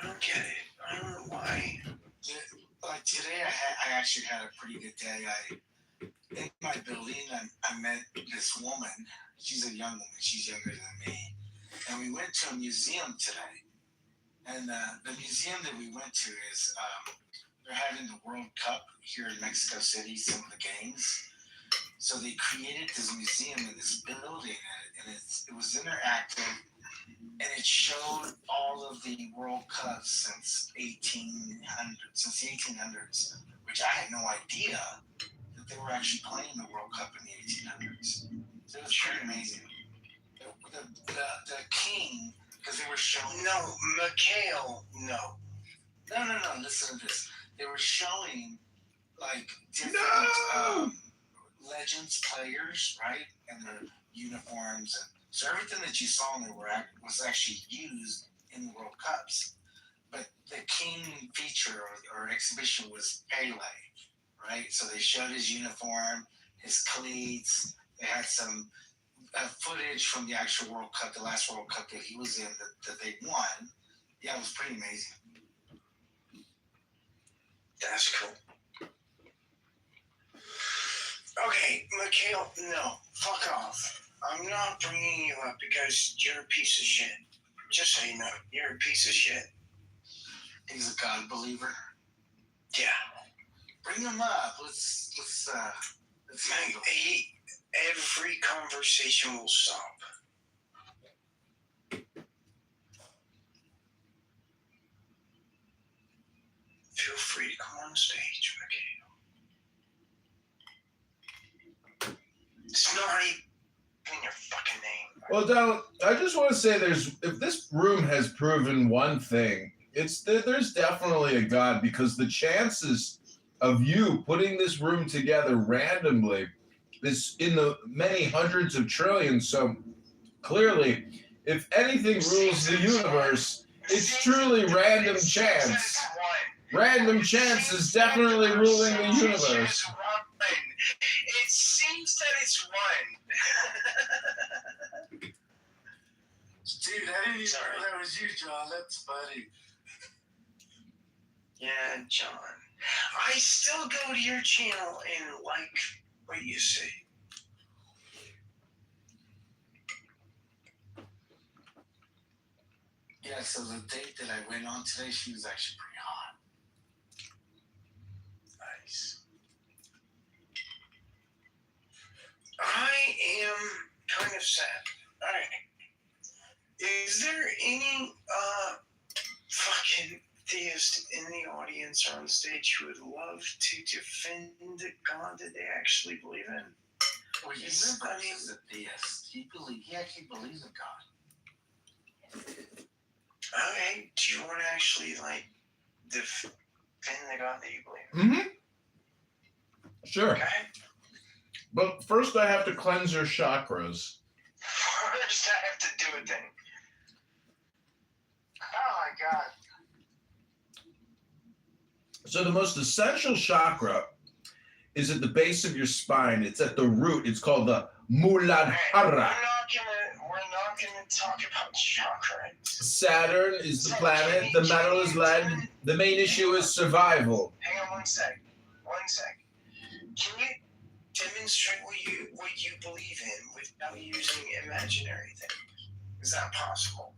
don't get it. I don't know why. Like today, I actually had a pretty good day. In my building, I met this woman. She's a young woman. She's younger than me. and we went to a museum today. And the museum that we went to is they're having the World Cup here in Mexico City, some of the games. So they created this museum in this building, and it was interactive, and it showed all of the World Cups since the 1800s, which I had no idea that they were actually playing the World Cup in the 1800s. So it was pretty amazing. The king, because they were showing... No, Mikhail, no. No, listen to this. They were showing, like, different legends players, right? And their uniforms. And so everything that you saw in there was actually used in the World Cups. But the king feature or exhibition was Pele, right? So they showed his uniform, his cleats. They had some footage from the actual World Cup, the last World Cup that he was in that they won. Yeah, it was pretty amazing. That's cool. Okay, Mikhail, no, fuck off. I'm not bringing you up because you're a piece of shit. Just so you know, you're a piece of shit. He's a God believer. Yeah. Bring him up. Let's every conversation will stop. Feel free to come on stage, Mikhail. It's not even your fucking name. Well, Donald, I just want to say if this room has proven one thing, it's that there's definitely a God, because the chances of you putting this room together randomly is in the many hundreds of trillions. So clearly, if anything rules the universe, it's truly random chance. Random chance is definitely ruling the universe. It seems that it's one. Dude, I didn't even know that was you, John. That's funny. Yeah, John. I still go to your channel and like what you say. Yeah, so the date that I went on today, she was actually pretty hot. Nice. I am kind of sad. Alright. Is there any fucking theist in the audience or on stage who would love to defend the God that they actually believe in? Well, you remember he's a theist. He actually believes in God. Okay, do you want to actually like defend the God that you believe in? Mm-hmm. Sure. Okay. But first I have to cleanse your chakras. First I have to do a thing. Oh my God. So the most essential chakra is at the base of your spine. It's at the root. It's called the Muladhara. We're not gonna talk about chakras. Saturn is the planet. The metal is lead. The main issue is survival. Hang on one sec. Can you demonstrate what you believe in without using imaginary things? Is that possible?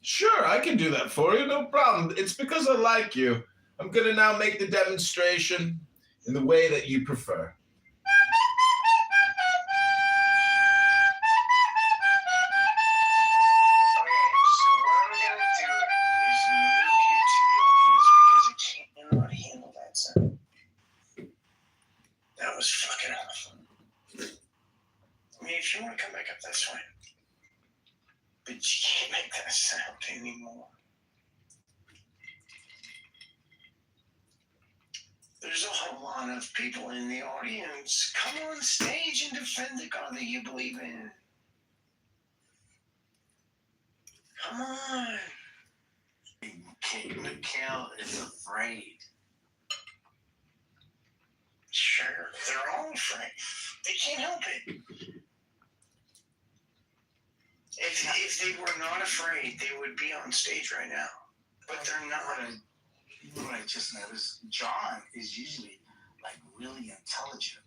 Sure, I can do that for you. No problem. It's because I like you. I'm going to now make the demonstration in the way that you prefer. That was fucking awful. I mean, if you want to come back up, that's fine. But you can't make that sound anymore. There's a whole lot of people in the audience. Come on stage and defend the God that you believe in. Come on. Mikhail is afraid. Sure, they're all afraid. They can't help it. If they were not afraid, they would be on stage right now. But they're not. You know what I just noticed? John is usually like really intelligent.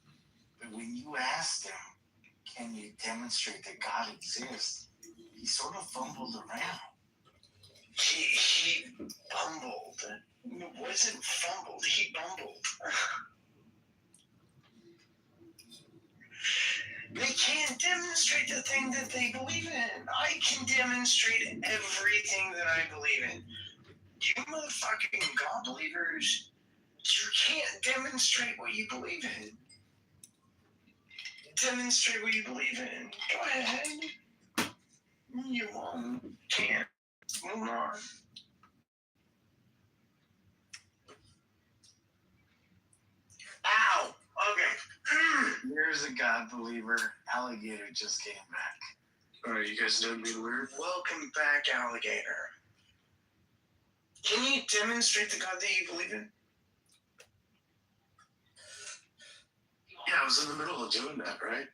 But when you ask him, can you demonstrate that God exists? He sort of fumbled around. He bumbled. It wasn't fumbled. He bumbled. They can't demonstrate the thing that they believe in. I can demonstrate everything that I believe in. You motherfucking God believers, you can't demonstrate what you believe in. Demonstrate what you believe in. Go ahead. You can't. Move on. Ow! Okay. Here's a God believer. Alligator just came back. Alright, you guys done being weird? Welcome back, alligator. Can you demonstrate the God that you believe in? Yeah, I was in the middle of doing that, right?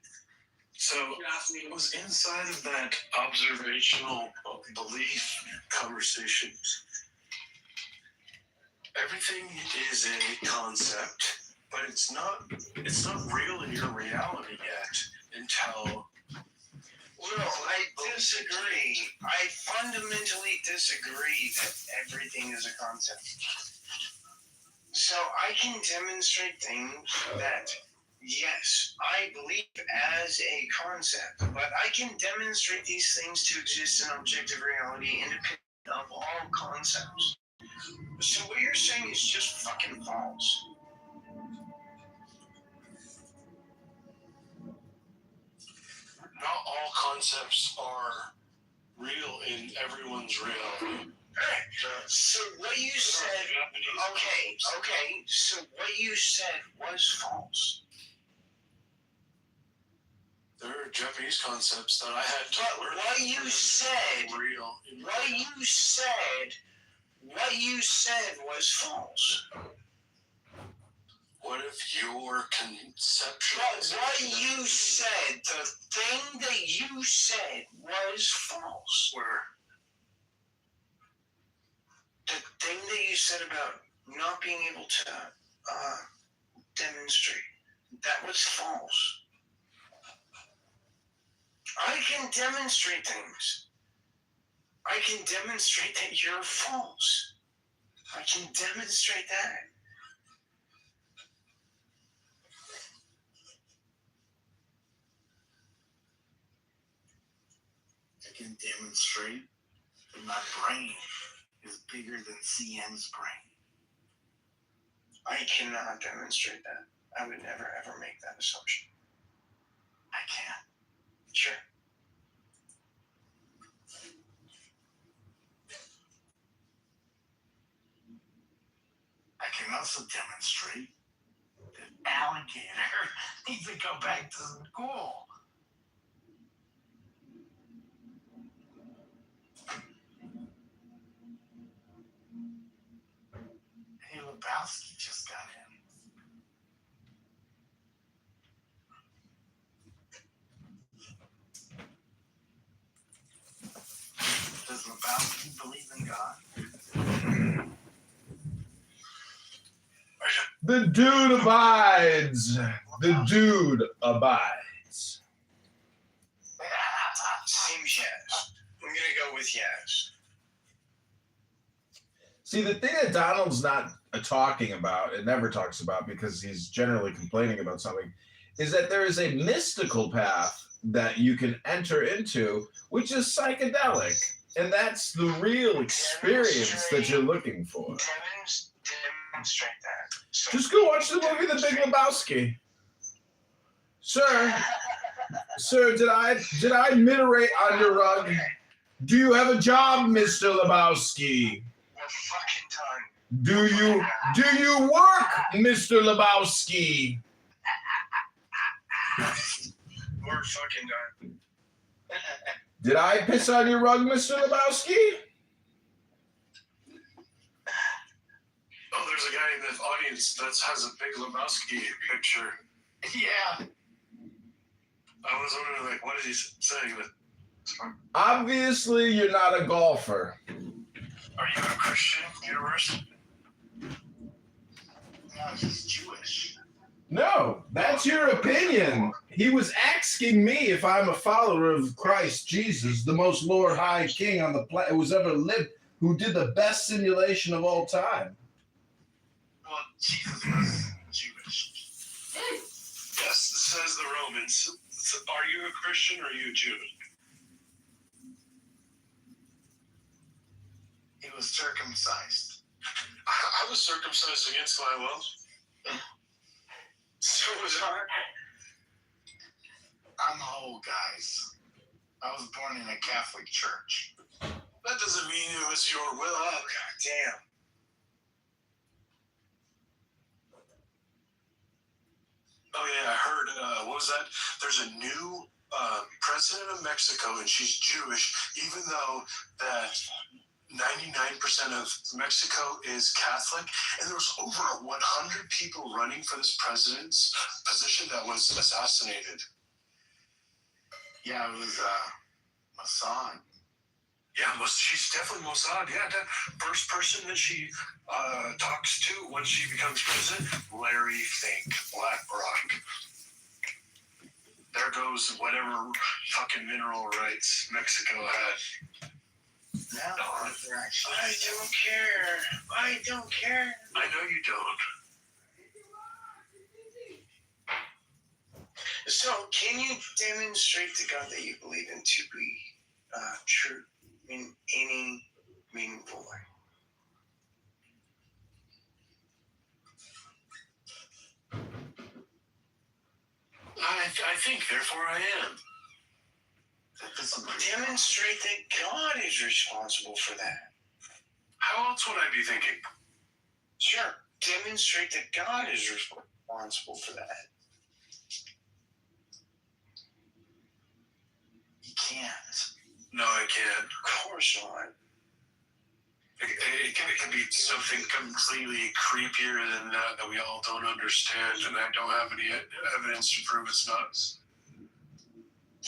So I was inside of that observational belief conversation. Everything is a concept, but it's not real in your reality yet until. Well, I disagree. I fundamentally disagree that everything is a concept. So I can demonstrate things that, yes, I believe as a concept, but I can demonstrate these things to exist in objective reality independent of all concepts. So what you're saying is just fucking false. Not all concepts are real in everyone's reality. Alright, so what you said, okay, so what you said was false. There are Japanese concepts that I had to learn. What you said, real. What you said was false. What if your conception? But what you said, the thing that you said was false. Where? The thing that you said about not being able to demonstrate, that was false. I can demonstrate things. I can demonstrate that you're false. I can demonstrate that. I can demonstrate that my brain is bigger than CN's brain. I cannot demonstrate that. I would never ever make that assumption. I can. Sure. I can also demonstrate that alligator needs to go back to school. Hey, Lebowski just got in. Does Lebowski believe in God? The dude abides. The dude abides. Seems yes. I'm gonna go with yes. See, the thing that Donald's not talking about, and never talks about because he's generally complaining about something, is that there is a mystical path that you can enter into, which is psychedelic. And that's the real experience that you're looking for. Demonstrate that. So just go watch the movie The Big Lebowski. Sir, did I miterate on your rug? Do you have a job, Mr. Lebowski? We're fucking done. Do you work, Mr. Lebowski? We're fucking done. Did I piss on your rug, Mr. Lebowski? Oh, there's a guy in the audience that has a Big Lebowski picture. Yeah. I was wondering, like, what is he saying? Obviously, you're not a golfer. Are you a Christian universe? No, he's Jewish. No, that's your opinion. He was asking me if I'm a follower of Christ Jesus, the most Lord High King on the planet who's ever lived, who did the best simulation of all time. Well, Jesus was Jewish. Yes, says the Romans. Are you a Christian or are you a Jew? He was circumcised. I was circumcised against my will. So was I. I'm old, guys. I was born in a Catholic church. That doesn't mean it was your will. Oh, God damn. Oh, yeah, I heard, what was that? There's a new president of Mexico, and she's Jewish, even though that 99% of Mexico is Catholic, and there was over 100 people running for this president's position that was assassinated. Yeah, it was Mossad. Yeah, she's definitely Mossad. Yeah, the first person that she talks to when she becomes president, Larry Fink, Black Rock. There goes whatever fucking mineral rights Mexico had. No, I don't care. I don't care. I know you don't. So, can you demonstrate to God that you believe in to be true in any meaningful way? I think, therefore I am. Demonstrate that God is responsible for that. How else would I be thinking? Sure. Demonstrate that God is responsible for that. You can't. No, I can't. Of course not. It can be something completely creepier than that we all don't understand, and I don't have any evidence to prove it's not.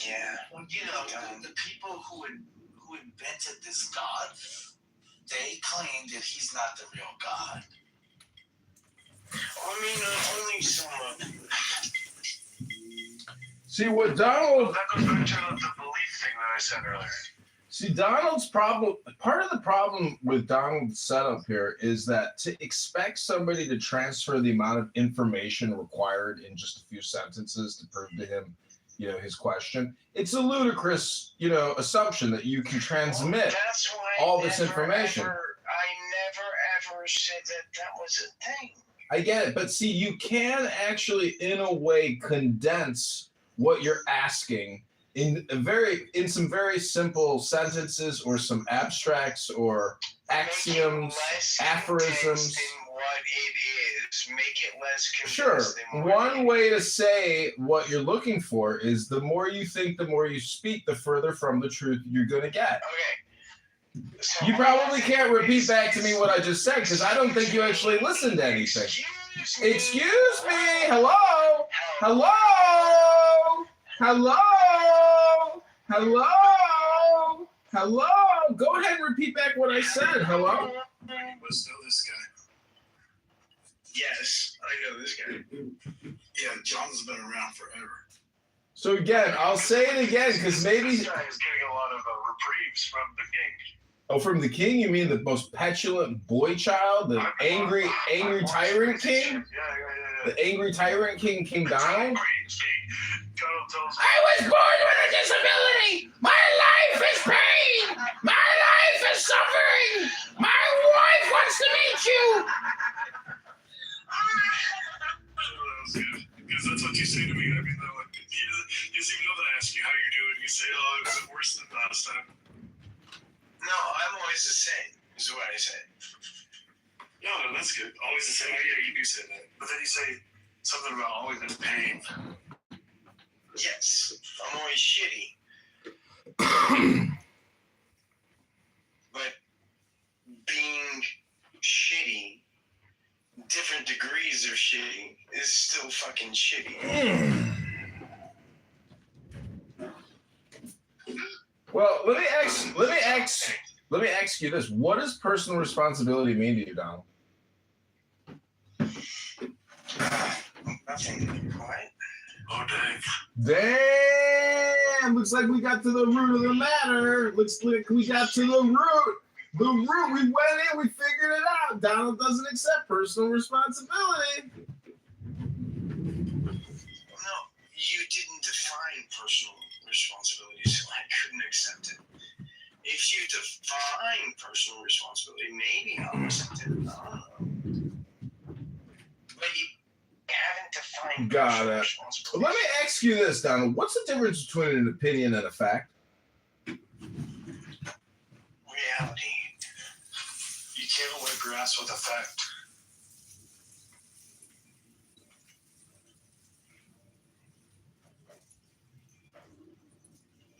Yeah. Well, you know, the people who invented this God, they claim that he's not the real God. I mean, only some. See what Donald. That goes back to the belief thing that I said earlier. See, Donald's problem, part of the problem with Donald's setup here is that to expect somebody to transfer the amount of information required in just a few sentences to prove to him, you know, his question, it's a ludicrous, you know, assumption that you can transmit all this information. I never, ever said that was a thing. I get it, but see, you can actually, in a way, condense what you're asking in some very simple sentences or some abstracts or axioms, aphorisms. What it is, make it less Sure. One way to say what you're looking for is the more you think, the more you speak, the further from the truth you're going to get. Okay. So you probably can't repeat back to me what I just said because I don't think you actually listened to anything. Excuse me. Hello. Hello. Hello. Hello. Hello. Go ahead and repeat back what I said. Hello. Let's know this guy. Yes, I know this guy. Yeah, John's been around forever. So again, I'll say it again because maybe. This guy is getting a lot of reprieves from the king. Oh, from the king? You mean the most petulant boy child, the angry tyrant king? Yeah. The angry tyrant king, King Donald. I was born with a disability. My life is pain. My life is suffering. My wife wants to meet you. Because that's what you say to me. I mean, he doesn't even know that I ask you how you're doing. You say, oh, it was worse than last time. No, I'm always the same, is what I say. No, that's good. Always the same. Yeah, you do say that. But then you say something about always in pain. Yes, I'm always shitty. But being shitty, different degrees of shitty, is still fucking shitty. Well, let me ask you this: what does personal responsibility mean to you, Donald? Nothing. What? Oh, dang. Damn! Looks like we got to the root of the matter. Looks like we got to the root. The root. We went in. We figured it out. Donald doesn't accept personal responsibility. No, you didn't define personal responsibility, so I couldn't accept it. If you define personal responsibility, maybe I'll accept it. I don't know. But you haven't defined Got personal it. responsibility. Let me ask you this, Donald. What's the difference between an opinion and a fact? Reality. You can't wipe your ass with a fact.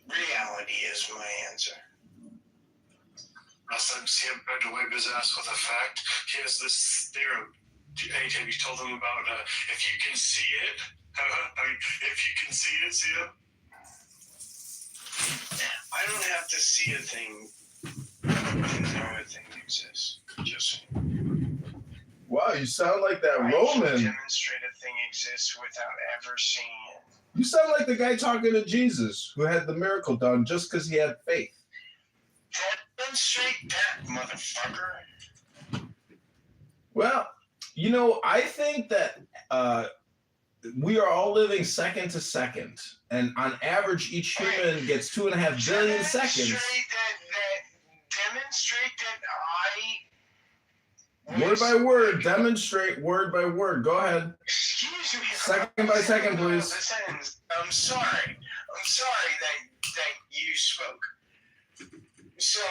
Reality is my answer. Last time Sam tried to wipe his ass with a fact, he has this theorem. Anytime you told him about if you can see it, if you can see it, Sam. I don't have to see a thing to know a thing exists. Just Wow, you sound like that I can Roman. demonstrate a thing exists without ever seeing it. You sound like the guy talking to Jesus who had the miracle done just because he had faith. Demonstrate that, motherfucker. Well, you know, I think that we are all living second to second. And on average, each human gets 2.5 billion seconds. Demonstrate that Word by word, demonstrate word by word. Go ahead. Excuse me. Second by second, please. I'm sorry that you spoke. So,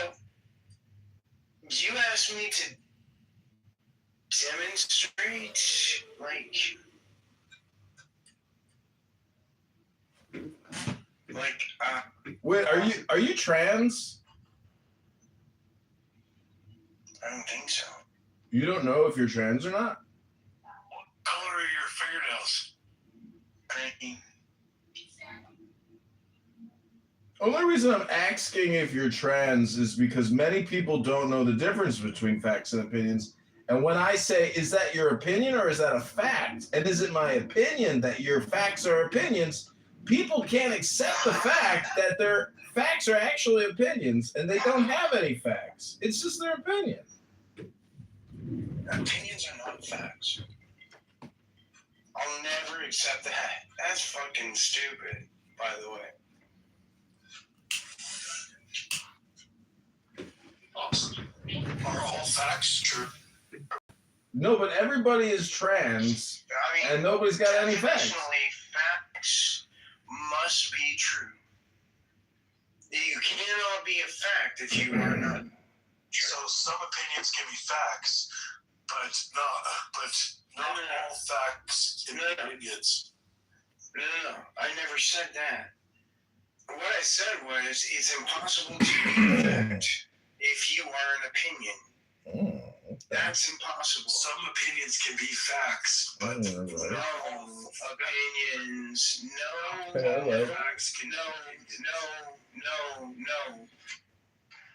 you asked me to demonstrate, Wait, are you trans? I don't think so. You don't know if you're trans or not? What color are your fingernails? Green. Only reason I'm asking if you're trans is because many people don't know the difference between facts and opinions. And when I say, is that your opinion or is that a fact? And is it my opinion that your facts are opinions? People can't accept the fact that their facts are actually opinions and they don't have any facts. It's just their opinion. Opinions are not facts. I'll never accept that. That's fucking stupid, by the way. Awesome. Are all facts true? No, but everybody is trans and nobody's got any facts. Definitionally, facts must be true. You cannot be a fact if you are not true. So some opinions can be facts, but not all facts can be opinions. No, I never said that. What I said was, it's impossible to be a fact if you are an opinion. That's impossible. Some opinions can be facts, but no opinions. No facts can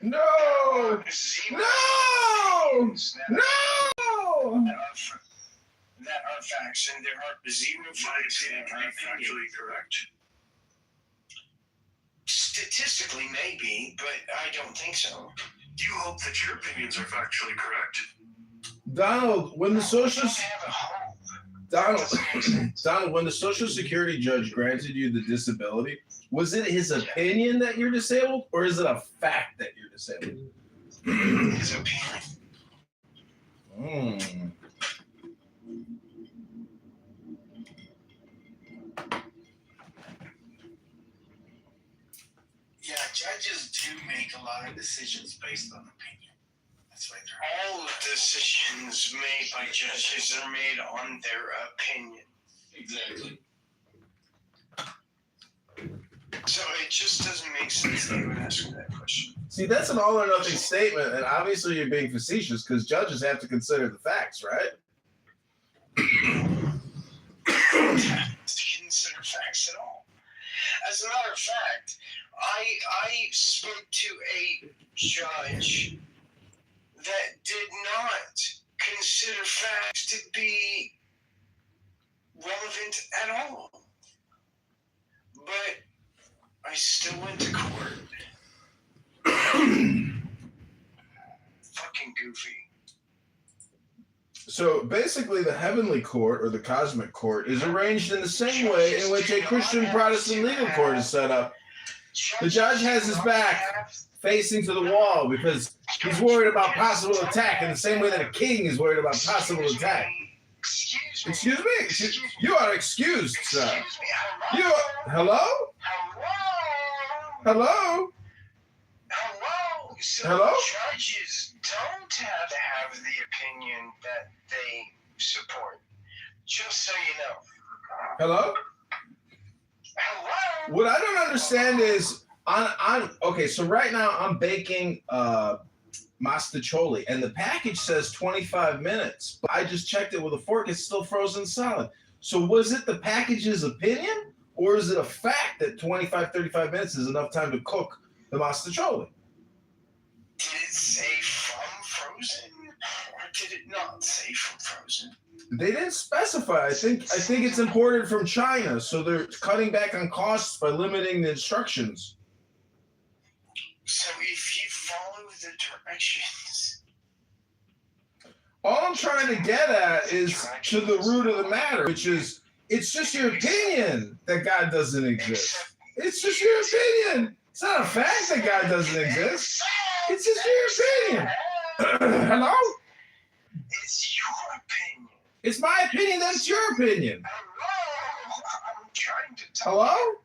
No! That are facts, and there are zero facts that are factually correct. Statistically, maybe, but I don't think so. Do you hope that your opinions are factually correct? Donald, when the Donald, when the Social Security judge granted you the disability, was it his opinion that you're disabled, or is it a fact that you're disabled? His opinion. Yeah, judges do make a lot of decisions based on opinion. That's right. All decisions made by judges are made on their opinion. Exactly. So it just doesn't make sense that you would ask that question. See, that's an all or nothing statement, and obviously you're being facetious because judges have to consider the facts, right? To consider facts at all. As a matter of fact, I spoke to a judge that did not consider facts to be relevant at all. So basically, the heavenly court or the cosmic court is arranged in the same way in which a Christian Protestant legal court is set up. The judge has his back facing to the wall because he's worried about possible attack in the same way that a king is worried about possible attack. Excuse me? You are excused, sir. You are, hello? Hello? So Hello? judges don't have to have the opinion that they support. Just so you know. Hello? Hello? What I don't understand is okay, so right now I'm baking mastacholi and the package says 25 minutes, but I just checked it with a fork, it's still frozen solid. So was it the package's opinion or is it a fact that 35 minutes is enough time to cook the mastacholi? Did it say from frozen or did it not say from frozen? They didn't specify. I think it's imported from China, so they're cutting back on costs by limiting the instructions. So if you follow the directions. All I'm trying to get at is to the root of the matter, which is it's just your opinion that God doesn't exist. It's just your opinion. It's not a fact that God doesn't exist. It's just your opinion. Hello? It's your opinion. It's my opinion that it's your opinion. Hello? I'm trying to tell Hello? you.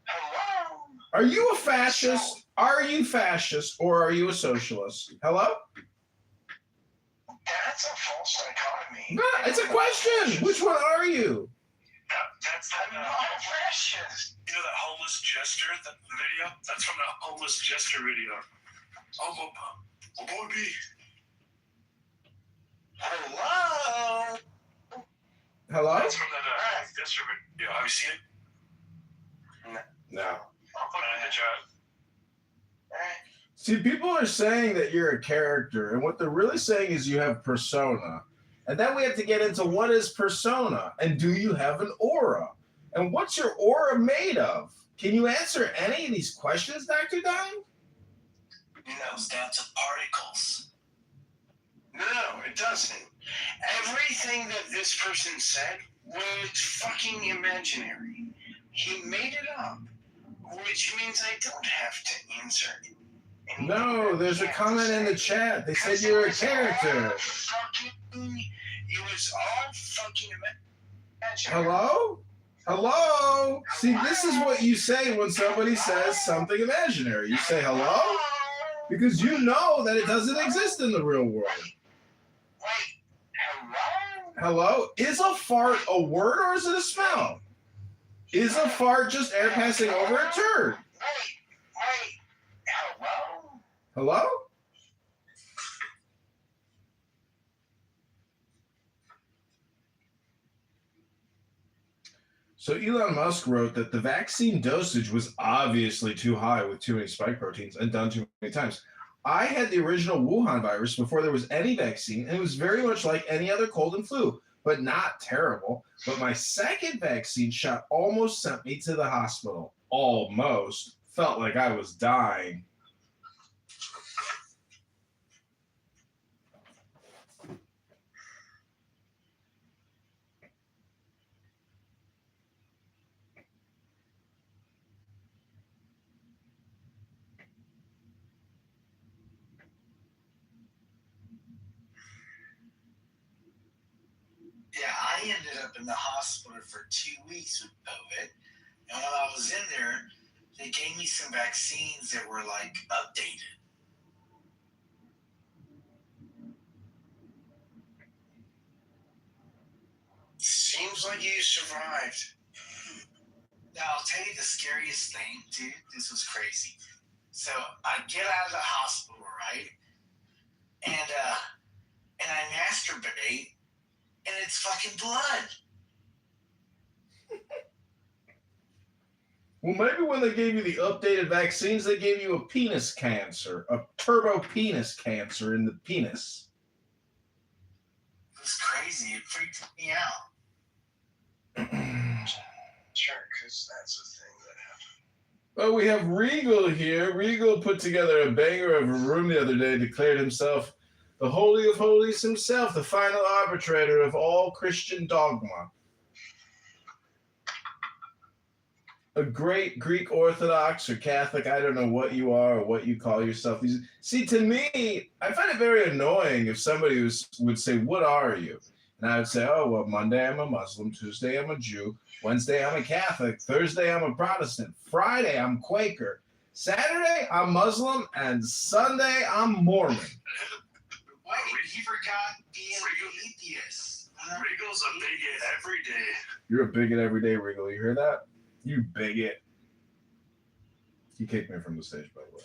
Hello? Are you a fascist? Are you fascist or are you a socialist? Hello? That's a false dichotomy. No, it's a question. Which one are you? I'm not a fascist. You know that homeless jester, the video? That's from the homeless jester video. Oh, baby. Hello? Hello? That's from that jester video. Have you seen it? No. I'll put it in the chat. See, people are saying that you're a character, and what they're really saying is you have persona. And then we have to get into what is persona, and do you have an aura? And what's your aura made of? Can you answer any of these questions, Dr. Dime? You know, it's down to particles. No, it doesn't. Everything that this person said was fucking imaginary. He made it up, which means I don't have to answer it. No, there's a comment in the chat. They said you're a character. It was all fucking imaginary. Hello? Hello? See, this is what you say when somebody says something imaginary. You say hello? Because you know that it doesn't exist in the real world. Hello? Is a fart a word or is it a smell? Is a fart just air passing over a turd? Hello? So Elon Musk wrote that the vaccine dosage was obviously too high with too many spike proteins and done too many times. I had the original Wuhan virus before there was any vaccine, and it was very much like any other cold and flu, but not terrible. But my second vaccine shot almost sent me to the hospital. Almost. Felt like I was dying. Yeah, I ended up in the hospital for 2 weeks with COVID. And while I was in there, they gave me some vaccines that were like updated. Seems like you survived. Now, I'll tell you the scariest thing, dude. This was crazy. So I get out of the hospital, right? And I masturbate, and it's fucking blood. Well, maybe when they gave you the updated vaccines, they gave you a penis cancer, a turbo penis cancer in the penis. It was crazy. It freaked me out. Sure, because that's the thing that happened. Oh, we have Regal here. Regal put together a banger of a room the other day, declared himself The Holy of Holies himself, the final arbitrator of all Christian dogma. A great Greek Orthodox or Catholic, I don't know what you are or what you call yourself. See, to me, I find it very annoying if somebody would say, what are you? And I would say, oh, well, Monday I'm a Muslim, Tuesday I'm a Jew, Wednesday I'm a Catholic, Thursday I'm a Protestant, Friday I'm Quaker, Saturday I'm Muslim, and Sunday I'm Mormon. Wait, he forgot being an atheist. Regal's a bigot every day. You're a bigot every day, Regal. You hear that? You bigot. He kicked me from the stage, by the way.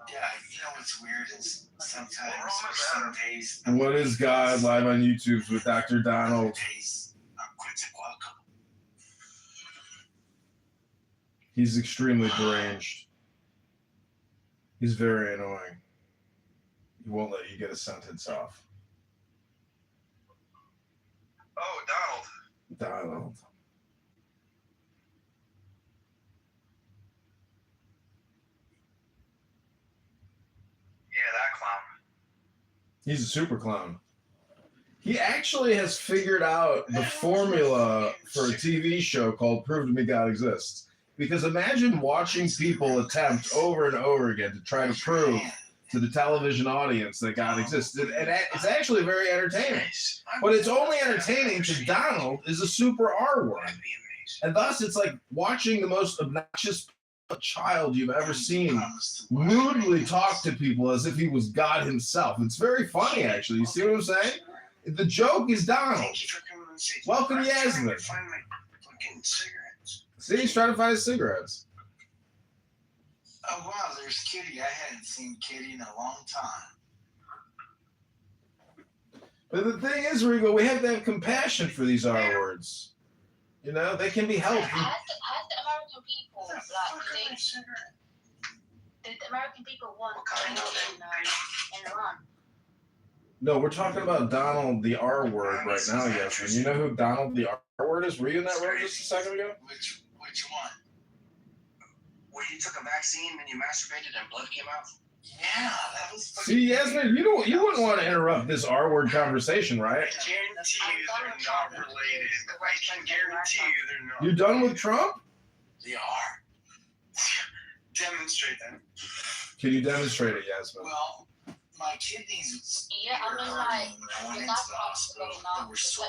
Yeah, you know what's weird is sometimes for some days. What is God live on YouTube with Dr. Donald? He's extremely deranged. He's very annoying. He won't let you get a sentence off. Oh, Donald. Donald. Yeah, that clown. He's a super clown. He actually has figured out the formula for a TV show called Prove to Me God Exists. Because imagine watching people attempt over and over again to try to prove to the television audience that God exists. And it's actually very entertaining. But it's only entertaining to Donald is a super R word. And thus it's like watching the most obnoxious child you've ever seen rudely talk to people as if he was God himself. It's very funny, actually. You see what I'm saying? The joke is Donald. Welcome, Yasmin. See, he's trying to find his cigarettes. Oh, wow, there's Kitty. I hadn't seen Kitty in a long time. But the thing is, Rigo, we have to have compassion for these R words. You know, they can be helped. Has the American people, like, did the American people want in Iran? No, we're talking about Donald the R word right now, Yasmin. You know who Donald the R word is? Were you in that room just a second ago? Which one? Where you took a vaccine and you masturbated and blood came out? Yeah, that was. See, Yasmin, you wouldn't want to interrupt this R word conversation, right? I guarantee you they're not related. I can guarantee you they're not. You done with Trump? They are. Demonstrate that. Can you demonstrate it, Yasmin? Well, my kidneys. Yeah, I mean, like, I went into the hospital. They were sore.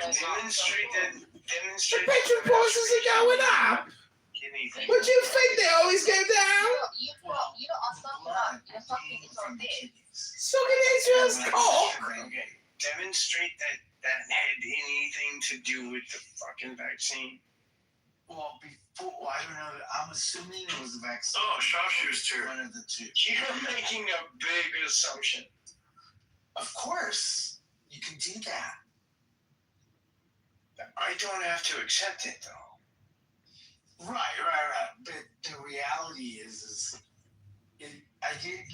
Demonstrate that. The picture prices are going up. What do you think? They always go down? You don't stop about you're talking it's all big. Sucking Israel's cock. Okay. Demonstrate that had anything to do with the fucking vaccine. Well, I don't know. I'm assuming it was a vaccine. Oh, shoes too. One of the two. You're making a big assumption. Of course, you can do that. I don't have to accept it though. Right. But the reality is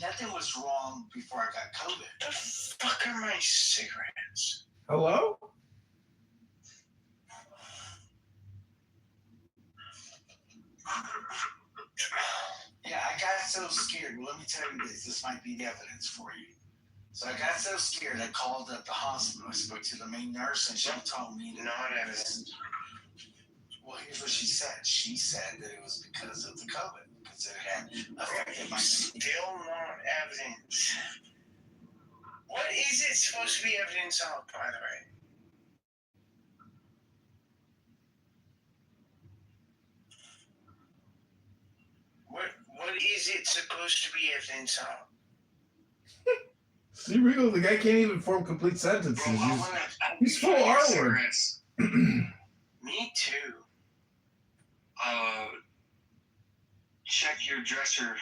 nothing was wrong before I got COVID. The fuck are my cigarettes? Hello? Yeah, I got so scared. Well, let me tell you this. This might be the evidence for you. So I got so scared, I called up the hospital. I spoke to the main nurse, and she told me that. Not evidence. Well, here's what she said. She said that it was because of the COVID, because it had affected my kidney. Still not evidence. What is it supposed to be evidence of, by the way? What is it supposed to be evidence of? See, Rigo, the guy can't even form complete sentences. He's full R word. Me too. Check your dresser.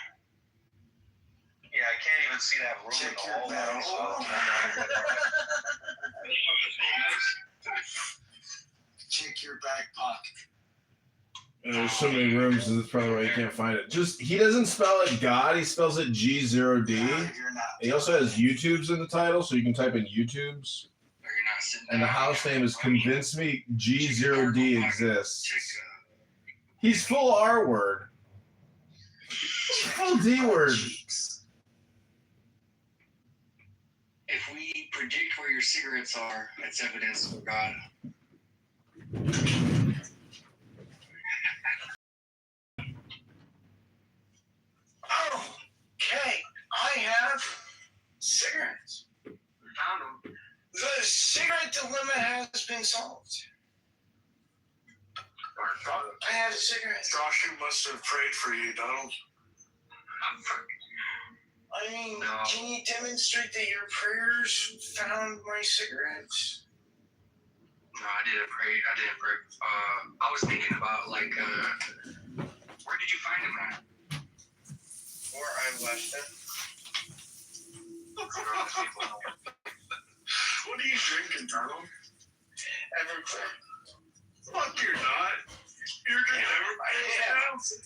Yeah, I can't even see that room Check at all. your bag. Check your back pocket. There's so many rooms, and that's probably why you can't find it. He doesn't spell it God, he spells it G0D. He also has YouTubes in the title, so you can type in YouTubes. Or you're not And the house name is Convince Me G0D Exists. He's full R word. He's full D word. If we predict where your cigarettes are, that's evidence for God. Oh, okay. I have cigarettes. Found them. The cigarette dilemma has been solved. I have cigarettes. Josh, you must have prayed for you, Donald. I mean, can you demonstrate that your prayers found my cigarettes? No, I didn't pray. I was thinking about, like, where did you find them at? Where I left them. What are you drinking, Donald? Everclear. Fuck, you're not. You're drinking Everclear.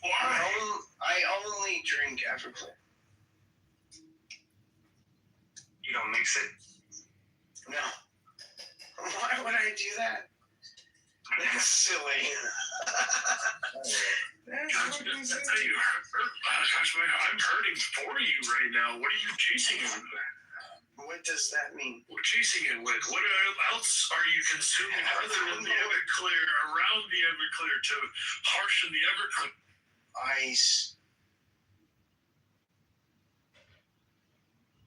Why? I only drink Everclear. You don't mix it? No. Why would I do that? That's silly. Gosh, I'm hurting for you right now. What are you chasing it with? What does that mean? What chasing it with? What else are you consuming other than the Everclear, around the Everclear, to harshen the Everclear? Ice.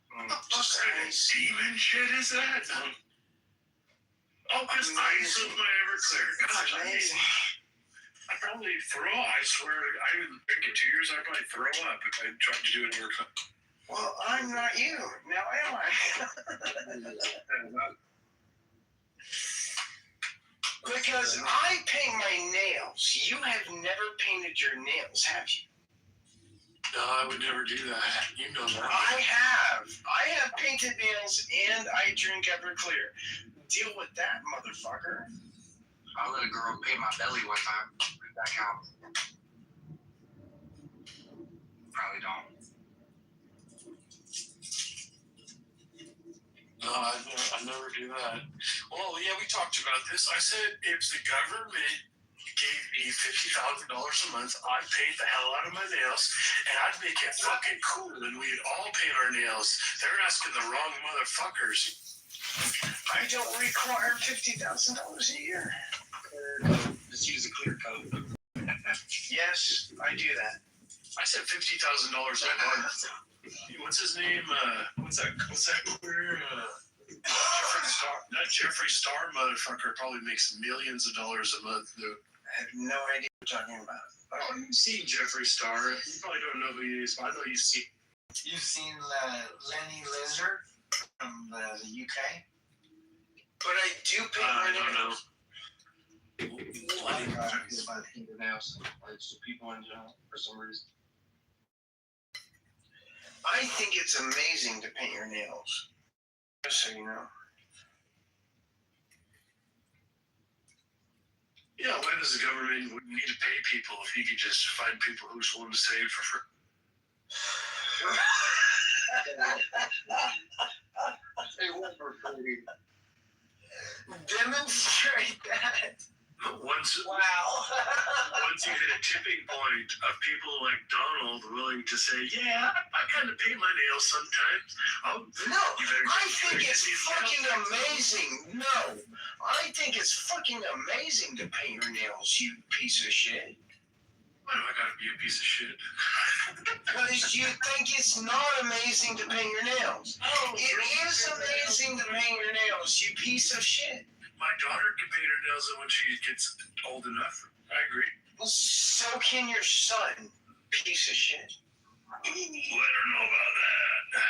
What kind of demon shit is that? Oh, just ice with my Everclear. Gosh, I probably throw. I swear, I haven't drank in 2 years. I'd probably throw up if I tried to do it more time. Well, I'm not you. Now am I? Because I paint my nails. You have never painted your nails, have you? No, I would never do that. You know that. I have. I have painted nails and I drink Everclear. Deal with that, motherfucker. I let a girl paint my belly one time. That counts. Probably don't. No, I never do that. Well, yeah, we talked about this. I said if the government gave me $50,000 a month, I'd paint the hell out of my nails, and I'd make it fucking cool, and we'd all paint our nails. They're asking the wrong motherfuckers. I don't require $50,000 a year. Just use a clear coat. Yes, I do that. I said $50,000 a month. What's his name? What's that clear? Jeffree Star. That Jeffree Star motherfucker probably makes millions of dollars a month, dude. I have no idea what you're talking about. Oh, you've seen Jeffree Star. You probably don't know who he is, but I know you've seen. You've seen Lenny Lizard from the UK? But I do paint my nails. I don't know. About fingernails. Like just people in general, for some reason. I think it's amazing to paint your nails. Just so you know. Yeah, why does the government need to pay people if you could just find people who's willing to say it for free? Demonstrate that. Once you hit a tipping point of people like Donald willing to say, yeah, I kind of paint my nails sometimes. No, I think it's fucking amazing. No, I think it's fucking amazing to paint your nails, you piece of shit. Why do I gotta be a piece of shit? Because you think it's not amazing to paint your nails. It is amazing to paint your nails, you piece of shit. My daughter can paint her nails when she gets old enough. I agree. Well, so can your son, piece of shit. Ooh, I don't know about that.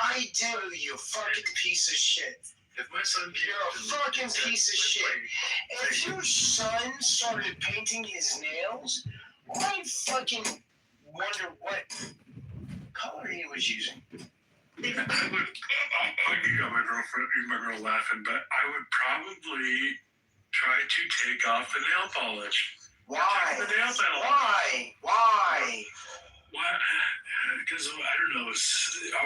I do, you fucking piece of shit. If my son You're a fucking piece of shit. If your son started painting his nails, I'd fucking wonder what color he was using. You got my girl laughing, but I would probably try to take off the nail polish. Why? The nail polish. Why? Why? Because I don't know.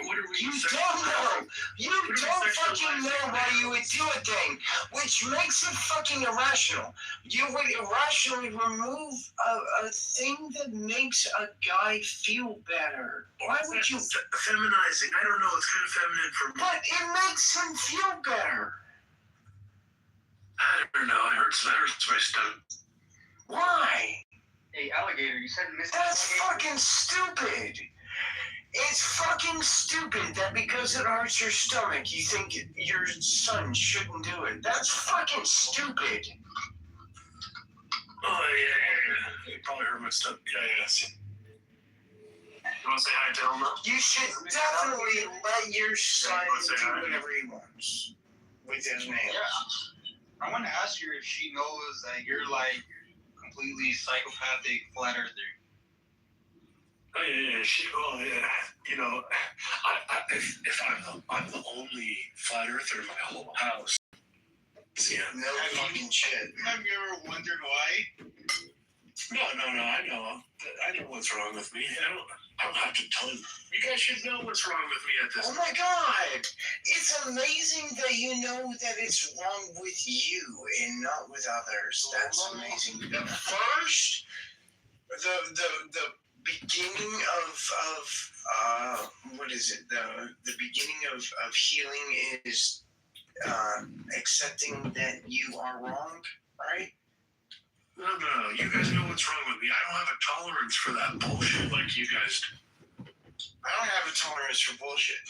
What are we? You don't know. You don't fucking know why you would do a thing, which makes it fucking irrational. You would irrationally remove a thing that makes a guy feel better. Why would you? Feminizing. I don't know. It's kind of feminine for me. But it makes him feel better. I don't know. It hurts my stomach. Why? Hey, alligator, you said Mr. That's fucking stupid. It's fucking stupid that because it hurts your stomach, you think your son shouldn't do it. That's fucking stupid. Oh, yeah. You probably hurt my stomach. Yeah. You want to say hi to Elma? You should definitely let your son do whatever he wants with his nails. Yeah. I want to ask her if she knows that you're like completely psychopathic flat earther. Oh yeah. You know, if I'm the only flat earther in my whole house. Yeah. No fucking shit. Have you ever wondered why? No. I know what's wrong with me. I don't have to tell you. You guys should know what's wrong with me at this Oh my god! It's amazing that you know that it's wrong with you and not with others. That's amazing. First, the beginning of what is it? The beginning of healing is accepting that you are wrong, right? No. You guys know what's wrong with me. I don't have a tolerance for that bullshit like you guys do. I don't have a tolerance for bullshit.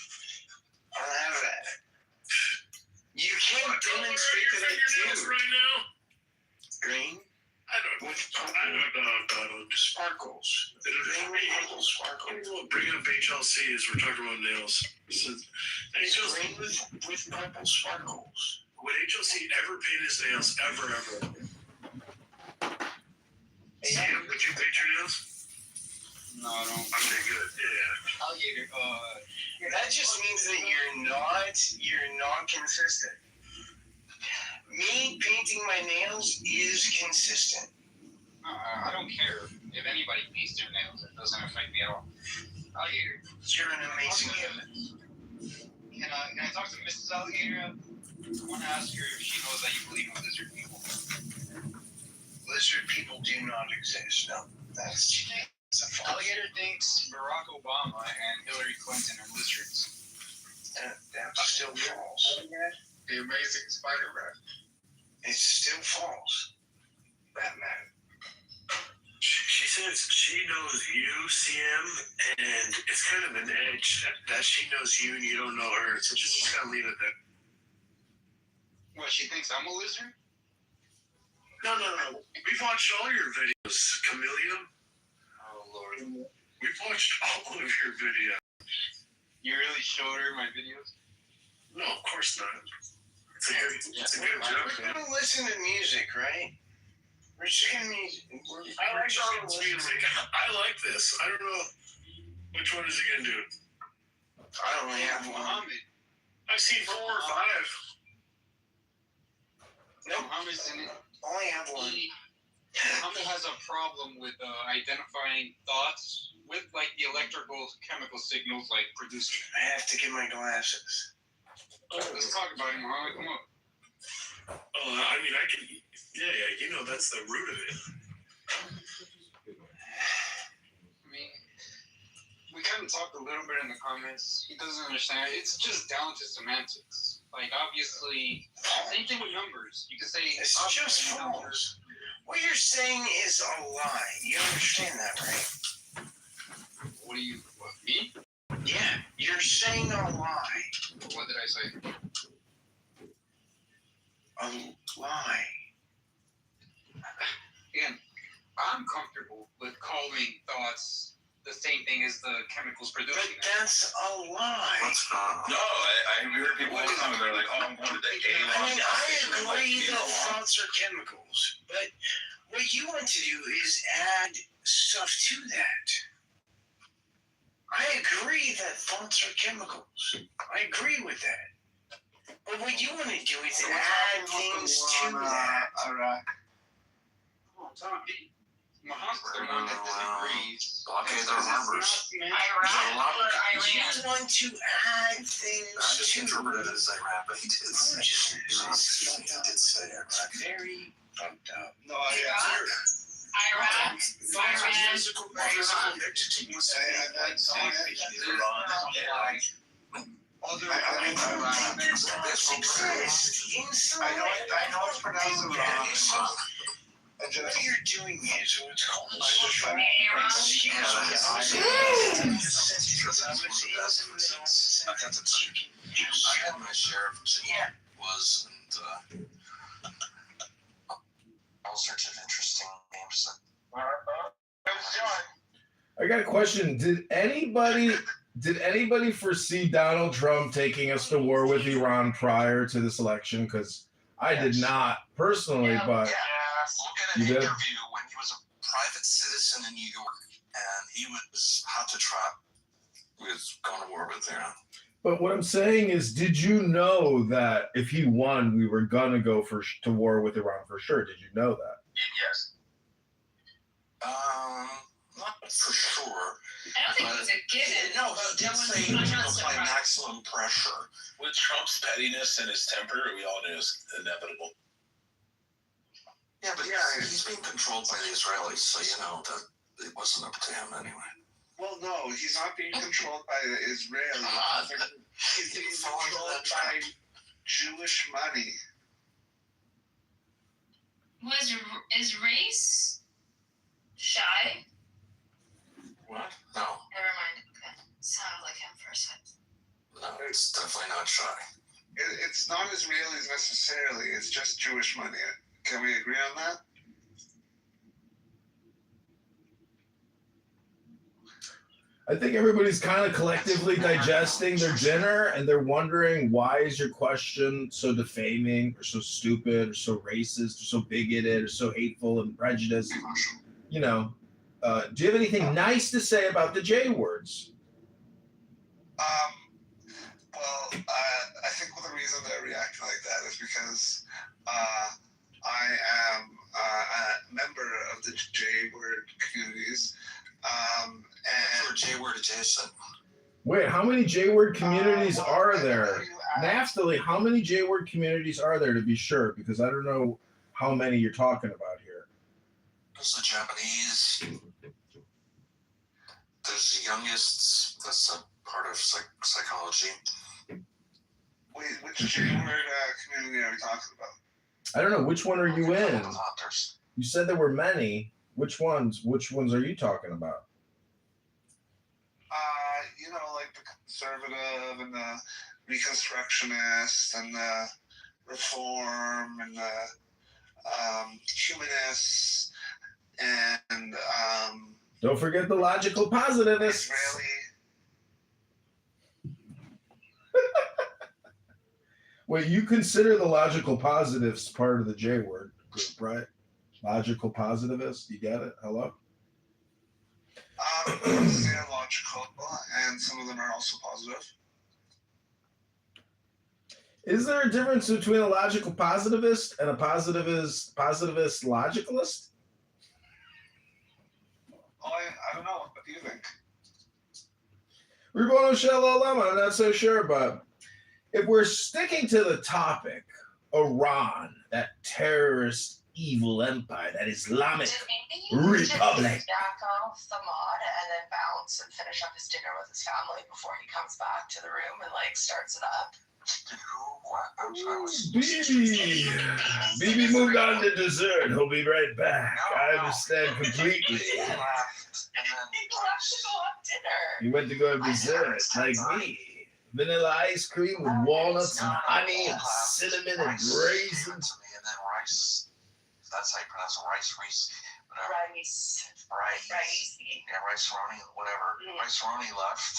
I don't have that. You can't demonstrate that I do. Right now? Green? I don't know. Sparkles. Green sparkles. Bring up HLC as we're talking about nails. So, It's green with purple sparkles. Would HLC ever paint his nails? Ever? Sam, would you paint your nails? No, I don't. Okay, good. Yeah. Alligator, that just means that you're not consistent. Me painting my nails is consistent. I don't care if anybody paints their nails. It doesn't affect me at all. Alligator, You're an amazing human. can I talk to Mrs. Alligator? I want to ask her if she knows that you believe in lizard people. Lizard people do not exist. No, that's a false. Alligator thinks Barack Obama and Hillary Clinton are lizards. That's still false. The Amazing Spider-Man. It's still false. Batman. She says she knows you, CM, and it's kind of an edge that she knows you and you don't know her. So just kind of leave it there. What, she thinks I'm a lizard? No. We've watched all your videos, Chameleon. Oh, Lord. We've watched all of your videos. You really showed her my videos? No, of course not. It's a good joke. We're gonna listen to music, right? We're just gonna music. I like all this music. I like this. I don't know. Which one is he gonna do? I only have one. Muhammad. I've seen 4 or 5. Nope. Muhammad's in it. Only have one. Muhammad has a problem with identifying thoughts with like the electrical chemical signals like producing. I have to get my glasses. Let's talk about it, Muhammad. Come on. Oh, I mean, I can. Yeah. You know, that's the root of it. I mean, we kind of talked a little bit in the comments. He doesn't understand. It's just down to semantics. Like, obviously, same thing with numbers. You can say It's just false. What you're saying is a lie. You understand that, right? What me? Yeah, you're saying a lie. What did I say? A lie. Again, I'm comfortable with calling thoughts the same thing as the chemicals producing But that's a lie. No, I heard people all the time. They're like, "Oh, I'm going to that game." I mean, I agree that thoughts are chemicals, but what you want to do is add stuff to that. I agree that thoughts are chemicals. I agree with that. But what you want to do is add things to that. Alright. Come on, Tommy. Muhammad's the one that disagrees. Blockade their harbors. Iraq or Iran? You want to add things I just to interpreted it as Iran, but he did say Iraq. very fucked up. No, I Iraq, Iran, Physical entity. You say know it's pronounced Iran. What you're doing is what's called I had my share of was and all sorts of interesting names. I got a question. Did anybody foresee Donald Trump taking us to war with Iran prior to this election? Because I did not personally, but look at an interview when he was a private citizen in New York, and he was hot to trot with going to war with Iran. But what I'm saying is, did you know that if he won, we were gonna go to war with Iran for sure? Did you know that? Yes. Not for sure. I don't think it was a given. No, he did say he was going to apply maximum pressure. With Trump's pettiness and his temper, we all knew it was inevitable. Yeah, but he's being controlled by the Israelis, so you know that it wasn't up to him anyway. Well, no, he's not being controlled by the Israelis. He's being controlled by Jewish money. Is race shy? What? No. Never mind. Okay. Sounded like him for a second. No, it's definitely not shy. It's not Israelis necessarily. It's just Jewish money. Can we agree on that? I think everybody's kind of collectively digesting their dinner, and they're wondering, why is your question so defaming or so stupid or so racist or so bigoted or so hateful and prejudiced? You know, do you have anything nice to say about the J words? Well, I think the reason they're reacting like that is because I am a member of the J-word communities. And for J-word adjacent. Wait, how many J-word communities are there? Naftali, how many J-word communities are there, to be sure? Because I don't know how many you're talking about here. There's the Japanese. There's the youngest. That's a part of psychology. Wait, which J-word community are we talking about? I don't know. Which one are you in? You said there were many. Which ones? Which ones are you talking about? You know, like the conservative and the reconstructionist and the reform and the humanists and don't forget the logical positivists. Israeli. Wait, you consider the logical positives part of the J word group, right? Logical positivist, you get it? Hello? They're logical, and some of them are also positive. Is there a difference between a logical positivist and a positivist logicalist? Oh, I don't know. What do you think? Ribono Shel Olam, I'm not so sure, but if we're sticking to the topic, Iran, that terrorist evil empire, that Islamic republic. Back off the mod and then bounce and finish up his dinner with his family before he comes back to the room and starts it up. Bibi moved on to dessert. He'll be right back. I understand completely. He left to go have dinner. He went to go have dessert, like me. Vanilla ice cream with walnuts and honey and cinnamon and raisins. And then rice. That's how you pronounce it. Rice. Yeah, rice-roni, whatever. Rice-roni left.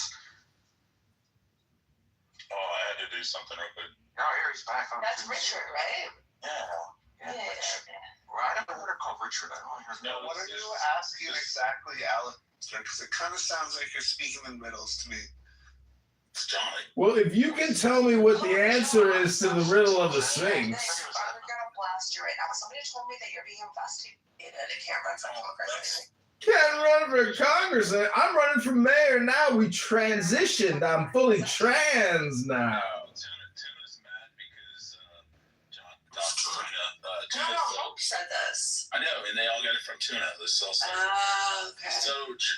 Oh, I had to do something real quick. No, here he's back on. That's Richard, right? Yeah. Well, I never heard it called Richard. I don't hear No, what are you asking exactly, Alex? Because it kind of sounds like you're speaking in riddles to me. Well, if you can tell me what the answer is to the riddle of the Sphinx. I'm gonna blast you right now. Somebody told me that you're being He can't run for Congress. Can't run for Congressman. I'm running for mayor now. We transitioned. I'm fully trans now. Tuna's mad because No, Hope said this. I know, and they all got it from Tuna. This also. Okay. So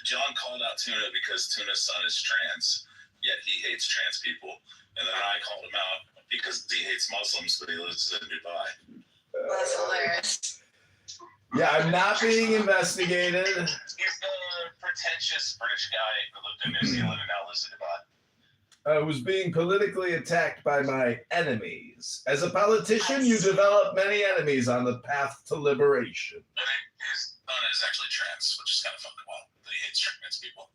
John called out Tuna because Tuna's son is trans, yet he hates trans people. And then I called him out because he hates Muslims, but he lives in Dubai. That's hilarious. Yeah, I'm not being investigated. He's the pretentious British guy who lived in New Zealand and now lives in Dubai. I was being politically attacked by my enemies. As a politician, you develop many enemies on the path to liberation. And his son is actually trans, which is kind of fucking wild. That he hates trans people.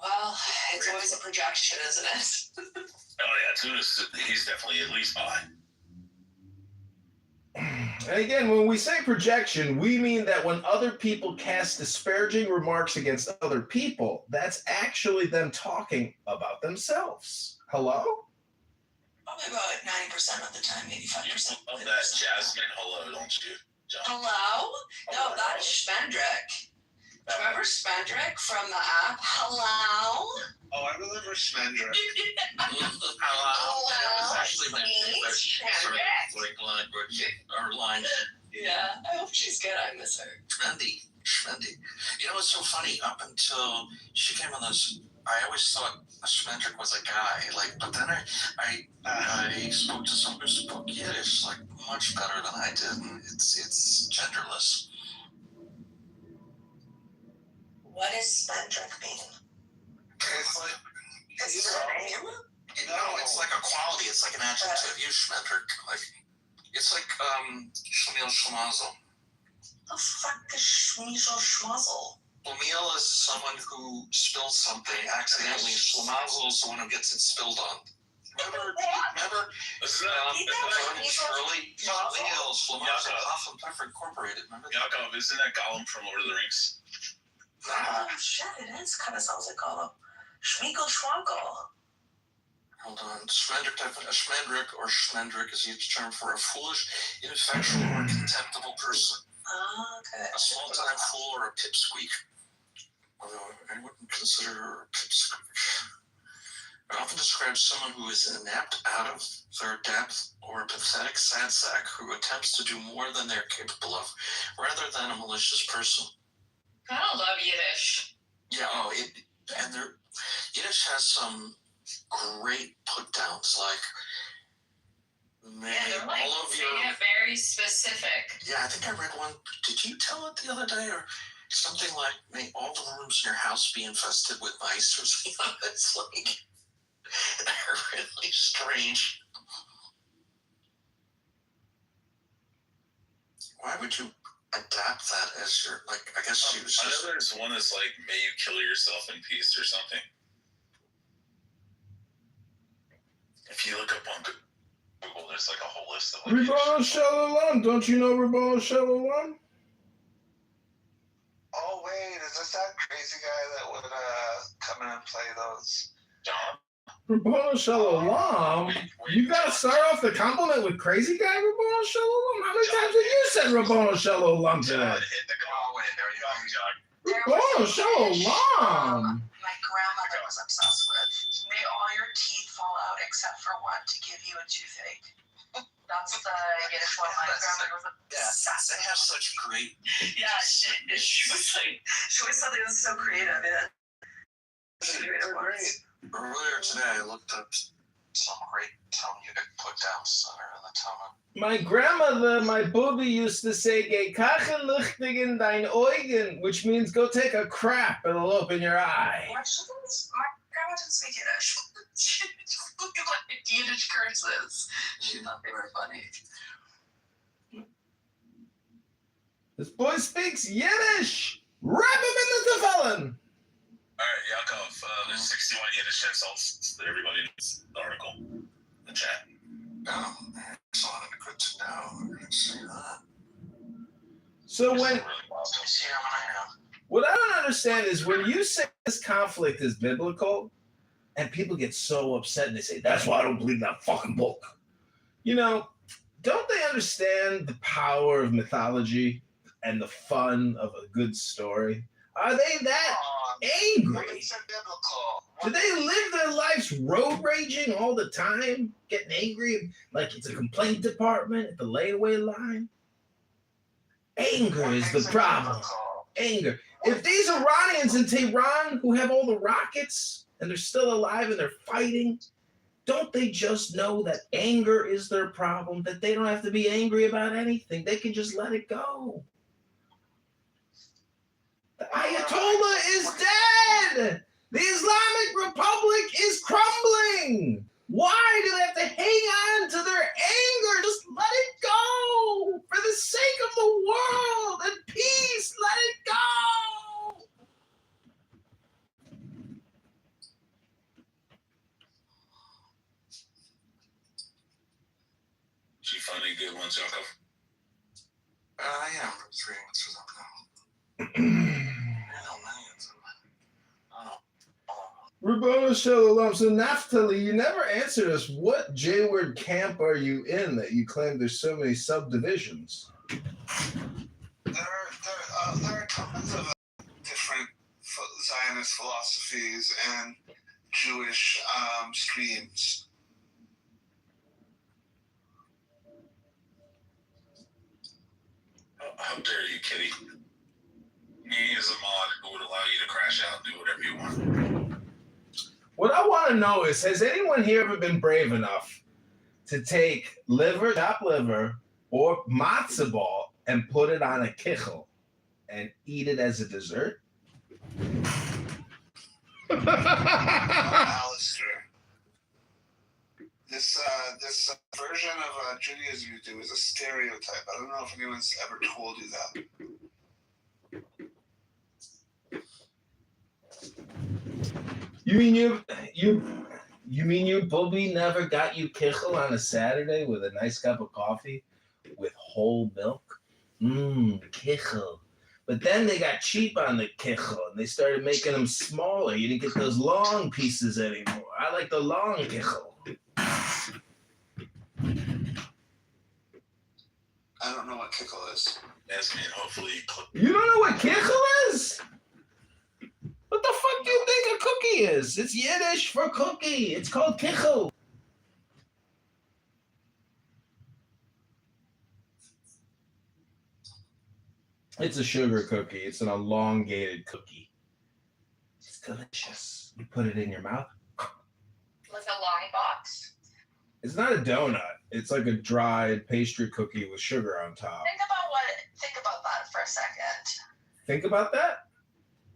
Well, it's always a projection, isn't it? Oh yeah, he's definitely at least bi. And again, when we say projection, we mean that when other people cast disparaging remarks against other people, that's actually them talking about themselves. Hello? Probably about 90% of the time, 85%. Love that Jasmine hello, don't you, John? Hello? No, that is Spendrick. Remember Spendrick from the app? Hello? Oh, I remember Smendrick. Hello? That was actually my favorite sort of Spendrick. line. Yeah, I hope she's good. I miss her. Schmendy. You know what's so funny? Up until she came on this, I always thought Schmendrick was a guy. But then I spoke to someone who spoke Yiddish much better than I did, and it's genderless. What does Spendrick mean? It's like Is it a name? No, it's like a quality. It's like an adjective. You Schmendrick. It's like Schlemiel Schlemazel. The fuck is Schmeasel Schmuzzle? Schlemiel is someone who spills something accidentally. Schlemazel is the one who gets it spilled on. Remember? Shirley Schlemiel Schlemazel, Huff and Puffer Incorporated. Remember? Yakov, isn't that Gollum from Lord of the Rings? Oh, shit, it is. Kind of sounds like Gollum. Schmeagle Schwankle. Hold on. Schmendrick or Schmendrick is used term for a foolish, ineffectual, or contemptible person. Okay. A small-time fool or a pipsqueak. Although I wouldn't consider her a pipsqueak. It often describes someone who is inept, out of their depth, or a pathetic sad sack who attempts to do more than they're capable of, rather than a malicious person. I don't love Yiddish. Yeah, Yiddish has some great put-downs, They're very specific. Yeah, I think I read one. Did you tell it the other day, or something like, may all the rooms in your house be infested with mice, or something? It's really strange. Why would you adapt that as your, I guess she was just... I know there's one that's may you kill yourself in peace or something. If you look up on Google, there's a whole list of Ribono Shalom. Don't you know Ribono Shalom? Oh, wait, is this that crazy guy that would come in and play those? John? Ribono Shalom? You gotta start off the compliment with crazy guy Ribono Shalom? How many times have you said Ribono Shalom today? There Ribono was a Shalom. dish, my grandmother was obsessed with. May all your teeth fall out except for one to give you a toothache. That's the Yiddish one. My grandmother was obsessed. They have such great... Yeah, she was she always thought it was so creative. Yeah. Earlier today, I looked up some great Talmudic put-downs that are in the Talmud. My grandmother, my booby, used to say, "Geh kachen lichtigen dein Augen," which means go take a crap, it'll open your eye. My grandma didn't speak Yiddish. She just looked at Yiddish curses. She thought they were funny. This boy speaks Yiddish. Wrap him in the tefillin. All right, Yakov, there's 61 Yiddish insults that everybody needs the article in the chat. Excellent. Good to know. I can see that. So when... Really What I don't understand is when you say this conflict is biblical, and people get so upset and they say, "That's why I don't believe that fucking book." Don't they understand the power of mythology? and the fun of a good story? Are they that angry? Do they live their lives road raging all the time, getting angry like it's a complaint department at the layaway line? Anger is the problem. Anger. If these Iranians in Tehran who have all the rockets and they're still alive and they're fighting, don't they just know that anger is their problem, that they don't have to be angry about anything? They can just let it go. The Ayatollah is dead! The Islamic Republic is crumbling! Why do they have to hang on to their anger? Just let it go! For the sake of the world and peace, let it go! She find any good ones, Yaakov? Yeah, I'm just reading what's for them now. Rabboni Shalom. So Naphtali, you never answered us. What J-word camp are you in that you claim there's so many subdivisions? There are tons of different Zionist philosophies and Jewish streams. How dare you, Kitty? He is a mod who would allow you to crash out and do whatever you want. What I want to know is, has anyone here ever been brave enough to take liver, chopped liver, or matzah ball and put it on a kichel and eat it as a dessert? Alistair, this version of Judaism you do is a stereotype. I don't know if anyone's ever told you that. You mean your booby never got you kichel on a Saturday with a nice cup of coffee with whole milk? Kichel. But then they got cheap on the kichel and they started making them smaller. You didn't get those long pieces anymore. I like the long kichel. I don't know what kichel is. Ask me and hopefully You don't know what kichel is? What the fuck do you think a cookie is? It's Yiddish for cookie. It's called kichel. It's a sugar cookie. It's an elongated cookie. It's delicious. You put it in your mouth. Like a long box. It's not a donut. It's like a dried pastry cookie with sugar on top. Think about that for a second. Think about that?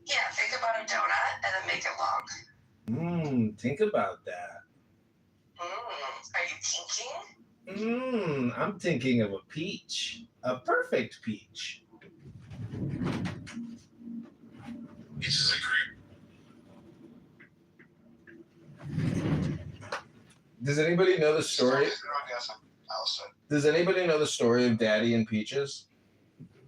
Yeah, think about a donut and then make it long. Think about that. Are you thinking? I'm thinking of a peach. A perfect peach. Peaches agree. Does anybody know the story? Does anybody know the story of Daddy and Peaches?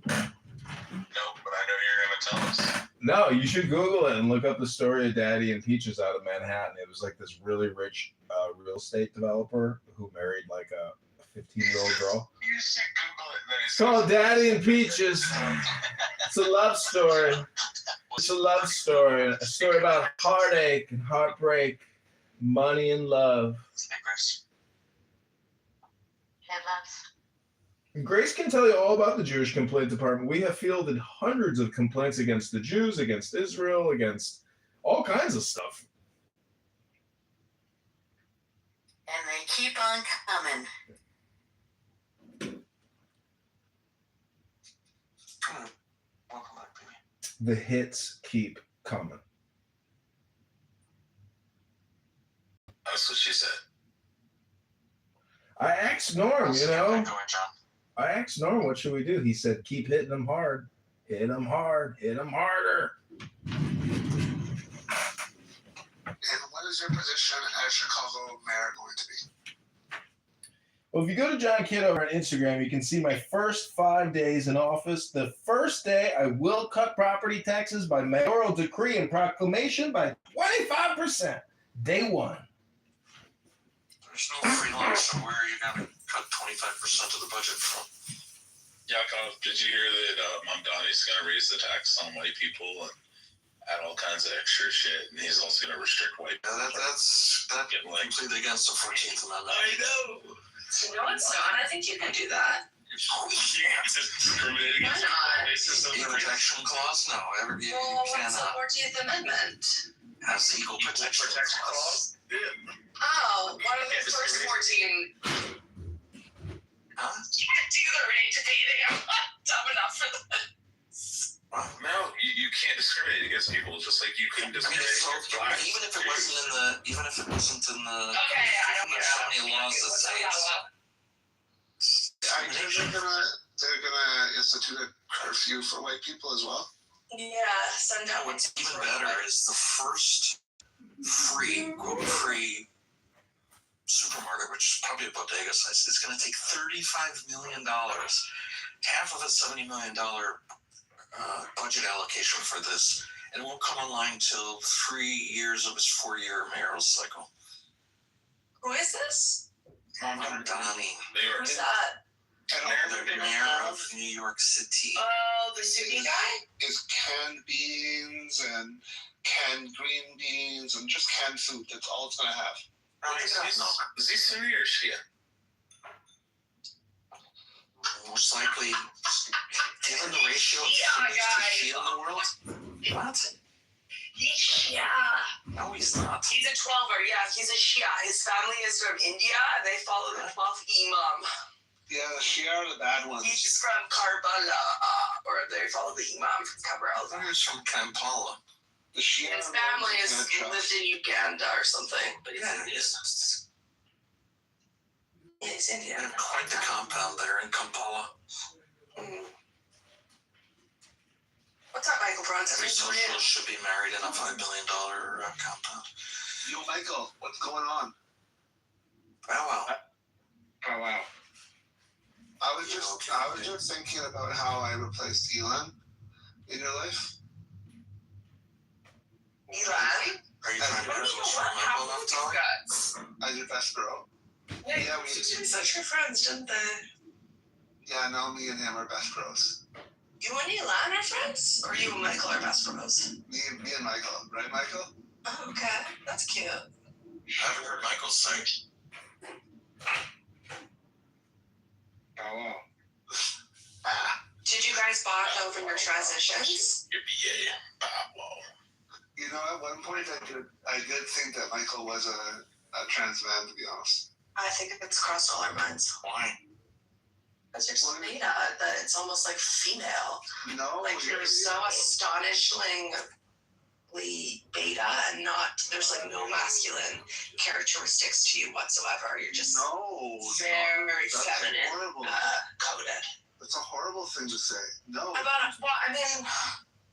No, but I know you're going to tell us. No, you should Google it and look up the story of Daddy and Peaches out of Manhattan. It was like this really rich real estate developer who married like a 15-year-old girl. You should Google it. It's called Daddy and Peaches. It's a love story. It's a love story. A story about heartache and heartbreak, money and love. Grace can tell you all about the Jewish complaint department. We have fielded hundreds of complaints against the Jews, against Israel, against all kinds of stuff. And they keep on coming. Welcome back, baby. The hits keep coming. That's what she said. I asked Norm, I asked Norm, what should we do? He said, keep hitting them hard. Hit them hard. Hit them harder. And what is your position as Chicago mayor going to be? Well, if you go to John Kitover on Instagram, you can see my first 5 days in office. The first day, I will cut property taxes by mayoral decree and proclamation by 25%. Day one. There's no free lunch, so where are you going to cut 25% of the budget from? Yakov, did you hear that Mamdani's going to raise the tax on white people and add all kinds of extra shit, and he's also going to restrict white people? That's completely against the 14th Amendment. I know. No, it's not. I think you can do that. Oh, yeah. Discriminating Why not? Equal protection clause? No, you Well, what's the cannot. 14th Amendment? Has the equal protection clause. Oh, what are the first 14? Huh? You can't do the rate dating. I'm not dumb enough for this. No, you can't discriminate against people, just like you couldn't discriminate against blacks. Even if it wasn't in the, Okay, I don't there's so many laws that say it's. I think they're gonna institute a curfew for white people as well. Yeah, Sunday. What's even better is the first free supermarket, which is probably a bodega size. It's going to take $35 million, half of a $70 million budget allocation for this, and it won't come online till 3 years of its 4-year mayoral cycle. Who is this? Mamdani. Who's that? The mayor of New York City. Oh, the Sunni guy? Is canned beans and canned green beans and just canned food. That's all it's gonna have. Is he Sunni or Shia? Most likely, given the ratio of Sunnis to Shia in the world. What? He's Shia. No, he's not. He's a 12er, yeah, he's a Shia. His family is from India, and they follow the 12th Imam. Yeah, the Shia are the bad ones. He's from Karbala, or they follow the Imam from Kabul. I think he's from Kampala. The Shia. His family has lived in Uganda or something, but he's Indian. Yeah, he's Indian. They have quite the compound there in Kampala. What's up, Michael Bronson? Every socialist should be married in a $5 billion compound. Yo, Michael, what's going on? Wow. Oh wow. I was just thinking about how I replaced Elon in your life. Elon? Are you trying to do this from Michael enough time? As your best bro. Yeah, we used to be such good friends, didn't they? Yeah, now me and him are best bros. You and Elon are friends? Or you and Michael are best bros? Me and Michael, right, Michael? Oh, okay. That's cute. I haven't heard Michael sing. Oh, wow. Did you guys bond over your transitions? You know, at one point I did think that Michael was a trans man, to be honest. I think it's crossed all our minds. Why? Because you're so beta that it's almost like female. No. Like you're so astonishingly beta and not, there's like no masculine characteristics to you whatsoever. You're just very feminine coded. That's a horrible thing to say. No.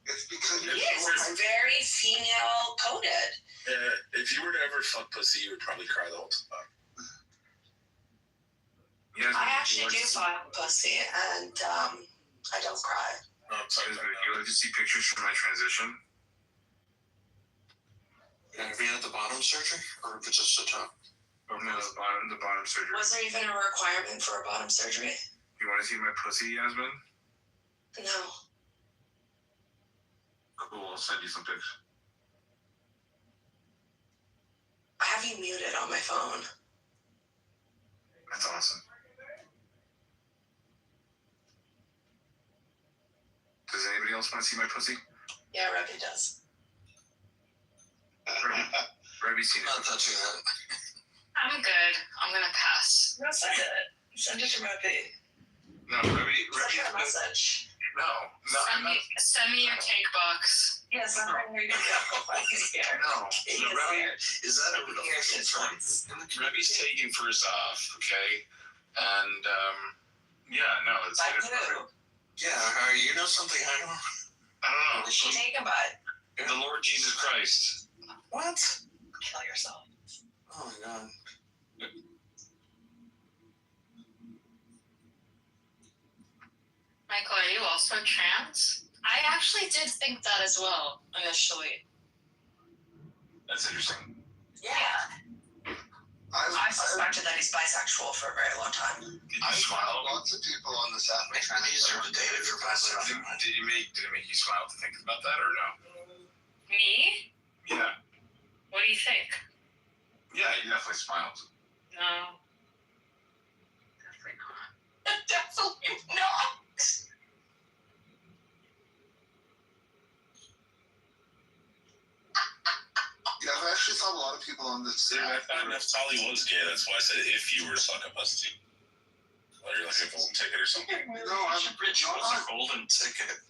It's because you're it's very female coded. If you were to ever fuck pussy, you would probably cry the whole time. I actually do fuck pussy, and I don't cry. No, I'm sorry. You like to see pictures from my transition? Have you had the bottom surgery, or if it's just the top? Oh no, the bottom surgery. Was there even a requirement for a bottom surgery? You want to see my pussy, Yasmin? No. Cool, I'll send you some pictures. I have you muted on my phone. That's awesome. Does anybody else want to see my pussy? Yeah, Rebby does. Rebby's seen it. Not touching that. I'm good. I'm gonna pass. No, send it. Send it to Rebby. No, Rebby. Send her a message. No. Send me your cake box. Yeah, send her where you're gonna go. He's scared. No. Rebby, is that a official term? Rebby's taking first off, okay? And, yeah, no, it's By perfect. who? Yeah, you know something I don't know? I don't know. Who is she taken by? The Lord Jesus Christ. What? Kill yourself. Oh my god. Michael, are you also trans? I actually did think that as well, initially. That's interesting. Yeah. I suspected that he's bisexual for a very long time. I smiled lots of people on this app. Makes me easier to date if you're bisexual. Did it make you smile to think about that or no? Me? Yeah. What do you think? Yeah, you definitely smiled. No. Definitely not. Definitely not. Yeah, I've actually thought a lot of people on this Dude, I thought Neftali was gay. That's why I said if you were suck a pussy. Or you're like a golden ticket or something. No, I'm What's a golden ticket?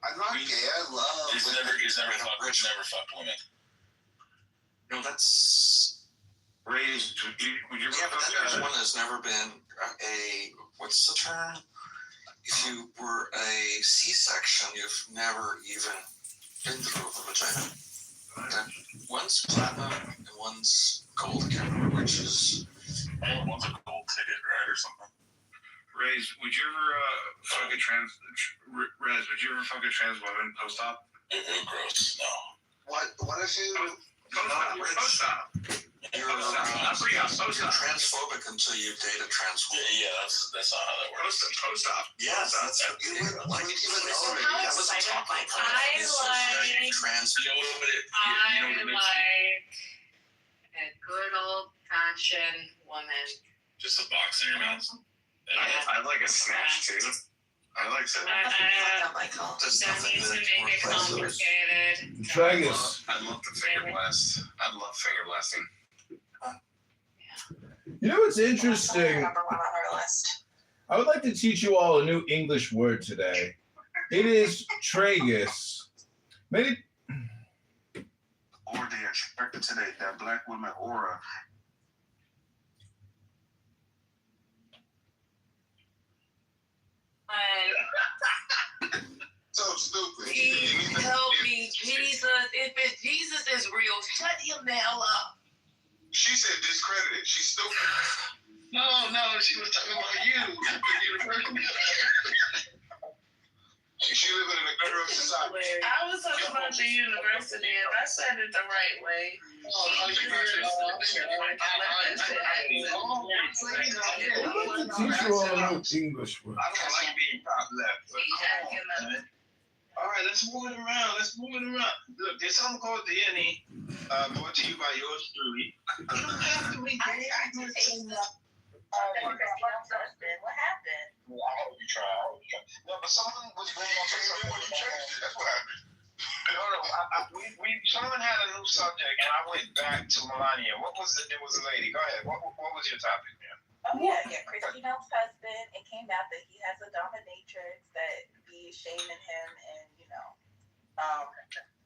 I'm not gay. I love. He's never fucked women. No, that's Raised, would you yeah, but then there's one that's never been what's the term? If you were a C-section, you've never even been through a vagina. One's platinum and one's gold. I can't remember which is. One's a gold ticket, right, or something. Raised, would you ever fuck a trans woman post-op? Gross, no. What if you Post-op. You're transphobic until you date a trans woman. Yeah, that's not how that works. Post-op. Yes, that's How excited my I like a good old-fashioned woman. Just a box in your mouth. I'd like a snatch too. I like that. Don't need to make it complicated. Tragus. I'd love to finger blast. I'd love finger blasting. You know what's interesting? Number one on our list. I would like to teach you all a new English word today. It is tragus. Many. Or they attracted to that black woman aura. So stupid. Please help me, Jesus. If Jesus is real, shut him the hell up. She said discredited. She's stupid. No, she was talking about you. She living in a girl society. I was talking about the university, and I said it the right way. I would like to teach you all a new English word. I don't like being top left. But come on. All right, let's move it around. Look, there's something called DNA, brought to you by yours truly. You don't have to be gay. What happened? I hope you try. No, but someone was going on something when you changed it. That's what happened. No, someone had a new subject, and I went back to Melania. What was it? It was a lady. Go ahead. What was your topic, man? Oh yeah, Christina's husband. It came out that he has a dominatrix that be shaming him and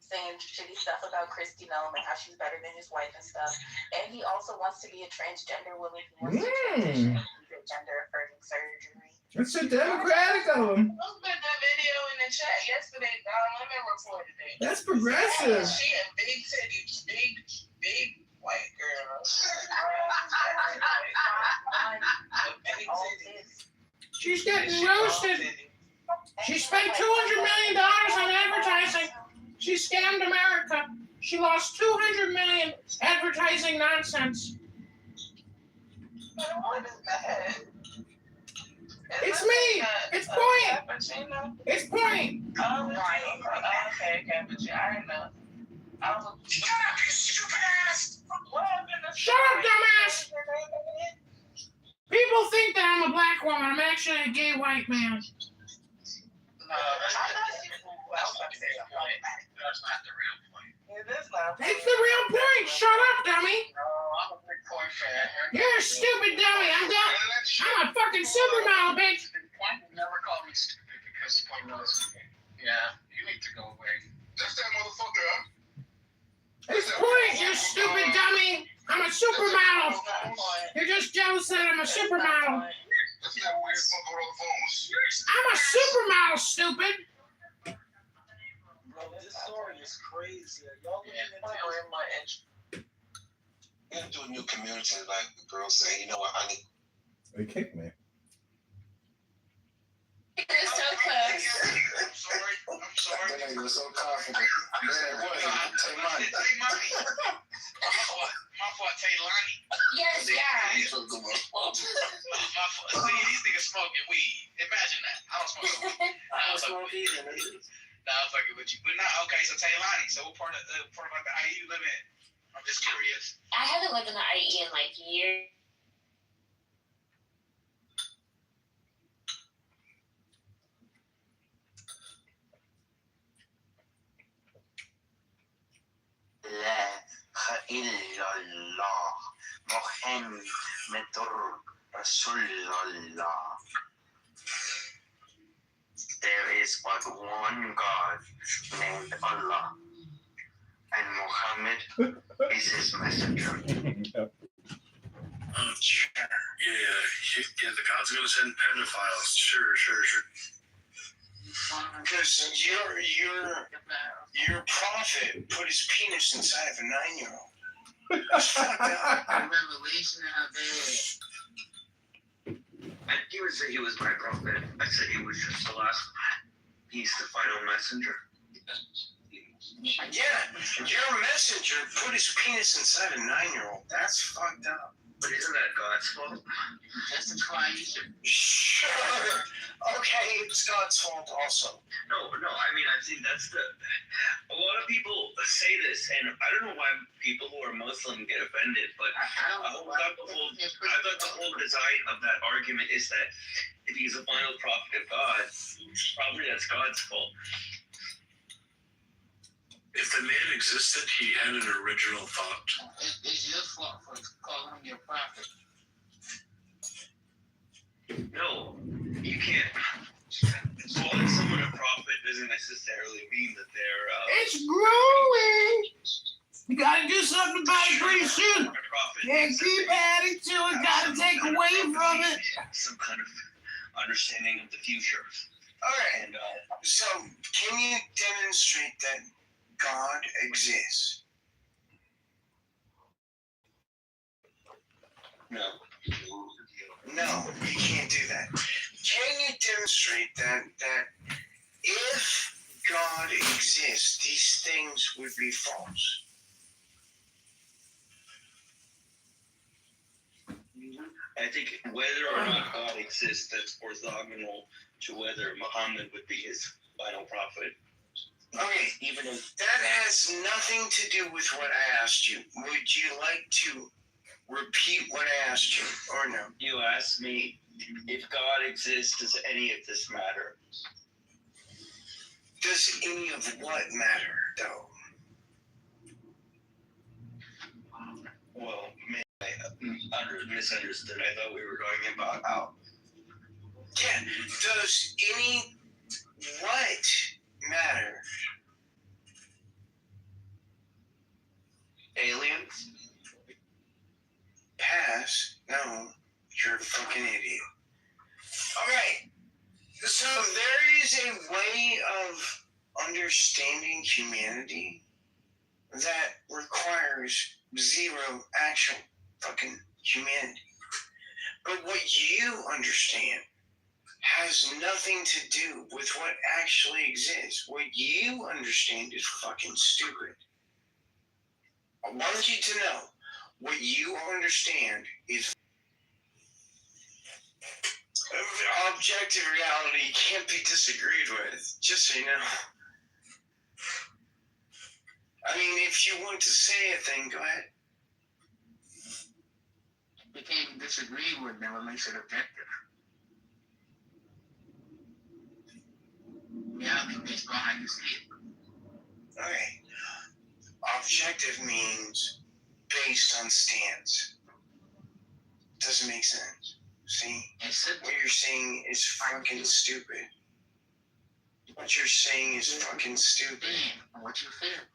saying shitty stuff about Christina and how she's better than his wife and stuff. And he also wants to be a transgender woman. He wants to transition to gender affirming surgery. It's so democratic of him. I put that video in the chat yesterday. Women reported it. That's progressive. She a big titty, big white girl. She's getting roasted. She spent $200 million on advertising. She scammed America. She lost $200 million advertising nonsense. What is that? It's me. It's Point. It's Point. Oh, right. Okay, but I didn't know. Shut up, you stupid ass! Shut up, dumbass! People think that I'm a black woman. I'm actually a gay white man. That's not the real point. It's the real point. Shut up, dummy. I'm a big Point fan. You're a stupid dummy. I'm a fucking supermodel, bitch. Point will never call me stupid because Point knows me. Yeah, you need to go away. That's that motherfucker. It's Point, you stupid dummy. I'm a supermodel. You're just jealous that I'm a supermodel. That's that weird fuck on the phones. I'm a supermodel, stupid. Bro, this story is crazy. Y'all looking my edge. You gotta do a new community, like the girls say, you know what, honey? They kicked me. You're so close. I'm sorry. You were so confident. Man, what? Take money. My fault, Taylani. Yes, yeah. My fault. See, these niggas smoking weed. Imagine that. I don't smoke weed. I don't smoke either. Nah, I'm fucking with you. But nah, okay, so Taylani, so what part of the IE you live in? I'm just curious. I haven't lived in the IE in like years. لا إلا الله محمد رسول الله. There is but one God named Allah, and Muhammad is his messenger. Oh, sure. Yeah, the God's gonna send pedophiles. Sure. Because your prophet put his penis inside of a 9-year-old. That's fucked up. Revelation of it. I didn't say he was my prophet. I said he was just the last. He's the final messenger. Yeah, your messenger put his penis inside a 9-year-old. That's fucked up. But isn't that God's fault? That's the Christ. Sure. Okay, it's God's fault also. No, I mean, I think that's a lot of people say this, and I don't know why people who are Muslim get offended, but I thought the whole design of that argument is that if he's a final prophet of God, probably that's God's fault. If the man existed, he had an original thought. It's your fault for calling him your prophet. No, you can't. Calling someone a prophet doesn't necessarily mean that they're. It's growing. You gotta do something about it pretty soon. Can't keep adding to it. Gotta take away from it. Some kind of understanding of the future. All right. So, can you demonstrate that God exists? No. No, you can't do that. Can you demonstrate that if God exists, these things would be false? I think whether or not God exists, that's orthogonal to whether Muhammad would be his final prophet. Okay, even if that has nothing to do with what I asked you. Would you like to repeat what I asked you, or no? You asked me if God exists, does any of this matter? Does any of what matter, though? Well, maybe I misunderstood. I thought we were going about how. Yeah, does any what matter? Aliens? Pass? No, you're a fucking idiot. Alright, so there is a way of understanding humanity that requires zero actual fucking humanity. But what you understand has nothing to do with what actually exists. What you understand is fucking stupid. I want you to know what you understand is objective reality can't be disagreed with, just so you know. I mean, if you want to say a thing, go ahead. You can't disagree with them, what makes it objective. Reality based on how you see it. Okay. Objective means based on stance. Doesn't make sense. See? What you're saying is fucking stupid. What you're saying is fucking stupid. What you feel.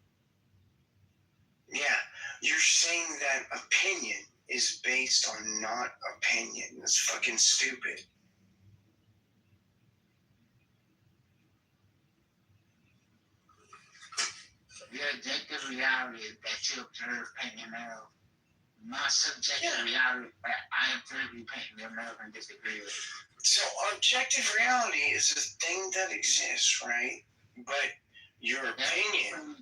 Yeah, you're saying that opinion is based on not opinion. That's fucking stupid. Your objective reality is that you observe painting your nails. My subjective reality is that I observe you painting your nails and disagree with it. So objective reality is a thing that exists, right? But your opinion.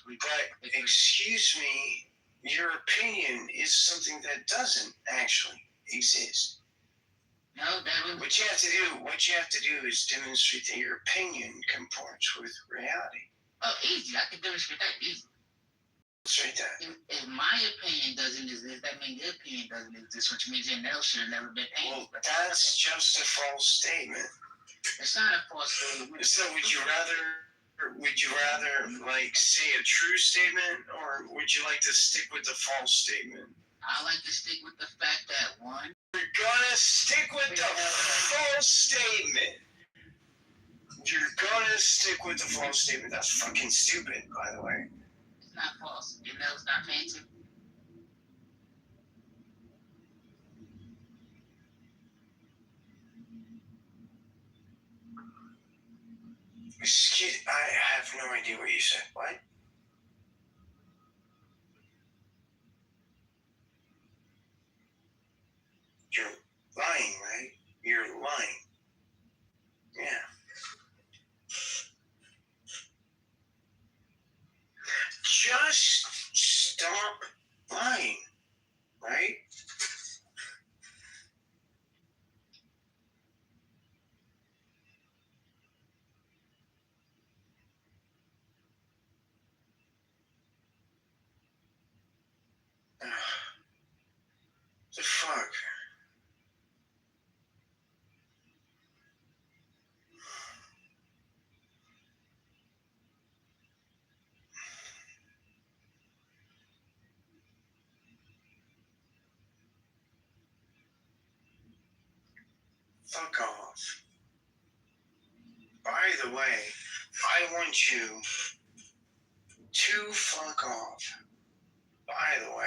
But excuse me, your opinion is something that doesn't actually exist. No, that would. What you have to do is demonstrate that your opinion comports with reality. Oh, easy. I can demonstrate that easy. Demonstrate that. If my opinion doesn't exist, that means your opinion doesn't exist, which means your nail should have never been painted. Well, that's just a false statement. It's not a false statement. So would you rather like say a true statement, or would you like to stick with the false statement? I like to stick with the fact that one. You're gonna stick with the false statement. You're gonna stick with the false statement. That's fucking stupid, by the way. It's not false. Your nail's not painted. Excuse, I have no idea what you said. What? You're lying, right? You're lying. Yeah. Just stop lying, right? The fuck? Fuck off. By the way, I want you to fuck off. By the way.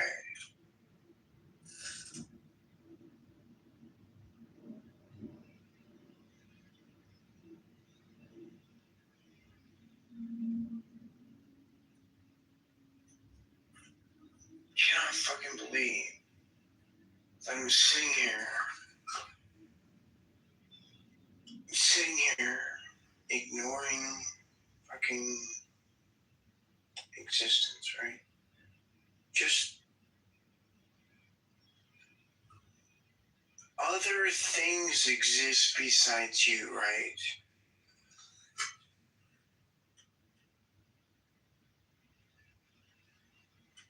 Cannot fucking believe that I'm sitting here ignoring fucking existence, right? Just other things exist besides you, right?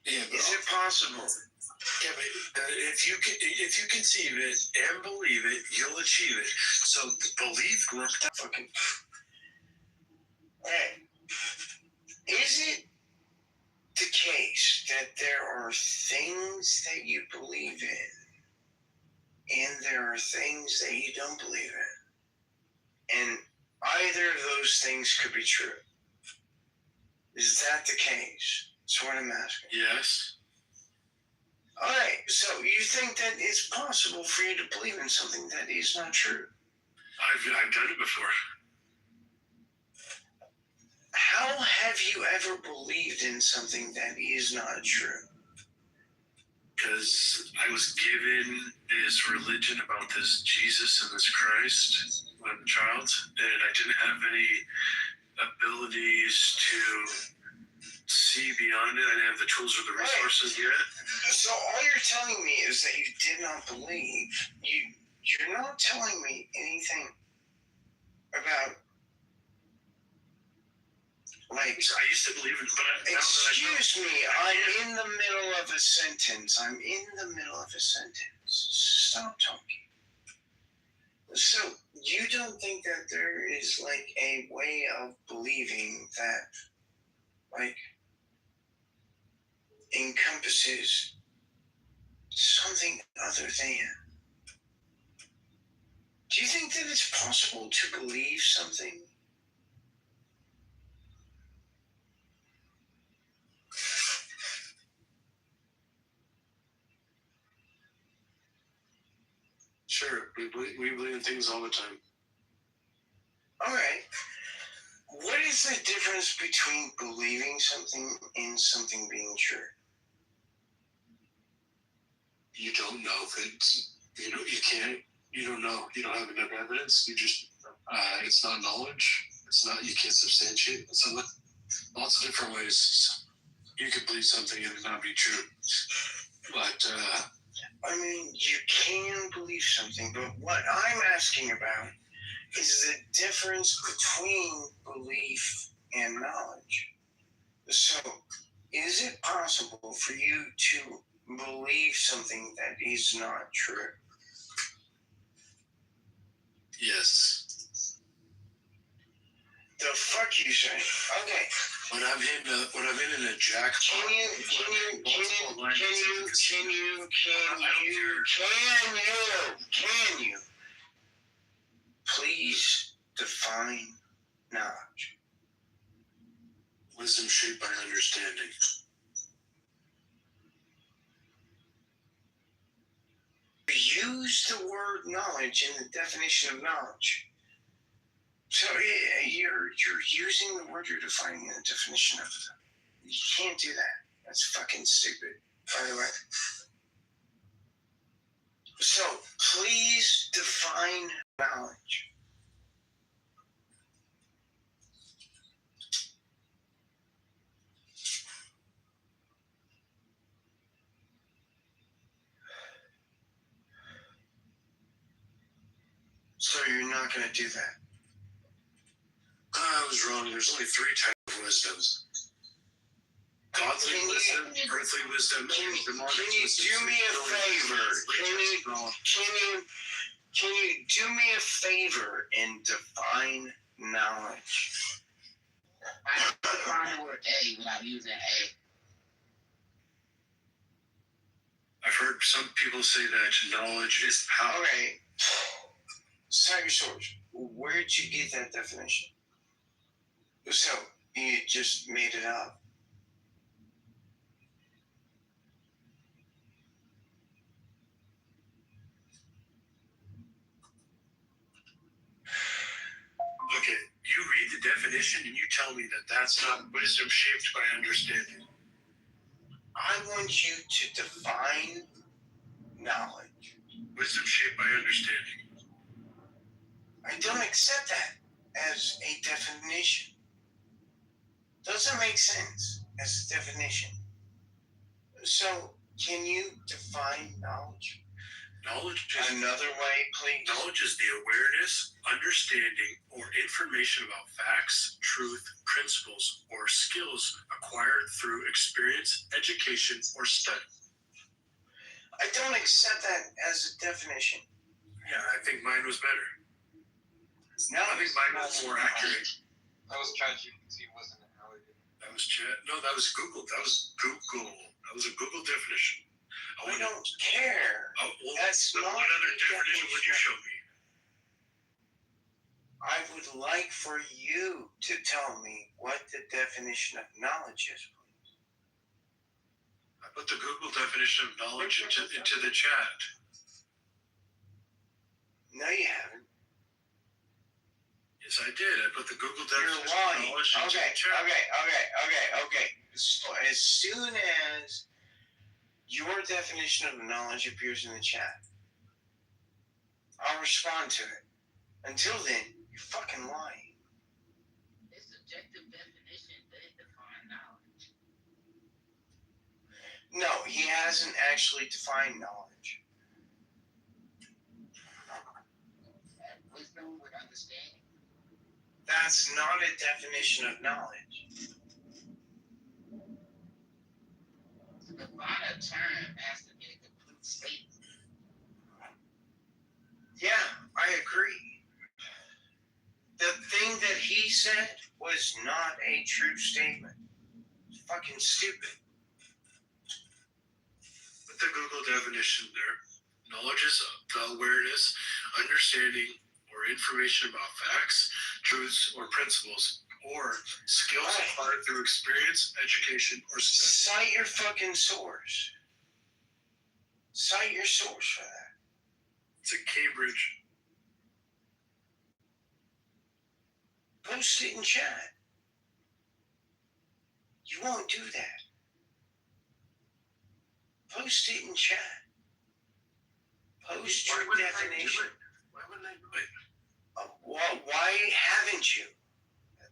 Yeah, Is it possible? Yeah, but if you conceive it and believe it, you'll achieve it. So believe fucking. Hey, is it the case that there are things that you believe in, and there are things that you don't believe in, and either of those things could be true? Is that the case? That's what I'm asking. Yes. All right, so you think that it's possible for you to believe in something that is not true? I've done it before. How have you ever believed in something that is not true? Because I was given this religion about this Jesus and this Christ when I'm a child, and I didn't have any abilities to see beyond it. I didn't have the tools or the resources yet. So all you're telling me is that you did not believe. You're not telling me anything about, like, I used to believe it, but excuse me, I'm in the middle of a sentence. Stop talking. So you don't think that there is like a way of believing that, like, encompasses something other than? Do you think that it's possible to believe something? Sure, we believe in things all the time. All right. What is the difference between believing something and something being true? You don't know if it's, you don't know. You don't have enough evidence. You just, it's not knowledge. It's not, you can't substantiate it. So lots of different ways. You could believe something and it not be true. But, I mean, you can believe something, but what I'm asking about is the difference between belief and knowledge. So, is it possible for you to believe something that is not true? Yes. The fuck you say? Okay. When I'm in a jackpot. Can you please define knowledge? Wisdom shaped by understanding. Use the word knowledge in the definition of knowledge. So you're using the word you're defining in the definition of it. You can't do that. That's fucking stupid, by the way. So please define knowledge. So you're not going to do that? I was wrong. There's only 3 types of wisdoms. Godly wisdom, earthly wisdom, can you do me a favor? Can you do me a favor and define knowledge? I don't define the word A without using A. I've heard some people say that knowledge is power. All right. Cite your source. Where'd you get that definition? So, you just made it up. Okay, you read the definition and you tell me that that's not wisdom shaped by understanding. I want you to define knowledge. Wisdom shaped by understanding. I don't accept that as a definition. Doesn't make sense as a definition. So, can you define knowledge? Knowledge is another way, please. Knowledge is the awareness, understanding, or information about facts, truth, principles, or skills acquired through experience, education, or study. I don't accept that as a definition. Yeah, I think mine was better. No, I think mine was more accurate. That was ChatGPT, wasn't it? That was Chat. No, that was Google. That was Google. That was a Google definition. I don't care. That's not. What other definition would you show me? I would like for you to tell me what the definition of knowledge is, please. I put the Google definition of knowledge into the chat. No, you haven't. Yes, I did. I put the Google definition of knowledge into the chat. Okay. So as soon as your definition of knowledge appears in the chat, I'll respond to it. Until then, you're fucking lying. It's subjective definition. They define knowledge. No, he hasn't actually defined knowledge. Wisdom with understanding. That's not a definition of knowledge. To define a term has to be a complete statement. Yeah, I agree. The thing that he said was not a true statement. It's fucking stupid. Put the Google definition there. Knowledge is the awareness, understanding, or information about facts, truths, or principles, or skills acquired through experience, education, or study. Cite your fucking source. Cite your source for that. It's at Cambridge. Post it in chat. You won't do that. Post it in chat. Post your definition. Why wouldn't I do it? Why haven't you?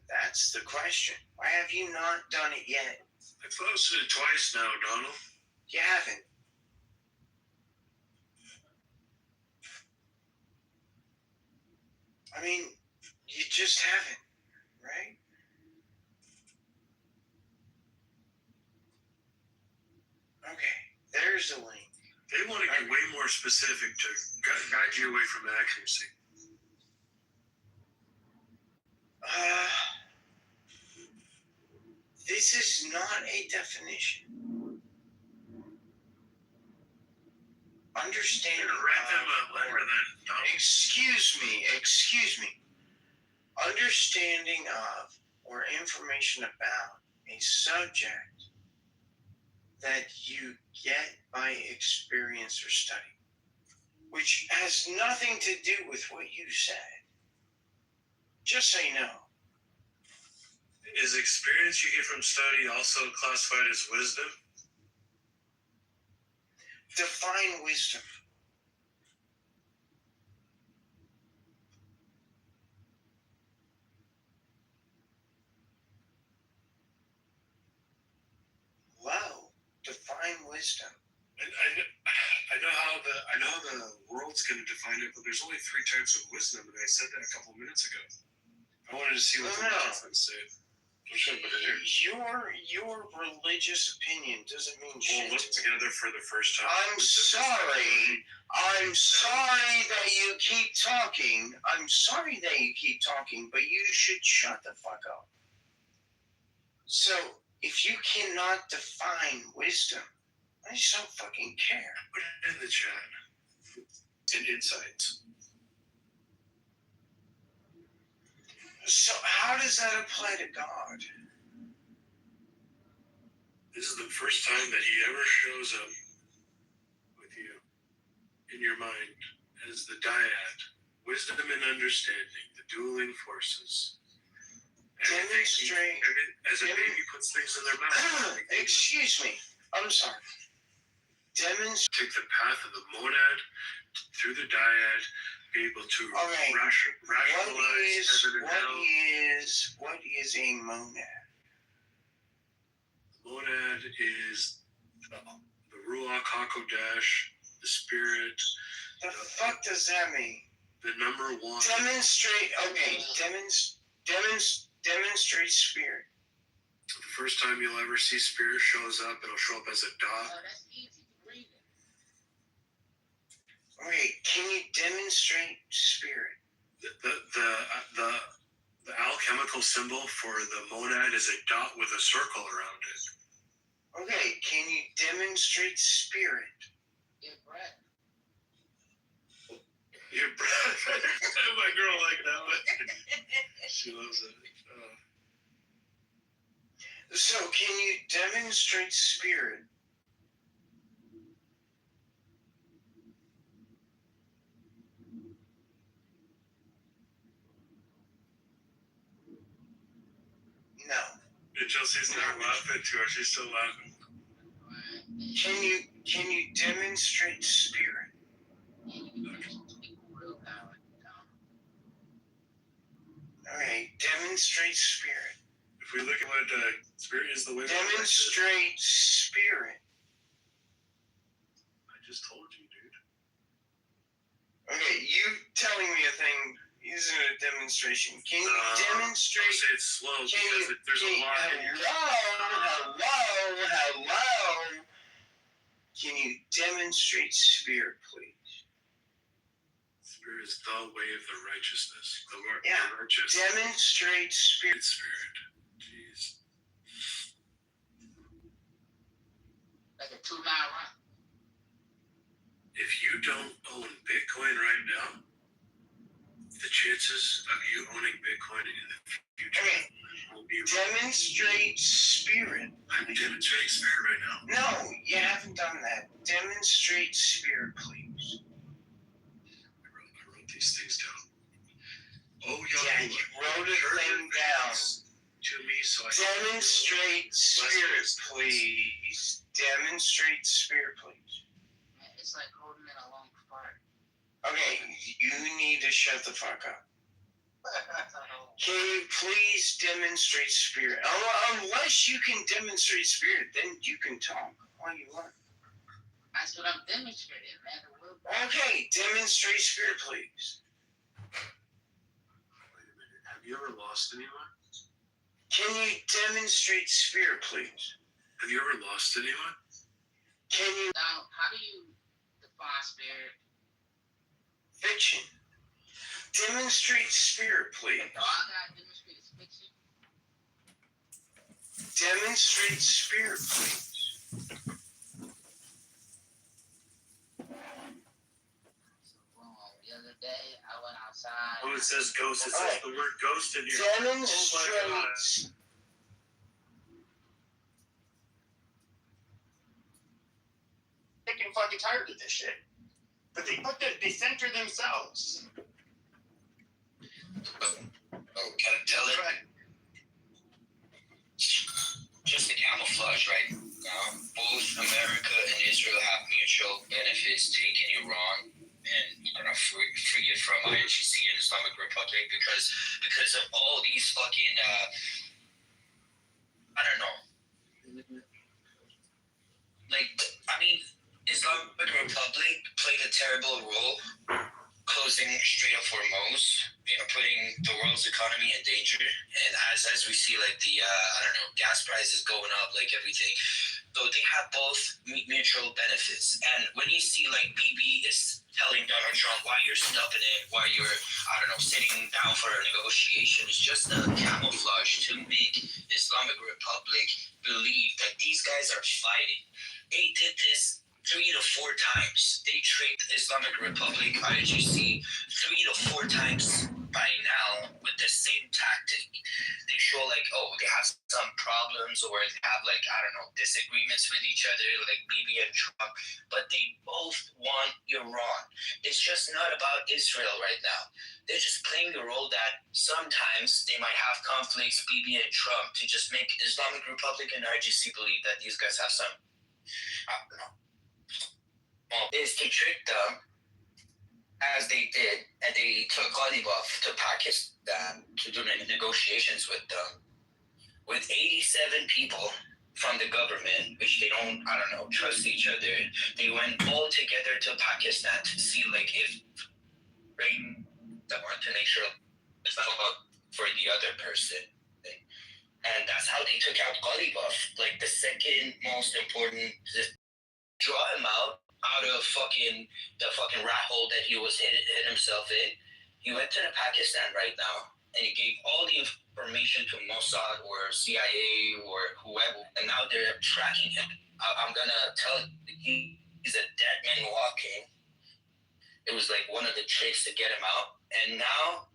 That's the question. Why have you not done it yet? I've posted it twice now, Donald. You haven't. I mean, you just haven't, right? Okay, there's the link. They want to get way more specific to guide you away from accuracy. This is not a definition. Understanding. You're gonna write them a letter then, Donald. Excuse me. Understanding of or information about a subject that you get by experience or study, which has nothing to do with what you said. Just say no. Is experience you get from study also classified as wisdom? Define wisdom. Wow. Define wisdom. I know how the world's going to define it, but there's only 3 types of wisdom, and I said that a couple minutes ago. I wanted to see what the Congressman said. Your religious opinion doesn't mean shit. We'll look together for the first time. I'm sorry that you keep talking. But you should shut the fuck up. So, if you cannot define wisdom, I just don't fucking care. Put it in the chat. In insights. So, how does that apply to God? This is the first time that he ever shows up with you in your mind as the dyad, wisdom and understanding, the dueling forces. Demonstrate. As a baby puts things in their mouth. Excuse me. I'm sorry. Take the path of the monad through the dyad, be able to rationalize heaven and hell. What is a monad? Monad is the Ruach HaKodesh, the spirit. The fuck does that mean? The number 1. Demonstrate. Okay. Demonstrate spirit. The first time you'll ever see spirit shows up, it'll show up as a dot. Okay, can you demonstrate spirit? The alchemical symbol for the monad is a dot with a circle around it. Okay, can you demonstrate spirit? Your breath. My girl like that one. She loves it. So, can you demonstrate spirit? No. And Chelsea's not laughing too hard. She's still laughing. Can you demonstrate spirit? Okay, demonstrate spirit. If we look at what spirit is, the way demonstrate spirit. I just told you, dude. Okay, you telling me a thing isn't a demonstration. Can you demonstrate? I'll say it's slow because there's a lot in here. Hello. Can you demonstrate spirit, please? Spirit is the way of the righteousness. The righteous. Demonstrate spirit. Spirit. Jeez. Like a 2-mile run. If you don't own Bitcoin right now, the chances of you owning Bitcoin in the future will be demonstrate spirit. I'm demonstrating spirit right now. No, you haven't done that. Demonstrate spirit, please. I wrote these things down. Oh, yeah, you wrote a thing down. To me, so I demonstrate spirit, please. Demonstrate spirit, please. It's like holding in a long fart. Okay, you need to shut the fuck up. Can you please demonstrate spirit? Unless you can demonstrate spirit, then you can talk all you want. That's what I'm demonstrating, man. Okay, demonstrate spirit, please. Wait a minute. Have you ever lost anyone? Can you demonstrate spirit, please? Have you ever lost anyone? Can you? Now, how do you define spirit? Fiction. Demonstrate spirit, please. All I gotta demonstrate is fiction. Demonstrate spirit, please. The other day, I went outside. Oh, it says ghost. It says the word ghost in here. Demonstrate. Oh my God. Sick and fucking tired of this shit. But they center themselves. Oh, can I tell it? Just the camouflage, right? Both America and Israel have mutual benefits taking Iran and free it from IRGC and Islamic Republic because of all these fucking I don't know. Like, I mean, Islamic Republic played a terrible role closing Strait of Hormuz, putting the world's economy in danger. And as we see, like, the, gas prices going up, like everything. Though they have both mutual benefits. And when you see, like, BB is telling Donald Trump why you're stuffing it, why you're, sitting down for a negotiation, it's just a camouflage to make Islamic Republic believe that these guys are fighting. They did this 3 to 4 times. They tricked Islamic Republic, IRGC, 3 to 4 times by now with the same tactic. They show like, they have some problems or they have like, disagreements with each other, like Bibi and Trump, but they both want Iran. It's just not about Israel right now. They're just playing the role that sometimes they might have conflicts, Bibi and Trump, to just make Islamic Republic and IRGC believe that these guys have some, is to trick them as they did, and they took Ghalibaf to Pakistan to do negotiations with them. With 87 people from the government, which they don't, trust each other, they went all together to Pakistan to see, like, if they want to make sure it's not for the other person. And that's how they took out Ghalibaf, like the second most important, draw him out of the fucking rat hole that he was hit himself in. He went to Pakistan right now, and he gave all the information to Mossad or CIA or whoever, and now they're tracking him. I'm gonna tell you, he's a dead man walking. It was like one of the tricks to get him out, and now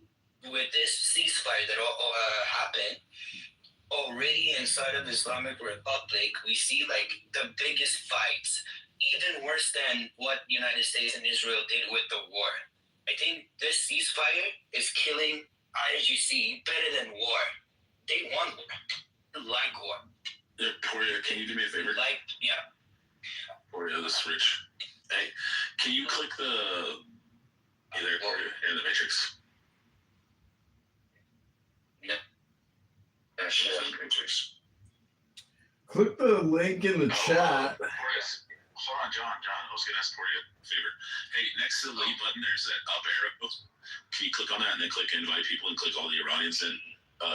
with this ceasefire that happened, already inside of Islamic Republic, we see like the biggest fights, even worse than what the United States and Israel did with the war. I think this ceasefire is killing IRGC better than war. They want war. They like war. Yeah, Poria, can you do me a favor? Poria, this is Rich. Hey, can you click the... Hey there, Poria, you're in the Matrix. Click the link in the chat. Hold on, John. I was going to ask Poria a favor. Hey, next to the lead button, there's that up arrow. Can you click on that and then click invite people and click all the Iranians in?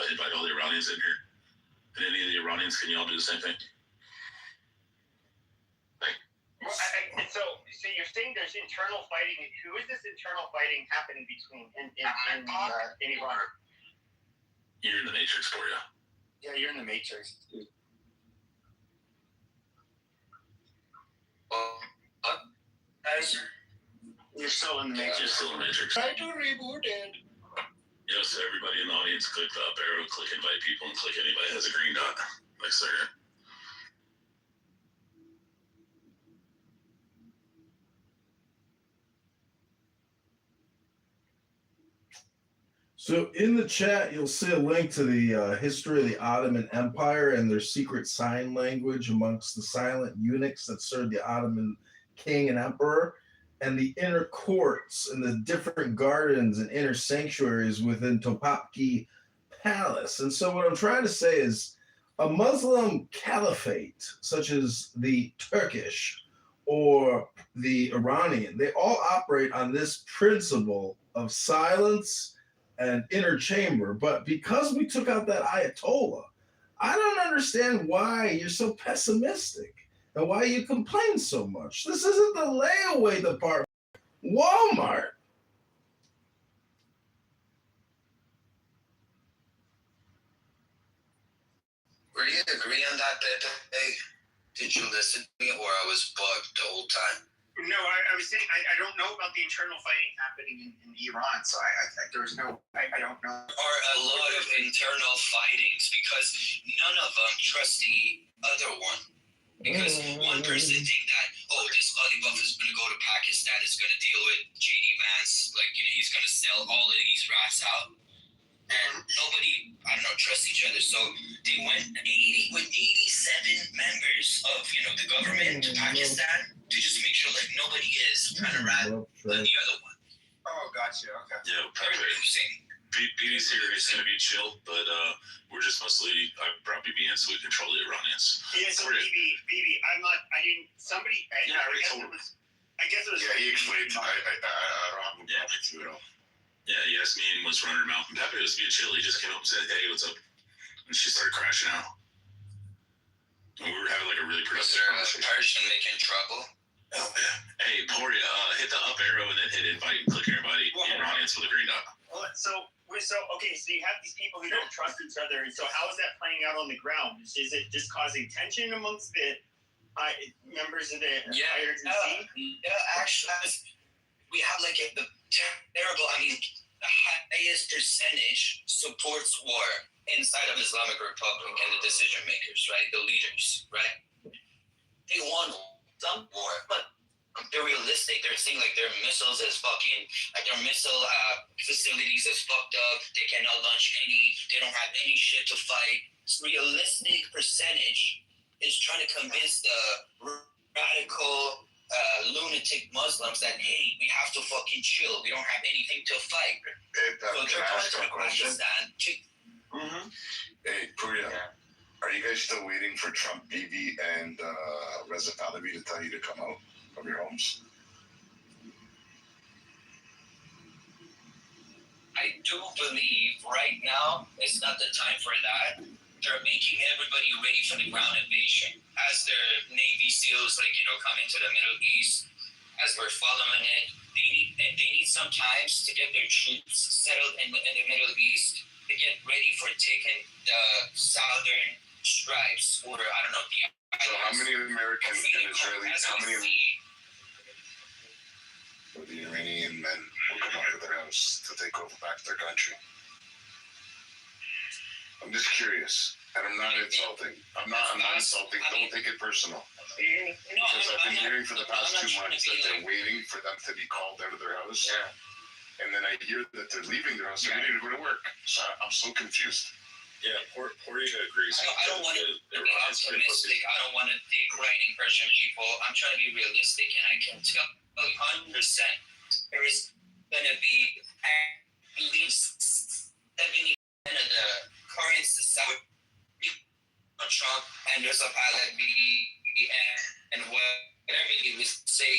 Invite all the Iranians in here. And any of the Iranians, can you all do the same thing? So you're saying there's internal fighting. Who is this internal fighting happening between in Iran? You're in the Matrix, Poria. Yeah, you're in the Matrix, dude. Guys, you're still in the Matrix. You're still in the Matrix. Try to reboot it. Yes, everybody in the audience, click the up arrow, click invite people, and click anybody that has a green dot. Next there. So in the chat, you'll see a link to the history of the Ottoman Empire and their secret sign language amongst the silent eunuchs that served the Ottoman king and emperor. and the inner courts and the different gardens and inner sanctuaries within Topkapi Palace. And so what I'm trying to say is a Muslim caliphate, such as the Turkish or the Iranian, they all operate on this principle of silence and inner chamber. But because we took out that Ayatollah, I don't understand why you're so pessimistic and why you complain so much. This isn't the layaway department, Walmart. Were you agree on that, Pepe? Did you listen to me, or I was bugged the whole time? No, I was saying I don't know about the internal fighting happening in Iran, so there's no I don't know. Are a lot of internal fightings because none of them trust the other one. Because one person think that, oh, this Ali Buff is going to go to Pakistan, is going to deal with JD Vance, like, you know, he's going to sell all of these rats out. And nobody, I don't know, trusts each other. So they went 87 members of, you know, the government to Pakistan to just make sure, like, nobody is trying to rat on the other one. Oh, gotcha. Okay. Yeah, BB's here is going to be chill, but we're just mostly probably being so we control the Iranians. Yeah, so BB, I guess it was. Yeah, he explained. I don't have a problem with it all. Yeah, Yasmin was running her mouth. And Pepe was being chill. He just came up and said, hey, what's up? And she started crashing out. And we were having like a really productive conversation. Persian making trouble? Oh, yeah. Hey, Poria, hit the up arrow and then hit invite and click everybody in Iranians with a green dot. So you have these people who don't trust each other, and so how is that playing out on the ground? Is it just causing tension amongst the members of the IRGC? Actually, we have like the terrible, the highest percentage supports war inside of Islamic Republic and the decision makers, right? The leaders, right? They want some war, but they're realistic. They're seeing like their missiles is fucking, like their missile facilities is fucked up. They cannot launch any, they don't have any shit to fight. It's realistic percentage is trying to convince the radical lunatic Muslims that, hey, we have to fucking chill. We don't have anything to fight. So they're coming to Pakistan. Hey, Puria, are you guys still waiting for Trump, Bibi, and Reza Pahlavi to tell you to come out of your homes? I do believe right now it's not the time for that. They're making everybody ready for the ground invasion. As their Navy SEALs, like, you know, come into the Middle East, as we're following it, they need some time to get their troops settled in the Middle East to get ready for taking the southern stripes, or I don't know, the So how many American and Israelis, how many of the Iranian men will come out of their house to take over back their country? I'm just curious, and I'm not insulting. I'm not insulting. Don't take it personal. Because I've been hearing for the past 2 months that they're waiting for them to be called out of their house. And then I hear that they're leaving their house. They're ready to go to work. So I'm so confused. Yeah, Poria agrees. I don't want to be optimistic. I don't want to take right impression people. I'm trying to be realistic, and I can tell 100% there is going to be at least 70% of the current society on Trump and there's a pilot and whatever they would say,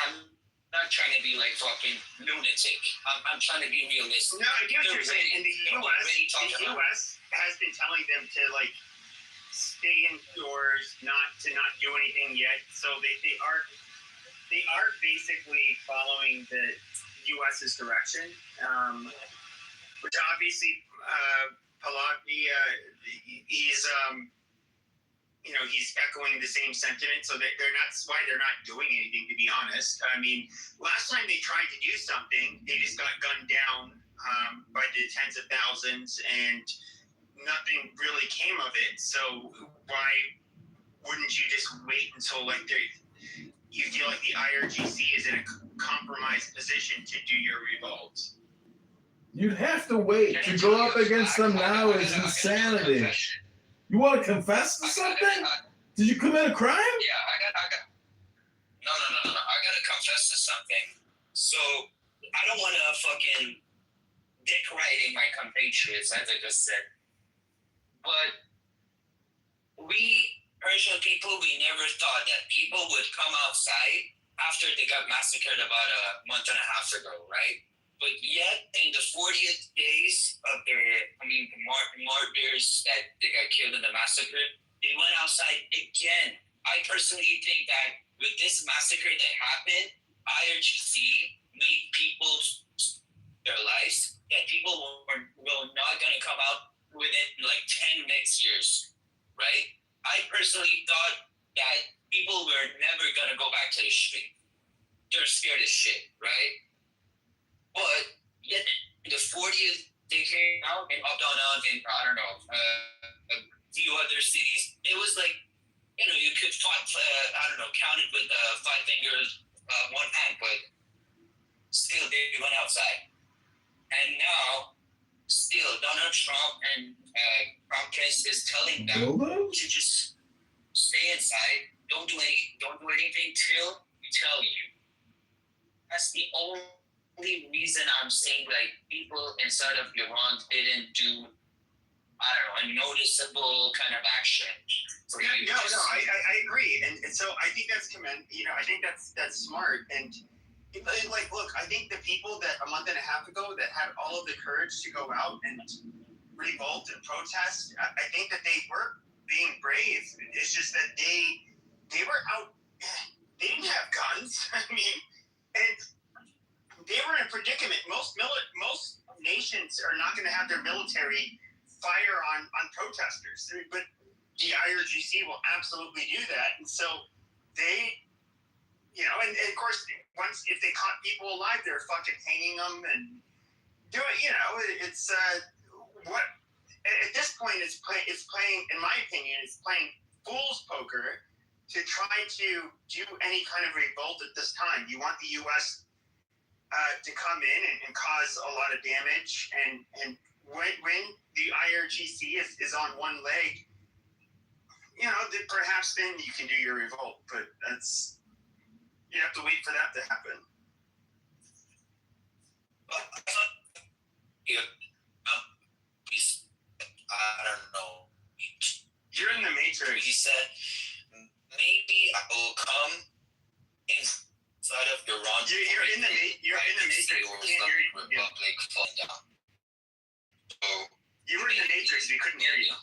I'm not trying to be like fucking lunatic. I'm trying to be realistic. No, I get what you're saying. In the U.S. has been telling them to like stay indoors, not do anything yet. So they are basically following the U.S.'s direction, which obviously Pahlavi he's echoing the same sentiment. So that's why they're not doing anything, to be honest. I mean, last time they tried to do something, they just got gunned down by the tens of thousands, and nothing really came of it. So why wouldn't you just wait until you feel like the IRGC is in a compromised position to do your revolt? You'd have to wait. To go up against them now is insanity. You want to confess to something? Did you commit a crime? Yeah, I got. No. I gotta confess to something. So, I don't want to fucking dick riding my compatriots, as I just said. But we, Persian people, we never thought that people would come outside after they got massacred about a month and a half ago, right? But yet, in the 40th days of the martyrs that they got killed in the massacre, they went outside again. I personally think that with this massacre that happened, IRGC made people their lives, that people will not going to come out within like 10 next years, right? I personally thought that people were never going to go back to the street. They're scared as shit, right? But yet, the 40th, they came out and Abdana and I don't know, a few other cities. It was like, you could count it with 5 fingers, one hand, but still they went outside. And now, still, Donald Trump and Trump is telling them to just stay inside, don't do anything till we tell you. That's the only reason I'm saying like people inside of Iran didn't do, I don't know, a noticeable kind of action. I agree, and so I think that's I think that's smart, and like, look, I think the people that a month and a half ago that had all of the courage to go out and revolt and protest, I think that they were being brave. It's just that they were out. They didn't have guns. I mean, and they were in a predicament. Most nations are not going to have their military fire on protesters, but the IRGC will absolutely do that. And so they, and of course, once if they caught people alive, they're fucking hanging them and do it. It's what at this point it's playing, in my opinion, it's playing fool's poker to try to do any kind of revolt at this time. You want the U.S. To come in and cause a lot of damage, and when the IRGC is on one leg, perhaps then you can do your revolt, but you have to wait for that to happen. I don't know. You're in the Matrix. He said, maybe I will come inside of Iran. You're in the Matrix. We can't hear you. Republic falling down. So, you were in the Matrix. We couldn't hear you.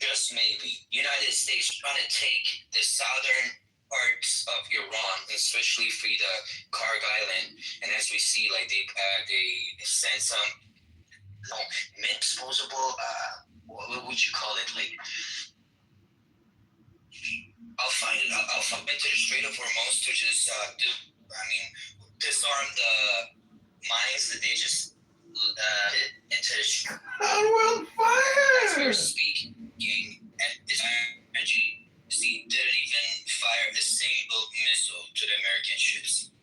Just maybe. United States trying to take the southern parts of Iran, especially for the Karg Island, and as we see, like they sent some disposable, what would you call it? Like, I'll find it. I'll find it to the Strait of Hormuz to just, disarm the mines that they just hit into the on fire! As we were speaking, and this energy didn't even fire a single missile to the American ships.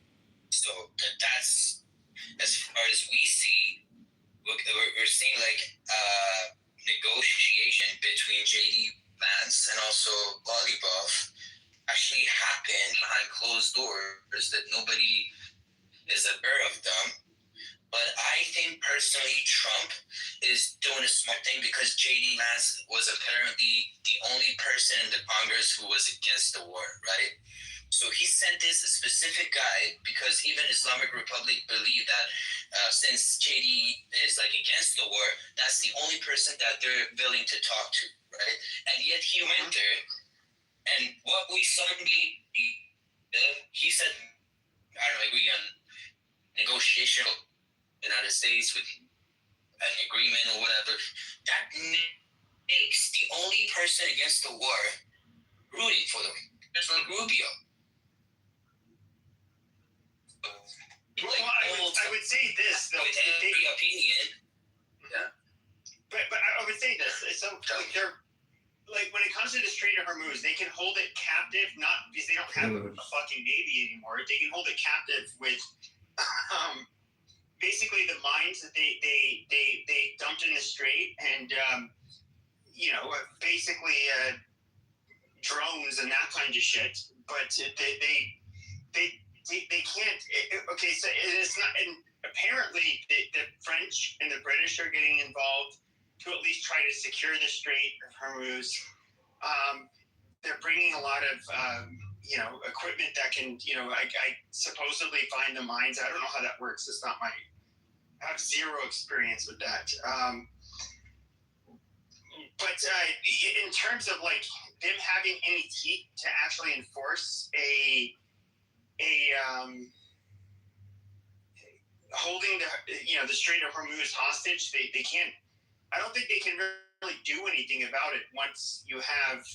So that's, as far as we see, we're seeing like negotiation between JD Vance and also Volleyball actually happen behind closed doors that nobody is aware of them. But I think personally Trump is doing a smart thing because JD Vance was apparently the only person in the Congress who was against the war, right? So he sent this specific guy because even Islamic Republic believe that since JD is like against the war, that's the only person that they're willing to talk to, right? And yet he went there, and what we suddenly, he said, I don't know, agree on negotiation with the United States with an agreement or whatever. That makes the only person against the war rooting for them. It's like Rubio. I would say this though. With every opinion. Yeah. But I would say this. So they're like when it comes to the Strait of Hormuz, they can hold it captive, not because they don't have a fucking navy anymore. They can hold it captive with basically the mines that they dumped in the strait, and basically drones and that kind of shit. But they they can't. Okay, so it's not. And apparently, the French and the British are getting involved to at least try to secure the Strait of Hormuz. They're bringing a lot of equipment that can I supposedly find the mines. I don't know how that works. It's not my. I have zero experience with that. But in terms of like them having any teeth to actually enforce a holding the Strait of Hormuz hostage, they can't. I don't think they can really do anything about it once you have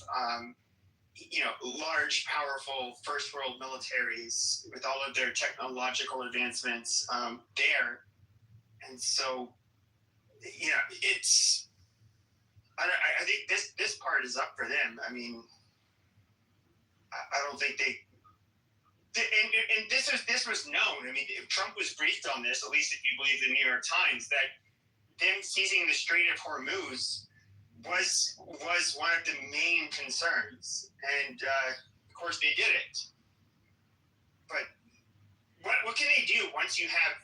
large, powerful first world militaries with all of their technological advancements there, and so it's. I think this part is up for them. I mean, I don't think they. And this was known. I mean, if Trump was briefed on this, at least if you believe the New York Times, that them seizing the Strait of Hormuz was one of the main concerns, and of course they did it. But what can they do once you have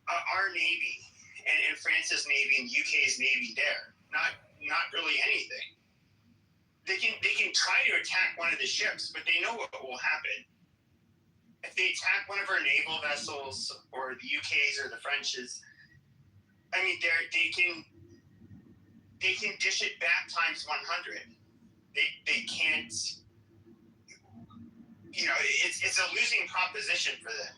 our Navy and France's Navy and UK's Navy there? Not really anything. They can try to attack one of the ships, but they know what will happen. If they attack one of our naval vessels, or the UK's or the French's, I mean, they can dish it back times 100. They can't. It's a losing proposition for them.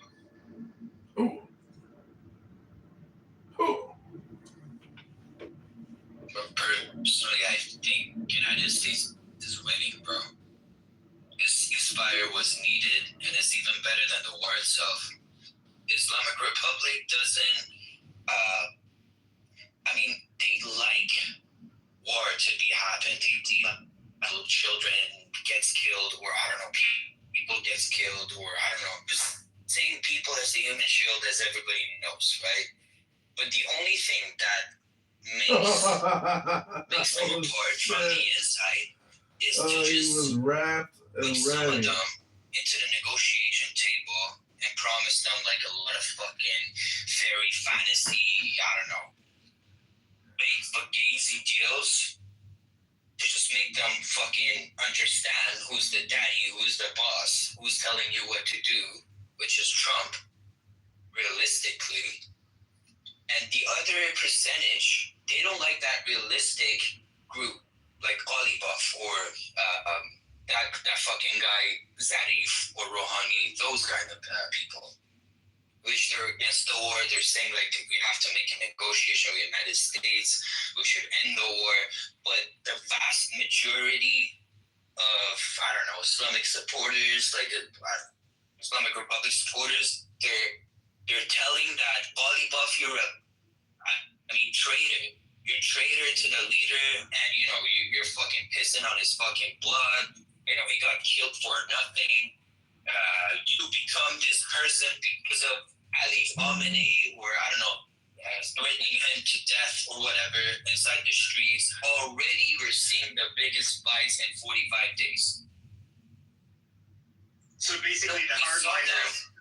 Personally, I think United States is winning, bro. This ceasefire was needed, and it's even better than the war itself. Islamic Republic doesn't. They like war to be happening. Little children gets killed, or I don't know, people gets killed, or I don't know, just saying people as the human shield, as everybody knows, right? But the only thing that makes them apart from the inside is to just bring some of them into the negotiation table and promise them like a lot of fucking fairy fantasy, I don't know, big fugazi deals to just make them fucking understand who's the daddy, who's the boss, who's telling you what to do, which is Trump, realistically. And the other percentage, they don't like that realistic group, like Olibuff or that fucking guy, Zarif or Rouhani, those kind of people. Which they're against the war, they're saying like we have to make a negotiation with the United States, we should end the war. But the vast majority of, I don't know, Islamic supporters, like Islamic Republic supporters, they're telling that Olibuff, you're traitor. You're traitor to the leader, and you're fucking pissing on his fucking blood. He got killed for nothing. You become this person because of Ali Khamenei, or I don't know, threatening him to death or whatever inside the streets. Already we're seeing the biggest fights in 45 days. So basically the hardliners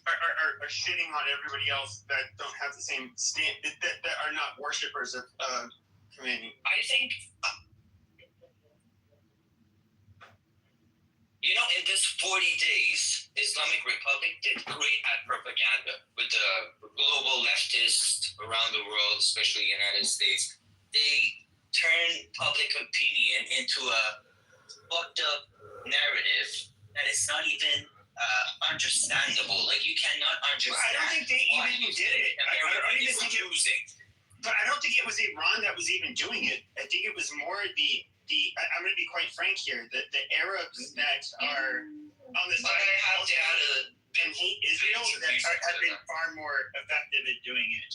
are shitting on everybody else that don't have the same that are not worshippers of Khomeini. I think in this 40 days, Islamic Republic did great at propaganda with the global leftists around the world, especially the United States. They turned public opinion into a fucked up narrative that is not even understandable. Like, you cannot understand. I don't think they even did it. I don't even think it was. But I don't think it was Iran that was even doing it. I think it was more I'm going to be quite frank here, the Arabs that are on the side and hate Israel that have been far more effective at doing it.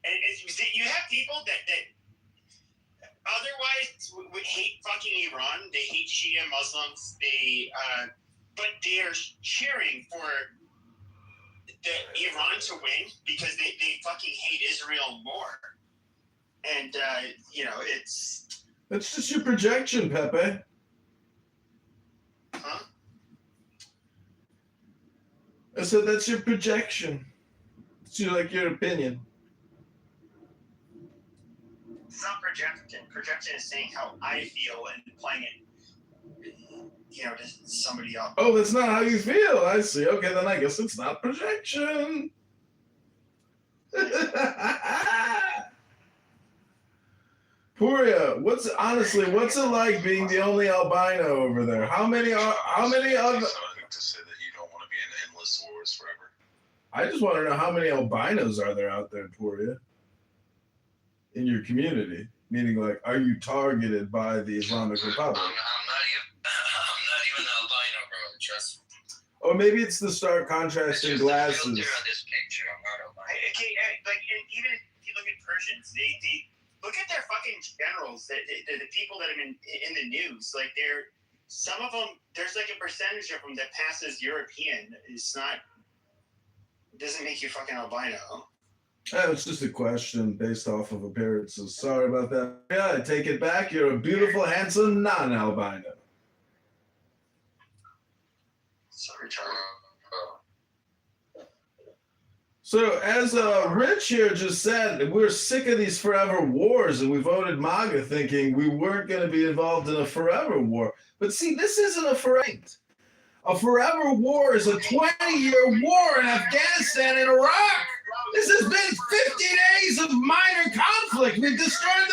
And you have people that otherwise would hate fucking Iran. They hate Shia Muslims. But they are cheering for Iran to win because they fucking hate Israel more. And That's just your projection, Pepe. Huh? I said that's your projection. It's your opinion. It's not projection. Projection is saying how I feel and playing it, to somebody else. Oh, that's not how you feel. I see. Okay, then I guess it's not projection. Puria, what's it like being the only albino over there? How many other? To say that you don't want to be in endless wars forever. I just want to know how many albinos are there out there, Puria, in your community? Meaning, like, are you targeted by the Islamic Republic? I'm not even an albino, bro. Trust me. Or maybe it's the stark contrast in glasses. On this picture, I'm not albino. Okay, and even if you look at Persians, they look at their fucking generals, the people that are in the news. Like, some of them, there's like a percentage of them that passes European. Doesn't make you fucking albino. It's just a question based off of appearances. Sorry about that. Yeah, I take it back. You're a beautiful, handsome, non-albino. Sorry, Charlie. So, as Rich here just said, we're sick of these forever wars, and we voted MAGA thinking we weren't going to be involved in a forever war. But see, this isn't a forever. A forever war is a 20-year war in Afghanistan and Iraq. This has been 50 days of minor conflict. We've destroyed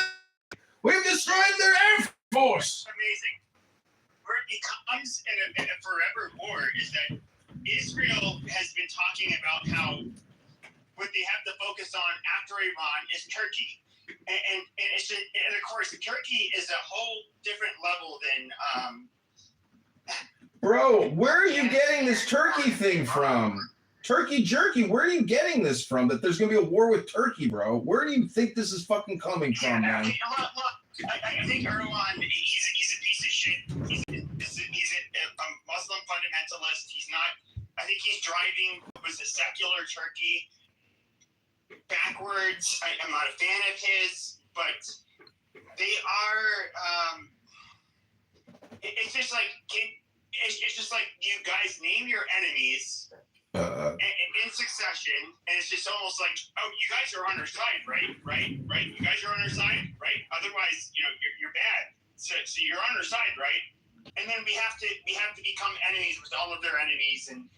their air force. Amazing. Where it becomes in a forever war is that Israel has been talking about how what they have to focus on after Iran is Turkey. And it's just, and of course, Turkey is a whole different level than Bro, where are you getting this Turkey thing from? Turkey jerky, where are you getting this from? That there's going to be a war with Turkey, bro? Where do you think this is fucking coming from, man? Look, I think Erdogan, he's a piece of shit. He's a Muslim fundamentalist. He's not, I think he's driving what was a secular Turkey backwards. I'm not a fan of his, but they are, it's just like you guys name your enemies in succession, and it's just almost like, oh, you guys are on our side, right? You guys are on our side, right? Otherwise, you're bad. So you're on our side, right? And then we have to become enemies with all of their enemies, and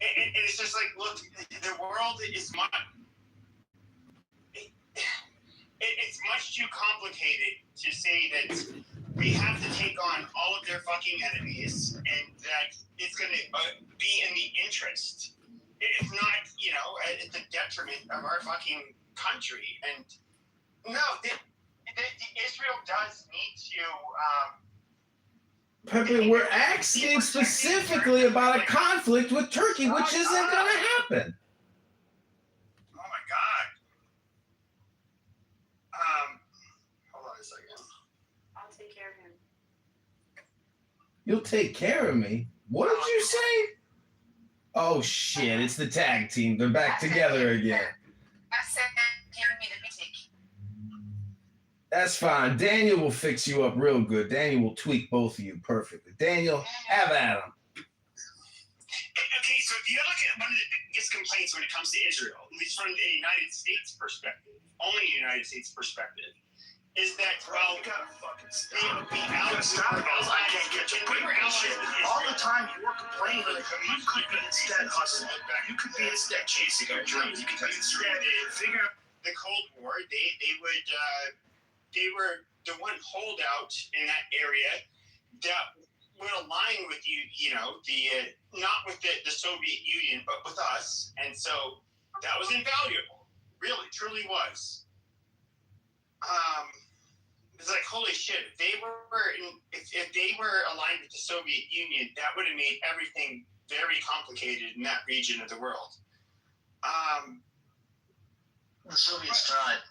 it's just like, look, the world is much. It's much too complicated to say that we have to take on all of their fucking enemies, and that it's going to be in the interest. It's not, at the detriment of our fucking country. And no, Israel does need to. Pepe, we're asking specifically about a conflict with Turkey, which isn't going to happen. Oh my God. Hold on a second. I'll take care of him. You'll take care of me? What did you say? Oh shit, it's the tag team. They're back together again. I said, carry me to meeting. That's fine. Daniel will fix you up real good. Daniel will tweak both of you perfectly. Daniel, have at him. Okay, so if you look at one of the biggest complaints when it comes to Israel, at least from the United States perspective, only United States perspective, is that, well, you gotta fucking stop. I can't get you. We were allies all the time. You were complaining. You could be instead hustling. You could be instead chasing your dreams. You could be instead figure out the Cold War. They were the one holdout in that area that would align with not with the Soviet Union, but with us. And so that was invaluable. Really, truly was. It's like, holy shit, if they were aligned with the Soviet Union, that would have made everything very complicated in that region of the world. The Soviets tried.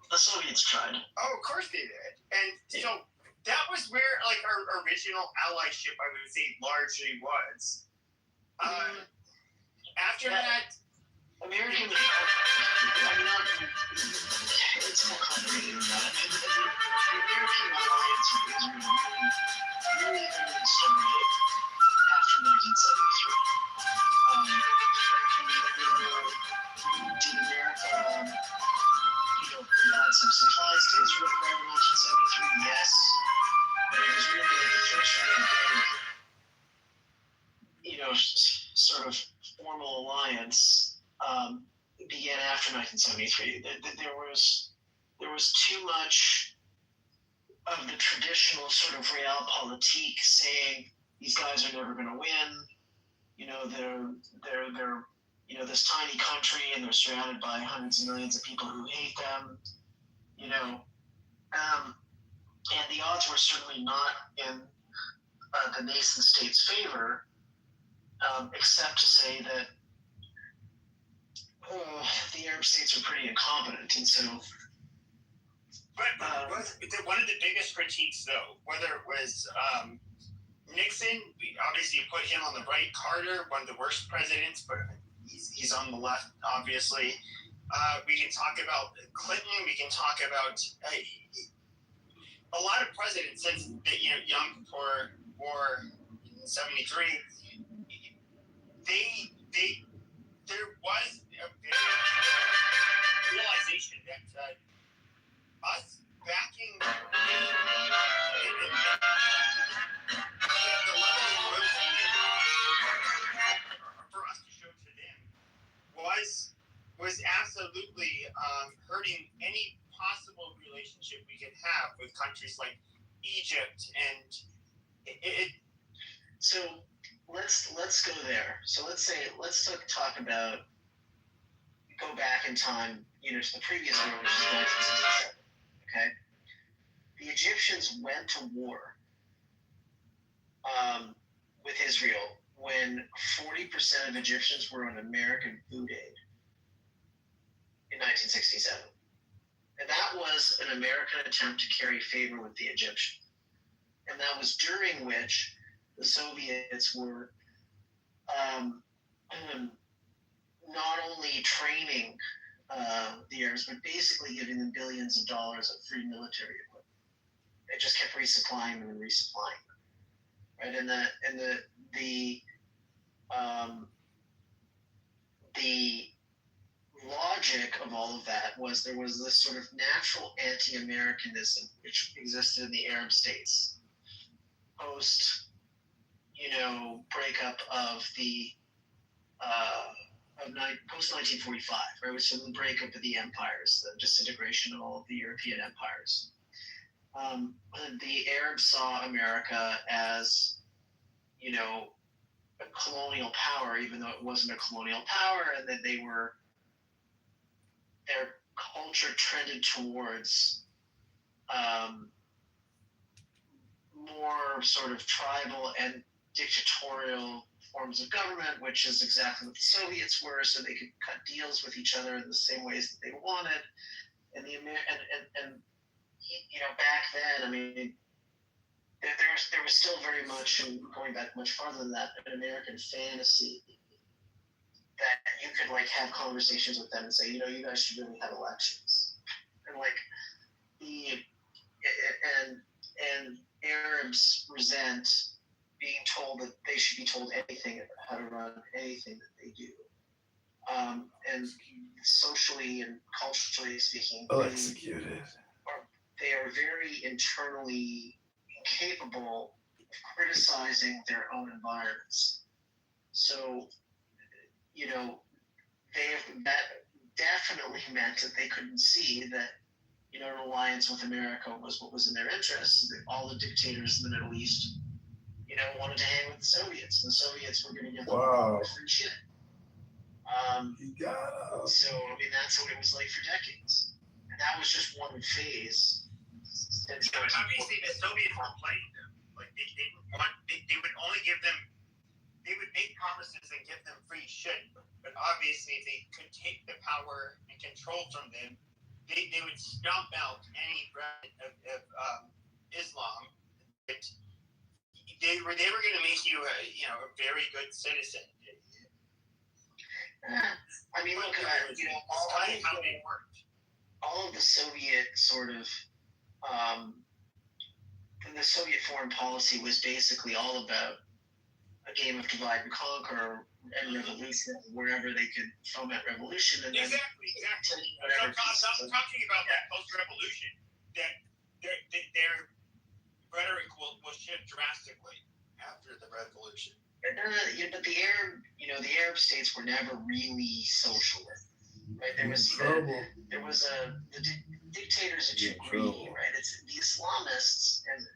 The Soviets tried. Oh, of course they did. And so that was where, like, our original allyship, I would say, largely was. After that, American. It's more complicated than that. The American alliance with Israel really started after 1973. Did America, provide some supplies to Israel prior to 1973? Yes. But it was really like the first really big, sort of formal alliance began after 1973. There was too much of the traditional sort of realpolitik saying these guys are never going to win. They're this tiny country and they're surrounded by hundreds of millions of people who hate them. And the odds were certainly not in the nation state's favor, except to say that the Arab states are pretty incompetent, and so. One of the biggest critiques, though, whether it was Nixon, obviously you put him on the right, Carter, one of the worst presidents, but he's on the left, obviously. We can talk about Clinton. We can talk about a lot of presidents since Yom Kippur War in '73. There was a very realization that us backing the level of loyalty for us to show to them was absolutely hurting any possible relationship we could have with countries like Egypt and So let's go there. So let's talk about, go back in time, to the previous war, which is 1967. Okay, the Egyptians went to war with Israel when 40% of Egyptians were on American food aid in 1967, and that was an American attempt to carry favor with the Egyptians, and that was during which the Soviets were not only training the Arabs, but basically giving them billions of dollars of free military equipment. They just kept resupplying them and resupplying them, right? And the logic of all of that was there was this sort of natural anti-Americanism which existed in the Arab states post breakup of the post 1945, right, which is the breakup of the empires, the disintegration of all of the European empires. The Arabs saw America as, a colonial power, even though it wasn't a colonial power, and that their culture trended towards more sort of tribal and dictatorial forms of government, which is exactly what the Soviets were, so they could cut deals with each other in the same ways that they wanted. And back then, I mean, there was still very much, and going back much farther than that, an American fantasy that you could have conversations with them and say, you guys should really have elections, and Arabs resent being told that they should be told anything about how to run anything that they do. And socially and culturally speaking, they are very internally incapable of criticizing their own environments. So, that definitely meant that they couldn't see that, an alliance with America was what was in their interest. That all the dictators in the Middle East, wanted to hang with the Soviets. The Soviets were going to give them free shit. So, I mean, that's what it was like for decades. And that was just one phase. Obviously, the Soviets were playing them. They would only give them, they would make promises and give them free shit. But obviously, if they could take the power and control from them, they would stomp out any remnant of Islam. But they were going to make you a very good citizen. I mean, look, all of the Soviet sort of the Soviet foreign policy was basically all about a game of divide and conquer and revolution, wherever they could foment revolution, and then Exactly. whatever. I'm talking about that post-revolution, that their rhetoric will shift drastically after the revolution. But the Arab states were never really socialist, right? There was the dictators that you agree, right? It's the Islamists, and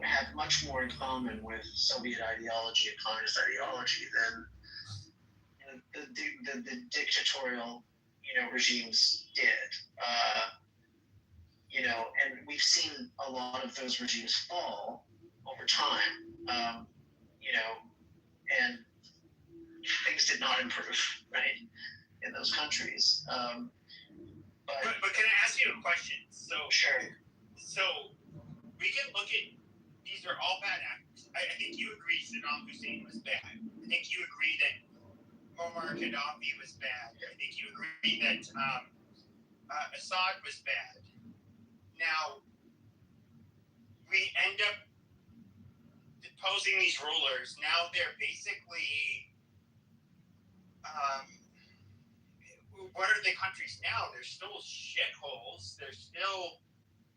have much more in common with Soviet ideology and communist ideology than the dictatorial regimes did. And we've seen a lot of those regimes fall over time. And things did not improve, right, in those countries. But can I ask you a question? So sure. So we can look at, these are all bad actors. I think you agree Saddam Hussein was bad. I think you agree that Muammar Gaddafi was bad. I think you agree that Assad was bad. Now, we end up deposing these rulers. Now they're basically, what are the countries now? They're still shitholes. They're still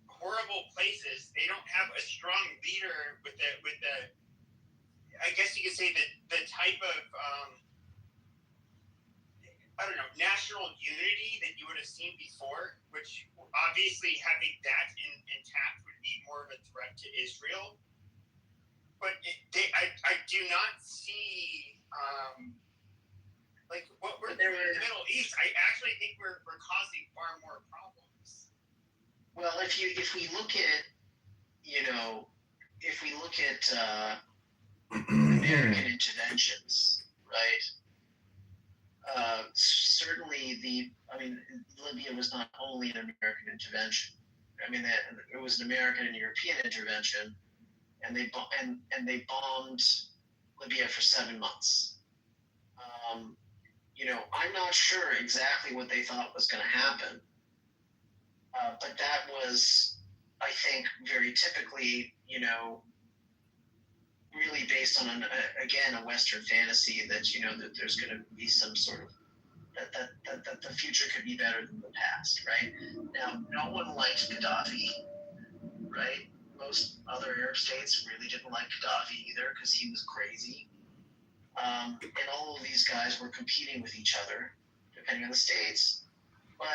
horrible places. They don't have a strong leader with the I guess you could say that the type of national unity that you would have seen before, which obviously having that intact would be more of a threat to Israel. But I do not see what we're doing in the Middle East. I actually think we're causing far more problems. Well, if we look at American interventions, right? Certainly, Libya was not only an American intervention. I mean, it was an American and European intervention, and they bombed Libya for 7 months. I'm not sure exactly what they thought was going to happen, but that was, I think, very typically, really based on a Western fantasy that that there's going to be some sort of that the future could be better than the past, right? Now, no one liked Gaddafi, right? Most other Arab states really didn't like Gaddafi either because he was crazy. And all of these guys were competing with each other, depending on the states. But,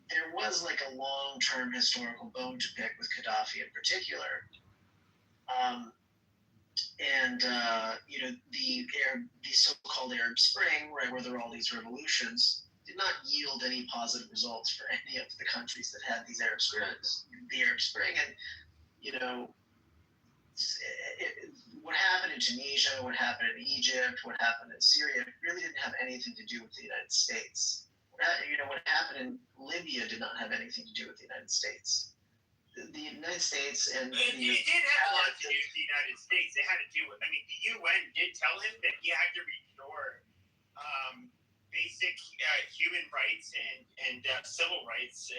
there was like a long-term historical bone to pick with Gaddafi in particular. The so-called Arab Spring, right, where there were all these revolutions, did not yield any positive results for any of the countries that had these Arab Springs. The Arab Spring, and what happened in Tunisia, what happened in Egypt, what happened in Syria, really didn't have anything to do with the United States. What happened in Libya did not have anything to do with the United States. The United States and it did have a lot to do with the United States. It had to do with, the UN did tell him that he had to restore basic human rights and civil rights,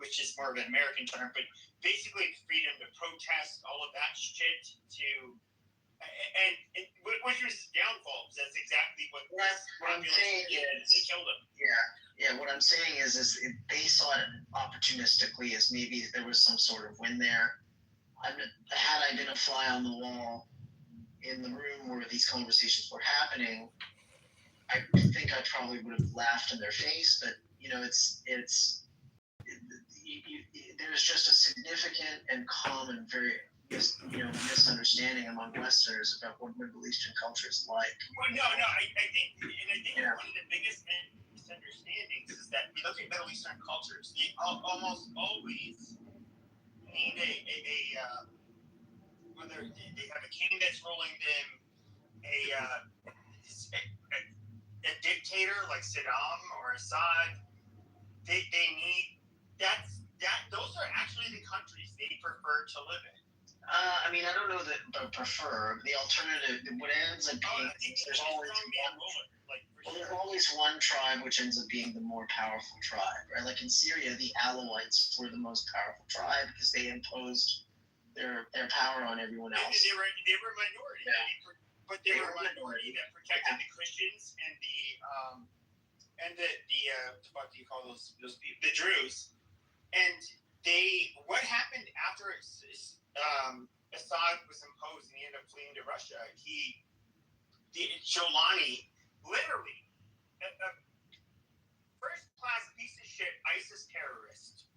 which is more of an American term, but basically freedom to protest, all of that shit, which was his downfall, because that's exactly what I'm saying is they killed him. Yeah, what I'm saying is they saw it opportunistically as maybe there was some sort of win there. Had I been a fly on the wall in the room where these conversations were happening, I think I probably would have laughed in their face. But there's just a significant and common, very misunderstanding among Westerners about what Middle Eastern culture is like. Well, no, I think one of the biggest misunderstandings is that we look at Middle Eastern cultures, they almost always need whether they have a king that's ruling them, a dictator like Saddam or Assad. They need those are actually the countries they prefer to live in. I don't know that I prefer. The alternative, what ends up being, there's always one tribe which ends up being the more powerful tribe, right? Like in Syria, the Alawites were the most powerful tribe because they imposed their power on everyone else. They were a minority. but they were a minority that protected the Christians and the what do you call those people? The Druze. And what happened after Assad was imposed and he ended up fleeing to Russia? Jolani, literally, a first-class piece of shit ISIS terrorist,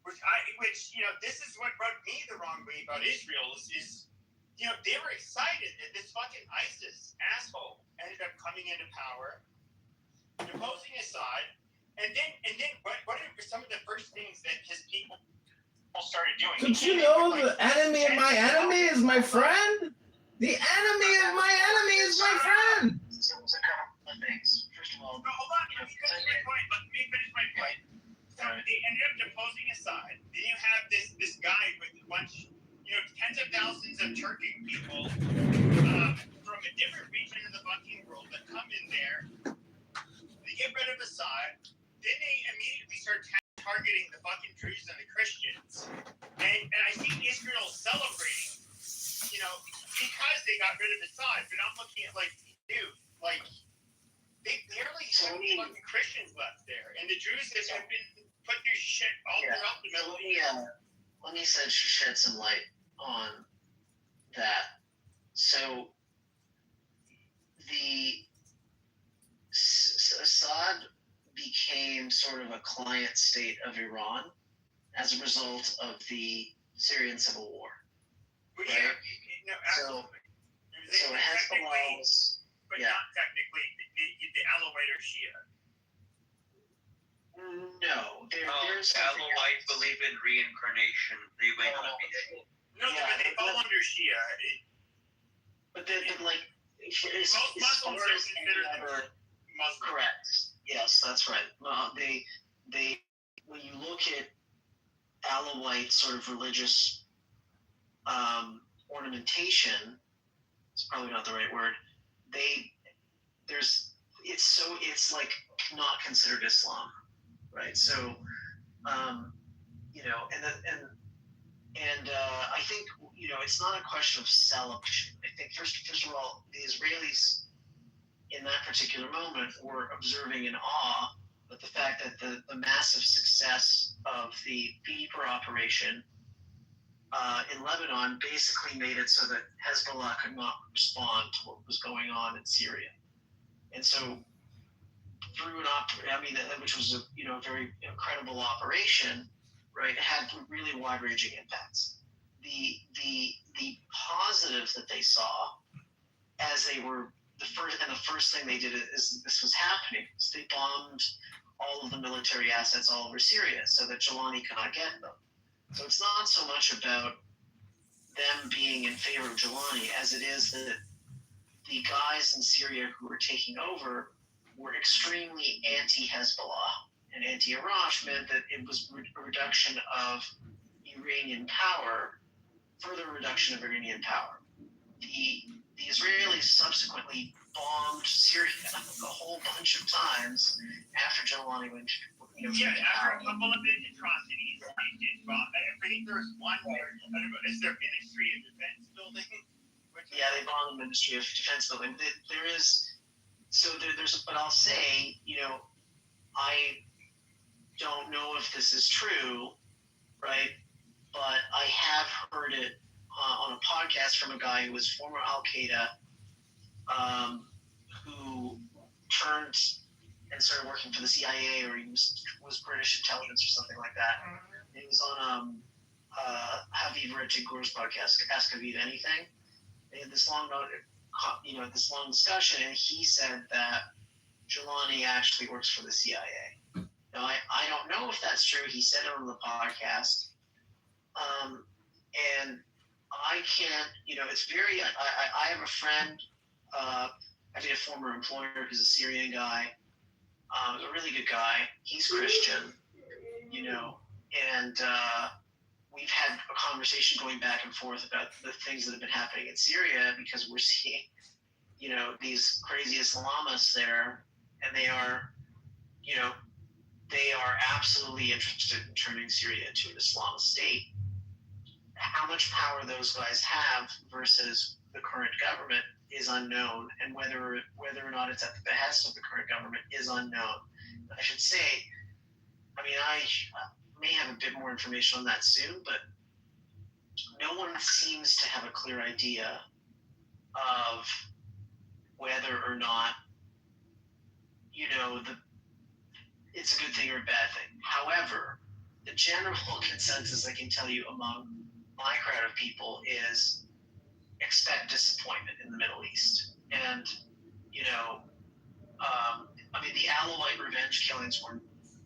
which this is what rubbed me the wrong way about Israel is they were excited that this fucking ISIS asshole ended up coming into power, deposing Assad, and then what are some of the first things that his people started doing? Don't you know the enemy of my enemy is my friend? The enemy of my enemy is my friend. So it's a couple of things. First of all, no, hold on. Let me finish my point. So they ended up deposing Assad. Then you have this guy with a bunch, tens of thousands of Turkic people from a different region of the fucking world that come in there. They get rid of Assad. Then they immediately start targeting the fucking Druze and the Christians. And I see Israel celebrating, because they got rid of Assad. But I'm looking at they barely have fucking Christians left there, and the Druze have been put through shit all throughout the Middle East. Let me shed some light on that. So Assad became sort of a client state of Iran as a result of the Syrian civil war. But right? So Hezbollah was... But not technically the Alawite or Shia. No, there's Alawites believe in reincarnation. They may not be Shia. No, but they fall under Shia. But most Muslims are considered Muslim. Correct. Yes, that's right. They when you look at Alawite sort of religious ornamentation, it's probably not the right word. It's like not considered Islam, right? So, I think it's not a question of celebration. I think first of all, the Israelis in that particular moment were observing in awe at the fact that the massive success of the Beeper operation in Lebanon basically made it so that Hezbollah could not respond to what was going on in Syria. And so through which was a very incredible operation, right, it had really wide-ranging impacts. The positive that they saw as they were the first thing they did is this was happening. So they bombed all of the military assets all over Syria so that Jolani cannot get them. So it's not so much about them being in favor of Jolani as it is that the guys in Syria who were taking over were extremely anti-Hezbollah and anti-Iraq, meant that it was a reduction of Iranian power, further reduction of Iranian power. The Israelis subsequently bombed Syria a whole bunch of times after Jolani went. After a couple of atrocities, they did bomb. I think there was one there. I don't know, is there Ministry of Defense building? Yeah, they bombed the Ministry of Defense building. But I'll say, I don't know if this is true, right? But I have heard it on a podcast from a guy who was former Al Qaeda, who turned and started working for the CIA, or he was British intelligence or something like that. He was on Haviv Rettigor's podcast, Ask Haviv Anything. They had this long discussion, and he said that Jolani actually works for the CIA. Now, I don't know if that's true. He said it on the podcast. And I can't, it's very, I have a friend, actually a former employer who's a Syrian guy, a really good guy. He's Christian, and we've had a conversation going back and forth about the things that have been happening in Syria because we're seeing, these crazy Islamists there, and they are absolutely interested in turning Syria into an Islamist state. How much power those guys have versus the current government is unknown, and whether or not it's at the behest of the current government is unknown. I should say, I mean, I may have a bit more information on that soon, but no one seems to have a clear idea of whether or not, you know, it's a good thing or a bad thing. However, the general consensus I can tell you among my crowd of people is expect disappointment in the Middle East. And, you know, I mean, the Alawite revenge killings were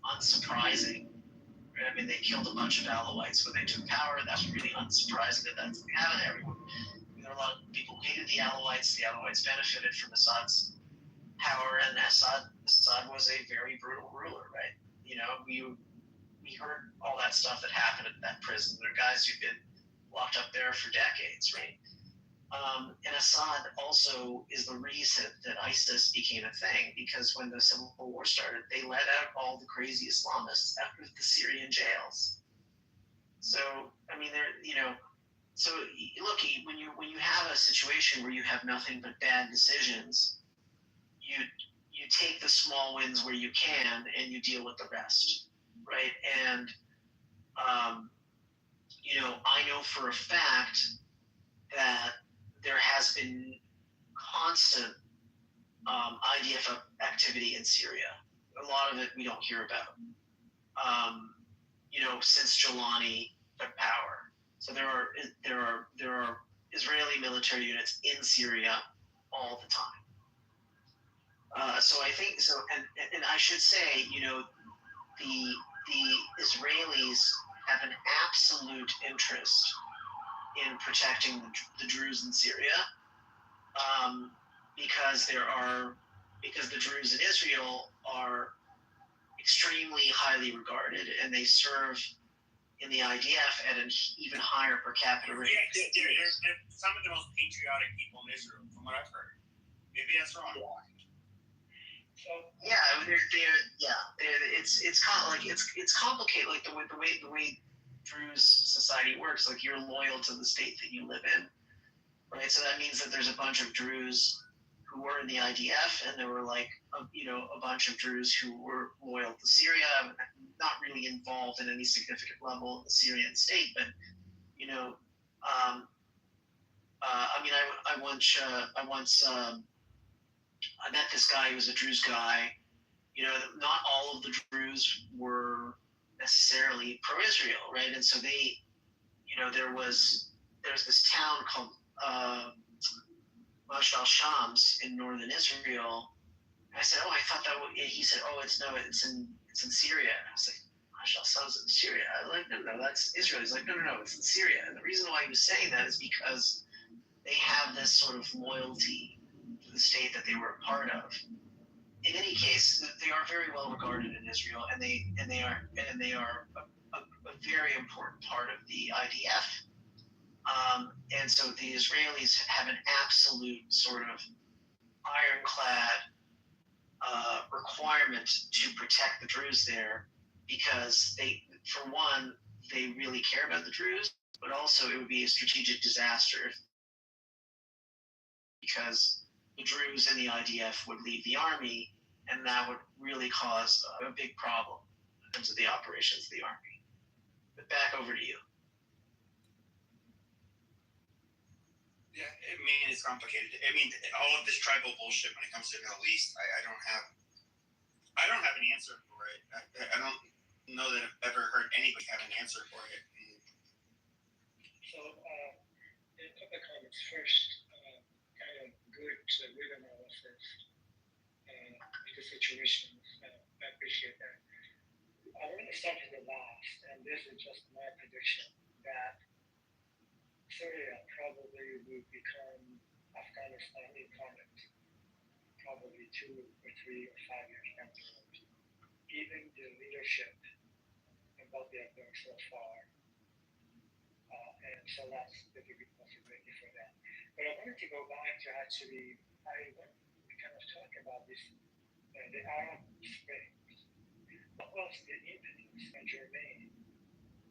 unsurprising. I mean, they killed a bunch of Alawites when they took power. That's really unsurprising that that's happened. Everyone, there are a lot of people who hated the Alawites. The Alawites benefited from Assad's power, and Assad was a very brutal ruler, right? You know, we heard all that stuff that happened at that prison. There are guys who've been locked up there for decades, right? And Assad also is the reason that ISIS became a thing, because when the civil war started, they let out all the crazy Islamists out of the Syrian jails. So, I mean, so look, when you have a situation where you have nothing but bad decisions, you take the small wins where you can and you deal with the rest, right? And you know, I know for a fact that there has been constant IDF activity in Syria. A lot of it we don't hear about. You know, since Jolani took power, so there are Israeli military units in Syria all the time. So I think so, and I should say, you know, the Israelis have an absolute interest in protecting the Druze in Syria, because the Druze in Israel are extremely highly regarded, and they serve in the IDF at an even higher per capita rate. Yeah, they're some of the most patriotic people in Israel, from what I've heard. Maybe that's wrong. Yeah, it's kind of like it's complicated, like the way Druze society works. Like, you're loyal to the state that you live in, right? So that means that there's a bunch of Druze who were in the IDF, and there were like a bunch of Druze who were loyal to Syria, not really involved in any significant level in the Syrian state, but you know, I mean, I once I met this guy who was a Druze guy. You know, not all of the Druze were necessarily pro-Israel, right? And so they, you know, there's this town called Majd al-Shams in northern Israel. And I said, oh, I thought that. He said, oh, it's in Syria. And I was like, Majd al-Shams in Syria. I was like, no, that's Israel. He's like, no, it's in Syria. And the reason why he was saying that is because they have this sort of loyalty to the state that they were a part of. In any case, they are very well regarded in Israel, and they are a very important part of the IDF. And so the Israelis have an absolute sort of ironclad requirement to protect the Druze there, because for one, they really care about the Druze, but also it would be a strategic disaster because the Druze in the IDF would leave the army, and that would really cause a big problem in terms of the operations of the army. But back over to you. Yeah, I mean, it's complicated. I mean, all of this tribal bullshit when it comes to the Middle East, I don't have an answer for it. I don't know that I've ever heard anybody have an answer for it. So, a couple of comments. First, kind of good analysis of the situation. I appreciate that. I want to start with the last, and this is just my prediction, that Syria probably will become Afghanistan incarnate, probably 2 or 3 or 5 years down the road. Even the leadership and what they have done so far. And so that's the big possibility for that. But I wanted to go back to actually, I want to kind of talk about this, the Arab Spring. What was the impetus and germane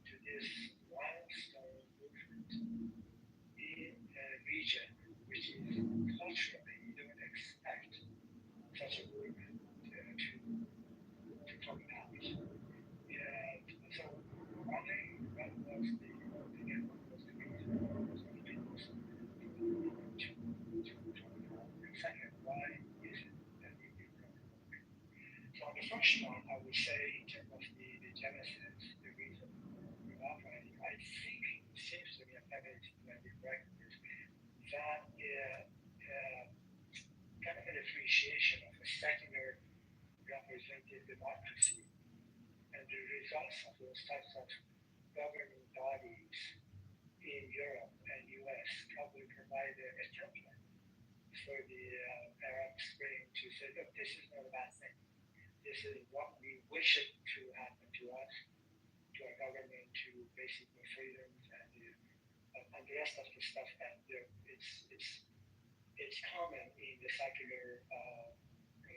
to this milestone movement region, which is culturally you don't expect such a group to come out. And so wondering what was the reason for people to come out, and second, why is it that you didn't come out? So on the first one, I would say in terms of the genesis, the reason for operating, I think it seems to me, and maybe it's correct, is that kind of an appreciation of a secular representative democracy and the results of those types of governing bodies in Europe and US probably provide a template for the Arab Spring to say, look, this is not a bad thing. This is what we wish it to happen to us, to our government, to basic freedoms and the rest of the stuff that it's common in the secular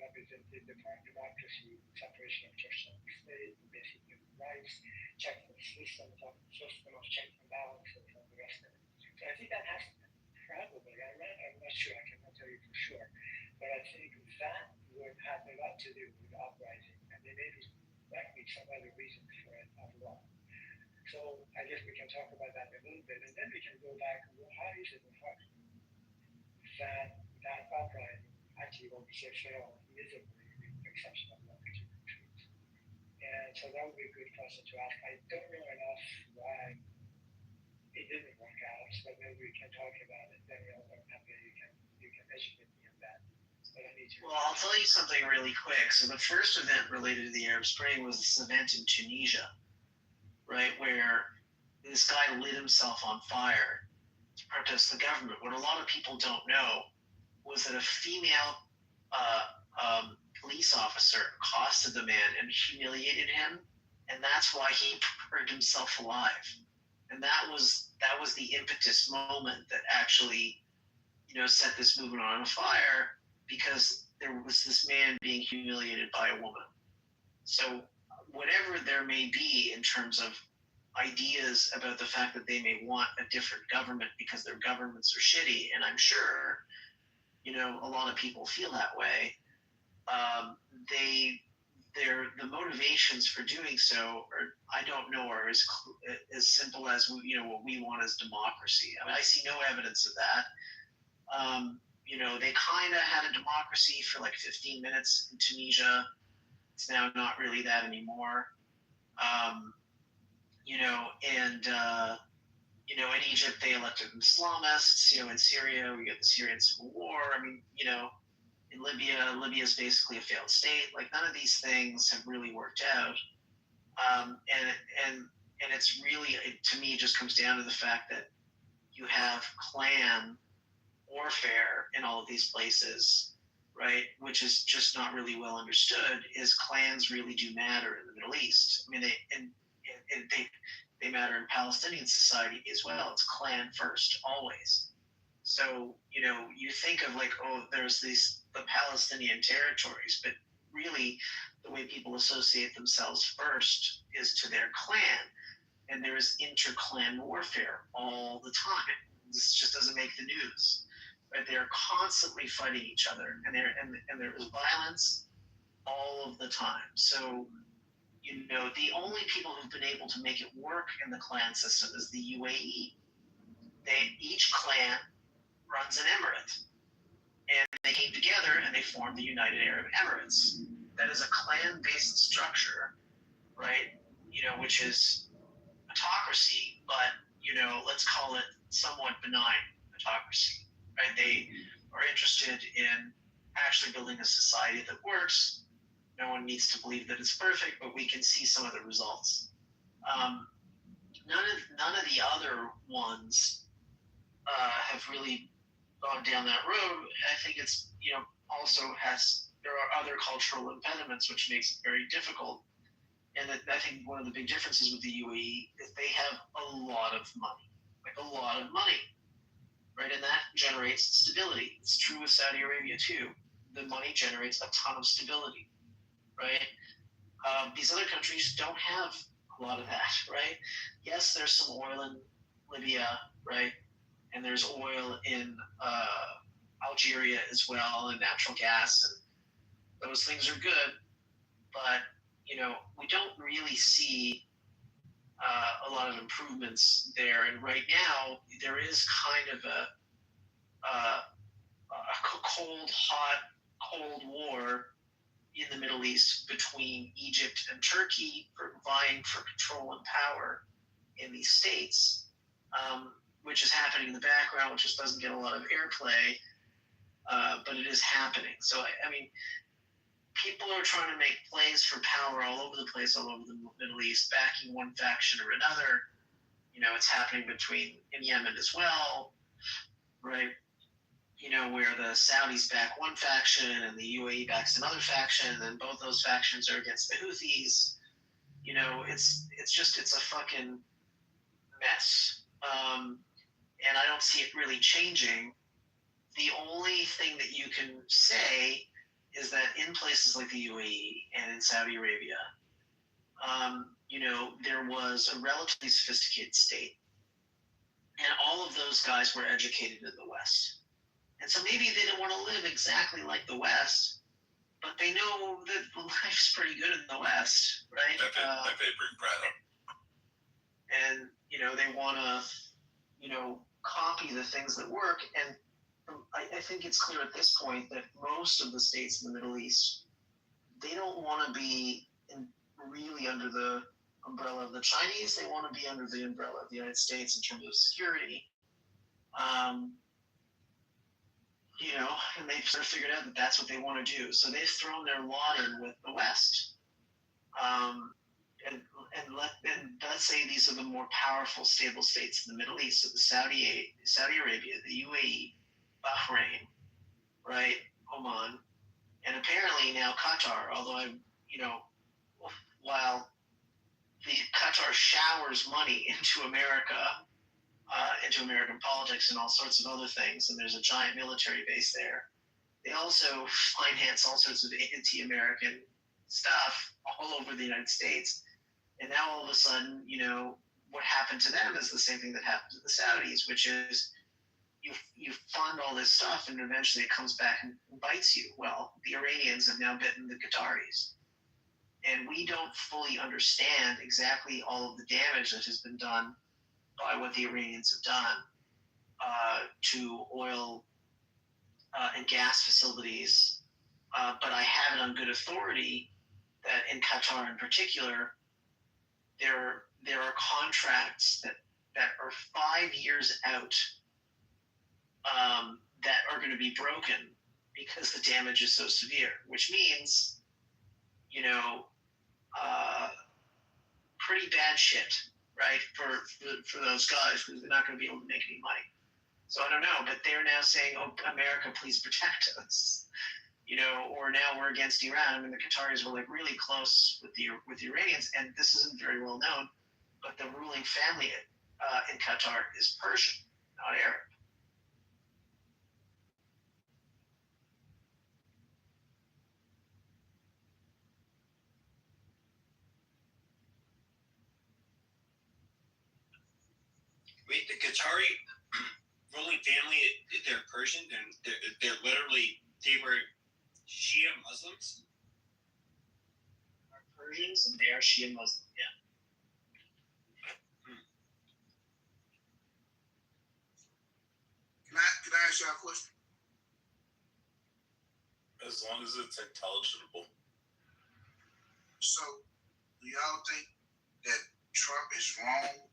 representative democracy, separation of church and state, basic human rights, checks and system of checks and balances, and the rest of it. So I think that has probably, I'm not sure, I cannot tell you for sure, but I think that would have a lot to do with the uprising, and there may be some other reasons for it as well. So I guess we can talk about that a little bit, and then we can go back and go, how is it in fact that uprising actually will be failed miserably, with the exception of one or two countries? And so that would be a good question to ask. I don't know enough why it didn't work out, but maybe we can talk about it. Daniel, or maybe you can educate me on that. But I need to. Well, I'll tell you something really quick. So the first event related to the Arab Spring was this event in Tunisia, right, where this guy lit himself on fire to protest the government. What a lot of people don't know was that a female police officer accosted the man and humiliated him, and that's why he burned himself alive. And that was the impetus moment that actually, set this movement on fire, because there was this man being humiliated by a woman. So whatever there may be in terms of ideas about the fact that they may want a different government because their governments are shitty, and I'm sure, a lot of people feel that way, the motivations for doing so are as simple as what we want as democracy. I mean, I see no evidence of that. They kind of had a democracy for like 15 minutes in Tunisia. It's now not really that anymore. In Egypt they elected Islamists. In Syria we get the Syrian civil war. I mean, in Libya's basically a failed state. Like, none of these things have really worked out. And it's really, to me, it just comes down to the fact that you have clan warfare in all of these places, right? Which is just not really well understood. Is clans really do matter in the Middle East? I mean, they matter in Palestinian society as well. It's clan first, always. So, you think of like, oh, there's the Palestinian territories, but really the way people associate themselves first is to their clan. And there is inter-clan warfare all the time. This just doesn't make the news. Right? They're constantly fighting each other, and there is violence all of the time. So, the only people who've been able to make it work in the clan system is the UAE. Each clan runs an emirate, and they came together and they formed the United Arab Emirates. That is a clan-based structure, right? Which is autocracy, but let's call it somewhat benign autocracy, right? They are interested in actually building a society that works. No one needs to believe that it's perfect, but we can see some of the results. None of the other ones have really gone down that road. I think it's there are other cultural impediments which makes it very difficult. And I think one of the big differences with the UAE is they have a lot of money, right? And that generates stability. It's true with Saudi Arabia too. The money generates a ton of stability, right? These other countries don't have a lot of that, right? Yes, there's some oil in Libya, right? and there's oil in Algeria as well, and natural gas, and those things are good. But we don't really see a lot of improvements there. And right now, there is kind of a cold war in the Middle East between Egypt and Turkey, vying for control and power in these states, which is happening in the background, which just doesn't get a lot of airplay, but it is happening. So, I mean, people are trying to make plays for power all over the place, all over the Middle East, backing one faction or another. It's happening in Yemen as well, right? Where the Saudis back one faction and the UAE backs another faction, and both those factions are against the Houthis. It's a fucking mess. And I don't see it really changing. The only thing that you can say is that in places like the UAE and in Saudi Arabia, there was a relatively sophisticated state. And all of those guys were educated in the West. And so maybe they didn't want to live exactly like the West, but they know that life's pretty good in the West, right? I pay pretty proud of. And, they want to, copy the things that work. And I think it's clear at this point that most of the states in the Middle East, they don't want to be really under the umbrella of the Chinese. They want to be under the umbrella of the United States in terms of security. And they've sort of figured out that that's what they want to do. So they've thrown their lot in with the West. And let's say these are the more powerful, stable states in the Middle East. So the Saudi Arabia, the UAE, Bahrain, right, Oman, and apparently now Qatar. Although while the Qatar showers money into America, into American politics and all sorts of other things, and there's a giant military base there. They also finance all sorts of anti-American stuff all over the United States. And now all of a sudden, what happened to them is the same thing that happened to the Saudis, which is you fund all this stuff and eventually it comes back and bites you. Well, the Iranians have now bitten the Qataris. And we don't fully understand exactly all of the damage that has been done by what the Iranians have done to oil and gas facilities. But I have it on good authority that in Qatar in particular, there are contracts that are 5 years out that are going to be broken because the damage is so severe, which means, pretty bad shit, right, for those guys, because they're not going to be able to make any money. So I don't know, but they're now saying, oh, America, please protect us. Or now we're against Iran. I mean, the Qataris were like really close with the Iranians, and this isn't very well known, but the ruling family in Qatar is Persian, not Arab. Wait, the Qatari ruling family, they're Persian, and they're literally, they were Shia Muslims? Are Persians, and they are Shia Muslim, yeah. Can I ask y'all a question? As long as it's intelligible. So, do y'all think that Trump is wrong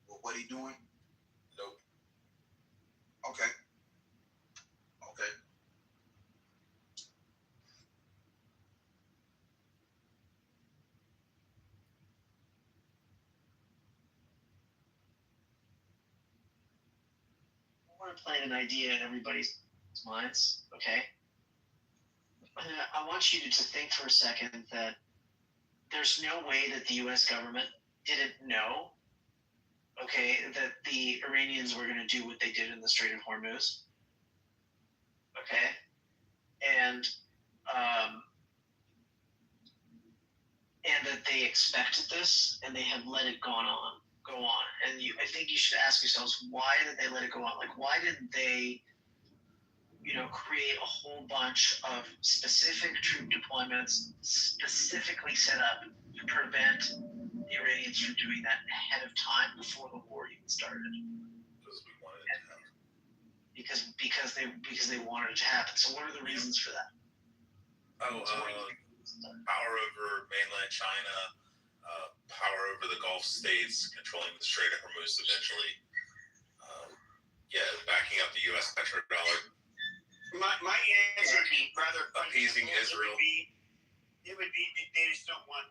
with what he's doing? Nope. Okay. I want to plant an idea in everybody's minds, okay? I want you to think for a second that there's no way that the U.S. government didn't know, okay, that the Iranians were going to do what they did in the Strait of Hormuz, okay? And that they expected this and they have let it go go on, and I think you should ask yourselves, why did they let it go on? Like, why didn't they, create a whole bunch of specific troop deployments specifically set up to prevent the Iranians from doing that ahead of time before the war even started? Because we wanted it to happen. Because they wanted it to happen. So what are the reasons for that? Power over mainland China, power over the Gulf states, controlling the Strait of Hormuz eventually. Backing up the U.S. petrodollar. My answer would be rather appeasing Israel. It would be they just don't want,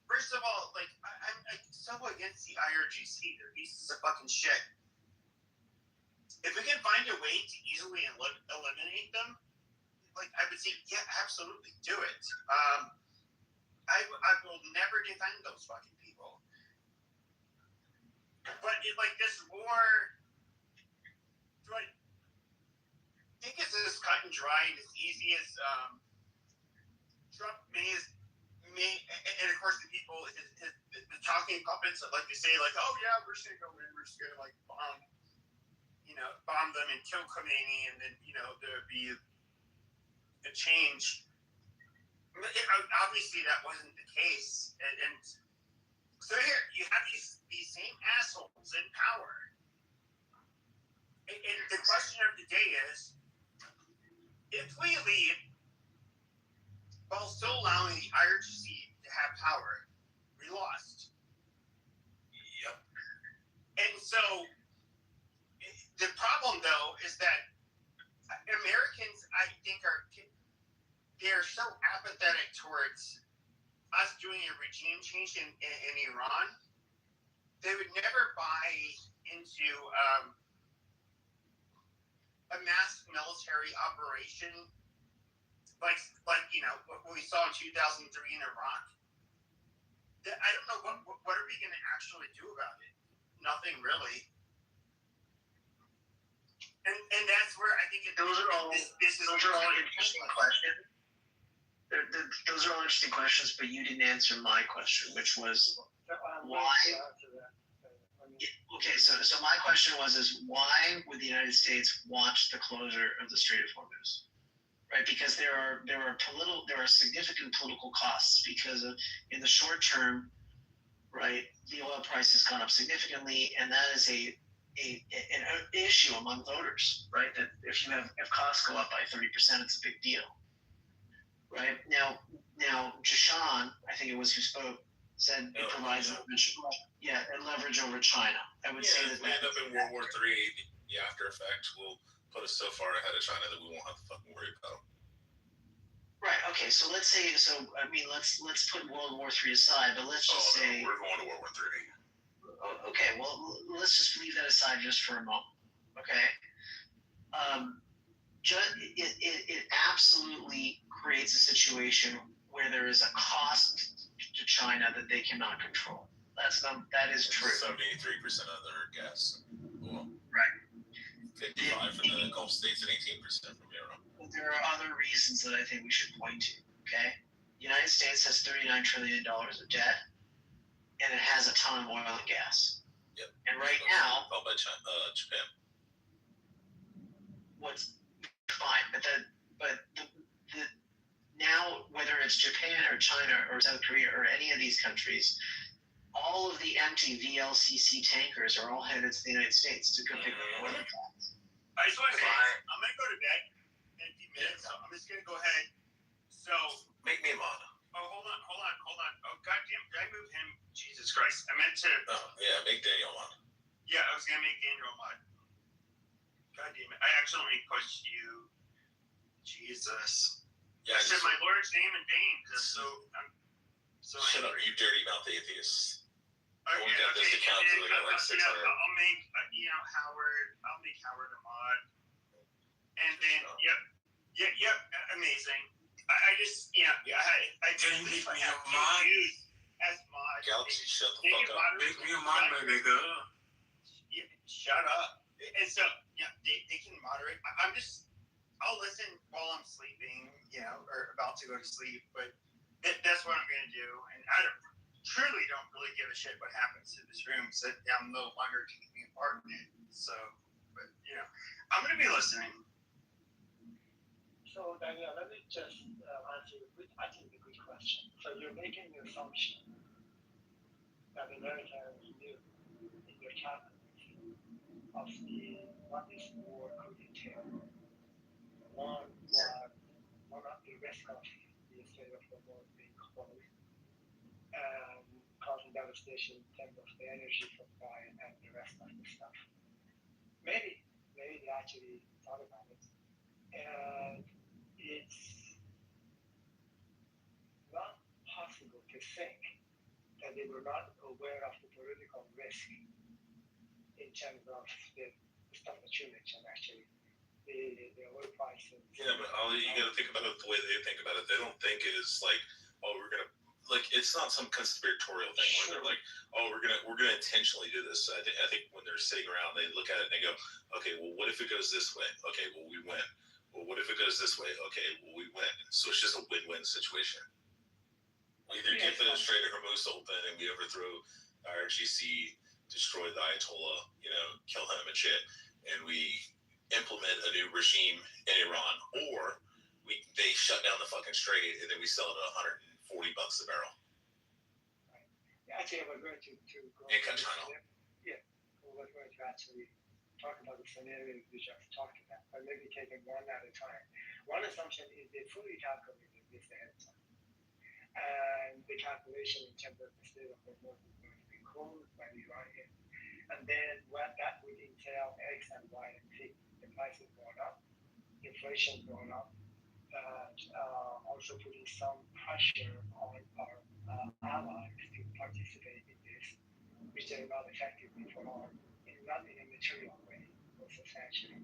first of all, like, I'm so against the IRGC. They're pieces of fucking shit. If we can find a way to easily eliminate them, like, I would say, yeah, absolutely, do it. I will never defend those fucking people. But this war, do I think it's as cut and dry and as easy as Trump may, and of course the people, the talking puppets that like to say, like, oh yeah, we're just gonna go in, we're just gonna like bomb them and kill Khomeini, and then there'd be a change. Obviously that wasn't the case, and so here you have these same assholes in power, and the question of the day is, if we leave while still allowing the IRGC to have power, we lost. Yep. And so the problem, though, is that Americans, I think, they're so apathetic towards us doing a regime change in Iran. They would never buy into a mass military operation like what we saw in 2003 in Iraq. I don't know what are we going to actually do about it? Nothing really. And that's where I think those are all interesting questions. Those are all interesting questions, but you didn't answer my question, which was why. Okay, so my question was why would the United States want the closure of the Strait of Hormuz? Right, because there are significant political costs because in the short term, right, the oil price has gone up significantly, and that is an issue among voters, right? That if costs go up by 30%, it's a big deal, right? Now Jashan, I think it was who spoke, said it provides leverage over China. I would say that if we end up in World War III, the after effect will put us so far ahead of China that we won't have to fucking worry about them. Right. Okay. So let's say. Let's put World War III aside, but let's just say we're going to World War III. Okay. Well, let's just leave that aside just for a moment. Okay. It absolutely creates a situation where there is a cost to China that they cannot control. That is true. 73% of their gas. Well, right. 55 from the Gulf states and 18% from Europe. There are other reasons that I think we should point to. Okay, the United States has $39 trillion of debt, and it has a ton of oil and gas. Yep. And right now, held by Japan. What's fine, but now whether it's Japan or China or South Korea or any of these countries, all of the empty VLCC tankers are all headed to the United States to go pick up oil and gas. I just want to say, I'm going to go to bed in a few minutes, so I'm just going to go ahead. So, make me a mod. Oh, hold on. Oh, goddamn, did I move him? Jesus Christ. I meant to. Oh, yeah, make Daniel mod. Yeah, I was going to make Daniel mod. God damn it. I accidentally pushed you. Jesus. Yeah, I said my Lord's name in vain. I'm so shut up, angry. you dirty mouth atheist. Okay, we got this account so we got like 600. I'll make Howard. I'll make Howard a mod, and then yep, amazing. I just I Can you make me a have mod? as mod. Galaxy, shut the fuck up. Make me a mod, my nigga. Yeah, shut up. And so they can moderate. I'll listen while I'm sleeping, or about to go to sleep. But that's what I'm gonna do. And truly don't really give a shit what happens in this room. So I'm no longer taking part in it. So, but I'm gonna be listening. So Daniel, let me just answer a good question. So you're making the assumption that Americans knew in their calculus of what this war could entail. One was the risk of the state of the world being closed and causing devastation in terms of the energy supply and the rest of the stuff. Maybe they actually thought about it. And it's not possible to think that they were not aware of the political risk in terms of the stuff that you mentioned, actually. The oil prices. Yeah, but you got to think about it the way they think about it. They don't think it is like, oh, we're gonna it's not some conspiratorial thing where they're like, oh, we're gonna intentionally do this. I think when they're sitting around, they look at it and they go, okay, well, what if it goes this way? Okay, well, we win. Well, what if it goes this way? Okay, well, we win. So it's just a win-win situation. We either keep the Strait of Hormuz open and we overthrow IRGC, destroy the Ayatollah, kill him and shit, and we implement a new regime in Iran, or they shut down the fucking strait and then we sell it at $140 a barrel. Right. Yeah, actually, we're going to go. Yeah, we're going to actually talk about the scenarios we just talked about, but maybe taking one at a time. One assumption is they fully calculated this ahead of time. And the calculation in terms of the state of the world is going to be closed by the Iranians. And then what that would entail X and Y and Z. The prices going up, inflation going up, and also putting some pressure on our allies to participate in this, which they are not effectively for all, not in a material way, but substantially.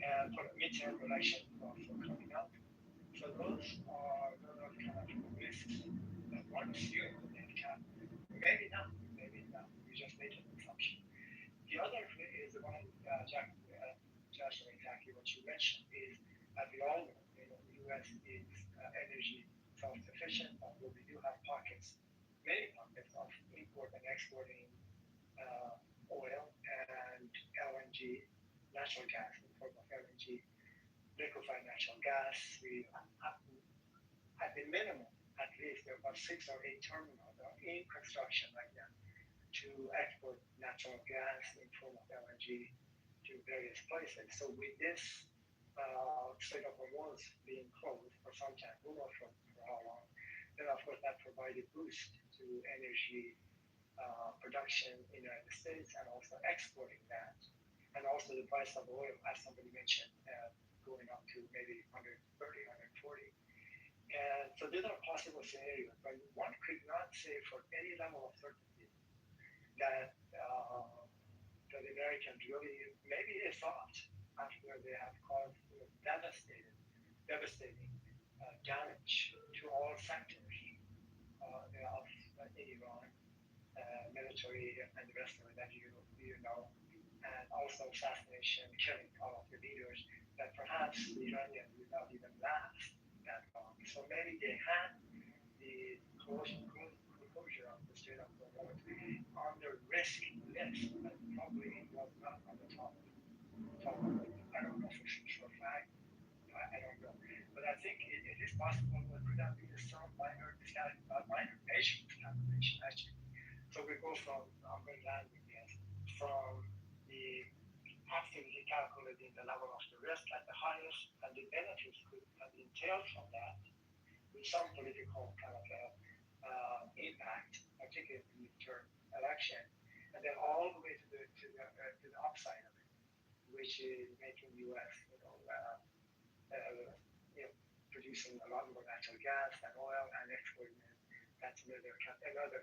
And for the midterm elections also coming up. So those are kind of risks that one assumes they can. Maybe not. We just make an assumption. The other is the one Josh, exactly what you mentioned is, as we all know, the U.S. is energy self-sufficient, although we do have many pockets of import and exporting oil and LNG, natural gas in the form of LNG, liquefied natural gas. We at the minimum, at least there are about 6 or 8 terminals in construction right now to export natural gas in form of LNG to various places. So with this Strait of Hormuz being closed for some time, who knows for how long, then of course that provided boost to energy production in the United States and also exporting that. And also the price of oil, as somebody mentioned, going up to maybe 130, 140. And so these are possible scenarios, but one could not say for any level of certainty that the Americans really, maybe they thought after they have caused devastating damage to all sectors of Iran, military and the rest of it that you know, and also assassination, killing all of the leaders, that perhaps the Iranians would not even last that long. So maybe they had the closure of the Strait of Hormuz on their risk list, but probably was not on the top of it. I don't know for sure fact. I don't know. But I think it is possible that could have been some minor patient calculation, actually. So we go from, I'm going to land with this, from the actively calculating the level of the risk at the highest and the benefits could have entailed from that with some political kind of impact, particularly in the midterm election, and then all the way to the upside of it, which is making U.S. Producing a lot more natural gas and oil and exporting it. That's another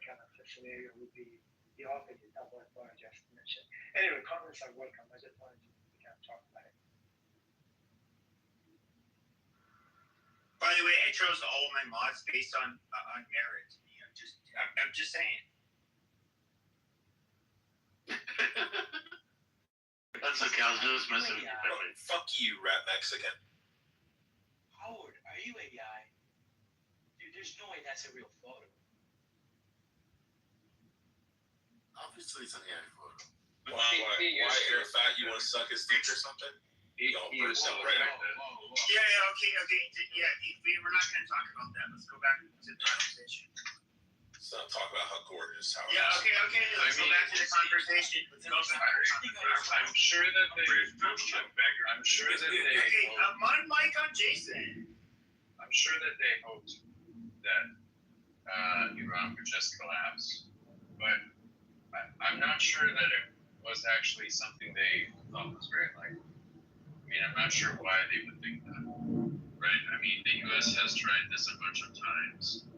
kind of scenario would be the opposite of what I just mentioned. Anyway, comments are welcome. I just wanted to talk about it. By the way, I chose all of my mods based on merit. I'm just saying. That's okay. I was just messing with you. Fuck you, rat Mexican. Howard, are you AI? Dude, there's no way that's a real photo. Obviously, it's an handful. Why you're fat? You want to suck his dick or something? Y'all put it down right now. Yeah, okay. Yeah, we're not going to talk about that. Let's go back to the conversation. Let's not talk about how gorgeous Howard Yeah, is. okay. Let's go back to the conversation. I'm sure that they. I'm sure that they. Okay, I'm on mic on Jason. I'm sure that they hoped that Iran would just collapse, but I'm not sure that it was actually something they thought was very likely. I mean, I'm not sure why they would think that, right? I mean, the U.S. has tried this a bunch of times,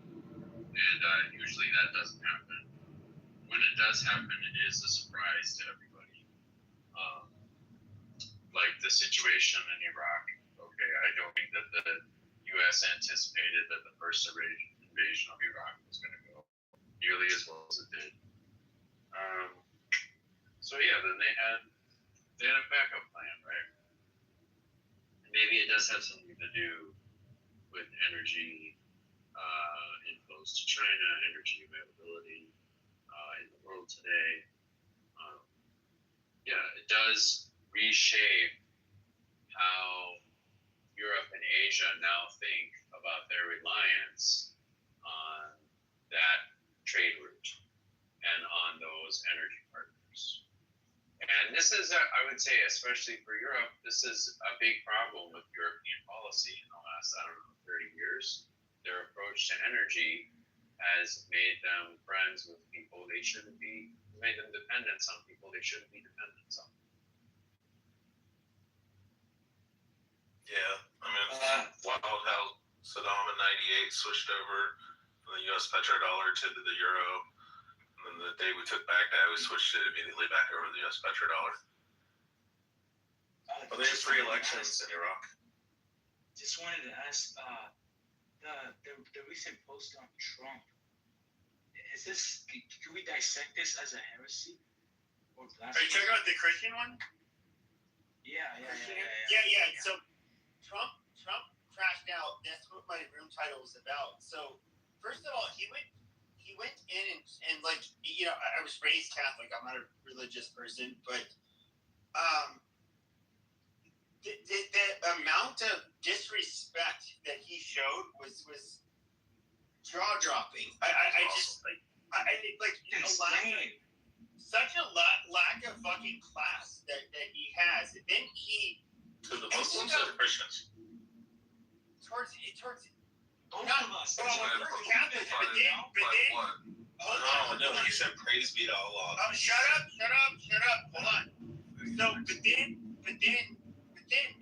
and usually that doesn't happen. When it does happen, it is a surprise to everybody. Like the situation in Iraq. Okay, I don't think that the U.S. anticipated that the first invasion of Iraq was going to go nearly as well as it did. So yeah, then they had a backup plan, right? Maybe it does have something to do with energy inflows to China, energy availability in the world today. Yeah, it does reshape how Europe and Asia now think about their reliance on that trade route and on those energy partners. And this is, I would say, especially for Europe, this is a big problem with European policy in the last, 30 years. Their approach to energy has made them friends with people they shouldn't be, made them dependents on people they shouldn't be dependents on. Yeah, I mean, it's wild how Saddam in '98 switched over from the U.S. petrodollar to the euro. And then the day we took Baghdad, we switched it immediately back over to the U.S. petrodollar. But there's 3 elections in Iraq. Just wanted to ask, the recent post on Trump, is this, can we dissect this as a heresy? Or Are you talking about the Christian one? Yeah. So Trump crashed out. That's what my room title was about. So first of all, he went in and like, you know, I was raised Catholic. I'm not a religious person, but the amount of disrespect that he showed was jaw dropping. I just like I think like such a lack of fucking class that he has. And then he to the Muslims or the Christians? Towards both not, of us. Well, towards Catholics, but then hold on. No, he said praise be to Allah. Oh, shut up. Hold on. So, but then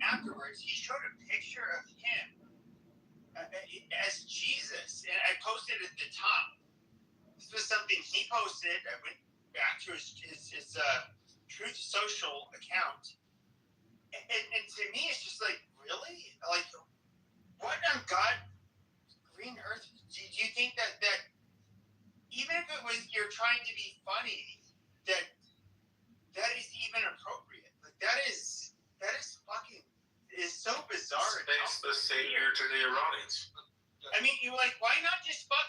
afterwards, he showed a picture of him as Jesus, and I posted at the top. This was something he posted. I went back to his Truth Social account, and to me, it's just like, really, like, what on God, green earth? Do you think that even if it was you're trying to be funny, that is even appropriate? Like that is fucking is so bizarre. It's the savior to the Iranians. I mean, you like why not just put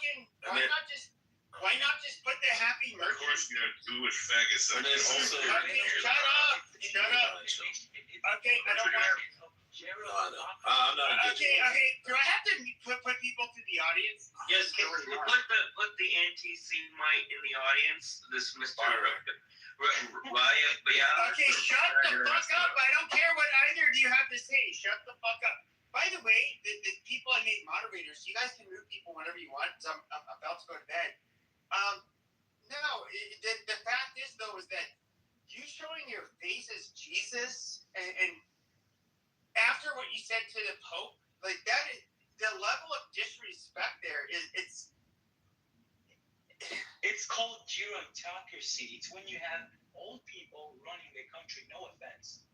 the happy merchant? Of course, you know, Jewish faggots. And then also, shut up. Okay, I don't want. I'm not. Okay. Do I have to put people to the audience? Yes, put the anti-Semite in the audience. This Mr. Okay, shut the fuck up. I don't care what either of you have to say. Shut the fuck up. By the way, the people I made moderators, you guys can move people whenever you want. I'm about to go to bed. No, the fact is though is that you showing your face as Jesus and after what you said to the Pope, like that is the level of disrespect there is it's called gerontocracy. It's when you have old people running the country. No offense.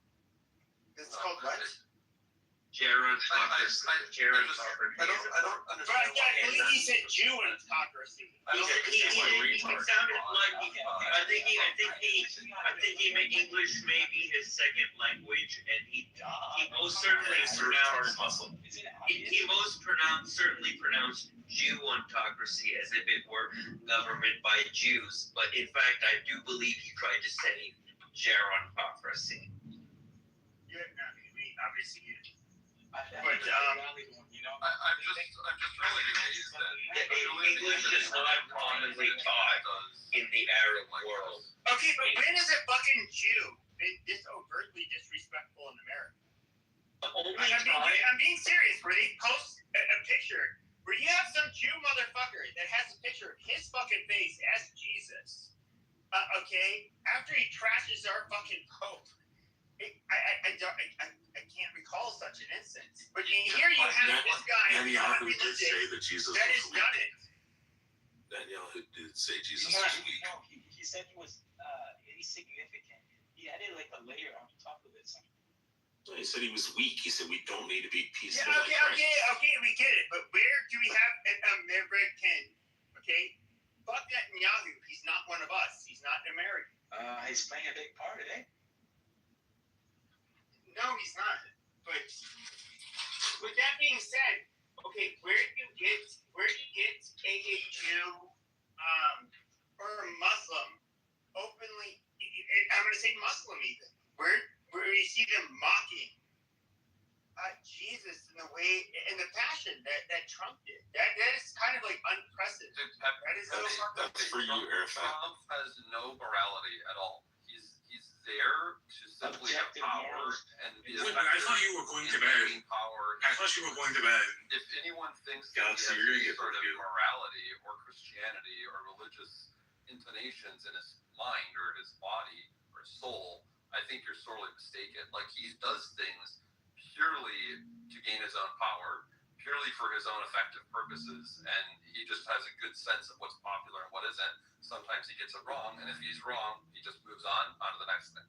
It's called what? Gerontocracy. I don't understand. Right, yeah, I believe he said Jew-ontocracy. I don't think He it's like sounded like I think he made English maybe his second language, and he most certainly pronounced he most certainly pronounced Jew-ontocracy as if it were government by Jews. But in fact, I do believe he tried to say gerontocracy. Yeah, I mean, obviously. But I'm just really amazed that English is not commonly taught in the Arab world. Okay, but when is a fucking Jew been this overtly disrespectful in America? I'm being serious. Where they post a picture where you have some Jew motherfucker that has a picture of his fucking face as Jesus. Okay, after he trashes our fucking Pope. I can't recall such an instance. But here you have this guy Netanyahu did say that Jesus that was has done it. Netanyahu did say Jesus Yeah, was weak. no, he said he was insignificant. He added like a layer on top of it. He said he was weak. He said we don't need to be peaceful. Yeah, okay, we get it. But where do we have an American? Okay, fuck Netanyahu. He's not one of us. He's not American. He's playing a big part, eh? No, he's not. But with that being said, okay, where do you get a Jew or a Muslim openly? I'm going to say Muslim even. Where you see them mocking Jesus in the way in the passion that Trump did. That is kind of like unprecedented. That is that's for you, Arafat. Trump has no morality at all. He's there to simply have power and be I thought you were going to bed. Power. I thought you were going to bed. If anyone thinks Galaxy, that he you're has gonna get sort of barbecue. morality or Christianity or religious intonations in his mind or his body or soul, I think you're sorely mistaken. Like, he does things purely to gain his own power, purely for his own effective purposes, and he just has a good sense of what's popular and what isn't. Sometimes he gets it wrong, and if he's wrong, he just moves on to the next thing.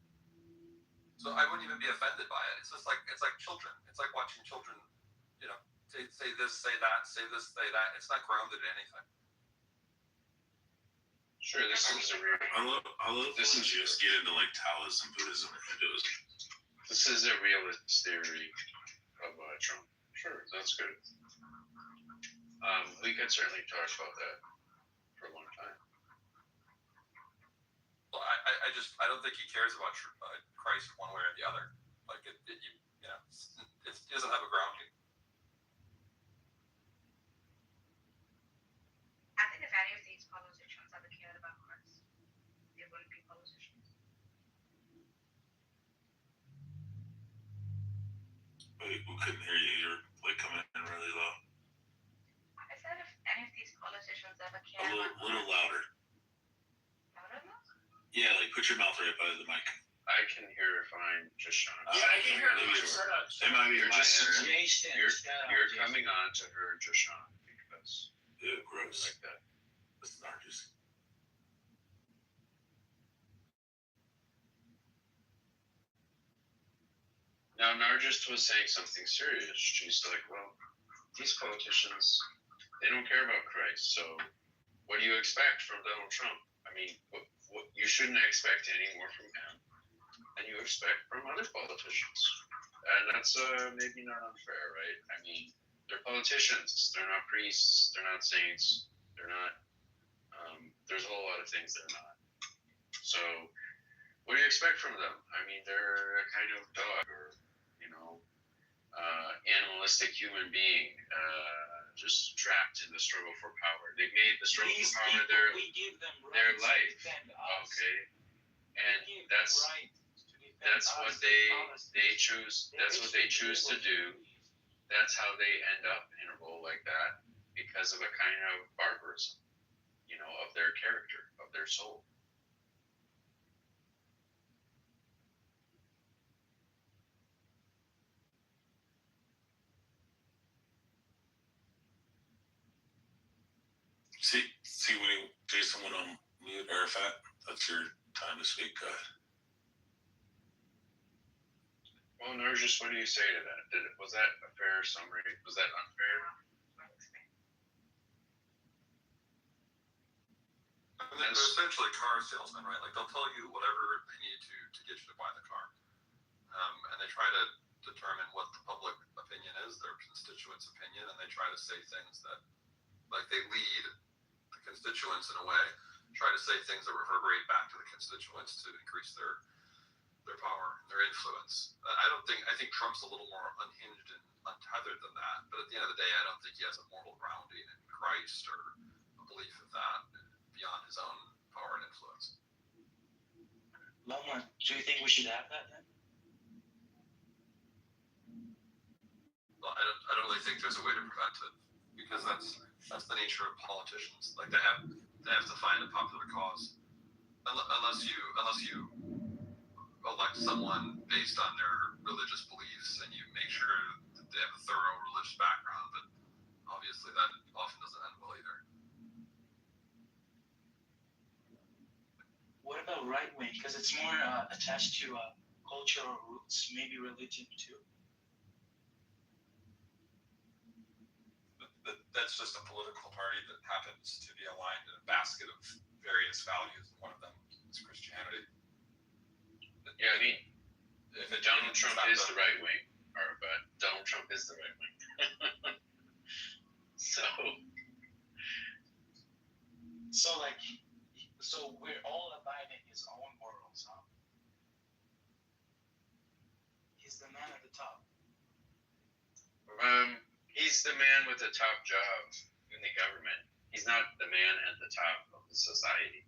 So I wouldn't even be offended by it. It's just like children. It's like watching children, say this, say that, say this, say that. It's not grounded in anything. Sure, this is a real. I love this when Jews get into like Taoism, Buddhism, and Hinduism. This is a realist theory of Trump. Sure, that's good. We could certainly talk about that for a long time. Well, I don't think he cares about Christ one way or the other. Like it doesn't have a grounding. I think if any of these politicians ever cared about Christ, they wouldn't be politicians. We couldn't hear you. You're like coming in really low. I said if any of these politicians ever A cared little about louder. Louder now? Yeah, like put your mouth right by the mic. I can hear fine, just Sean. Yeah, I can hear maybe it. It might be You're my just internet. you're coming on to her, just Sean, because Ew, gross. like that. That's Narcissist. Now, Nargis was saying something serious. She's like, well, these politicians, they don't care about Christ, so what do you expect from Donald Trump? I mean, what you shouldn't expect any more from him than you expect from other politicians. And that's maybe not unfair, right? I mean, they're politicians. They're not priests. They're not saints. They're not, there's a whole lot of things they're not. So what do you expect from them? I mean, they're a kind of dog or, animalistic human being, just trapped in the struggle for power. They made the struggle for power their life. Okay. And that's what they choose. That's what they choose to do. That's how they end up in a role like that because of a kind of barbarism, of their character, of their soul. See when Jason went on mute, Arafat. That's your time to speak. Well, Nargis, what do you say to that? Was that a fair summary? Was that unfair? I mean, they're essentially car salesmen, right? Like they'll tell you whatever they need to get you to buy the car, and they try to determine what the public opinion is, their constituents' opinion, and they try to say things that, like, they lead the constituents in a way, try to say things that reverberate back to the constituents to increase their power and their influence. I think Trump's a little more unhinged and untethered than that, but at the end of the day, I don't think he has a moral grounding in Christ or a belief of that beyond his own power and influence. Loma, do you think we should have that then? Well, I don't really think there's a way to prevent it, because that's the nature of politicians. Like they have to find a popular cause, unless you elect someone based on their religious beliefs and you make sure that they have a thorough religious background. But obviously, that often doesn't end well either. What about right wing? Because it's more attached to cultural roots, maybe religion too. That's just a political party that happens to be aligned in a basket of various values, and one of them is Christianity. Yeah, I mean, Donald Trump is the right wing, but Donald Trump is the right wing. So we're all abiding his own morals, huh? He's the man at the top. He's the man with the top job in the government. He's not the man at the top of the society.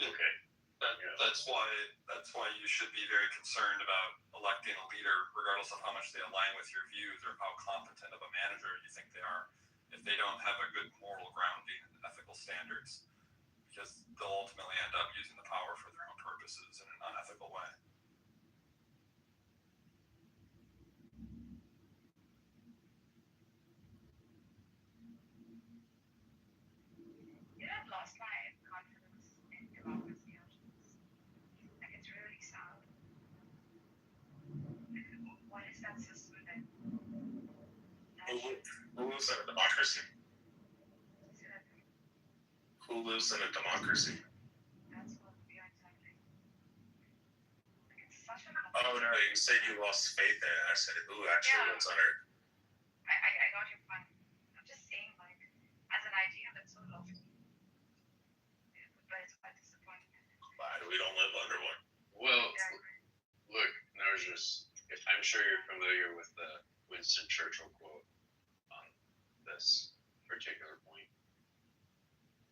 Okay. That's why you should be very concerned about electing a leader, regardless of how much they align with your views or how competent of a manager you think they are, if they don't have a good moral grounding and ethical standards, because they'll ultimately end up using the power for their own purposes in an unethical way. I've lost my confidence in democracy. Like, it's really sad. What is that system then? Who lives in a democracy? Who lives in a democracy? That's what we are exactly. Like, it's such a... Oh no, you said you lost faith in it. I said, who actually lives on it? I got your point. I'm just saying, like, as an idea, that's so lovely. But it's quite disappointing. But we don't live under one. Well, look, Nargis, I'm sure you're familiar with the Winston Churchill quote on this particular point.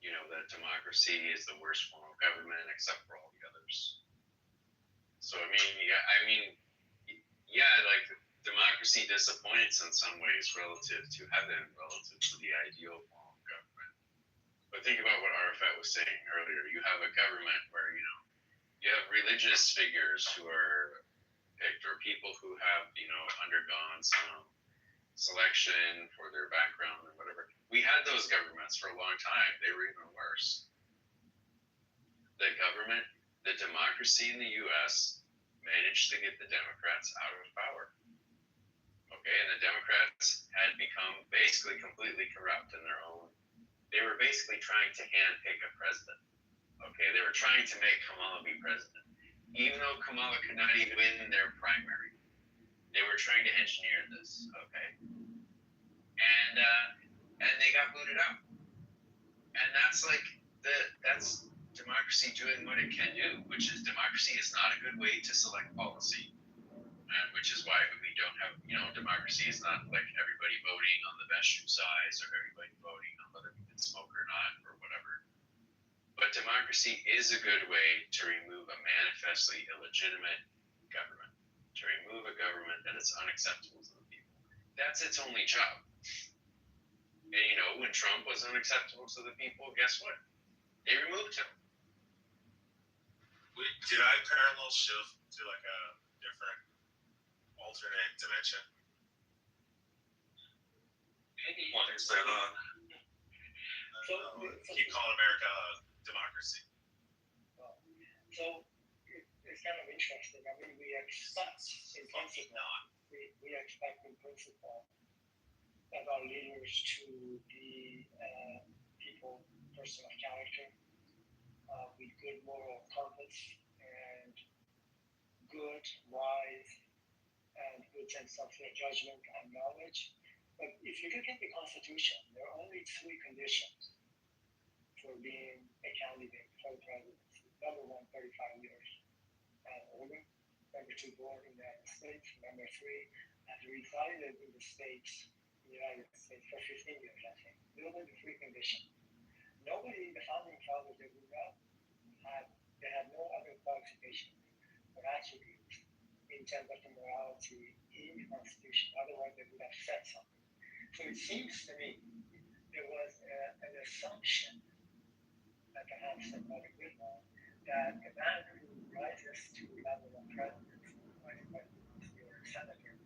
You know that democracy is the worst form of government except for all the others. So like democracy disappoints in some ways relative to heaven, relative to the ideal form of government. But think about what Arafat was saying earlier. You have a government where you have religious figures who are picked, or people who have undergone some selection for their background or whatever. We had those governments for a long time. They were even worse. The government, the democracy in the U.S. managed to get the Democrats out of power. Okay, and the Democrats had become basically completely corrupt in their own. They were basically trying to handpick a president. Okay, they were trying to make Kamala be president, even though Kamala could not even win their primary. They were trying to engineer this. Okay, and they got booted out. And that's that's democracy doing what it can do, which is democracy is not a good way to select policy. And which is why we don't have, democracy is not like everybody voting on the best shoe size or everybody voting on whether we can smoke or not or whatever. But democracy is a good way to remove a manifestly illegitimate government, to remove a government that is unacceptable to the people. That's its only job. And when Trump was unacceptable to the people, guess what? They removed him. Did I parallel shift to like a different alternate dimension? Maybe. One instead of keep calling America a democracy. So, if it's kind of interesting. I mean, we expect in principle that our leaders to be people, person of character, with good moral compass and good, wise, and good sense of judgment and knowledge. But if you look at the Constitution, there are only 3 conditions for being a candidate for the presidency. Number 1, 35 years and older. Number 2, born in the United States. Number 3, have resided in the States, in the United States for 15 years, I think. Those are the 3 conditions. Nobody, the founding fathers, they would not have, they had no other qualifications or attributes in terms of the morality in the Constitution. Otherwise, they would have said something. So it seems to me there was an assumption that perhaps not a good one, that a man who rises to the level of presidency, vice presidency, or senator,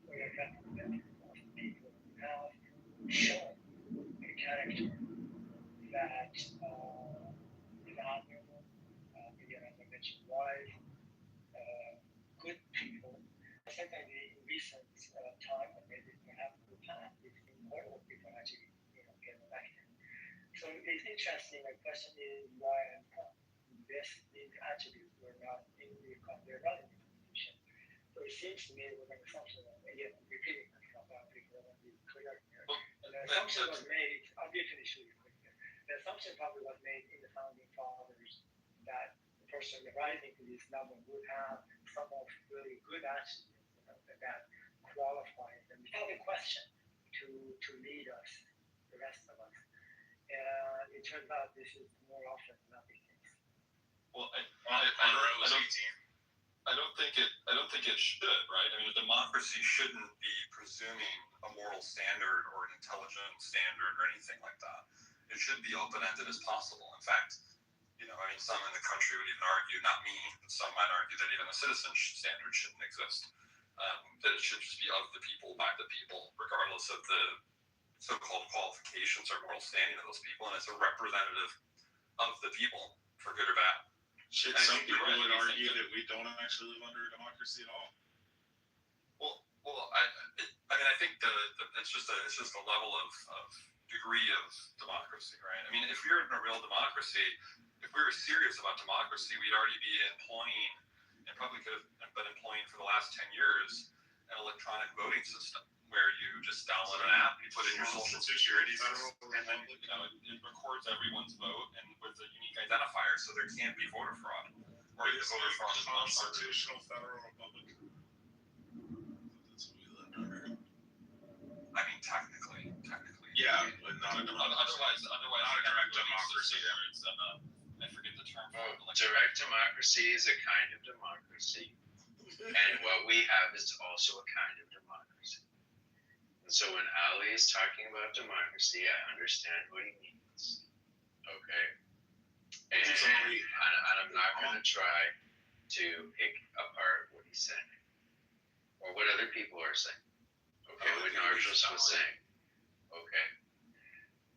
or a representative of the people who have shown a character that is admirable, again, as I mentioned, wise, good people. I think in the recent time, and maybe perhaps in the past, we've seen more of people actually, get elected. So it's interesting. My question is why and how these attributes were not in the Constitution. So it seems to me with an assumption, again, I'm repeating myself, I think I want to be clear here. And the assumption was made, I'll be finished really quick here. The assumption probably was made in the founding fathers that the person rising to this level would have some of really good attributes, that qualifies them without a question to lead us, the rest of us. And it turns out this is more often not the case. Well, I don't think it should, right? I mean, a democracy shouldn't be presuming a moral standard or an intelligent standard or anything like that. It should be open-ended as possible. In fact, some in the country would even argue, not me, but some might argue that even a citizen standard shouldn't exist. That it should just be of the people, by the people, regardless of the so-called qualifications or moral standing of those people, and it's a representative of the people, for good or bad. Some people would argue that we don't actually live under a democracy at all. Well, I think it's just a level of degree of democracy, right? I mean, if we were in a real democracy, if we were serious about democracy, we'd already be employing, and probably could have been employing for the last 10 years, an electronic voting system where you just download an app, you put in your social security number, and then it records everyone's vote and with a unique identifier, so there can't be voter fraud. Or it's voter fraud is constitutional federal republic. That's what we live under. I mean, technically. Yeah, but not a democracy. Otherwise, not a direct democracy. I forget the term for it. Direct democracy is a kind of democracy, and what we have is also a kind of democracy. And so when Ali is talking about democracy, I understand what he means. Okay? And I'm not going to try to pick apart what he's saying or what other people are saying. Okay, what Narjus was saying. Okay.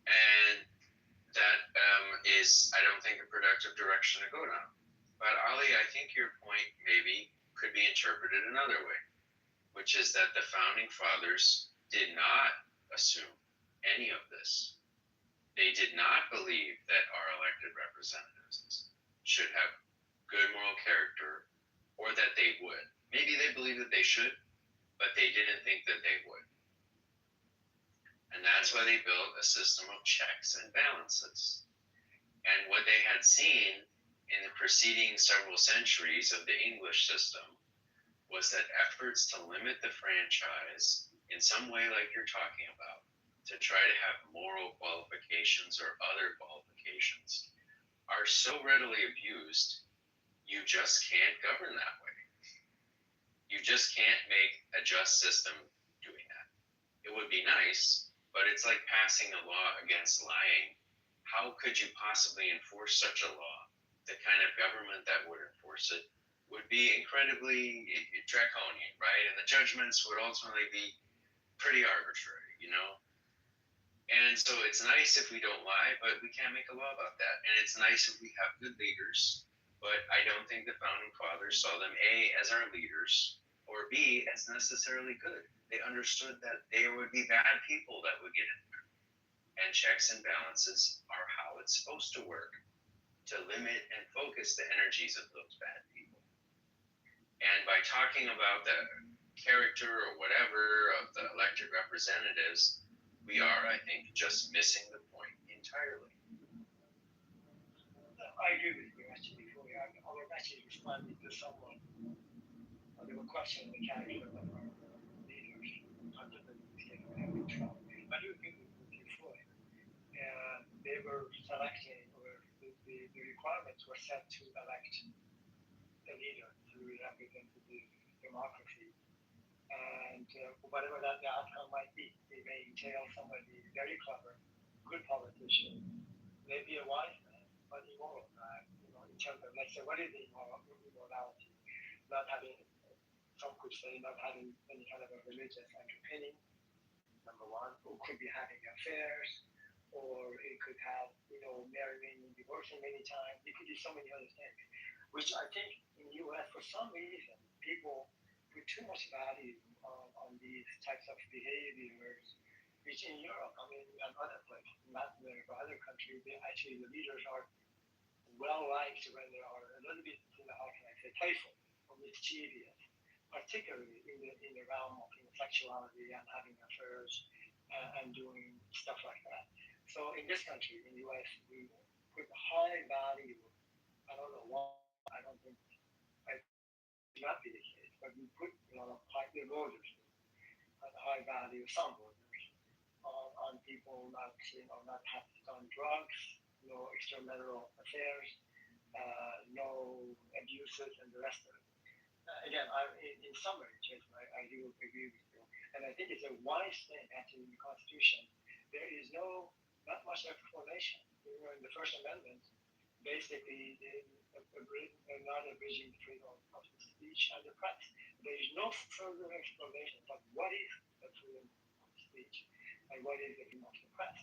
And that is, I don't think, a productive direction to go down. But Ali, I think your point maybe could be interpreted another way, which is that the founding fathers did not assume any of this. They did not believe that our elected representatives should have good moral character, or that they would. Maybe they believe that they should, but they didn't think that they would. And that's why they built a system of checks and balances. And what they had seen in the preceding several centuries of the English system was that efforts to limit the franchise in some way like you're talking about, to try to have moral qualifications or other qualifications, are so readily abused, you just can't govern that way. You just can't make a just system doing that. It would be nice, but it's like passing a law against lying. How could you possibly enforce such a law? The kind of government that would enforce it would be incredibly draconian, right? And the judgments would ultimately be pretty arbitrary, And so it's nice if we don't lie, but we can't make a law about that. And it's nice if we have good leaders But I don't think the founding fathers saw them A, as our leaders, or B, as necessarily good. They understood that there would be bad people that would get in there. And checks and balances are how it's supposed to work, to limit and focus the energies of those bad people. And by talking about the character or whatever of the elected representatives, we are, I think, just missing the point entirely. I agree with you actually. I was actually responding to someone. They were questioning the character of our leaders, under the state of Trump. I do agree with you fully. And they were selecting, or the requirements were set to elect a leader to represent the democracy. And whatever that the outcome might be, it may entail somebody very clever, good politician, maybe a wise man, but immoral. In terms of, let's say, what is immorality? Not having, some could say, not having any kind of a religious underpinning, number one, or could be having affairs, or it could have, marrying and divorcing many times. It could be so many other things, which I think in the U.S., for some reason, people put too much value on these types of behaviors, which in Europe, and other places, Latin America, other countries, actually the leaders are well liked when they are a little bit, how can I say, playful or mischievous, particularly in the realm of sexuality and having affairs and doing stuff like that. So in this country, in the U.S., we put high value. I don't know why. I don't think it should not be the case, but we put the voters on high value, some voters, on people not having done drugs, no extramarital affairs, no abuses, and the rest of it. Again, in summary, Jason, I do agree with you. And I think it's a wise thing, actually, in the Constitution. There is not much explanation. In the First Amendment, basically, not abridging the freedom of speech and the press. There is no further explanation of what is the freedom of speech and what is the freedom of the press.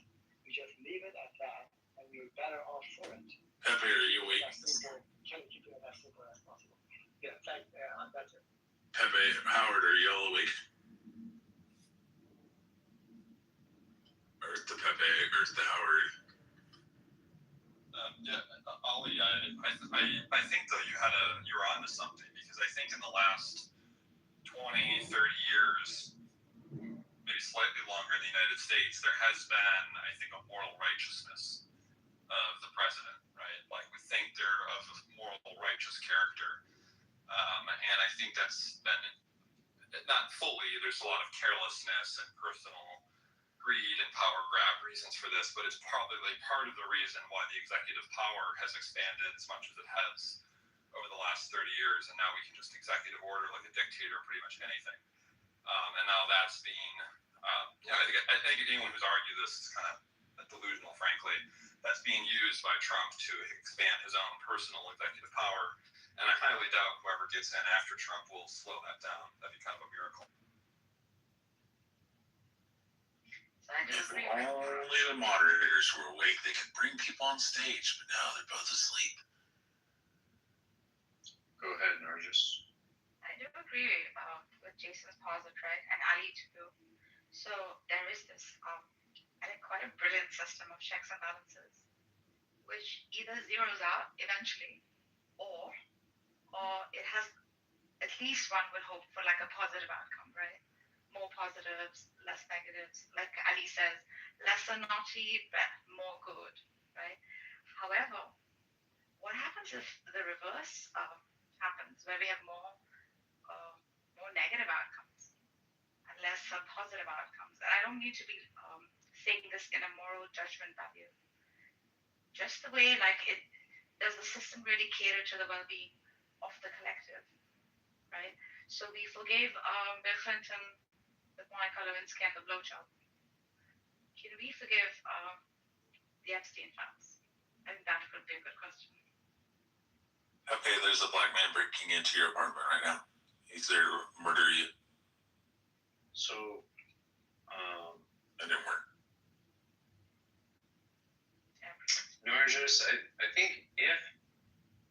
You just leave it at that, and you're better off for it. Pepe, are you awake? Try to keep it as simple as possible. Yeah, that's it. Pepe, Howard, are you all awake? Earth to Pepe, Earth to Howard. Ollie, I think though you're onto something, because I think in the last 20, 30 years, maybe slightly longer in the United States, there has been, I think, a moral righteousness of the president, right? Like, we think they're of a moral, righteous character. And I think that's been, not fully, there's a lot of carelessness and personal greed and power grab reasons for this, but it's probably part of the reason why the executive power has expanded as much as it has over the last 30 years. And now we can just executive order like a dictator pretty much anything. And now that's being, I think anyone who's argued this is kind of delusional, frankly. That's being used by Trump to expand his own personal executive power. And I highly doubt whoever gets in after Trump will slow that down. That'd be kind of a miracle. Only the moderators were awake. They could bring people on stage, but now they're both asleep. Go ahead, Nargis. I do agree with Jason's posit, right? And Ali too. So there is this, I think, quite a brilliant system of checks and balances, which either zeroes out eventually, or it has, at least one would hope for, like a positive outcome, right? More positives, less negatives. Like Ali says, lesser naughty, but more good, right? However, what happens if the reverse happens, where we have more negative outcomes and less positive outcomes? And I don't need to be saying this in a moral judgment value. Just the way, does the system really cater to the well-being of the collective, right? So we forgave Bill Clinton with Monica Lewinsky and the blowjob. Can we forgive the Epstein files? I think that would be a good question. Okay, there's a black man breaking into your apartment right now. He's there to murder you. So, That didn't work. Nargis, I think if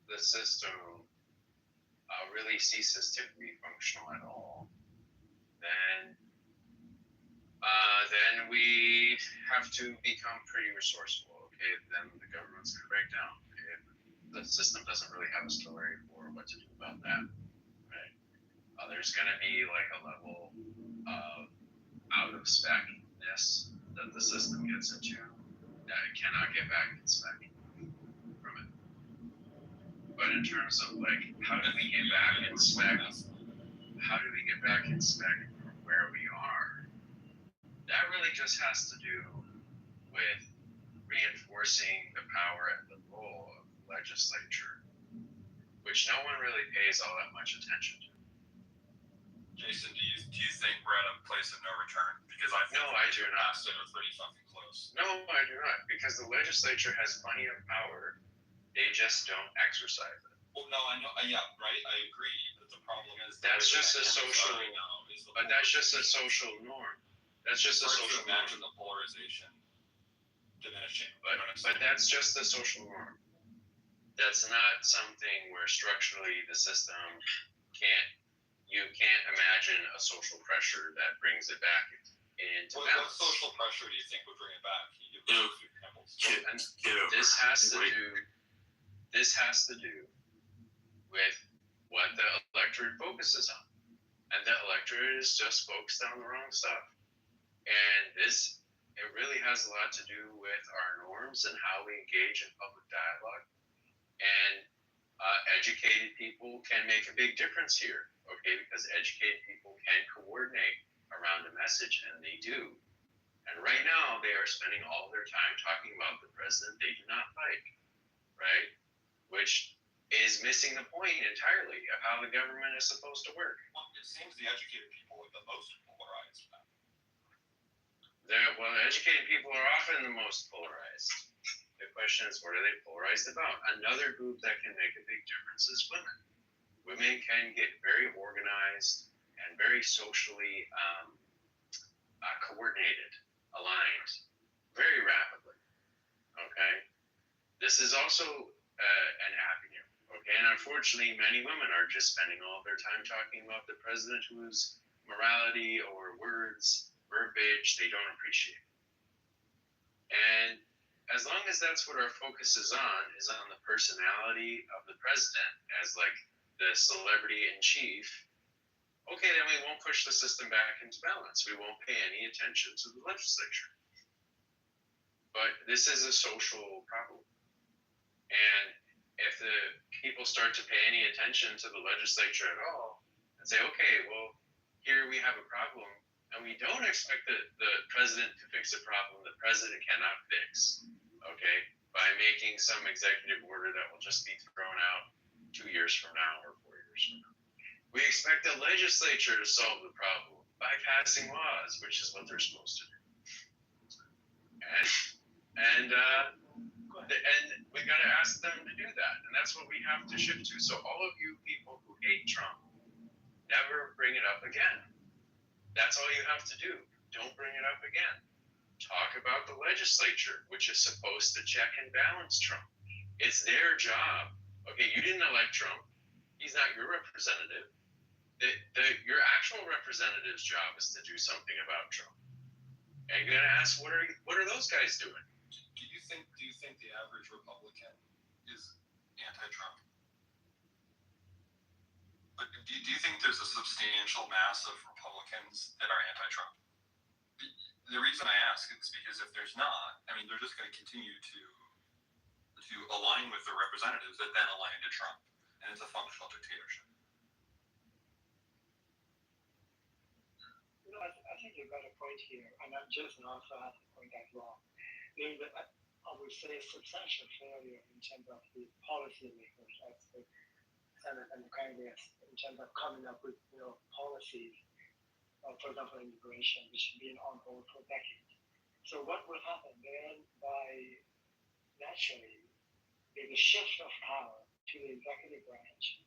the system really ceases to be functional at all, then we have to become pretty resourceful. Okay, then the government's gonna break down. Okay, the system doesn't really have a story for what to do about that. Right? There's gonna be like a level of out of specness that the system gets into that it cannot get back in spec from it. But in terms of like how do we get back in spec? How do we get back in spec from where we are? That really just has to do with reinforcing the power and the role of the legislature, which no one really pays all that much attention to. Jason, do you think we're at a place of no return? Because I think I do not. We're pretty fucking close. No, I do not, because the legislature has plenty of power. They just don't exercise it. Well, no, I know. Yeah, right. I agree. But the problem is that's just a social. But that's just a social norm. That's just a social norm. Imagine the polarization diminishing. But that's just the social norm. That's not something where structurally the system you can't imagine a social pressure that brings it back into balance. What social pressure do you think would bring it back? Can you give me a few examples? This has to do with what the electorate focuses on. And the electorate is just focused on the wrong stuff. And it really has a lot to do with our norms and how we engage in public dialogue. And educated people can make a big difference here, okay? Because educated people can coordinate around a message, and they do. And right now, they are spending all their time talking about the president they do not like, right? Which is missing the point entirely of how the government is supposed to work. Well, it seems the educated people are the most polarized. Well, educated people are often the most polarized. The question is, what are they polarized about? Another group that can make a big difference is women. Women can get very organized and very socially coordinated, aligned, very rapidly. Okay? This is also an avenue. Okay? And unfortunately, many women are just spending all of their time talking about the president whose morality or words, verbiage, they don't appreciate. And as long as that's what our focus is on the personality of the president as like the celebrity in chief, okay, then we won't push the system back into balance. We won't pay any attention to the legislature. But this is a social problem. And if the people start to pay any attention to the legislature at all and say, okay, well, here we have a problem, and we don't expect the president to fix a problem the president cannot fix, okay, by making some executive order that will just be thrown out 2 years from now or 4 years from now. We expect the legislature to solve the problem by passing laws, which is what they're supposed to do. And we got to ask them to do that, and that's what we have to shift to. So all of you people who hate Trump, never bring it up again. That's all you have to do. Don't bring it up again. Talk about the legislature, which is supposed to check and balance Trump. It's their job. Okay, you didn't elect Trump. He's not your representative. Your actual representative's job is to do something about Trump. And you're gonna ask, what are those guys doing? Do you think the average Republican is anti-Trump? But do you think there's a substantial mass of Republicans that are anti-Trump? The reason I ask is because if there's not, I mean, they're just going to continue to align with their representatives that then align to Trump, and it's a functional dictatorship. I think you've got a point here, and Jason also has a point as well. I would say substantial failure in terms of the policymakers at the Senate and the Congress in terms of coming up with policies, for example, immigration, which has been on hold for decades. So what will happen then by naturally there's a shift of power to the executive branch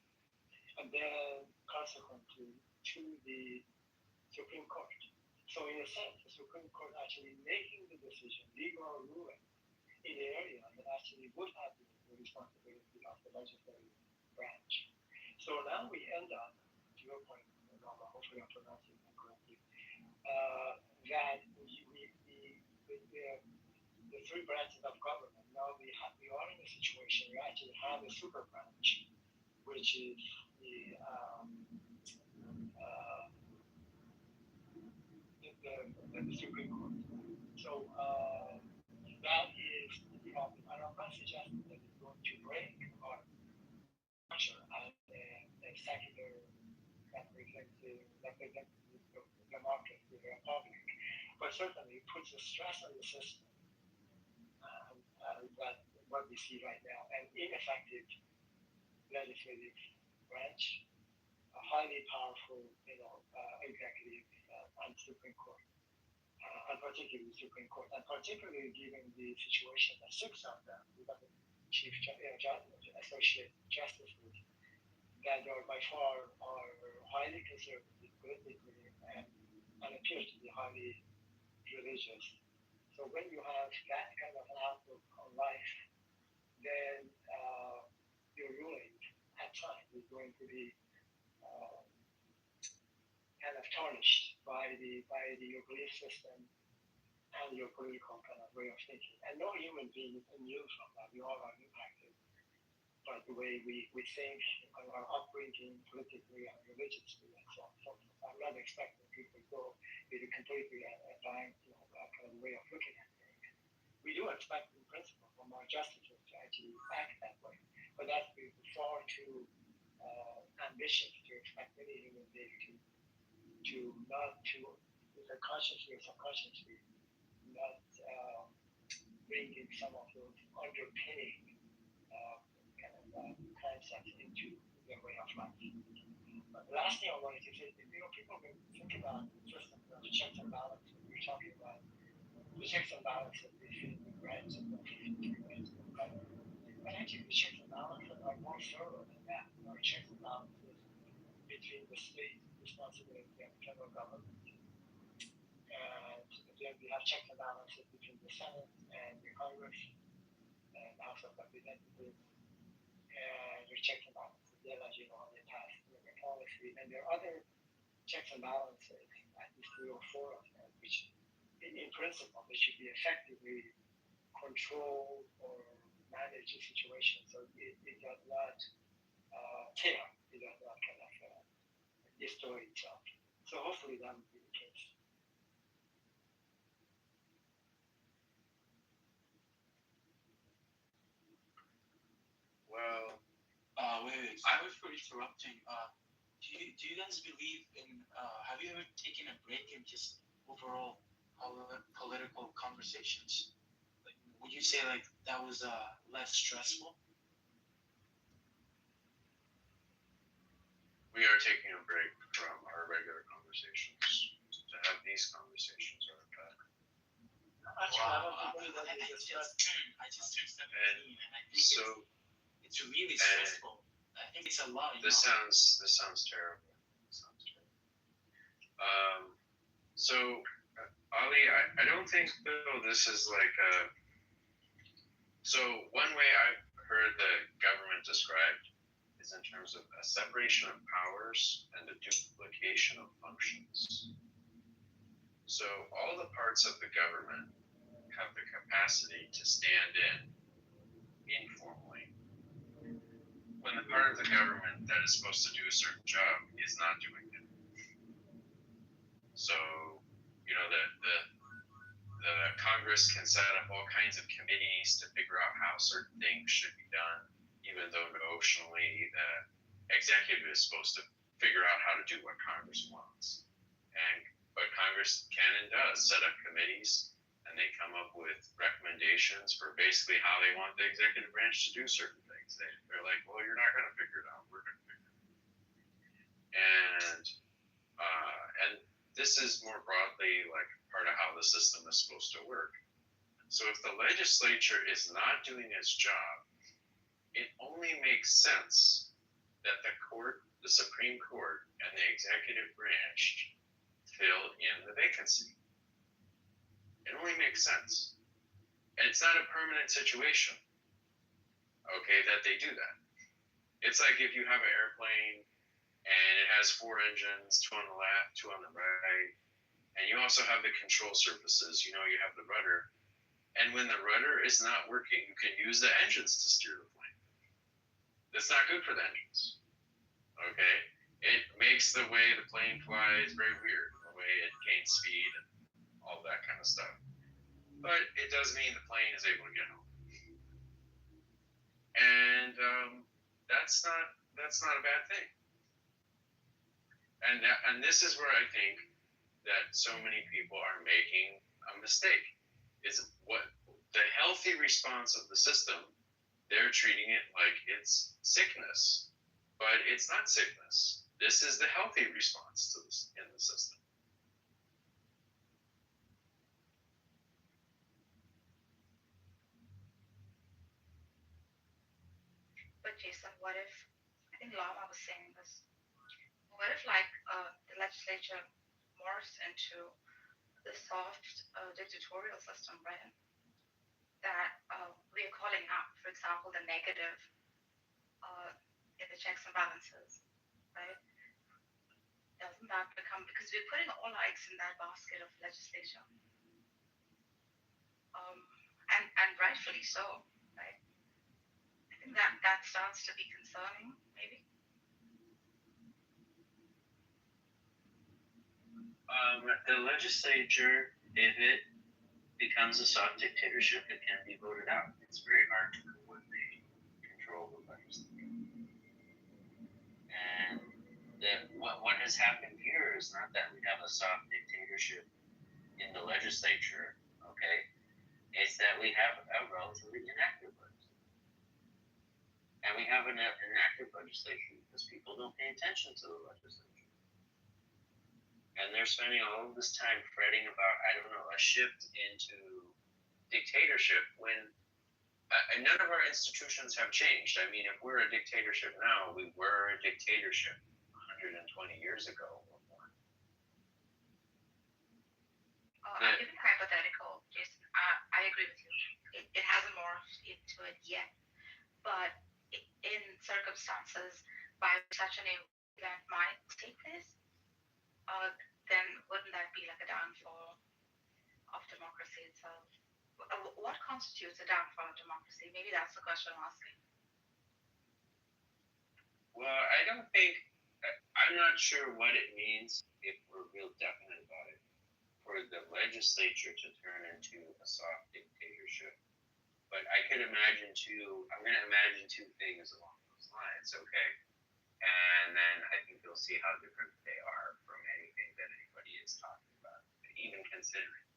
and then consequently to the Supreme Court. So in a sense, the Supreme Court actually making the decision, legal ruling in the area that actually would have been responsibility of the legislative branch. So now we end up, to your point, Norma, hopefully I'm pronouncing it correctly, that the three branches of government, now we are in a situation we actually have a super branch, which is the Supreme Court. So that is, and I'm not suggesting that it's going to break our structure as a secular representative democracy, a republic, but certainly it puts a stress on the system. That what we see right now, an ineffective legislative branch, a highly powerful, executive and Supreme Court, and particularly Supreme Court, and particularly given the situation that 6 of them, Chief Associate Justices, that are by far are highly conservative politically and appear to be highly religious. So when you have that kind of an outlook on life, then your ruling at times is going to be kind of tarnished by your belief system and your political kind of way of thinking. And no human being is immune from that. We all are impacted by the way we think, our upbringing politically and religiously and so on and so forth. I'm not expecting people to go with a completely blind, kind of way of looking at things. We do expect, in principle, from our justices to actually act that way, but that's far too ambitious to expect any human being either consciously or subconsciously, not bring in some of those underpinning concepts into their way of life. But the last thing I wanted to say is, people think about the system of checks and balances. We're talking about the checks and balances between the grants and the grants of government. But actually, the checks and balances are more thorough than that. There are checks and balances between the state responsibility and the federal government. And then we have checks and balances between the Senate and the Congress and House of Representatives. And there's checks and balances, on the task, the policy. And there are other checks and balances, at least 3 or 4 of them, which in principle, they should be effectively control or manage the situation so it does not tear, it does not kind of destroy itself. So hopefully that would be the case. Well, wait. Sorry for interrupting. Do you guys believe in? Have you ever taken a break in just overall political conversations? Like, would you say that was less stressful? we are taking a break from our regular conversations to have these conversations are back. I just turned 17, and I think it's really stressful. I think it's a lot. This sounds terrible. So, Ali, I don't think though this is like a. So one way I've heard the government described is in terms of a separation of powers and a duplication of functions. So all the parts of the government have the capacity to stand in informally when the part of the government that is supposed to do a certain job is not doing it. So, the Congress can set up all kinds of committees to figure out how certain things should be done, even though notionally the executive is supposed to figure out how to do what Congress wants. But Congress can and does set up committees, and they come up with recommendations for basically how they want the executive branch to do certain things. They're like, well, you're not going to figure it out. We're going to figure it out. And this is more broadly like part of how the system is supposed to work. So if the legislature is not doing its job, it only makes sense that the Supreme Court and the executive branch fill in the vacancy. It only makes sense. And it's not a permanent situation. okay, that they do that. It's like if you have an airplane and it has 4 engines, 2 on the left, 2 on the right, and you also have the control surfaces, you have the rudder. And when the rudder is not working, you can use the engines to steer the plane. That's not good for the engines. Okay? It makes the way the plane flies very weird, the way it gains speed and all that kind of stuff. But it does mean the plane is able to get home. And that's not a bad thing. And this is where I think that so many people are making a mistake. Is what the healthy response of the system, they're treating it like it's sickness, but it's not sickness. This is the healthy response to this in the system. But Jason, what if, I think Lama was saying this, what if like the legislature morphs into the soft dictatorial system, right? That we are calling out, for example, the negative in the checks and balances, right? Doesn't that become, because we're putting all our eggs in that basket of legislation, and rightfully so, right? I think that starts to be concerning, maybe. The legislature, if it becomes a soft dictatorship, it can be voted out. It's very hard to coordinate control the legislature. And what has happened here is not that we have a soft dictatorship in the legislature, okay? It's that we have a relatively inactive legislature. And we have an inactive legislature because people don't pay attention to the legislature. And they're spending all of this time fretting about, I don't know, a shift into dictatorship when none of our institutions have changed. I mean, if we're a dictatorship now, we were a dictatorship 120 years ago or more. I'm giving a hypothetical, Jason. I agree with you. It hasn't morphed into it yet. But in circumstances by such an event might take place, then wouldn't that be like a downfall of democracy itself? What constitutes a downfall of democracy? Maybe that's the question I'm asking. Well, I'm not sure what it means if we're real definite about it, for the legislature to turn into a soft dictatorship. But I'm going to imagine two things along those lines, okay? And then I think you'll see how different they are from anything that anybody is talking about, even considering.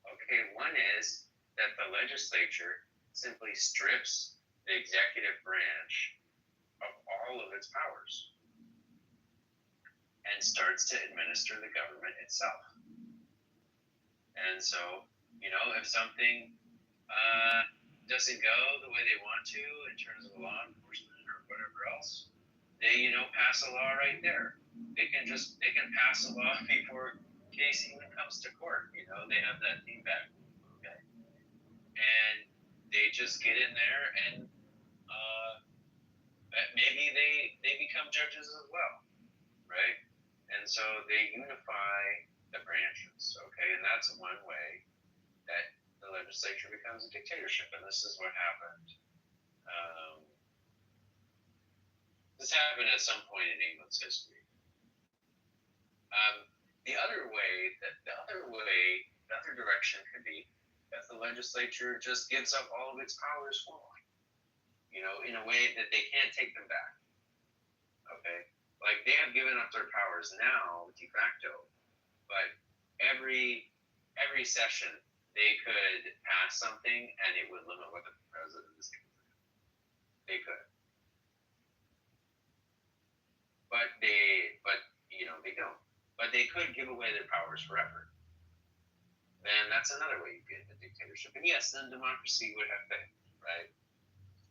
Okay, one is that the legislature simply strips the executive branch of all of its powers and starts to administer the government itself. And so, if something doesn't go the way they want to in terms of law enforcement or whatever else, they, pass a law right there. They can pass a law before case even comes to court. They have that feedback. Okay. And they just get in there and maybe they become judges as well, right? And so they unify the branches, okay? And that's one way that the legislature becomes a dictatorship, and this is what happened. This happened at some point in England's history. The other direction could be that the legislature just gives up all of its powers fully, in a way that they can't take them back. Okay, like they have given up their powers now de facto, but every session they could pass something and it would limit what the president is able to do. They could. But they don't. But they could give away their powers forever. Then that's another way you get a dictatorship. And yes, then democracy would have failed, right?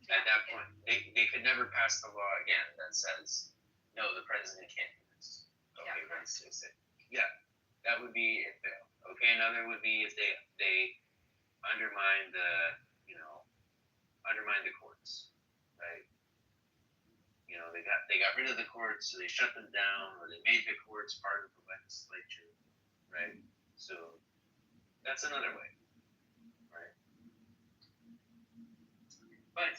At that point, they could never pass the law again that says, no, the president can't do this. Okay, let's just say, yeah, that would be if failed. Okay, another would be if they undermine the courts. right? You know, they got rid of the courts, so they shut them down, or they made the courts part of the legislature, right? So that's another way, right? But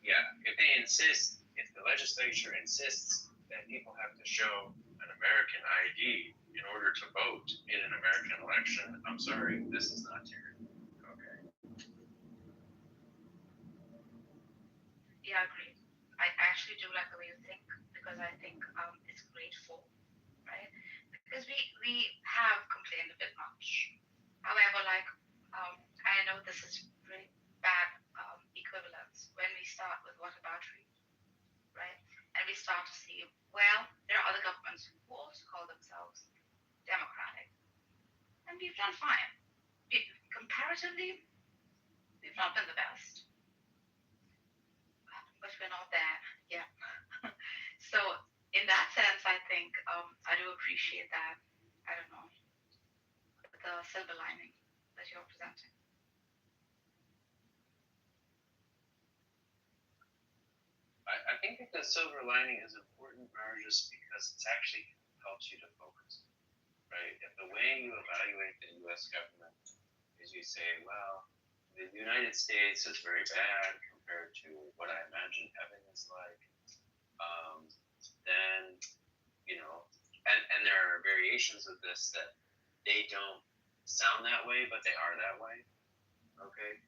yeah, if the legislature insists that people have to show an American ID in order to vote in an American election, I'm sorry, this is not tyranny. Okay. Yeah, agreed. I actually do like the way you think because I think it's grateful, right? Because we have complained a bit much. However, like I know this is really bad equivalence when we start with whataboutery, right? And we start to see, well, there are other governments who also call themselves democratic, and we've done fine. Comparatively, we've not been the best, but we're not there yet. So in that sense, I think I do appreciate that. I don't know, the silver lining that you're presenting. I think that the silver lining is important, just because it actually helps you to focus, right? If the way you evaluate the U.S. government is you say, well, the United States is very bad compared to what I imagine heaven is like, then, you know, and there are variations of this that they don't sound that way, but they are that way, okay?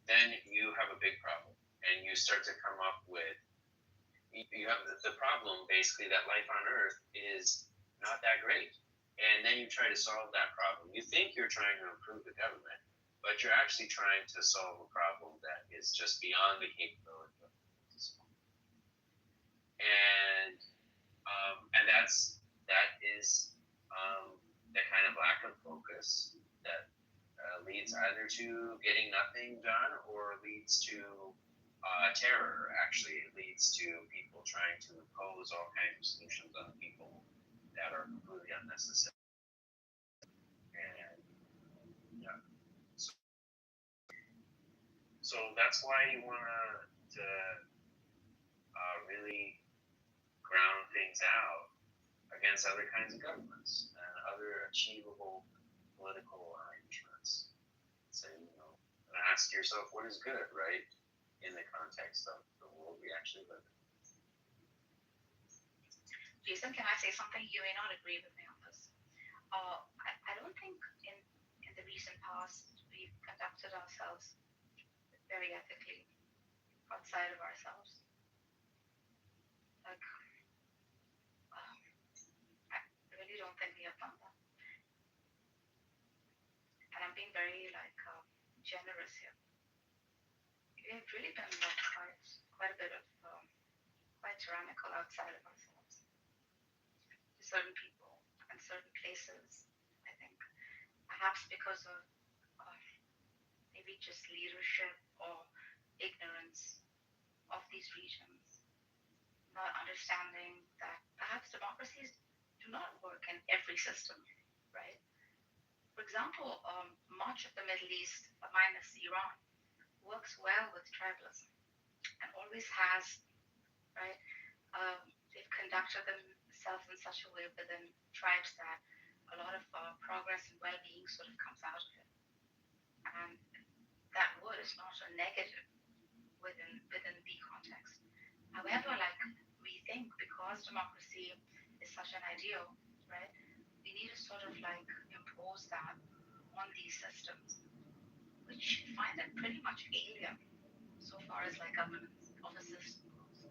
Then you have a big problem, and you start to come up with, you have the problem basically that life on Earth is not that great. And then you try to solve that problem. You think you're trying to improve the government, but you're actually trying to solve a problem that is just beyond the capability of the system. And that is the kind of lack of focus that leads either to getting nothing done or leads to terror. Actually, it leads to people trying to impose all kinds of solutions on people that are completely unnecessary. And yeah, so that's why you want to really ground things out against other kinds of governments and other achievable political arrangements. So, you know, and ask yourself what is good, right, in the context of the world we actually live in. Jason, can I say something? You may not agree with me on this. I don't think in the recent past we've conducted ourselves very ethically outside of ourselves. Like, I really don't think we have done that. And I'm being very generous here. We have really been like quite a bit of quite tyrannical outside of ourselves. To certain people and certain places, I think. Perhaps because of maybe just leadership or ignorance of these regions, not understanding that perhaps democracies do not work in every system, right? For example, much of the Middle East, minus Iran, works well with tribalism and always has, right? They've conducted themselves in such a way within tribes that a lot of progress and well-being sort of comes out of it. And that word is not a negative within the context. However, like we think because democracy is such an ideal, right? We need to sort of like impose that on these systems, which find it pretty much alien so far as like governance of a system goes.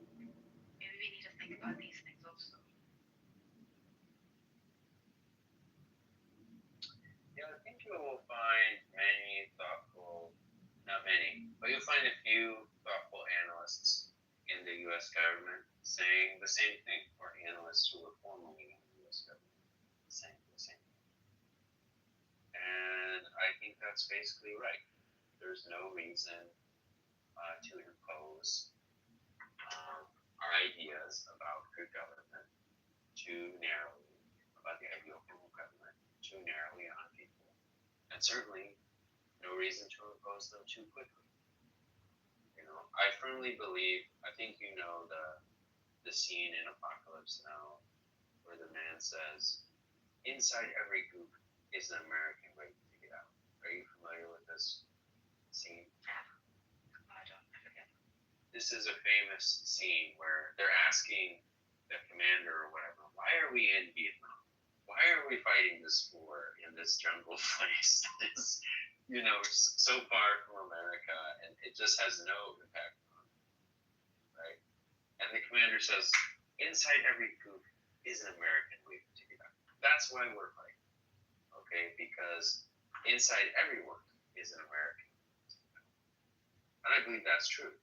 Maybe we need to think about these things also. Yeah, I think you will find many thoughtful, not many, but you'll find a few thoughtful analysts in the U.S. government saying the same thing, or analysts who were formerly in the U.S. government saying the same thing. And I think that's basically right. There's no reason to impose our ideas about good government too narrowly, about the ideal form of government too narrowly on people. And certainly no reason to impose them too quickly. know, I firmly believe. I think you know the scene in Apocalypse Now where the man says, "Inside every goop is an American waiting to get out." Are you familiar with this scene? I forget. This is a famous scene where they're asking the commander or whatever, "Why are we in Vietnam? Why are we fighting this war in this jungle place? It's, you know, so far from America, and it just has no impact on it, right?" And the commander says, "Inside every goop is an American waiting to get out. That's why we're fighting, okay? Because inside everyone is an American." And I believe that's true.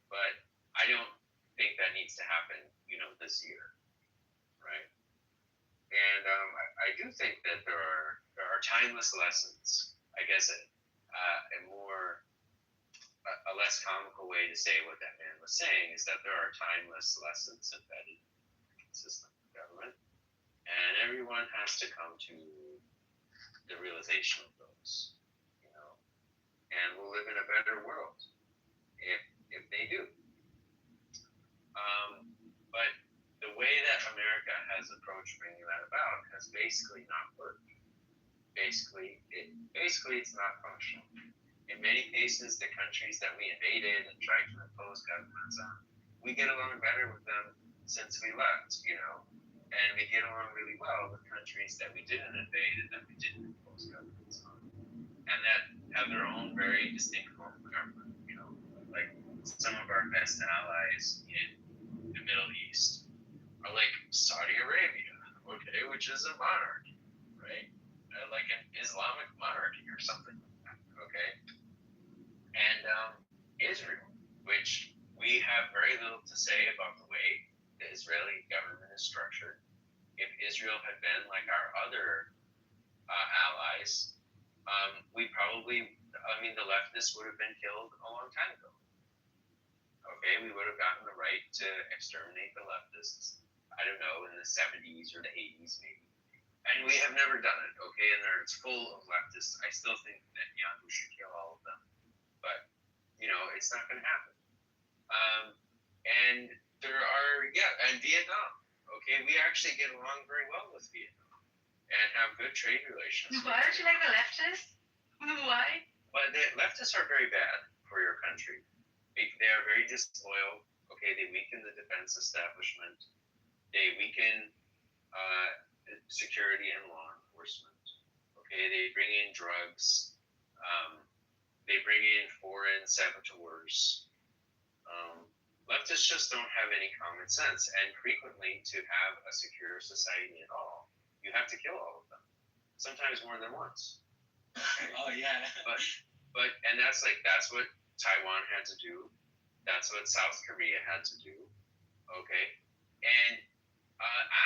But I don't think that needs to happen, you know, this year, right? And I do think that there are timeless lessons. I guess a less comical way to say what that man was saying is that there are timeless lessons embedded in the system of government, and everyone has to come to the realization of those, you know, and we'll live in a better world if they do. But the way that America has approached bringing that about has basically not worked. Basically, it's not functional. In many cases, the countries that we invaded and tried to impose governments on, we get along better with them since we left, you know, and we get along really well with countries that we didn't invade and that we didn't impose governments on, and that have their own very distinct form of government, you know, like some of our best allies in the Middle East are like Saudi Arabia, okay, which is a monarchy, right? Like an Islamic monarchy or something like that, okay? And Israel, which we have very little to say about the way the Israeli government is structured. If Israel had been like our other allies, the leftists would have been killed a long time ago. Okay, we would have gotten the right to exterminate the leftists, I don't know, in the 70s or the 80s maybe. And we have never done it, okay? And it's full of leftists. I still think Netanyahu should kill all of them. But, you know, it's not going to happen. And and Vietnam, okay? We actually get along very well with Vietnam and have good trade relations. Why don't you like the leftists? Why? But the leftists are very bad for your country. They are very disloyal. Okay, they weaken the defense establishment. They weaken security and law enforcement. Okay, they bring in drugs. They bring in foreign saboteurs. Leftists just don't have any common sense, and frequently, to have a secure society at all, you have to kill all of them. Sometimes more than once. Oh yeah. But that's what Taiwan had to do. That's what South Korea had to do. Okay, and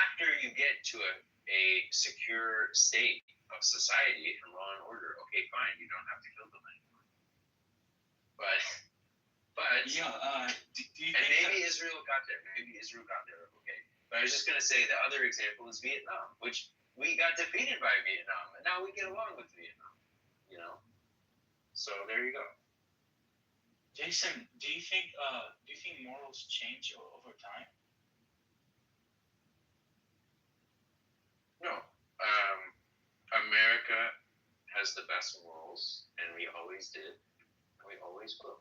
after you get to a secure state of society and law and order, okay, fine, you don't have to kill them anymore. But yeah, and maybe Israel got there. Okay, but I was just gonna say the other example is Vietnam, which we got defeated by Vietnam, and now we get along with Vietnam. You know, so there you go. Jason, do you think morals change over time? No. America has the best morals, and we always did, and we always will.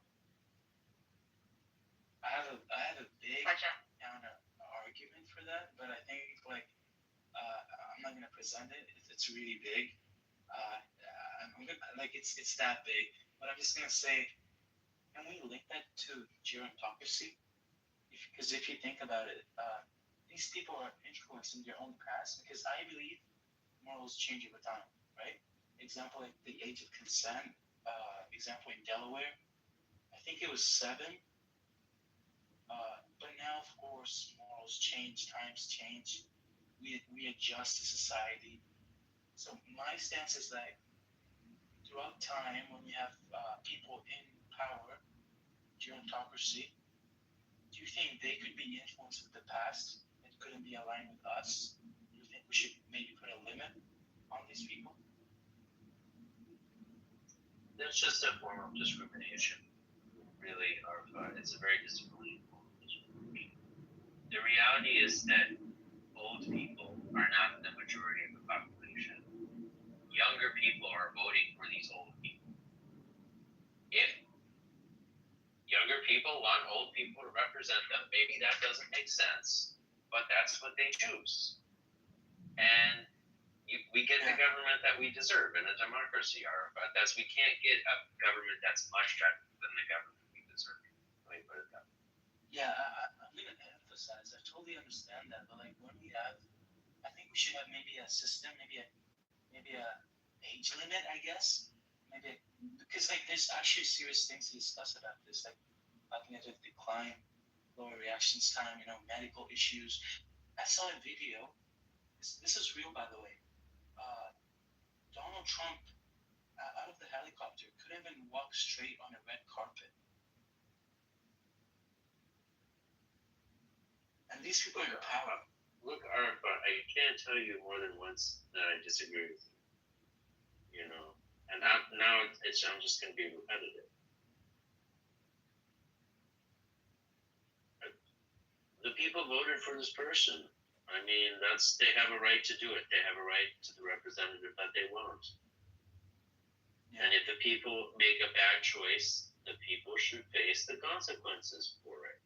I have a big argument for that, but I think I'm not gonna present it. It's really big. It's that big, but I'm just gonna say, can we link that to gerontocracy? Because if you think about it, these people are influencing their own past. Because I believe morals change over time, right? Example, like the age of consent. Example in Delaware, I think it was 7. But now, of course, morals change, times change. We adjust to society. So my stance is that throughout time, when we have people in power, gerontocracy, do you think they could be influenced with the past and couldn't be aligned with us? Do you think we should maybe put a limit on these people? That's just a form of discrimination, really. speculate, it's a very disappointing politician. The reality is that old people are not the majority of the population. Younger people are voting for these old people. If younger people want old people to represent them, maybe that doesn't make sense, but that's what they choose. And we get the government that we deserve in a democracy, but we can't get a government that's much better than the government we deserve. Let me put it that way. Yeah, I'm gonna emphasize. I totally understand that, but like when we have, I think we should have maybe a system, maybe a age limit, I guess. Maybe because like there's actually serious things to discuss about this, like cognitive decline, lower reactions time, medical issues. I saw a video. This is real, by the way. Donald Trump, out of the helicopter, couldn't even walk straight on a red carpet. And these people are in power. Look, Art, but I can't tell you more than once that I disagree with you. And now I'm just going to be repetitive. The people voted for this person. I mean, they have a right to do it. They have a right to the representative that they want. Yeah. And if the people make a bad choice, the people should face the consequences for it.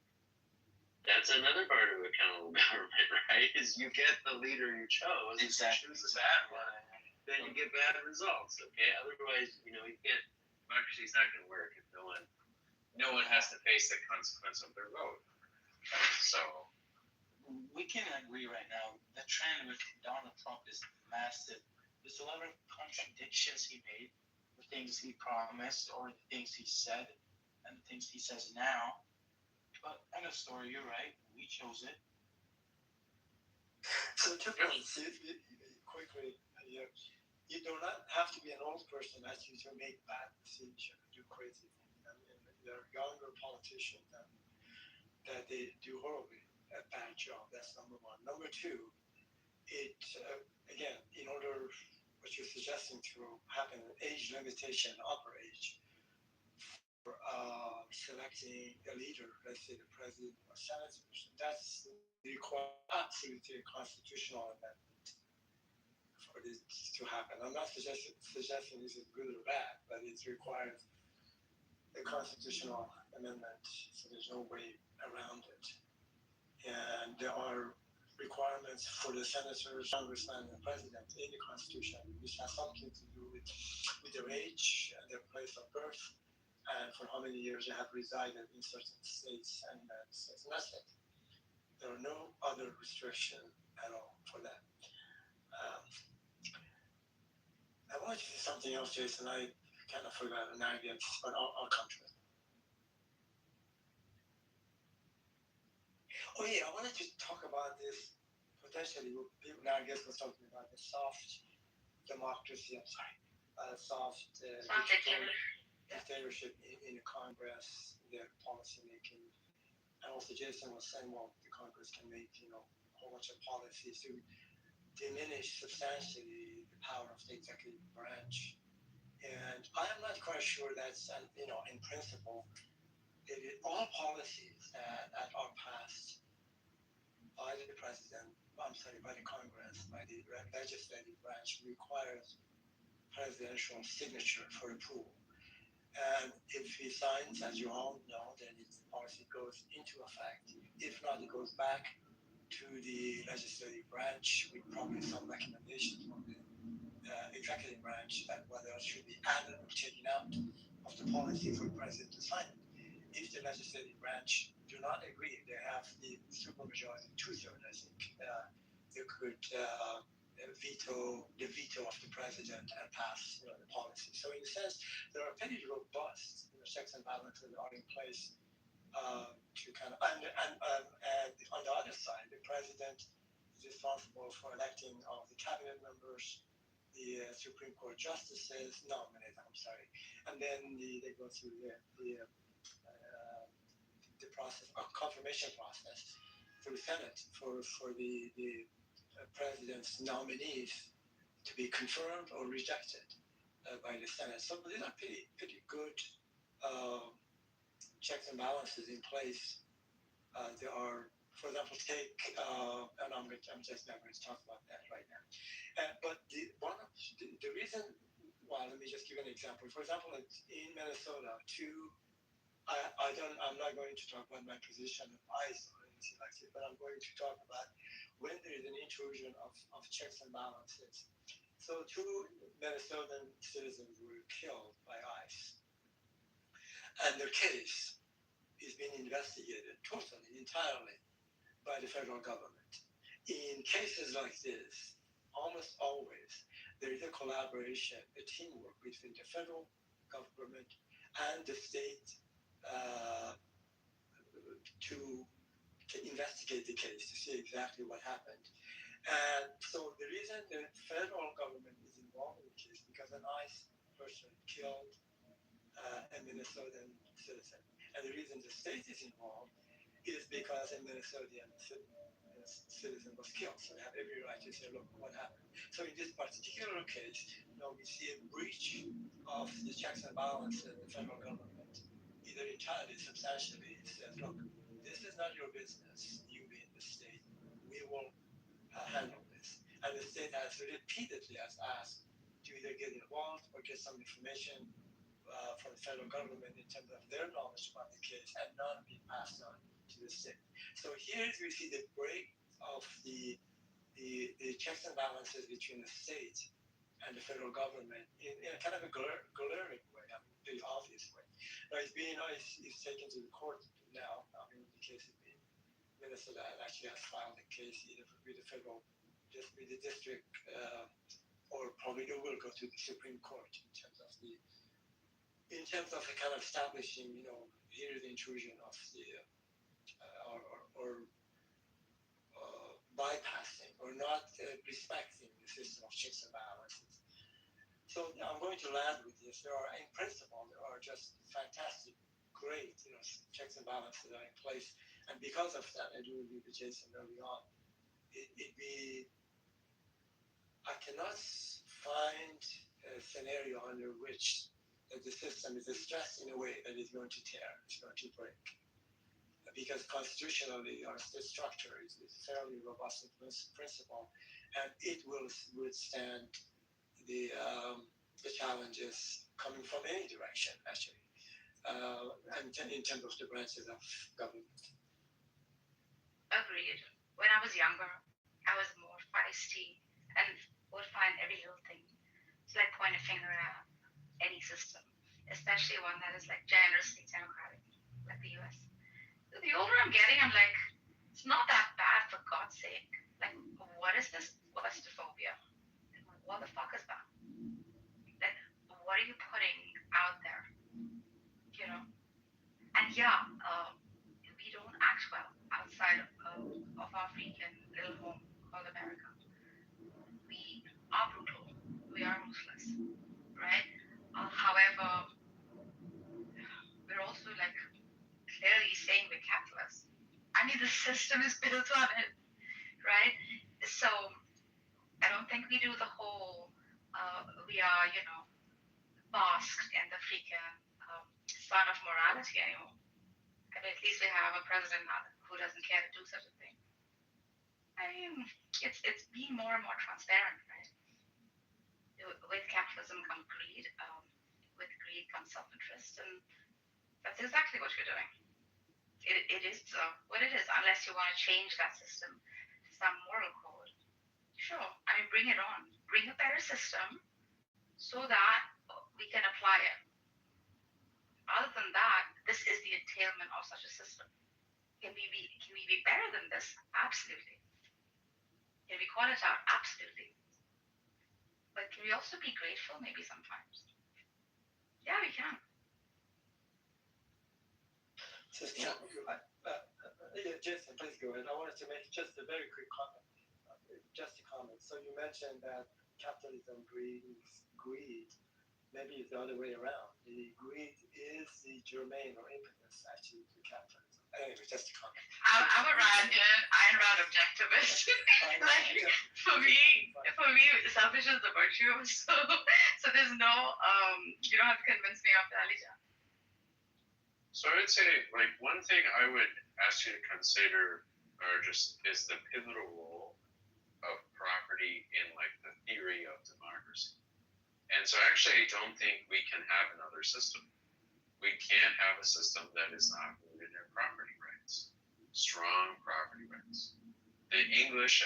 That's another part of accountable government, right? Is you get the leader you chose. Exactly. If you choose a bad one, then you get bad results. Okay. Otherwise, you can't. Democracy is not going to work if no one has to face the consequence of their vote. So we can agree right now. The trend with Donald Trump is massive. There's a lot of contradictions he made, the things he promised or the things he said, and the things he says now. But end of story, you're right. We chose it. So 2 points. Quickly, you do not have to be an old person actually to make bad decisions, do crazy things. I mean, there are younger politicians that they do horribly a bad job. That's number one. Number two, again, in order what you're suggesting to happen, age limitation, upper age, for selecting a leader, let's say the president or senators, that's requires absolutely a constitutional amendment for this to happen. I'm not suggesting this is good or bad, but it requires a constitutional amendment, so there's no way around it. And there are requirements for the senators, congressmen, and the president in the Constitution, which has something to do with their age and their place of birth, and for how many years they have resided in certain states and United States. And that's it. There are no other restrictions at all for that. I wanted to say something else, Jason. I kind of forgot, and now but I'll come to it. Oh yeah, I wanted to talk about this potentially. People now I guess was talking about the soft democracy. Soft dictatorship in the Congress, their policy making, and also Jason was saying, well, the Congress can make a whole bunch of policies to diminish substantially the power of the executive branch. And I am not quite sure that's in principle, all policies that are passed by the president, by the Congress, by the legislative branch requires presidential signature for approval. And if he signs, as you all know, then its policy goes into effect. If not, it goes back to the legislative branch with probably some recommendations from the executive branch that whether it should be added or taken out of the policy for the president to sign it. If the legislative branch do not agree, they have the supermajority, 2/3, I think, they could veto of the president and pass the policy. So in a sense, there are pretty robust checks and balances are in place to kind of and on the other side, the president is responsible for electing all the cabinet members, the Supreme Court justices, and then they go through the process, confirmation process through Senate for the president's nominees to be confirmed or rejected by the Senate. So these are pretty good checks and balances in place. There are, for example, take, and I'm just not going to talk about that right now. But the reason, well, let me just give an example. For example, in Minnesota, I'm not going to talk about my position on ICE or anything like that, but I'm going to talk about when there is an intrusion of checks and balances. So 2 Minnesotan citizens were killed by ICE, and their case is being investigated totally, entirely by the federal government. In cases like this, almost always, there is a collaboration, a teamwork between the federal government and the state to investigate the case, to see exactly what happened. And so the reason the federal government is involved in the case because an ICE person killed a Minnesotan citizen. And the reason the state is involved is because a Minnesotan citizen was killed. So they have every right to say, look, what happened? So in this particular case, we see a breach of the checks and balances in the federal government. Either entirely, substantially, it says, look, this is not your business, you being the state. We will handle this. And the state has repeatedly asked to either get involved or get some information from the federal government in terms of their knowledge about the case and not be passed on to the state. So here we see the break of the checks and balances between the state and the federal government in a kind of a glaring way, very obvious way. Now it's taken to the court now. The case is being Minnesota actually has filed a case either with the federal, just with the district, or probably it will go to the Supreme Court in terms of the kind of establishing, here the intrusion of the or bypassing or not respecting the system of checks and balances. So I'm going to land with this. In principle, there are just fantastic, great, checks and balances that are in place. And because of that, I do agree with Jason early on. I cannot find a scenario under which the system is stressed in a way that is going to tear, it's going to break. Because constitutionally, our state structure is fairly robust in principle, and it will withstand the challenges coming from any direction, actually, and in terms of the branches of government. Agreed. When I was younger, I was more feisty and would find every little thing to point a finger at any system, especially one that is generously democratic, like the US. The older I'm getting, I'm like, it's not that bad, for God's sake. What is this Westophobia? What the fuck is that? What are you putting out there? And we don't act well outside of our freaking little home called America. We are brutal. We are ruthless, right? However, we're also clearly saying we're capitalists. The system is built on it, right? So I don't think we do the whole we are, basked in the freaking sun of morality anymore. At least we have a president now who doesn't care to do such a thing. It's being more and more transparent, right? With capitalism comes greed. With greed comes self-interest, and that's exactly what you're doing. It is what it is, unless you want to change that system to some moral code. Sure, bring it on. Bring a better system so that we can apply it. Other than that, this is the entailment of such a system. Can we be better than this? Absolutely. Can we call it out? Absolutely. But can we also be grateful maybe sometimes? Yeah, we can. Jason, please go ahead. I wanted to make just a very quick comment. So you mentioned that capitalism breeds greed. Maybe it's the other way around. The greed is the germane or impetus actually to capitalism. Anyway, just a comment. I'm a Randian, Ayn Rand objectivist. For me, selfish is the virtue. So there's no, you don't have to convince me of that, Alija. So I would say, like, one thing I would ask you to consider, or just is the pivotal role of property in, like, the theory of democracy. And so actually, I don't think we can have another system. We can't have a system that is not rooted in property rights, strong property rights. The English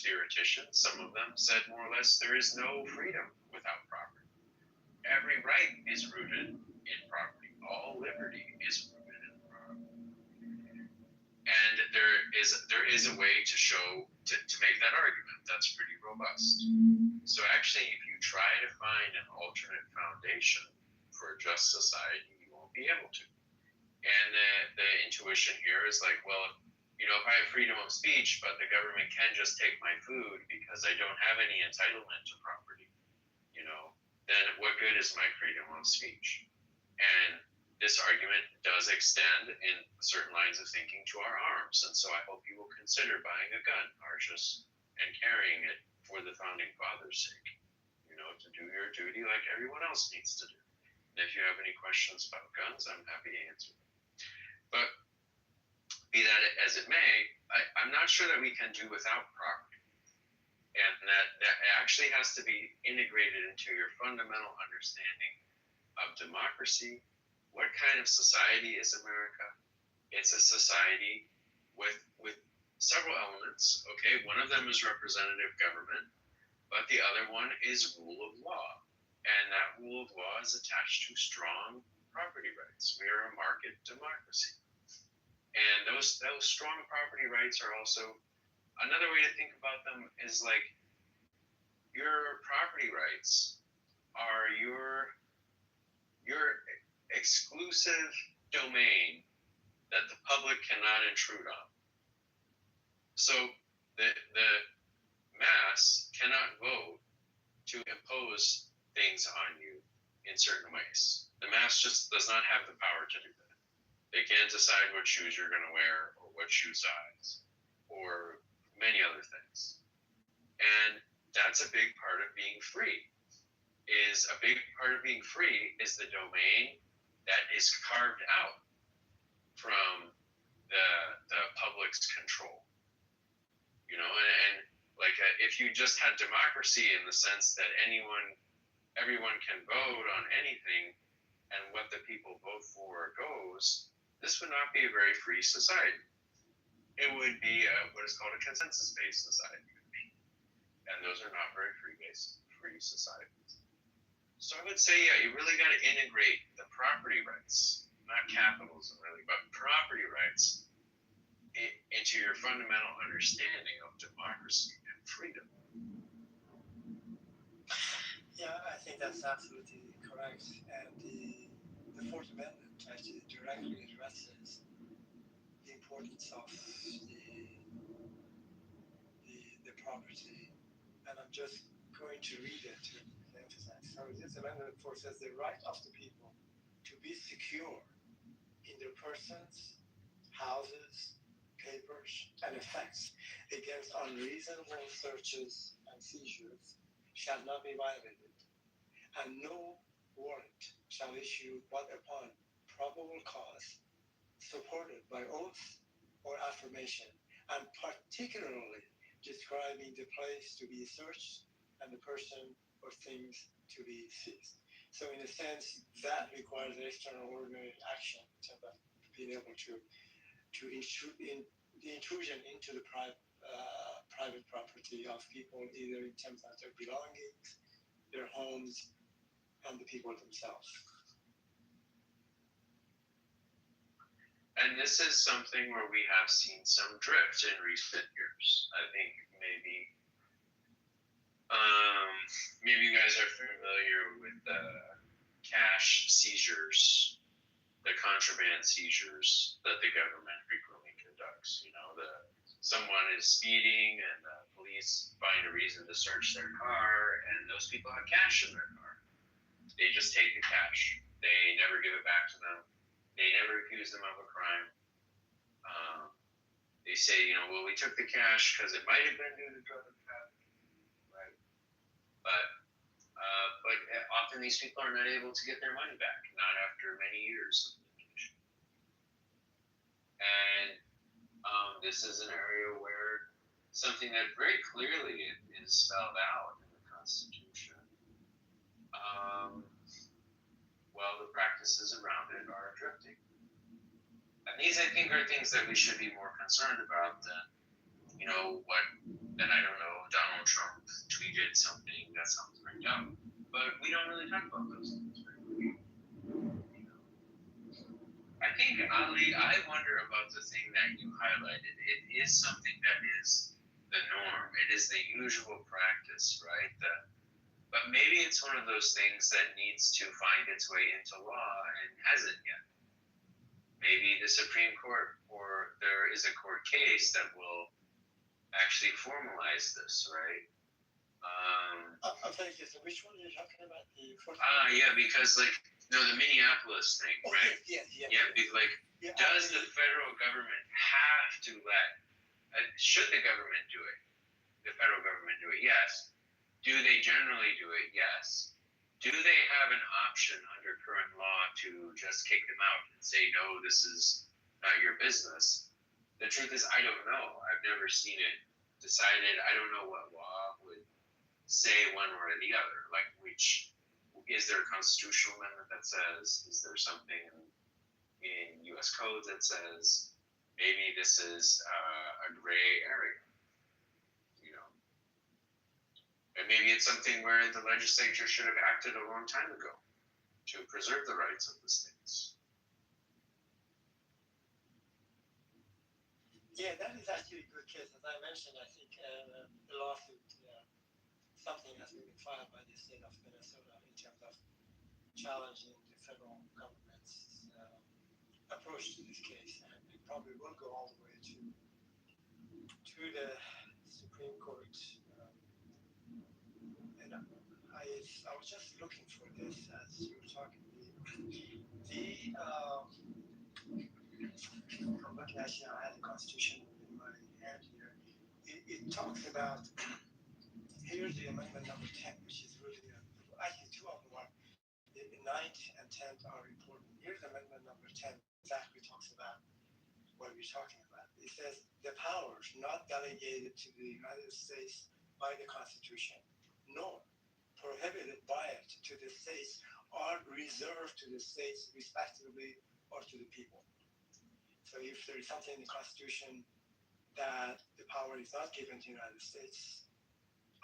theoreticians, some of them said more or less, there is no freedom without property. Every right is rooted in property. All liberty is rooted in property. And there is a way to make that argument that's pretty robust. So actually, if you try to find an alternate foundation for a just society, you won't be able to. And the intuition here is like, well, if I have freedom of speech, but the government can just take my food because I don't have any entitlement to property, then what good is my freedom of speech? And this argument does extend in certain lines of thinking to our arms. And so I hope you will consider buying a gun, Arjus, and carrying it for the founding fathers' sake, to do your duty like everyone else needs to do. And if you have any questions about guns, I'm happy to answer them. But be that as it may, I'm not sure that we can do without property. And that actually has to be integrated into your fundamental understanding of democracy. What kind of society is America? It's a society with several elements. Okay, one of them is representative government, but the other one is rule of law. And that rule of law is attached to strong property rights. We are a market democracy. And those strong property rights are also, another way to think about them is like, your property rights are your exclusive domain that the public cannot intrude on. So the mass cannot vote to impose things on you in certain ways. The mass just does not have the power to do that. They can't decide what shoes you're going to wear or what shoe size or many other things. And that's a big part of being free. A big part of being free is the domain that is carved out from the public's control. And like if you just had democracy in the sense that everyone can vote on anything, and what the people vote for goes, this would not be a very free society. It would be what is called a consensus-based society. And those are not very free societies. So I would say, you really got to integrate the property rights, not capitalism really, but property rights into your fundamental understanding of democracy and freedom. Yeah, I think that's absolutely correct. And the Fourth Amendment actually directly addresses the importance of the property. And I'm just going to read it to emphasize. So this Amendment 4 says the right of the people to be secure in their persons, houses, papers, and effects against unreasonable searches and seizures shall not be violated, and no warrant shall issue but upon probable cause, supported by oath or affirmation, and particularly describing the place to be searched and the person or things to be seized. So in a sense, that requires extraordinary action in terms of being able to intrude in the intrusion into the private property of people, either in terms of their belongings, their homes, and the people themselves. And this is something where we have seen some drift in recent years. I think maybe you guys are familiar with the cash seizures, the contraband seizures that the government frequently conducts. Someone is speeding and the police find a reason to search their car, and those people have cash in their car. They just take the cash. They never give it back to them. They never accuse them of a crime. They say, well, we took the cash because it might have been due to drug trafficking, right? But But often these people are not able to get their money back, not after many years of litigation. And this is an area where something that very clearly is spelled out in the Constitution, well, the practices around it are drifting. And these, I think, are things that we should be more concerned about than, I don't know, Donald Trump tweeted something that sounds very dumb. But we don't really talk about those things very much. I think, Ali, I wonder about the thing that you highlighted. It is something that is the norm. It is the usual practice, right? But maybe it's one of those things that needs to find its way into law and hasn't yet. Maybe the Supreme Court, or there is a court case that will actually formalize this, right? I'm sorry, Jason, which one are you talking about? The first yeah, because the Minneapolis thing, right? Yeah. Because does the federal government have to should the government do it? The federal government do it? Yes. Do they generally do it? Yes. Do they have an option under current law to just kick them out and say, no, this is not your business? The truth is, I don't know. I've never seen it decided. I don't know what law would say one or the other. Which is there a constitutional amendment that says? Is there something in U.S. code that says maybe this is a gray area? And maybe it's something where the legislature should have acted a long time ago to preserve the rights of the states. Yeah, that is actually a good case. As I mentioned, I think the lawsuit, something has been filed by the state of Minnesota in terms of challenging the federal government's approach to this case, and it probably will go all the way to the Supreme Court. I was just looking for this as you were talking. I'm looking actually, I had the Constitution in my hand here. It talks about, here's the amendment number 10, which is really, actually two of them are, the 9th and 10th are important. Here's amendment number 10, exactly talks about what we're talking about. It says, the powers not delegated to the United States by the Constitution, nor prohibited by it to the states, are reserved to the states respectively or to the people. So if there is something in the Constitution that the power is not given to the United States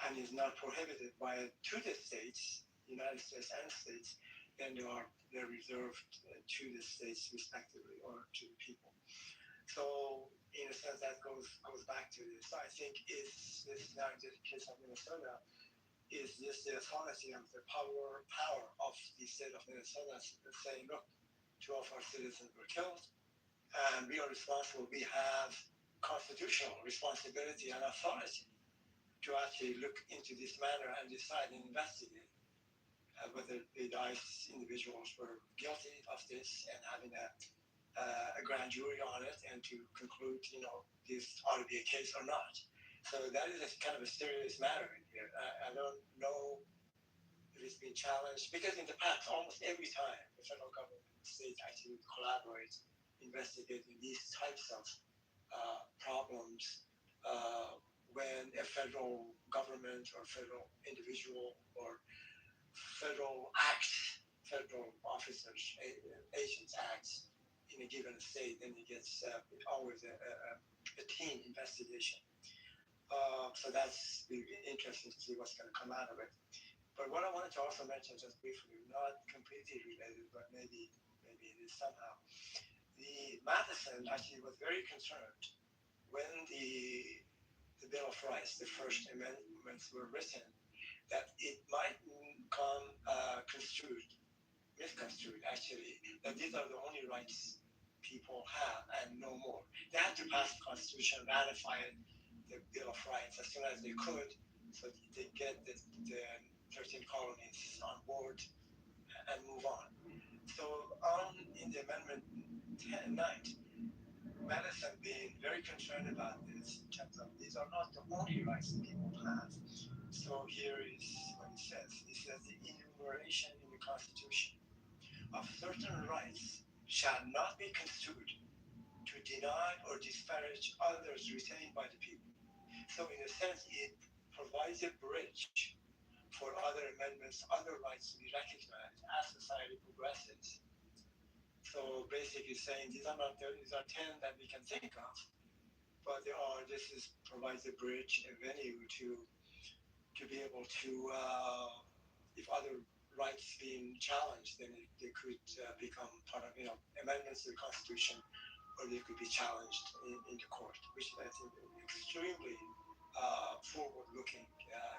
and is not prohibited by it to the states, United States and states, then they're reserved to the states respectively or to the people. So in a sense that goes back to this. I think is this now in the case of Minnesota, is this the authority of the power of the state of Minnesota saying, look, 2 of our citizens were killed, and we are responsible. We have constitutional responsibility and authority to actually look into this matter and decide and investigate whether the DICE individuals were guilty of this and having a grand jury on it and to conclude, this ought to be a case or not. So that is a kind of a serious matter in here. I don't know if it's been challenged, because in the past, almost every time the federal government and the state actually collaborate, investigating these types of problems, when a federal government or federal individual or federal officers, agents acts in a given state, then it gets always a team investigation. So that's interesting to see what's going to come out of it. But what I wanted to also mention just briefly, not completely related, but maybe it is somehow. The Madison actually was very concerned when the Bill of Rights, the first amendments were written, that it might come misconstrued actually, that these are the only rights people have and no more. They had to pass the Constitution, ratify it, the Bill of Rights as soon as they could, so they get the 13 colonies on board and move on. So in the Amendment 9, Madison being very concerned about this in terms of these are not the only rights that people have. So here is what he says. He that the enumeration in the Constitution of certain rights shall not be construed to deny or disparage others retained by the people. So in a sense, it provides a bridge for other amendments, other rights to be recognized as society progresses. So basically saying these are 10 that we can think of, but provides a bridge, a venue to be able to, if other rights being challenged, then they could become part of, amendments to the Constitution, or they could be challenged in the court, which I think is an extremely forward-looking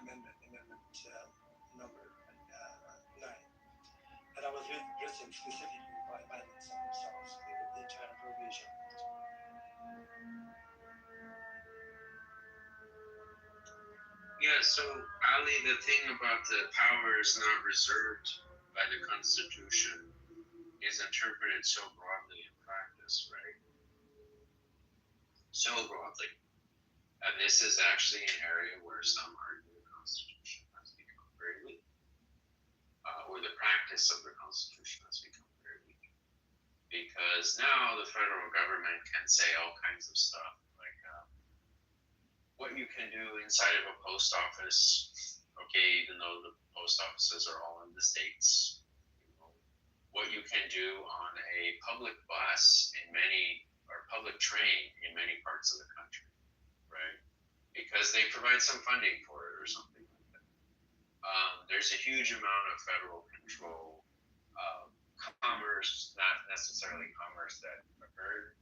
amendment number 9. And that was written specifically by amendments themselves, the entire provision. Yeah, so Ali, the thing about the power is not reserved by the Constitution is interpreted so broadly in practice, right? So broadly. And this is actually an area where some argue the Constitution has become very weak, or the practice of the Constitution has become very weak. Because now the federal government can say all kinds of stuff, like what you can do inside of a post office, okay, even though the post offices are all in the states, what you can do on a public bus or public train in many parts of the country, right? Because they provide some funding for it or something like that. There's a huge amount of federal control, commerce, not necessarily commerce that occurred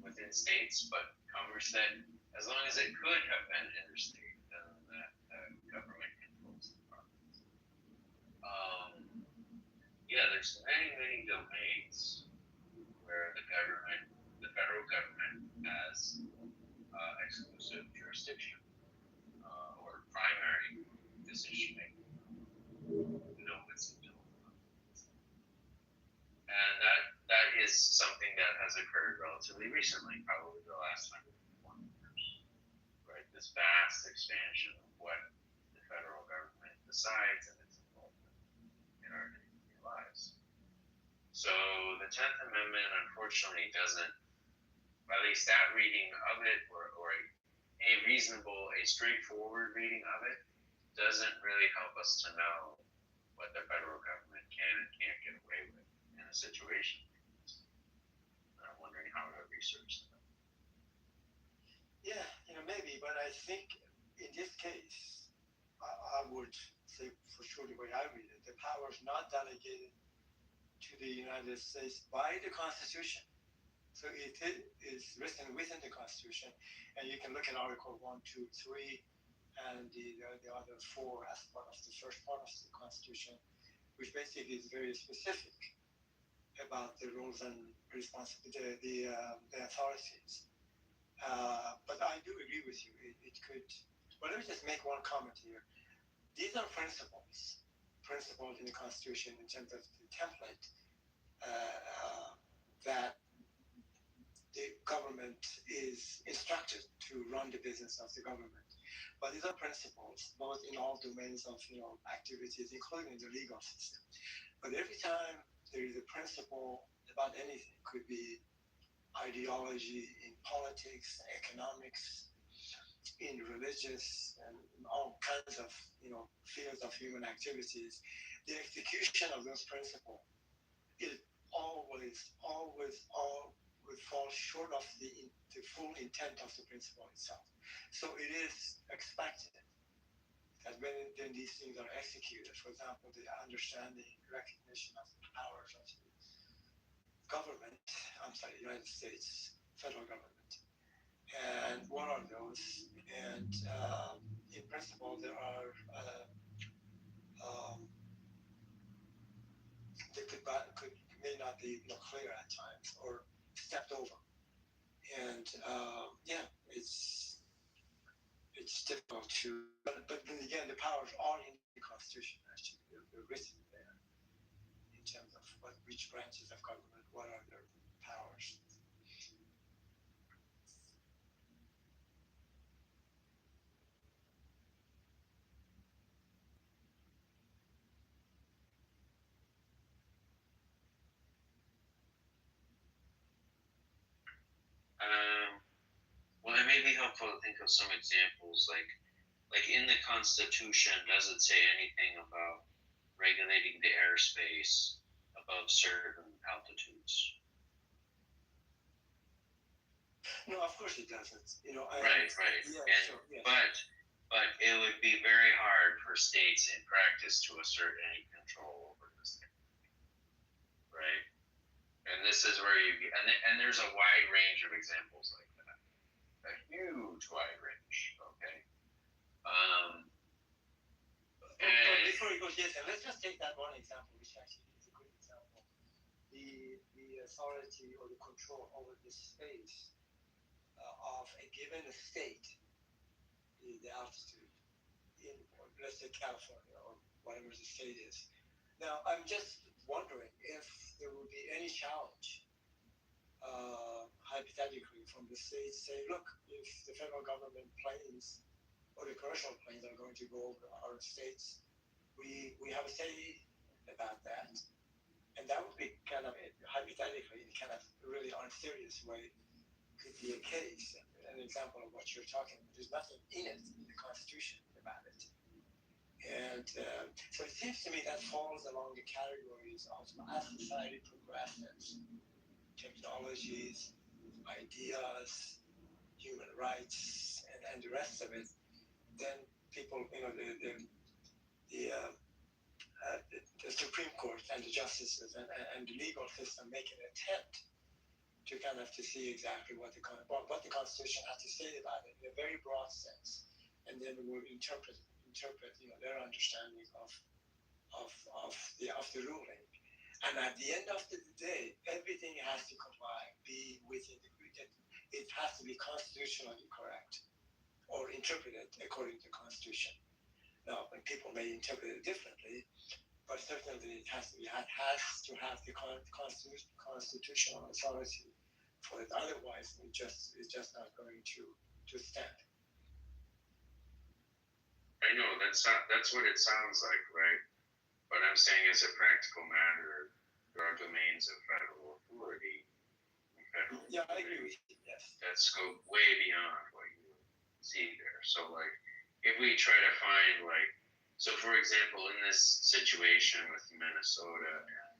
within states, but commerce that, as long as it could have been interstate, then that government controls the province. Yeah, there's many domains where the federal government has exclusive jurisdiction or primary decision making. And that is something that has occurred relatively recently, probably the last 120 years, right? This vast expansion of what the federal government decides and its involvement in our daily lives. So the 10th Amendment, unfortunately, doesn't, at least that reading of it, or a reasonable, a straightforward reading of it, doesn't really help us to know what the federal government can and can't get away with in a situation. I'm wondering how to research that. Yeah, maybe, but I think in this case, I would say for sure the way I read it, the power is not delegated to the United States by the Constitution. So it is written within the Constitution, and you can look at Article 1, 2, 3, and the other 4 as part of the first part of the Constitution, which basically is very specific about the roles and responsibility, the authorities. But I do agree with you. It could. Well, let me just make one comment here. These are principles in the Constitution in terms of the template that the government is instructed to run the business of the government. But these are principles, both in all domains of activities, including the legal system. But every time there is a principle about anything, could be ideology in politics, economics, in religious, and all kinds of fields of human activities, the execution of those principles is always fall short of the full intent of the principle itself. So it is expected that when these things are executed, for example, the understanding, recognition of the powers of the government, United States federal government, and what are those? And in principle, there are they may not be clear at times or stepped over. And it's difficult to, but then again, the powers are in the Constitution, actually. They're written there in terms of which branches of government, what are their powers. Well, it may be helpful to think of some examples, like in the Constitution, does it say anything about regulating the airspace above certain altitudes? No, of course it doesn't. Right. Yeah, And sure. Yeah. but it would be very hard for states in practice to assert any control over this thing, right? And this is where and there's a wide range of examples like that, a huge wide range. Okay. But before we go, Jason, let's just take that one example, which actually is a good example. The authority or the control over the space of a given state, the altitude, in, let's say, California or whatever the state is. Now, I'm just wondering if there would be any challenge, hypothetically, from the states say, look, if the federal government planes or the commercial planes are going to go over our states, we have a say about that. And that would be kind of, hypothetically, in kind of really unserious way, could be a case, an example of what you're talking about. There's nothing in it, in the Constitution, about it. And so it seems to me that falls along the categories of as society progresses, technologies, ideas, human rights, and the rest of it, then people, the Supreme Court and the justices and the legal system make an attempt to kind of to see exactly what the Constitution has to say about it in a very broad sense, and then we'll interpret their understanding of the ruling. And at the end of the day, everything has to be within it has to be constitutionally correct or interpreted according to the Constitution. Now, when people may interpret it differently, but certainly it has to have the constitutional authority for it. Otherwise, it's just not going to stand. I know that's what it sounds like, right? But I'm saying, as a practical matter, there are domains of federal authority. Yeah, I agree with you. Yes. That scope way beyond what you see there. So, like, if we try to find, like, so for example, in this situation with Minnesota and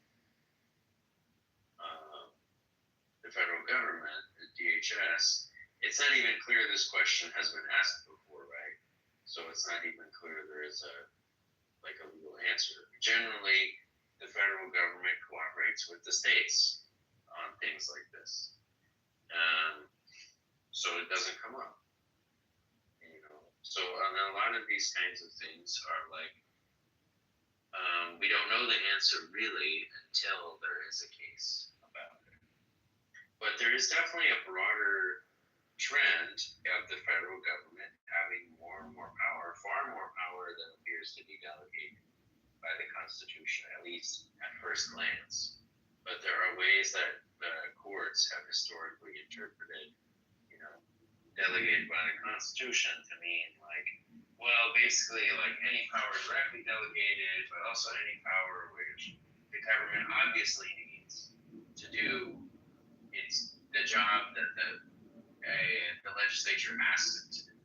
the federal government, the DHS, it's not even clear this question has been asked before, right? So it's not even clear there is a legal answer. Generally, the federal government cooperates with the states on things like this, so it doesn't come up. So a lot of these kinds of things are like, we don't know the answer really until there is a case about it. But there is definitely a broader trend of the federal government having more and more power, far more power than appears to be delegated by the Constitution, at least at first glance. But there are ways that the courts have historically interpreted, delegated by the Constitution to mean, like, well, basically, like, any power directly delegated, but also any power which the government obviously needs to do the job that the legislature asks it to do.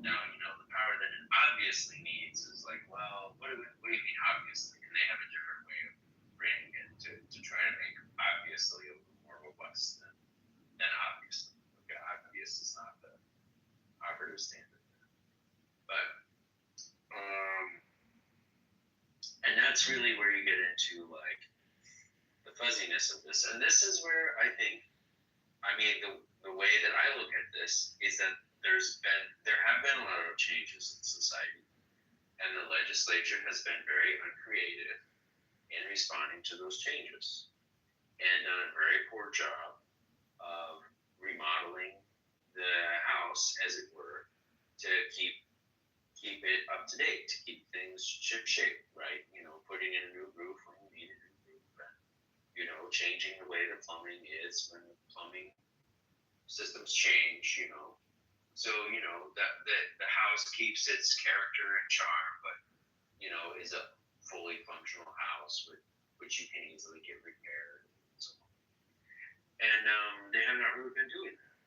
Now, the power that it obviously needs is like, well, what do you mean obviously? And they have a different way of framing it to try to make obviously a little more robust than obviously. Okay, obvious is not the operative standard. But, and that's really where you get into, like, the fuzziness of this. And this is where I think, the way that I look at this is that there have been a lot of changes in society, and the legislature has been very uncreative in responding to those changes, and done a very poor job of remodeling the house, as it were, to keep it up to date, to keep things ship shape, right? Putting in a new roof when you need a new roof, and changing the way the plumbing is when the plumbing systems change, so that the house keeps its character and charm, but is a fully functional house which you can easily get repaired and so on. And they have not really been doing that.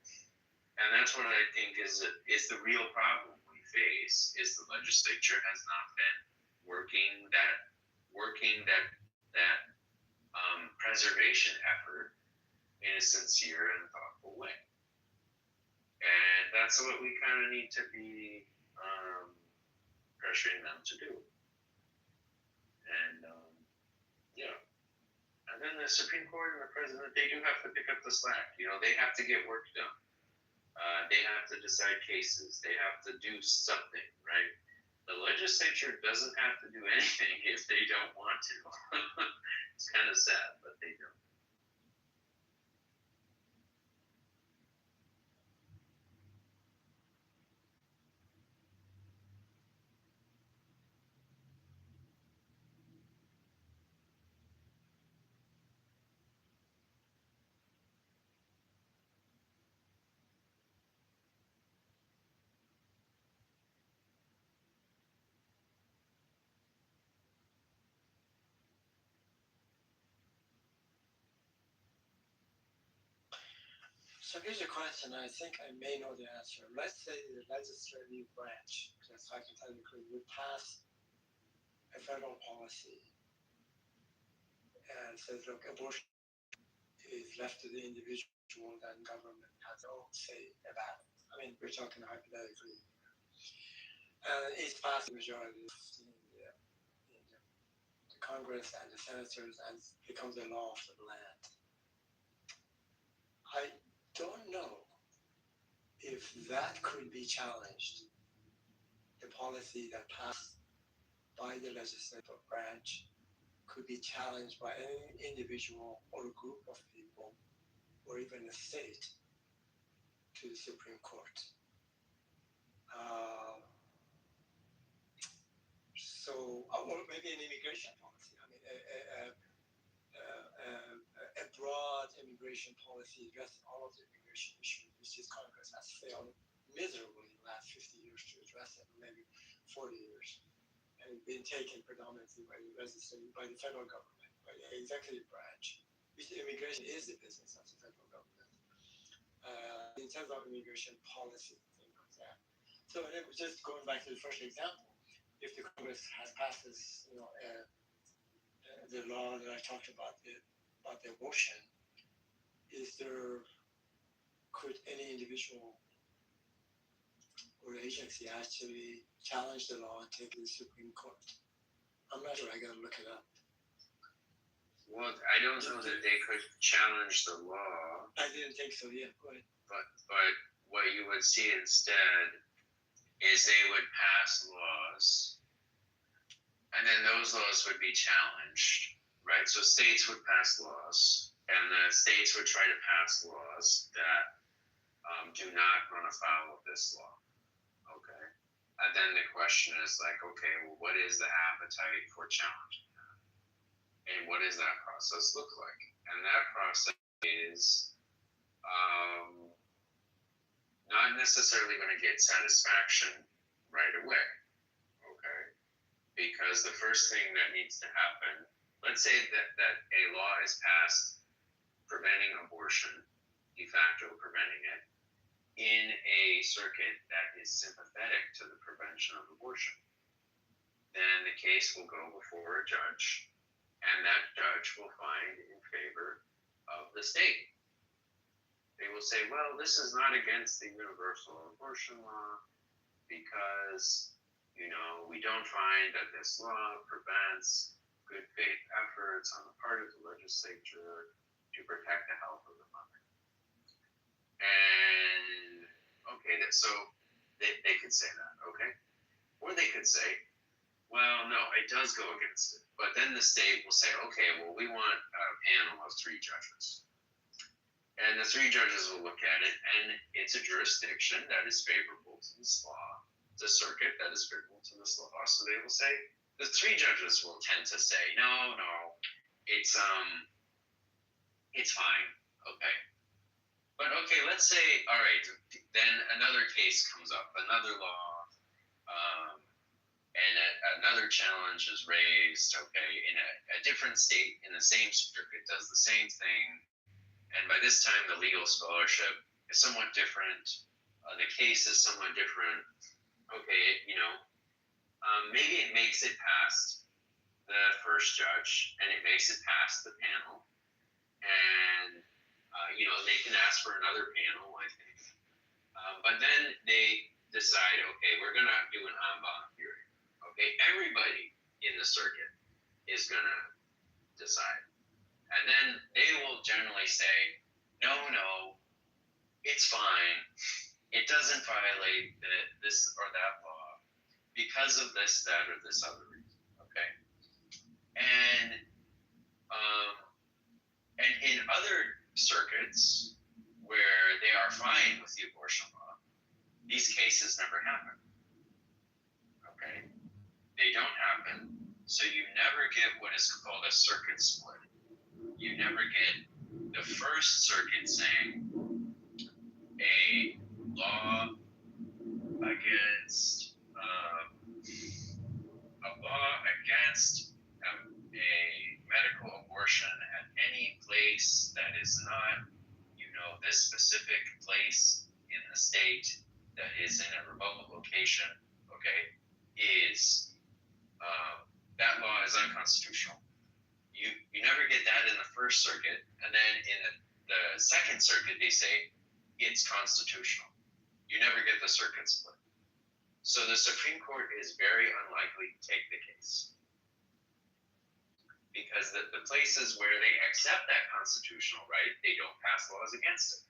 And that's what I think is the real problem we face is the legislature has not been working that preservation effort in a sincere and thoughtful way. And that's what we kind of need to be pressuring them to do. And and then the Supreme Court and the president, they do have to pick up the slack. You know, they have to get work done. They have to decide cases. They have to do something, right? The legislature doesn't have to do anything if they don't want to. It's kind of sad, but they don't. So here's a question. I think I may know the answer. Let's say the legislative branch, just hypothetically, would pass a federal policy and says, look, abortion is left to the individual, and government has no say about it. I mean, we're talking hypothetically. It's passed the majority in the Congress and the senators and becomes a law of the land. I don't know if that could be challenged, the policy that passed by the legislative branch could be challenged by any individual or group of people or even a state to the Supreme Court. Or maybe an immigration policy. I mean, a broad immigration policy addressing all of the immigration issues, which this Congress has failed miserably in the last 50 years to address it, maybe 40 years, and been taken predominantly by the federal government, by the executive branch, which immigration is the business of the federal government. In terms of immigration policy, things like that. So just going back to the first example, if the Congress has passed this, the law that I talked about the abortion, could any individual or agency actually challenge the law and take it to the Supreme Court? I'm not sure. I gotta look it up. Well, I don't know that they could challenge the law. I didn't think so. Yeah, go ahead. But what you would see instead is they would pass laws, and then those laws would be challenged, right? So states would pass laws, and the states would try to pass laws that do not run afoul of this law, okay? And then the question is like, okay, well, what is the appetite for challenging that? And what does that process look like? And that process is not necessarily going to get satisfaction right away, okay? Because the first thing that needs to happen, let's say that a law is passed preventing abortion, de facto preventing it, in a circuit that is sympathetic to the prevention of abortion. Then the case will go before a judge, and that judge will find in favor of the state. They will say, well, this is not against the universal abortion law because, we don't find that this law prevents good faith efforts on the part of the legislature to protect the health of the mother. And, okay, so they could say that, okay? Or they could say, well, no, it does go against it. But then the state will say, okay, well, we want a panel of 3 judges. And the 3 judges will look at it, and it's a jurisdiction that is favorable to this law. It's a circuit that is favorable to this law. So they will say, the 3 judges will tend to say, no, it's fine, okay. But okay, let's say, all right, then another case comes up, another law, and another challenge is raised, okay, in a different state, in the same circuit, does the same thing. And by this time, the legal scholarship is somewhat different. The case is somewhat different. Okay, maybe it makes it past the first judge, and it makes it past the panel, and they can ask for another panel, I think. But then they decide, okay, we're gonna do an en banc hearing. Okay, everybody in the circuit is gonna decide, and then they will generally say, no, it's fine. It doesn't violate this or that law because of this, that, or this other reason. Okay, and in other circuits where they are fine with the abortion law, these cases never happen. Okay, they don't happen. So you never get what is called a circuit split. You never get the first circuit saying a law against a medical abortion at any place that is not, this specific place in the state that is in a remote location, okay, is that law is unconstitutional. You never get that in the First Circuit, and then in the Second Circuit they say it's constitutional. You never get the circuit split. So the Supreme Court is very unlikely to take the case, because the places where they accept that constitutional right, they don't pass laws against it.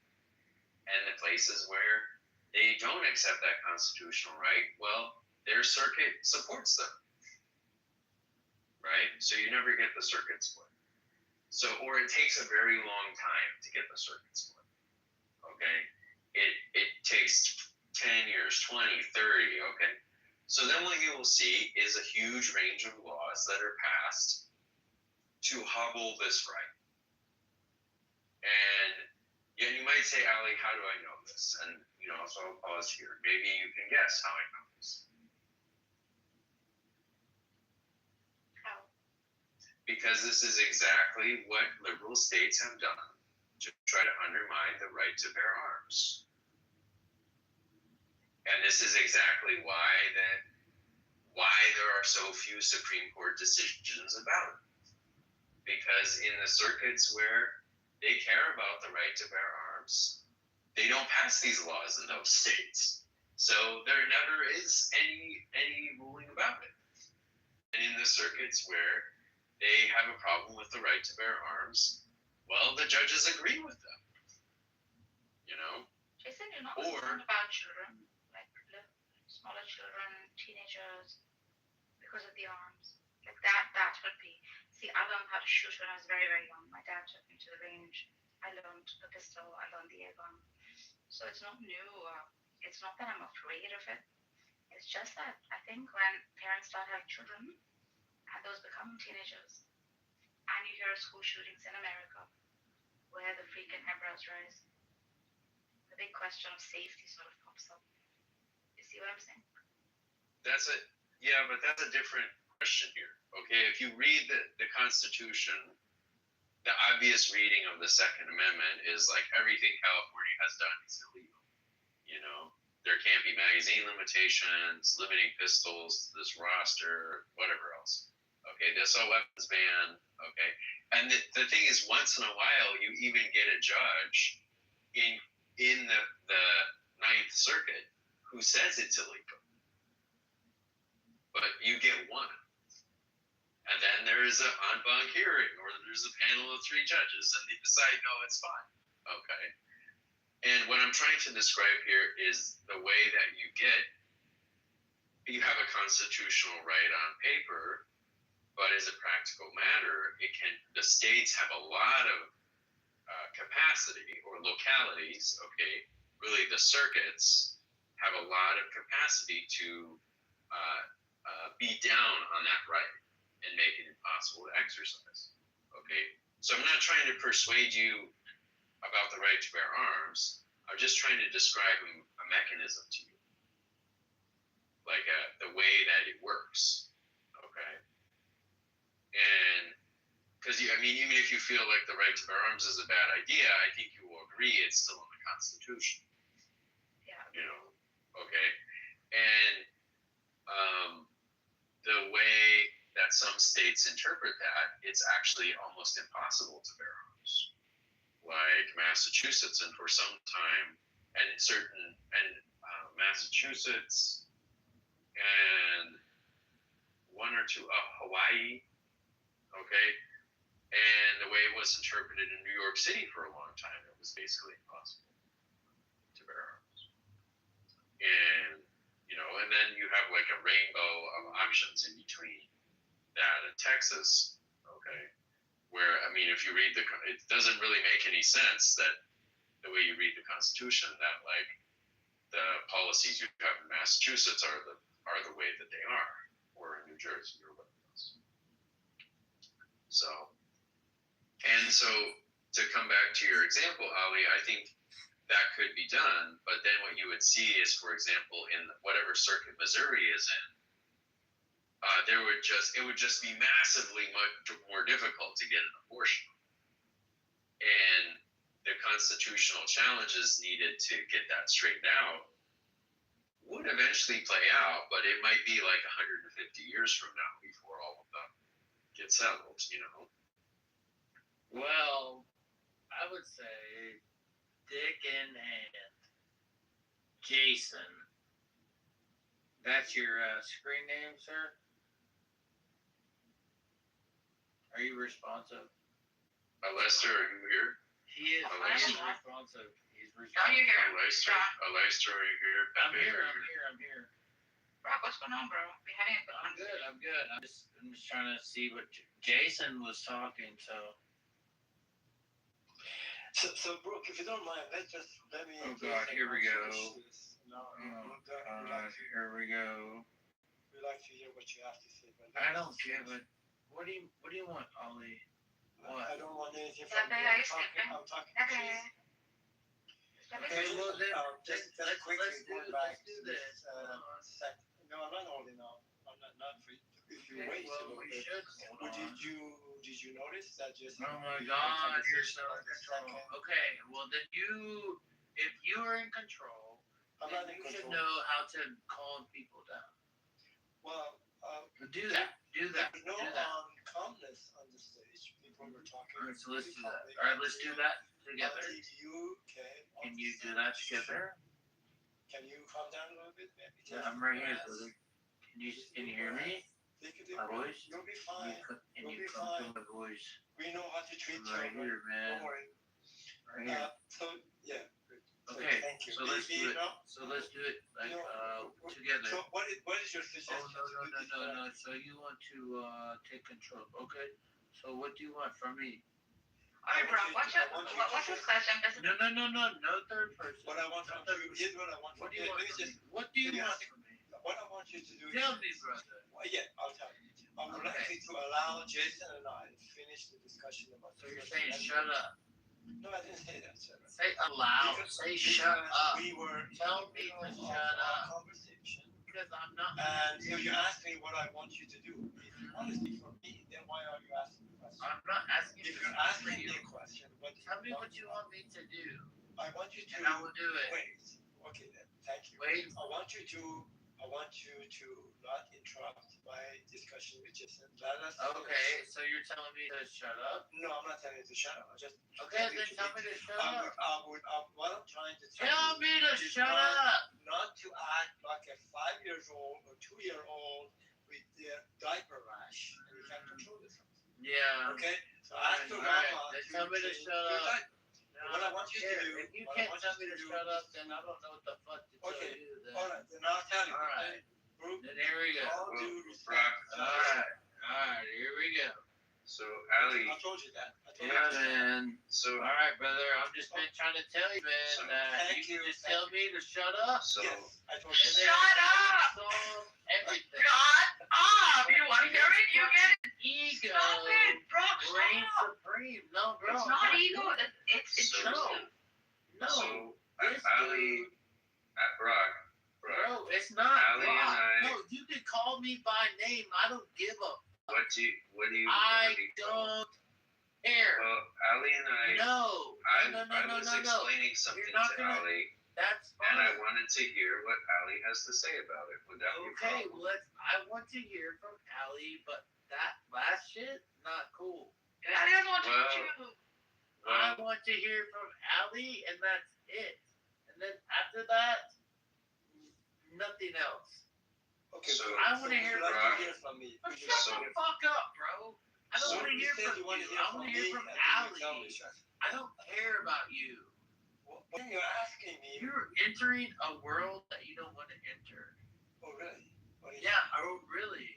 And the places where they don't accept that constitutional right, well, their circuit supports them. Right? So you never get the circuit split. So, or it takes a very long time to get the circuit split. Okay? It takes 10 years, 20, 30, okay? So then what you will see is a huge range of laws that are passed to hobble this right. And you might say, Ali, how do I know this? And, so I'll pause here. Maybe you can guess how I know this. How? Because this is exactly what liberal states have done to try to undermine the right to bear arms. And this is exactly why there are so few Supreme Court decisions about it. Because in the circuits where they care about the right to bear arms, they don't pass these laws in those states. So there never is any ruling about it. And in the circuits where they have a problem with the right to bear arms, well, the judges agree with them. Jason, you're not concerned about children, like smaller children, teenagers, because of the arms. Like that would be. See, I learned how to shoot when I was very, very young. My dad took me to the range. I learned the pistol. I learned the air gun. So it's not new. It's not that I'm afraid of it. It's just that I think when parents start having children and those become teenagers, and you hear of school shootings in America where the freaking eyebrows rise, the big question of safety sort of pops up. You see what I'm saying? That's it. Yeah, but that's a different question here. Okay, if you read the Constitution, the obvious reading of the Second Amendment is like everything California has done is illegal. There can't be magazine limitations, limiting pistols, this roster, whatever else. Okay, this whole weapons ban. Okay, and the thing is, once in a while, you even get a judge in the Ninth Circuit who says it's illegal, but you get one. And then there is an en banc hearing, or there's a panel of 3 judges, and they decide, no, it's fine. Okay. And what I'm trying to describe here is the way that you have a constitutional right on paper, but as a practical matter, the states have a lot of capacity, or localities, okay, really the circuits have a lot of capacity to beat down on that right and make it impossible to exercise. Okay, so I'm not trying to persuade you about the right to bear arms. I'm just trying to describe a mechanism to you, like the way that it works. Okay, and because even if you you feel like the right to bear arms is a bad idea, I think you will agree it's still in the Constitution. Yeah. You know, okay? And the way that some states interpret that, it's actually almost impossible to bear arms. Like Massachusetts, and for some time, Massachusetts and one or two, Hawaii, okay? And the way it was interpreted in New York City for a long time, it was basically impossible to bear arms. And, you know, and then you have like a rainbow of options in between that and Texas, okay? Where, I mean, if you read it doesn't really make any sense that the way you read the Constitution, that like the policies you have in Massachusetts are the way that they are, or in New Jersey or whatever else. So to come back to your example, Ali, I think that could be done, but then what you would see is, for example, in whatever circuit Missouri is in, it would just be massively much more difficult to get an abortion. And the constitutional challenges needed to get that straightened out would eventually play out, but it might be like 150 years from now before all of them get settled, you know? Well, I would say dick in hand. Jason. That's your screen name, sir? Are you responsive? Lester, are you here? He is responsive. He's responsive. Are you here? Lester, are you here? I'm here. Brock, what's going on, bro? We having a good I'm good. I'm just trying to see what Jason was talking, So, Brooke, if you don't mind, let me. Oh God, here we go. No, here we go. We like to hear what you have to say. But I don't care, but what do you want, Ollie? What? I don't want anything from you. I'm talking to you. Okay, well then, let's quickly do this. No, I'm not holding on. I'm not free. If you Okay, wait well, a little we bit. should hold on. Did you notice that just? Oh my God, you're so in control. Okay, well then if you are in control, then you should know how to calm people down. Well, do that. There's no calmness on the stage. People were talking. All right, so let's do that. All right, let's do that together. Can you do that together? Can you calm down a little bit, maybe? Yeah, I'm right here, brother. Can you hear me? My voice? You'll be fine. Can you come to my voice? We know how to treat you. Right here, man. Don't worry. Right here. Okay. Thank you. So let's do it. Like together. So what is your suggestion? No. So you want to take control? Okay. So what do you want from me? All right, Brock, what's your question? No third person. What I want from you is what I want from you. What do you want from me? What I want you to do Tell me, brother. Well, yeah, I'll tell you. I would like you to allow Jason and I to finish the discussion about. So you're saying shut up? No, I didn't say that. Say allow. Say shut up. We were. Tell me to shut up. Conversation. Because I'm not. And so you asked me what I want you to do. If you want to speak for me, then why are you asking the question? I'm not asking. If you're asking me a question, tell me what you want me to do. I want you to. And I will do it. Wait. Okay then. Thank you. Wait. I want you to not interrupt my discussion with Jason. Okay, so you're telling me to shut up? No, I'm not telling you to shut up. Okay, then tell me to shut up. What I'm trying to tell me to shut up. Not to act like a 5-year-old or 2-year-old with their diaper rash and you can't control yourself. Yeah. Okay. So ask your mama. Then tell me to shut up. What I want you to do. If you can't tell me to shut up, then I don't know what the fuck to tell you. Then. All right, then I'll tell you. All right. Then here we go. All due respect. All right, here we go. So, Ali. I told you that. Man. So, all right, brother. I'm just been trying to tell you, man, that you can just tell me to shut up. So, I told you. Shut up! Everything. Shut up! You want to hear it? You get it? Ego. Stop it, Brock. Reign supreme. No, bro. It's not ego. It's intrusive. No. So, Ali, Brock. Bro, it's not. Ali and I. No, you can call me by name. I don't give a. What do you? I don't. care. Well, Ali and I was explaining something to Ali, That's and I fine. wanted to hear what Ali has to say about it. Would that be a Okay, problem? well, I want to hear from Ali, but that last shit, not cool. And I don't want to Well, you. I want to hear from Ali, and that's it. And then after that, nothing else. Okay, So, I want to hear would you like from to hear from me? But Would you shut like to the fuck up, bro. I don't So want to you hear said from you want to you. hear I from want to me, hear from and then you tell Ali. me, Shaq. I don't care about you. What you're asking me? You're entering a world that you don't want to enter. Oh, really? What is Yeah, oh, really?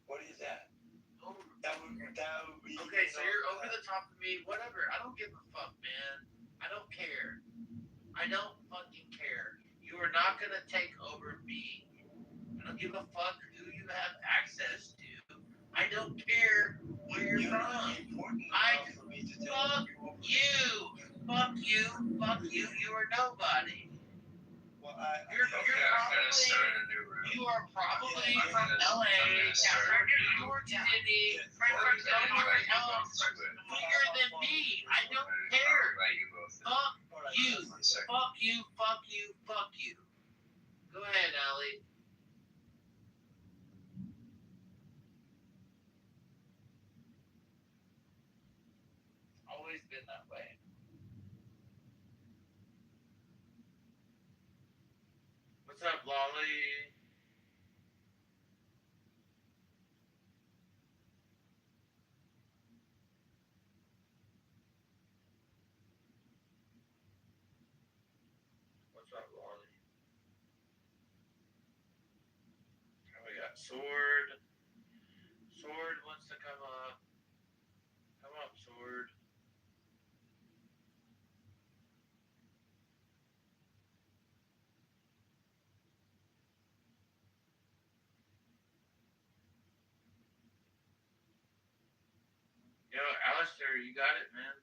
What is that? Oh, That would be. okay, so you're over the top of me. Whatever. I don't give a fuck, man. I don't care. I don't fucking care. You are not gonna take over me. I don't give a fuck who you have access to. I don't care where you're from. Fuck you. Fuck you. Fuck you. You are nobody. Well, You're probably, you are probably from LA, New York City, or somewhere else bigger than me. I don't care. Fuck you. Fuck you. Fuck you. Fuck you. Go ahead, Ali. Always been that way. What's up, Lolly? What's up, Lolly? And we got Sword. Sword wants to come up. Come up, Sword. Yo, Alistair, you got it, man.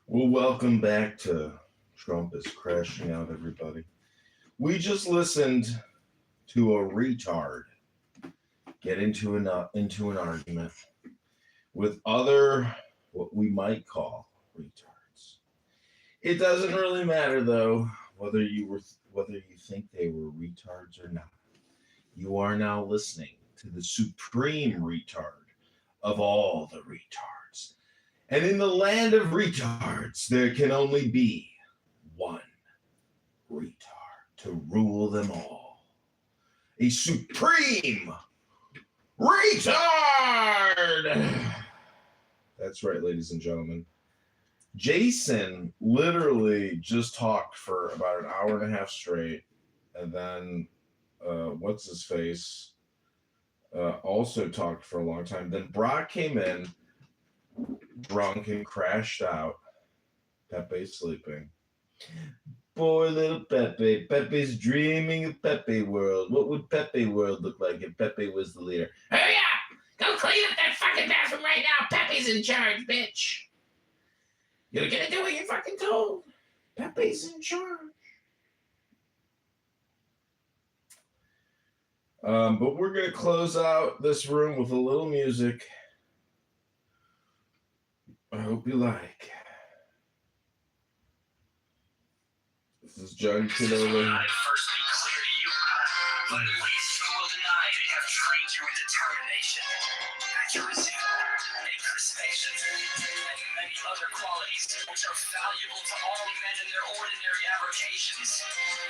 Well, welcome back to Trump is Crashing Out, everybody. We just listened to a retard get into an argument with other, what we might call retards. It doesn't really matter, though, whether you think they were retards or not. You are now listening to the supreme retard of all the retards. And in the land of retards, there can only be one retard to rule them all. A supreme retard! That's right, ladies and gentlemen. Jason literally just talked for about an hour and a half straight, and then what's his face also talked for a long time. Then Brock came in drunk and crashed out. Pepe's sleeping. Poor little Pepe. Pepe's dreaming of Pepe World. What would Pepe World look like if Pepe was the leader? Hurry up! Go clean up that fucking bathroom right now. Pepe's in charge, bitch. You're gonna do what you're fucking told. Pepe's in charge. But we're going to close out this room with a little music. I hope you like. This is John Kitover. But at least you will deny they have trained you in determination, accuracy, introspection, and many other qualities which are valuable to all men in their ordinary avocations,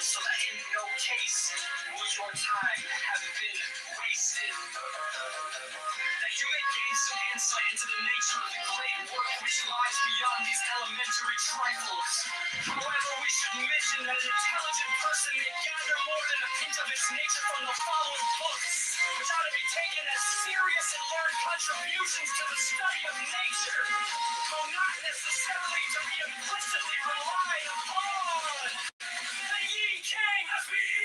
so that in no case will your time have been wasted. That you may gain some insight into the nature of the great work which lies beyond these elementary trifles. However, we should mention that an intelligent person may gather more than a hint of its nature from the following books, which ought to be taken as serious and learned contributions to the study of nature, though not necessarily to be implicitly relied upon. The Yi King has been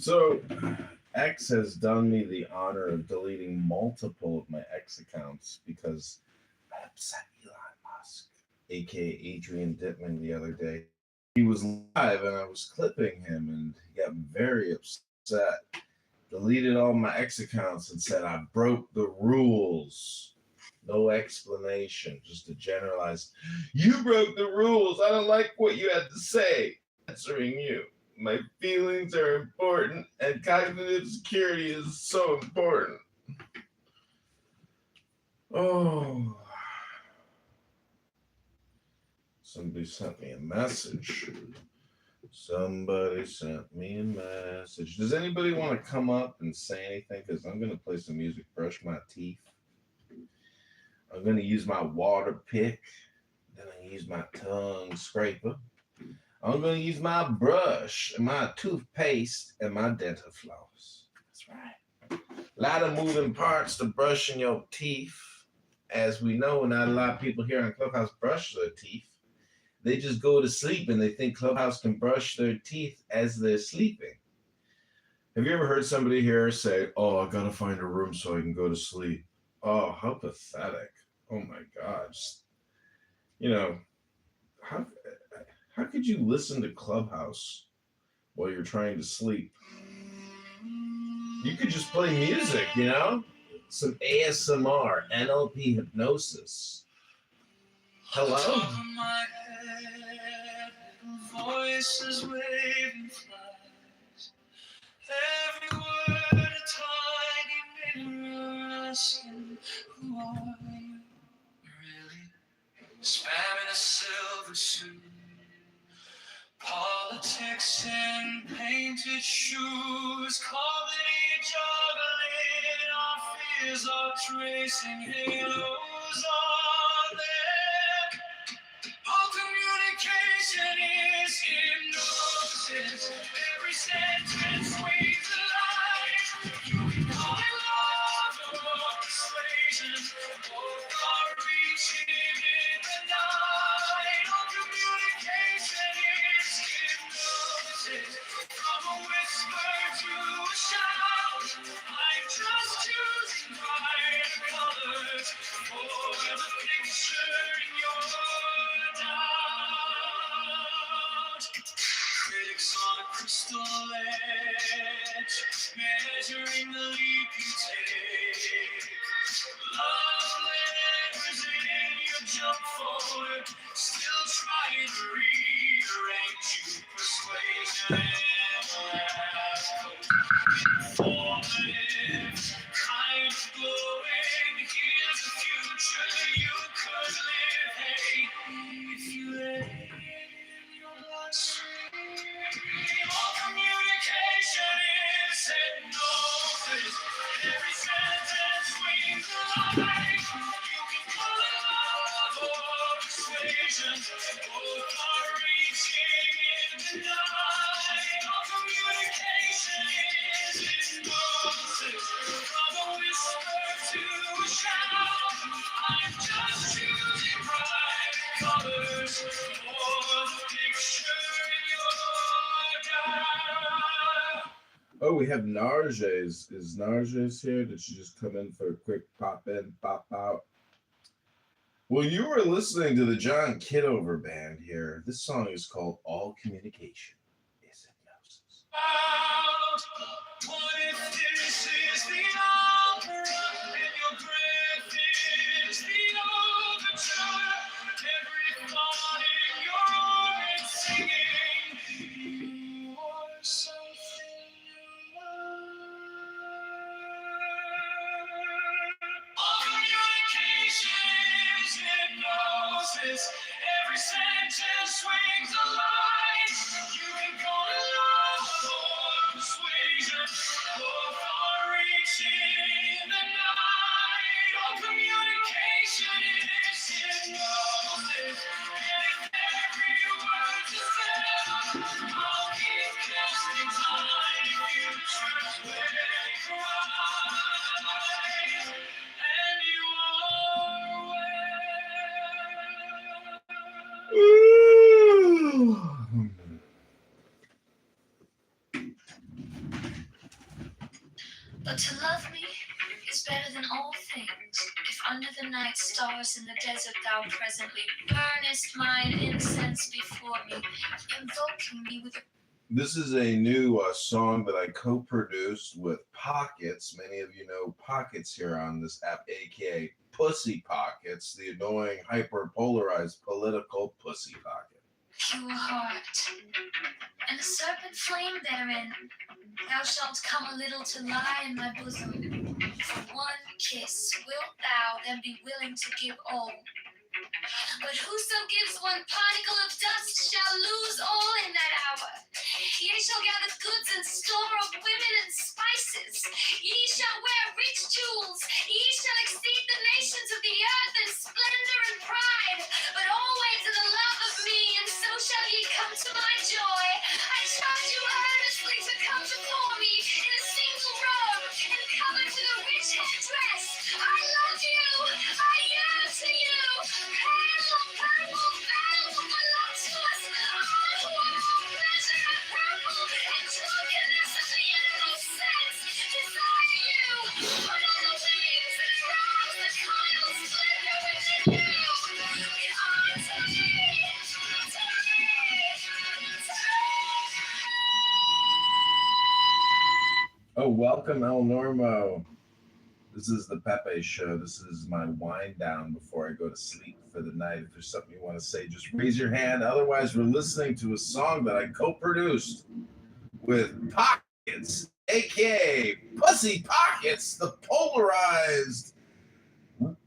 So, X has done me the honor of deleting multiple of my X accounts because I upset Elon Musk, aka Adrian Dittman, the other day. He was live and I was clipping him and he got very upset. Deleted all my X accounts and said I broke the rules. No explanation, just a generalized, you broke the rules. I don't like what you had to say. Answering you. My feelings are important and cognitive security is so important. Oh. Somebody sent me a message. Somebody sent me a message. Does anybody want to come up and say anything? Because I'm going to play some music, brush my teeth. I'm going to use my water pick. Then I use my tongue scraper. I'm going to use my brush, my toothpaste, and my dental floss. That's right. A lot of moving parts to brushing your teeth. As we know, not a lot of people here on Clubhouse brush their teeth. They just go to sleep and they think Clubhouse can brush their teeth as they're sleeping. Have you ever heard somebody here say, oh, I got to find a room so I can go to sleep? Oh, how pathetic. Oh, my God. Just, you know, how could you listen to Clubhouse while you're trying to sleep? You could just play music, you know? Some ASMR, NLP hypnosis. Hello? Voices waving flies. Every word a tiny mirror asking, who are you really? Spamming a silver suit. Politics in painted shoes. Comedy juggling. Our fears are tracing halos on them. All communication is hypnosis. Every sentence weaves a line. You can call it love or persuasion. Both are reaching in the night. All communication is hypnosis. measuring the leap you take. Love letters in your junk folder, still trying to rearrange you. Persuasion and loud, informative, kind of glowing. Here's the future you could live. Hey, if you let it in your bloodstream, all communication is hypnosis. Every sentence swings a line. You can call it love or persuasion. Both are reaching in the night. All communication is hypnosis. From a whisper to a shout, I'm just choosing bright colors for the picture in your dial. Oh, we have Narges. Is Narges here? Did she just come in for a quick pop in, pop out? Well, you were listening to the John Kitover band here. This song is called All Communication is Hypnosis. What if this is the opera and your breath is the overture? Every thought in your orbit singing, you are something new. All communication is hypnosis. Every sentence swings a line. You can call it love or persuasion. Both are reaching the night. All communication is hypnosis. And if every word's a spell, I'll keep casting time. Futures where you rise, and you are Ooh. But to love me is better than all things. If under the night stars in the desert thou presently burnest mine incense before me, invoking me with a... This is a new song that I co-produced with Pockets. Many of you know Pockets here on this app, aka Pussy Pockets, the annoying, hyper-polarized political pussy pocket. pure heart, and a serpent flame therein. Thou shalt come a little to lie in my bosom. For one kiss wilt thou then be willing to give all. But whoso gives one particle of dust shall lose all in that hour. Ye shall gather goods and store of women and spices. Ye shall wear rich jewels. Ye shall exceed the nations of the earth in splendor and pride. But always in the love of me, and so shall ye come to my joy. I charge you earnestly to come before me in a single robe and covered with a rich headdress. I love you. I yearn to you. Pale, purple, veil, voluptuous, unwarm pleasure of purple, and drunkenness of the innermost sense. Desire you, put on the wings and rouse the carnal splendor within you. Come to me, to me. Oh, welcome, El Normo. This is the Pepe Show. This is my wind down before I go to sleep for the night. If there's something you want to say, just raise your hand. Otherwise, we're listening to a song that I co-produced with Pockets, aka Pussy Pockets, the polarized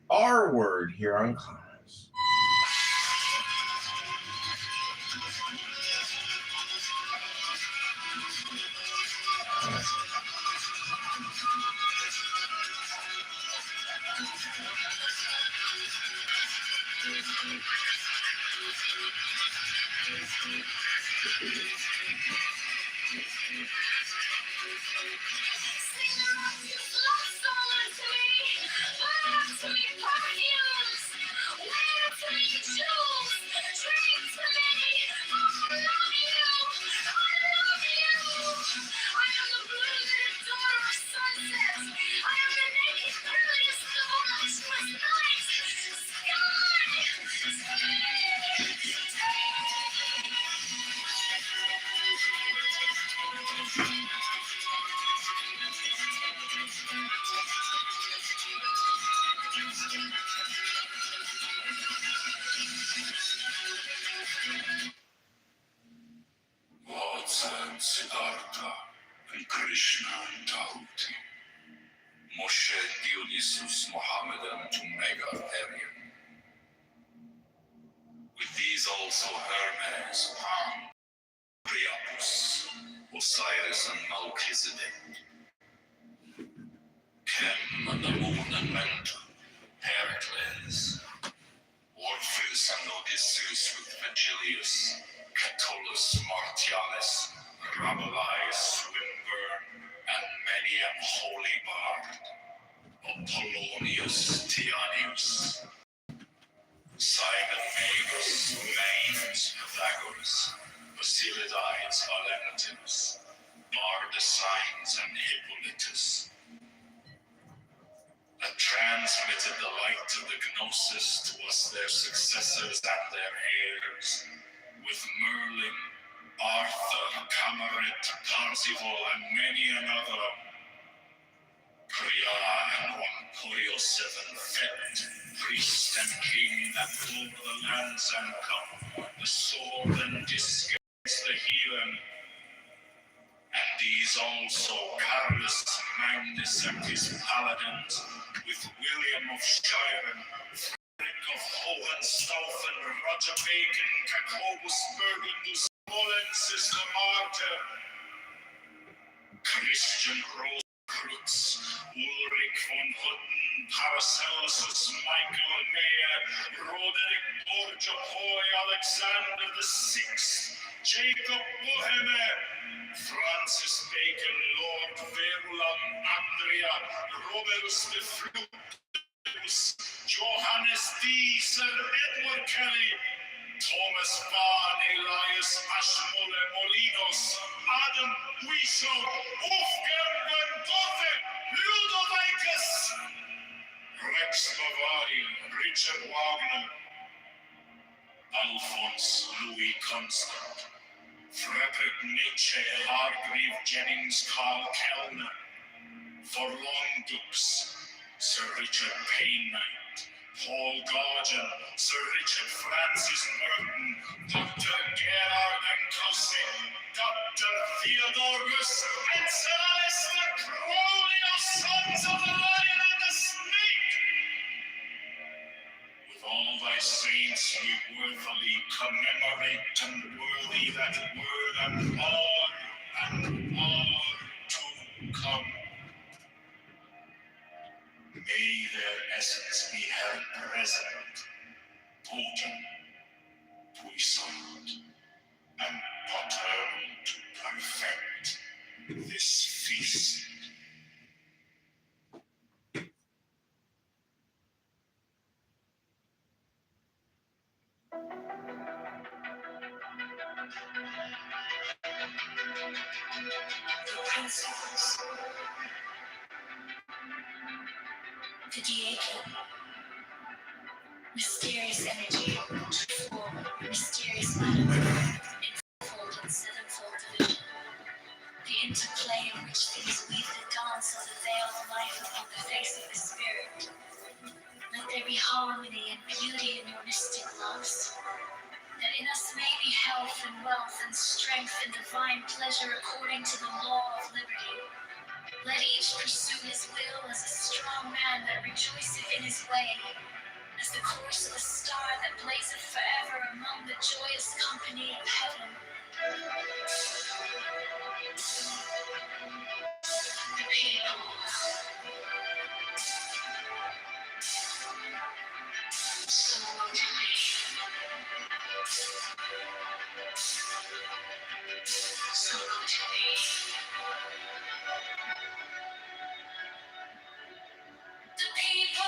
R word here on Clowns. Watson Siddhartha and Krishna and Tahuti, Moshe Dionysus Mohammedan to Megartherium. With these also Hermes, Pan, Priapus, Osiris and Melchizedek, Chem and the Moon and Mentor, Heracles, Orpheus and Odysseus with Vigilius, Catullus, Martialis, Rabelais, Swinburne, and many an holy bard, Apollonius, Tianius, Simon Magus, Manes, Pythagoras, Basilides, Valentinus, Bardesigns, and Hippolytus, that transmitted the light of the Gnosis to us, their successors and their heirs, with Merlin, Arthur, Camaret, Parzival, and many another. Priya and one Corio seven Fet, priest and king that pulled the lance and cup, the sword and disc against the heathen. And these also, Carolus Magnus and his paladins, with William of Shiren, Frederick of Hohenstaufen, Roger Bacon, Jacobus Burgundus, Molensis the Martyr, Christian Rosenkreuz, Ulrich von Hutten, Paracelsus, Michael Mayer, Roderick Borgia Poi, Alexander the Sixth, Jacob Boheme, Francis Bacon, Lord Verulam, Andrea, Robertus de Frutus, Johannes D, Sir Edward Kelly, Thomas Bahn, Elias Ashmole Molinos, Adam Wishow, Wolfgang van Gogh, Ludovicus, Rex Bavarian, Richard Wagner, Alphonse Louis Constant, Frederick Nietzsche, Hargreave Jennings, Carl Kellner, Forlong Dukes, Sir Richard Payne-Knight, Paul Gauguin, Sir Richard Francis Burton, Dr. Gerard and Cossey, Dr. Theodorus, and Sir Alistair Crowley of Sons of the Lion and the Snake. With all thy saints we worthily commemorate, and worthy that were and are to come. May their essence be held present, potent, puissant, and paternal to perfect this feast. The principles, the Diakin, mysterious energy, form, mysterious matter, fourfold and sevenfold division, the interplay in which these weave the dance of the veiled life upon the face of the spirit. Let there be harmony and beauty in your mystic loves, that in us may be health and wealth and strength and divine pleasure according to the law of liberty. Let each pursue his will as a strong man that rejoiceth in his way, as the course of a star that blazeth forever among the joyous company of heaven. The people. So to me. So to me. The people.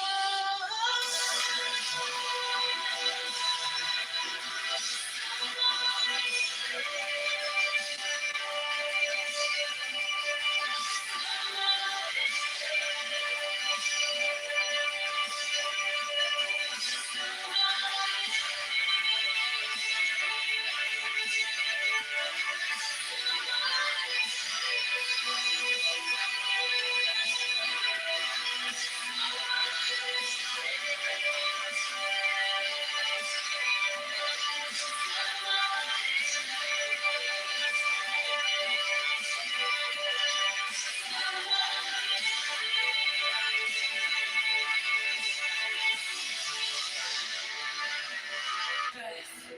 birth.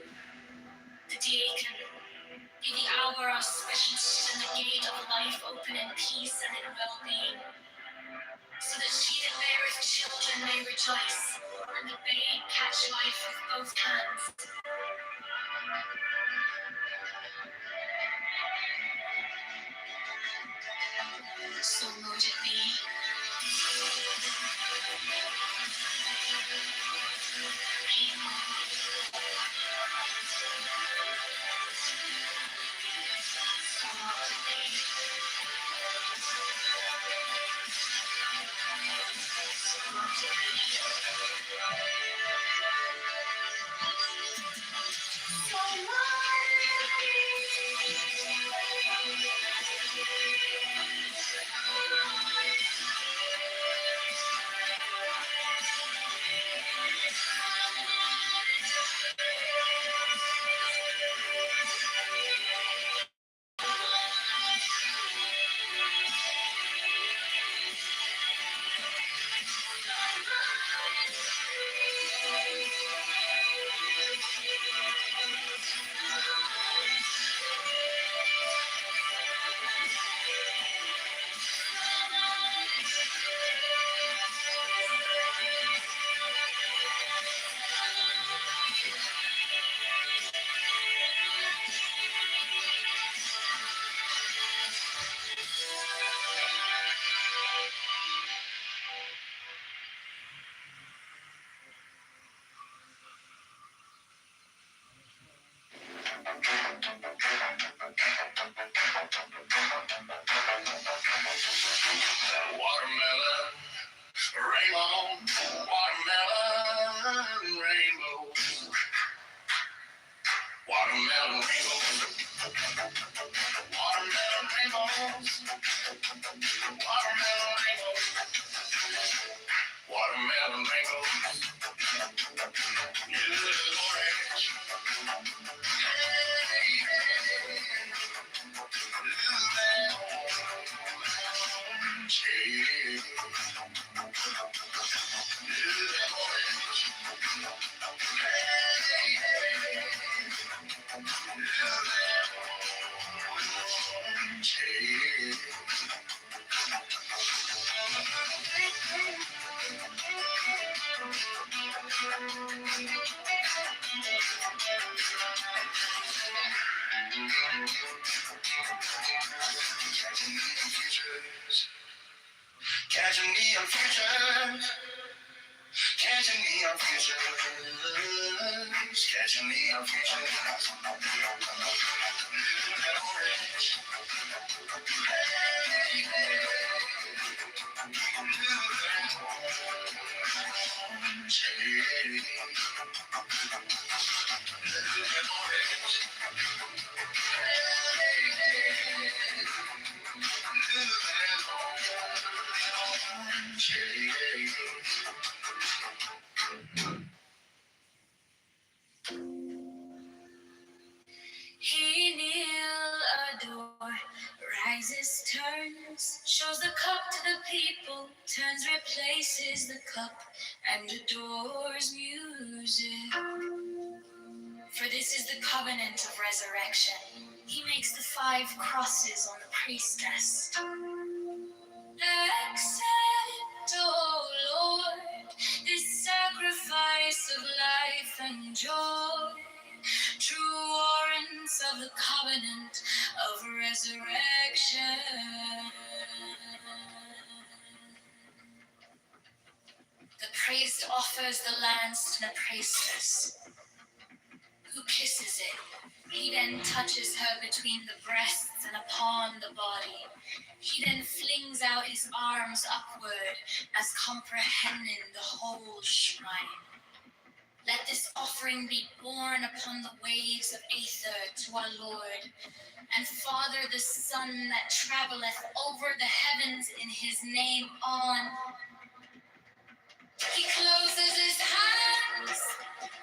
The diaconal be the hour auspicious and the gate of life open in peace and in well-being, so that she that beareth children may rejoice, and the babe catch life with both hands. So mote it be. Watermelon, rainbow, watermelon, rainbow, watermelon, rainbow, watermelon, rainbows, watermelon, rainbow, watermelon, rainbow, little orange, hey, little orange, hey. Catching neon futures, catching neon futures, catching neon futures. Little orange, hey, hey, little orange, hey, little orange, He kneel adore, rises, turns, shows the cup to the people, turns, replaces the cup, and adores music. For this is the covenant of resurrection. He makes the 5 crosses on the priestess. Accept, O Lord, this sacrifice of life and joy, true warrants of the covenant of resurrection. The priest offers the lance to the priestess, who kisses it. He then touches her between the breasts and upon the body. He then flings out his arms upward as comprehending the whole shrine. Let this offering be borne upon the waves of aether to our Lord, and Father the Son that travelleth over the heavens in his name on. He closes his hands,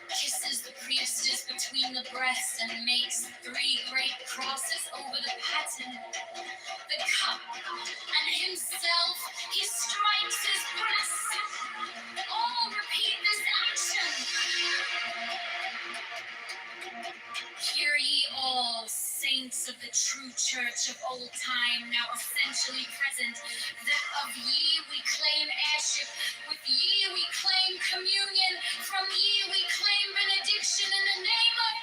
kisses the priestess between the breasts, and makes 3 great crosses over the paten, the cup, and himself. He strikes his breast. All repeat this action. voice of the true church of old time, now essentially present. That of ye we claim heirship, with ye we claim communion, from ye we claim benediction in the name of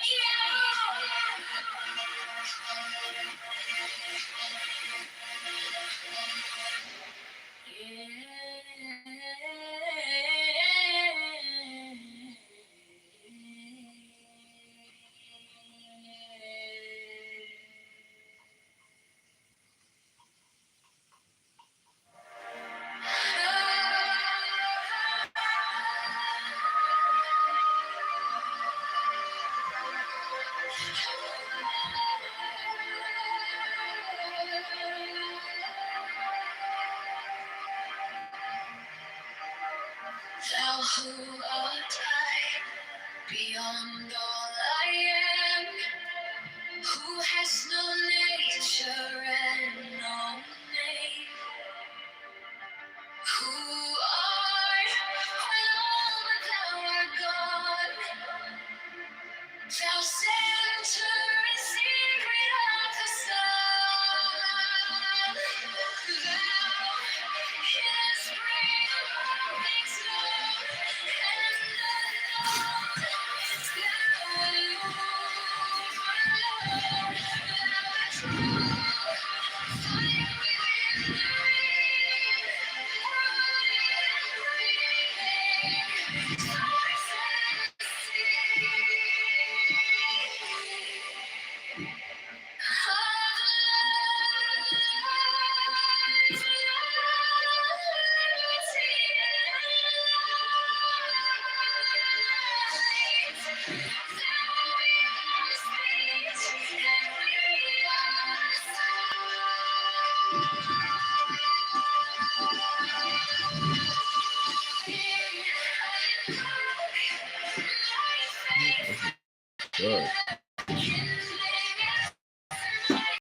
Thou who art high, beyond all I am, who has no nature and no name, who art when all but thou art gone, thou center and secret of the sun, thou his spring of all things known and unknown, thou alone, thou art true, fire within the ring, breathing, source and Good.